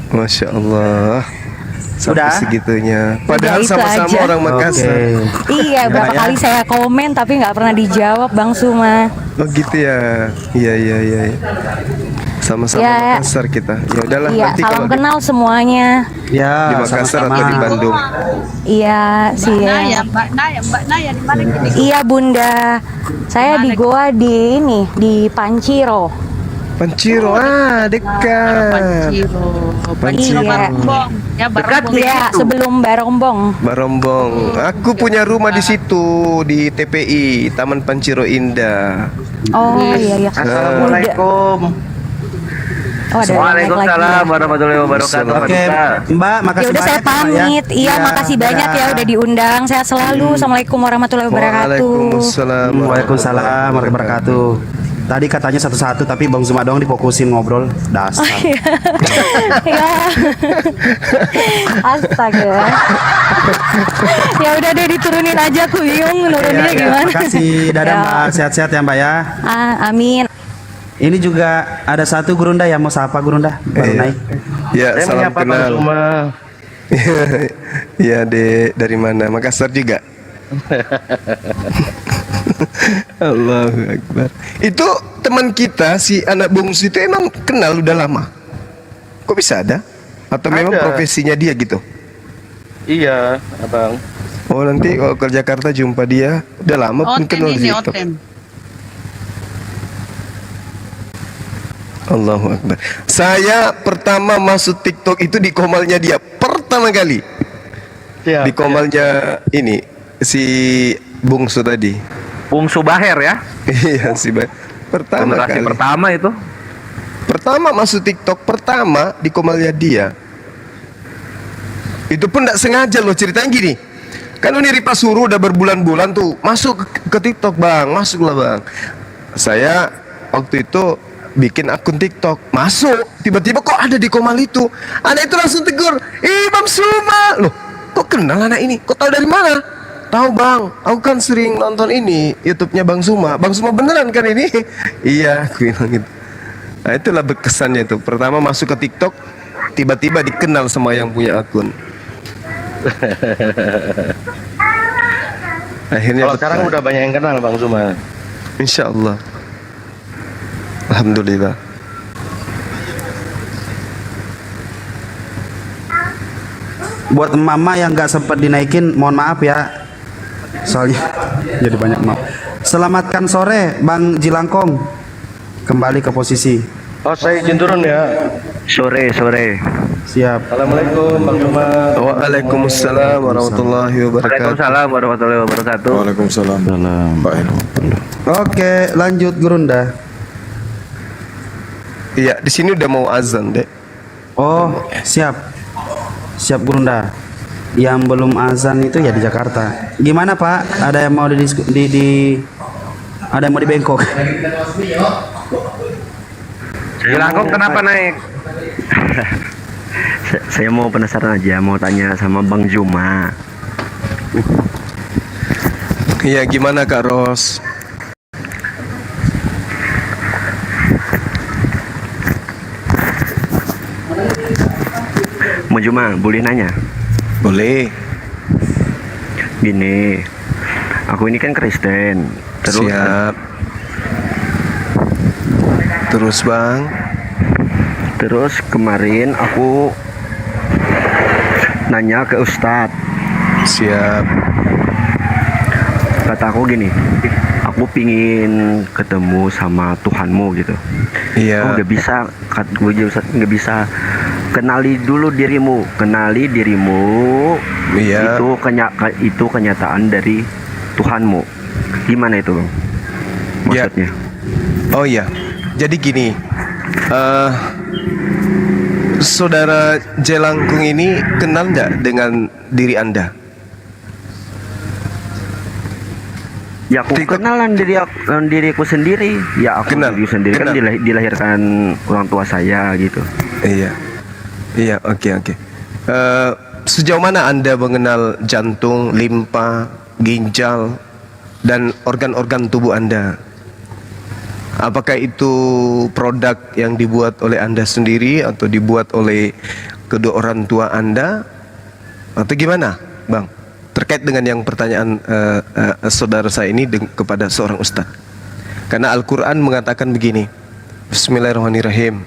Masya Allah. Sampai segitunya. Padahal itu sama-sama aja. orang Makassar. Iya, berapa kali saya komen tapi nggak pernah dijawab Bang Suma. Oh gitu ya. Iya. Sama-sama Ya. Makassar kita. Ya udahlah Iya, nanti salam kalau kenal semuanya. Ya, di Makassar atau di Bandung. Iya, sih ya. Mbak Naya di mana gini? Iya Bunda, saya di Goa di ini di Panciro. Panciro, dekat. Panciro. Iya. Ya, Iya, sebelum Barombong. Barombong. Aku punya rumah di situ di TPI Taman Panciro Indah. Oh iya. Assalamualaikum. Oh, ada Waalaikumsalam warahmatullahi wabarakatuh. Oke, Mbak, makasih Ya udah saya banyak, Mbak, pamit. ya. Iya, makasih banyak ya udah diundang. Saya selalu. Assalamualaikum warahmatullahi wabarakatuh. Waalaikumsalam. Waalaikumsalam warahmatullahi wabarakatuh. Tadi katanya satu-satu tapi Bang Zuma doang difokusin ngobrol. Dasar. Ya. Astaga. Ya udah deh diturunin aja Kuyung, nuruninnya gimana? Makasih. Dadah Ya. Mbak, sehat-sehat ya Mbak ya. Amin. Ini juga ada satu Gurunda yang mau sapa Gurunda baru naik. Ya, Saya salam menyapa Bang kenal. Zuma. Ya, dari mana? Makassar juga. Allahu Akbar. Itu teman kita si anak bungsu itu emang kenal udah lama. Kok bisa ada? Atau memang Ada. profesinya dia gitu? Iya, abang. Oh nanti kalau ke Jakarta jumpa dia udah lama pun Oten kenal di ini, TikTok. Oten. Allahu Akbar. Saya pertama masuk TikTok itu di komalnya dia pertama kali. Di komalnya ini si bungsu tadi. Bungsu Baher ya. Iya si pertama Generasi kali. pertama itu. Pertama masuk TikTok pertama di komalnya dia. Itu pun tidak sengaja loh, ceritanya gini. Kan ini Ripa suruh udah berbulan-bulan tuh masuk ke TikTok bang, masuklah bang. Saya waktu itu bikin akun TikTok, masuk, tiba-tiba kok ada di komal itu. Anak itu langsung tegur, Bang Suma, loh kok kenal anak ini? Kok tahu dari mana? Tahu bang, aku kan sering nonton ini YouTube-nya Bang Suma. Bang Suma beneran kan ini? Iya, aku bilang gitu. Nah itulah berkesannya itu. Pertama masuk ke TikTok, tiba-tiba dikenal sama yang punya akun. Akhirnya Kalau sekarang udah banyak yang kenal Bang Zuma. Insya Allah. Alhamdulillah. Buat mama yang nggak sempat dinaikin, mohon maaf ya. Soalnya jadi banyak maaf. Selamatkan sore Bang Jilangkong. Kembali ke posisi. Oh, saya izin turun ya. Sore. Siap. Assalamualaikum Bang Zuma. Waalaikumsalam warahmatullahi wabarakatuh. Waalaikumsalam warahmatullahi wabarakatuh. Waalaikumsalam. Oke, lanjut Gurunda. Iya, di sini udah mau azan, Dek. Oh, siap. Siap Gurunda. Yang belum azan itu ya di Jakarta. Gimana Pak? Ada yang mau ada yang mau dibengkok? Jilangkung kenapa naik? Saya mau penasaran aja, mau tanya sama Bang Juma. Iya, gimana Kak Ros? Bang Juma, boleh nanya? Boleh. Gini, aku ini kan Kristen. Terus Siap. Terus Bang. Terus kemarin aku nanya ke Ustadz. Siap. Kata aku gini, aku pingin ketemu sama Tuhanmu gitu. Iya. Aku nggak bisa, gue Ustadz nggak bisa. Kenali dulu dirimu, kenali dirimu. Iya. Itu kenyataan dari Tuhanmu. Gimana itu, Bang? Maksudnya? Oh iya. Jadi gini, Saudara Jelangkung ini kenal nggak dengan diri Anda? Ya aku kenalan diriku sendiri. Ya aku Kenal. diri sendiri kan Kenal. dilahirkan orang tua saya gitu. Iya. Iya, oke. Sejauh mana Anda mengenal jantung, limpa, ginjal, dan organ-organ tubuh Anda? Apakah itu produk yang dibuat oleh Anda sendiri atau dibuat oleh kedua orang tua Anda Atau gimana, Bang? Terkait dengan yang pertanyaan saudara saya ini kepada seorang ustaz. Karena Al-Quran mengatakan begini. Bismillahirrahmanirrahim.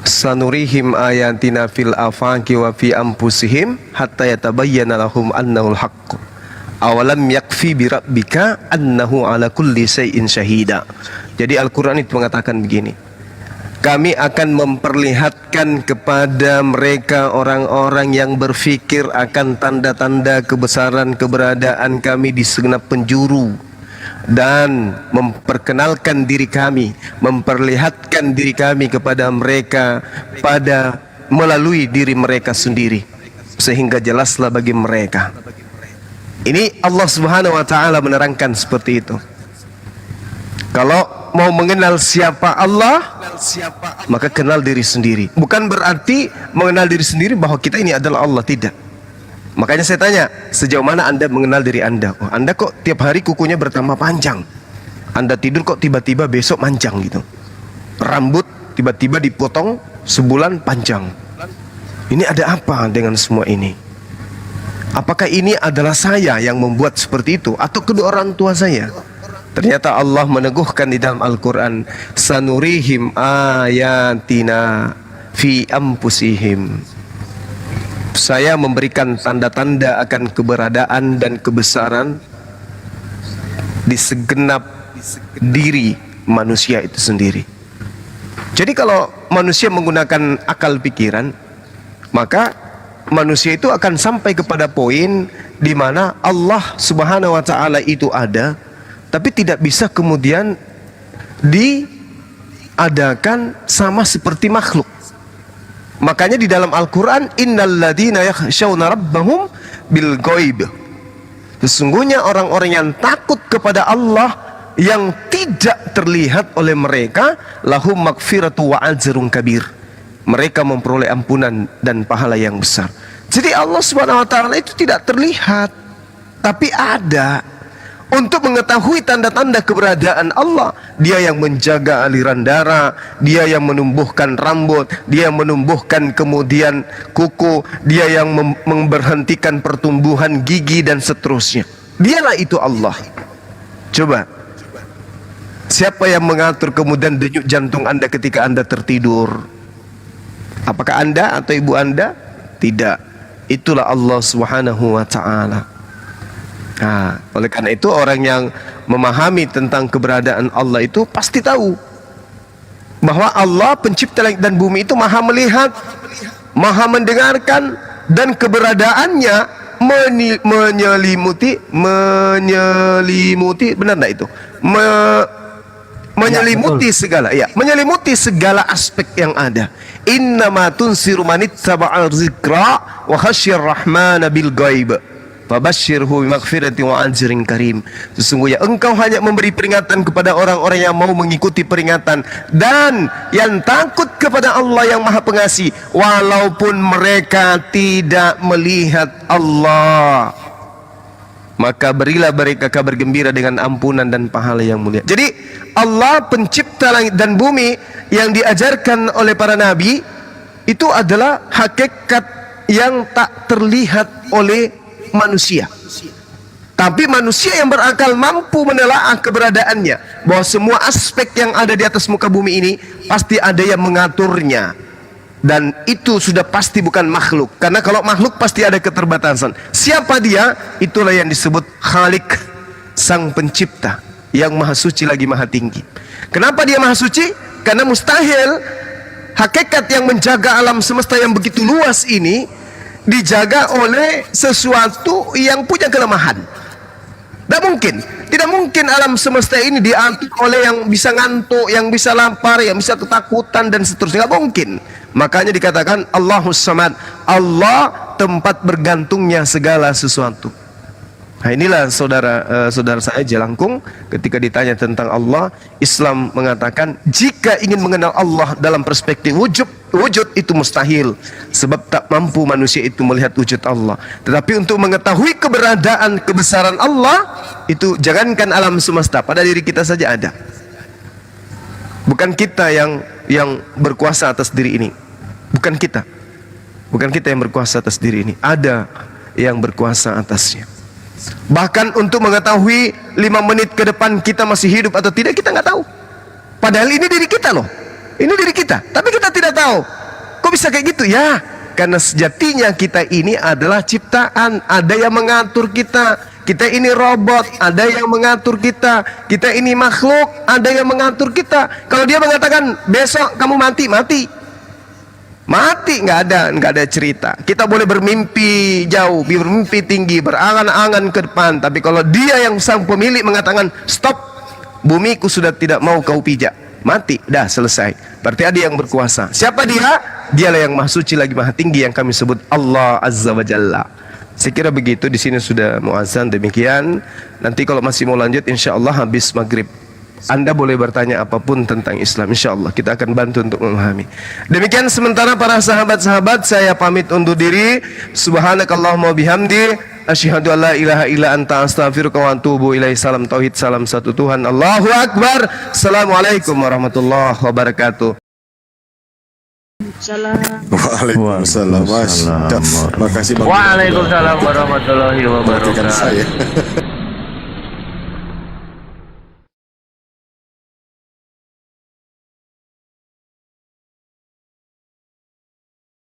Sanurihim ayatina fil afaqi wa fi anfusihim hatta yatabayyana lahum annahul haqq. Awalam yakfi bi rabbika annahu ala kulli syai'in syahida. Jadi Al-Quran itu mengatakan begini. Kami akan memperlihatkan kepada mereka orang-orang yang berfikir akan tanda-tanda kebesaran keberadaan kami di segenap penjuru, dan memperkenalkan diri kami, memperlihatkan diri kami kepada mereka pada melalui diri mereka sendiri, sehingga jelaslah bagi mereka. Ini Allah Subhanahu wa taala menerangkan seperti itu. Kalau mau mengenal siapa Allah, maka kenal diri sendiri. Bukan berarti mengenal diri sendiri bahwa kita ini adalah Allah, tidak. Makanya saya tanya, sejauh mana Anda mengenal diri Anda? Oh, Anda kok tiap hari kukunya bertambah panjang. Anda tidur kok tiba-tiba besok manjang gitu. Rambut tiba-tiba dipotong sebulan panjang. Ini ada apa dengan semua ini? Apakah ini adalah saya yang membuat seperti itu, atau kedua orang tua saya? Ternyata Allah meneguhkan di dalam Al-Quran, sanurihim ayatina fi anfusihim. Saya memberikan tanda-tanda akan keberadaan dan kebesaran di segenap diri manusia itu sendiri. Jadi kalau manusia menggunakan akal pikiran, maka manusia itu akan sampai kepada poin di mana Allah Subhanahu wa taala itu ada, tapi tidak bisa kemudian diadakan sama seperti makhluk. Makanya di dalam Al-Quran, innalladzina yakhshawna rabbahum bil ghaib. Sesungguhnya orang-orang yang takut kepada Allah yang tidak terlihat oleh mereka, lahum magfiratu wa ajrun kabir. Mereka memperoleh ampunan dan pahala yang besar. Jadi Allah Subhanahu wa taala itu tidak terlihat, tapi ada. Untuk mengetahui tanda-tanda keberadaan Allah, Dia yang menjaga aliran darah, Dia yang menumbuhkan rambut, Dia yang menumbuhkan kemudian kuku, Dia yang memberhentikan pertumbuhan gigi dan seterusnya. Dialah itu Allah. Coba, siapa yang mengatur kemudian denyut jantung Anda ketika Anda tertidur? Apakah Anda atau ibu Anda? Tidak. Itulah Allah Subhanahu wa taala. Nah, oleh karena itu orang yang memahami tentang keberadaan Allah itu pasti tahu bahwa Allah pencipta langit dan bumi itu maha melihat, maha mendengarkan, dan keberadaannya menyelimuti, benar enggak itu? Menyelimuti segala, ya, menyelimuti segala aspek yang ada. Innama tunsiru manittaba'al zikra wa khasyir rahmana bil ghaib. Fabashshirhu bimaghfirati wa ajrin karim. Sesungguhnya engkau hanya memberi peringatan kepada orang-orang yang mau mengikuti peringatan dan yang takut kepada Allah yang Maha Pengasih, walaupun mereka tidak melihat Allah. Maka berilah mereka kabar gembira dengan ampunan dan pahala yang mulia. Jadi Allah pencipta langit dan bumi yang diajarkan oleh para nabi itu adalah hakikat yang tak terlihat oleh manusia. Tapi manusia yang berakal mampu menelaah keberadaannya, bahwa semua aspek yang ada di atas muka bumi ini pasti ada yang mengaturnya, dan itu sudah pasti bukan makhluk. Karena kalau makhluk pasti ada keterbatasan. Siapa dia? Itulah yang disebut Khalik, sang pencipta yang maha suci lagi maha tinggi. Kenapa dia maha suci? Karena mustahil hakikat yang menjaga alam semesta yang begitu luas ini dijaga oleh sesuatu yang punya kelemahan. Tidak mungkin alam semesta ini diatur oleh yang bisa ngantuk, yang bisa lapar, yang bisa ketakutan dan seterusnya. Tidak mungkin. Makanya dikatakan Allahus Samad, Allah tempat bergantungnya segala sesuatu. Nah, inilah saudara saya Jelangkung, ketika ditanya tentang Allah, Islam mengatakan jika ingin mengenal Allah dalam perspektif wujud itu mustahil, sebab tak mampu manusia itu melihat wujud Allah. Tetapi untuk mengetahui keberadaan kebesaran Allah itu, jangankan alam semesta, pada diri kita saja ada. Bukan kita yang berkuasa atas diri ini, bukan kita. Bukan kita yang berkuasa atas diri ini, ada yang berkuasa atasnya. Bahkan untuk mengetahui 5 menit ke depan kita masih hidup atau tidak, kita nggak tahu. Padahal ini diri kita loh, ini diri kita, tapi kita tidak tahu. Kok bisa kayak gitu ya? Karena sejatinya kita ini adalah ciptaan, ada yang mengatur kita. Kita ini robot, ada yang mengatur kita. Kita ini makhluk, ada yang mengatur kita. Kalau dia mengatakan besok kamu mati, mati nggak ada cerita. Kita boleh bermimpi jauh, bermimpi tinggi, berangan-angan ke depan. Tapi kalau dia yang sang pemilik mengatakan stop, bumiku sudah tidak mau kau pijak, mati, dah selesai. Berarti ada yang berkuasa. Siapa dia? Dialah yang maha suci lagi maha tinggi, yang kami sebut Allah Azza wa Jalla. Saya kira begitu, di sini sudah muazzan, demikian. Nanti kalau masih mau lanjut, insya Allah habis maghrib Anda boleh bertanya apapun tentang Islam, insya Allah kita akan bantu untuk memahami. Demikian sementara para sahabat-sahabat, saya pamit undur diri. Subhanakallahumma bihamdi, asyhadu an la ilaha illa anta, astaghfiruka wa atubu ilaih. Salam tauhid, salam satu Tuhan. Allahu Akbar. Assalamualaikum warahmatullahi wabarakatuh. Waalaikumsalam. Mas, makasih Bang. Waalaikumsalam warahmatullahi wabarakatuh.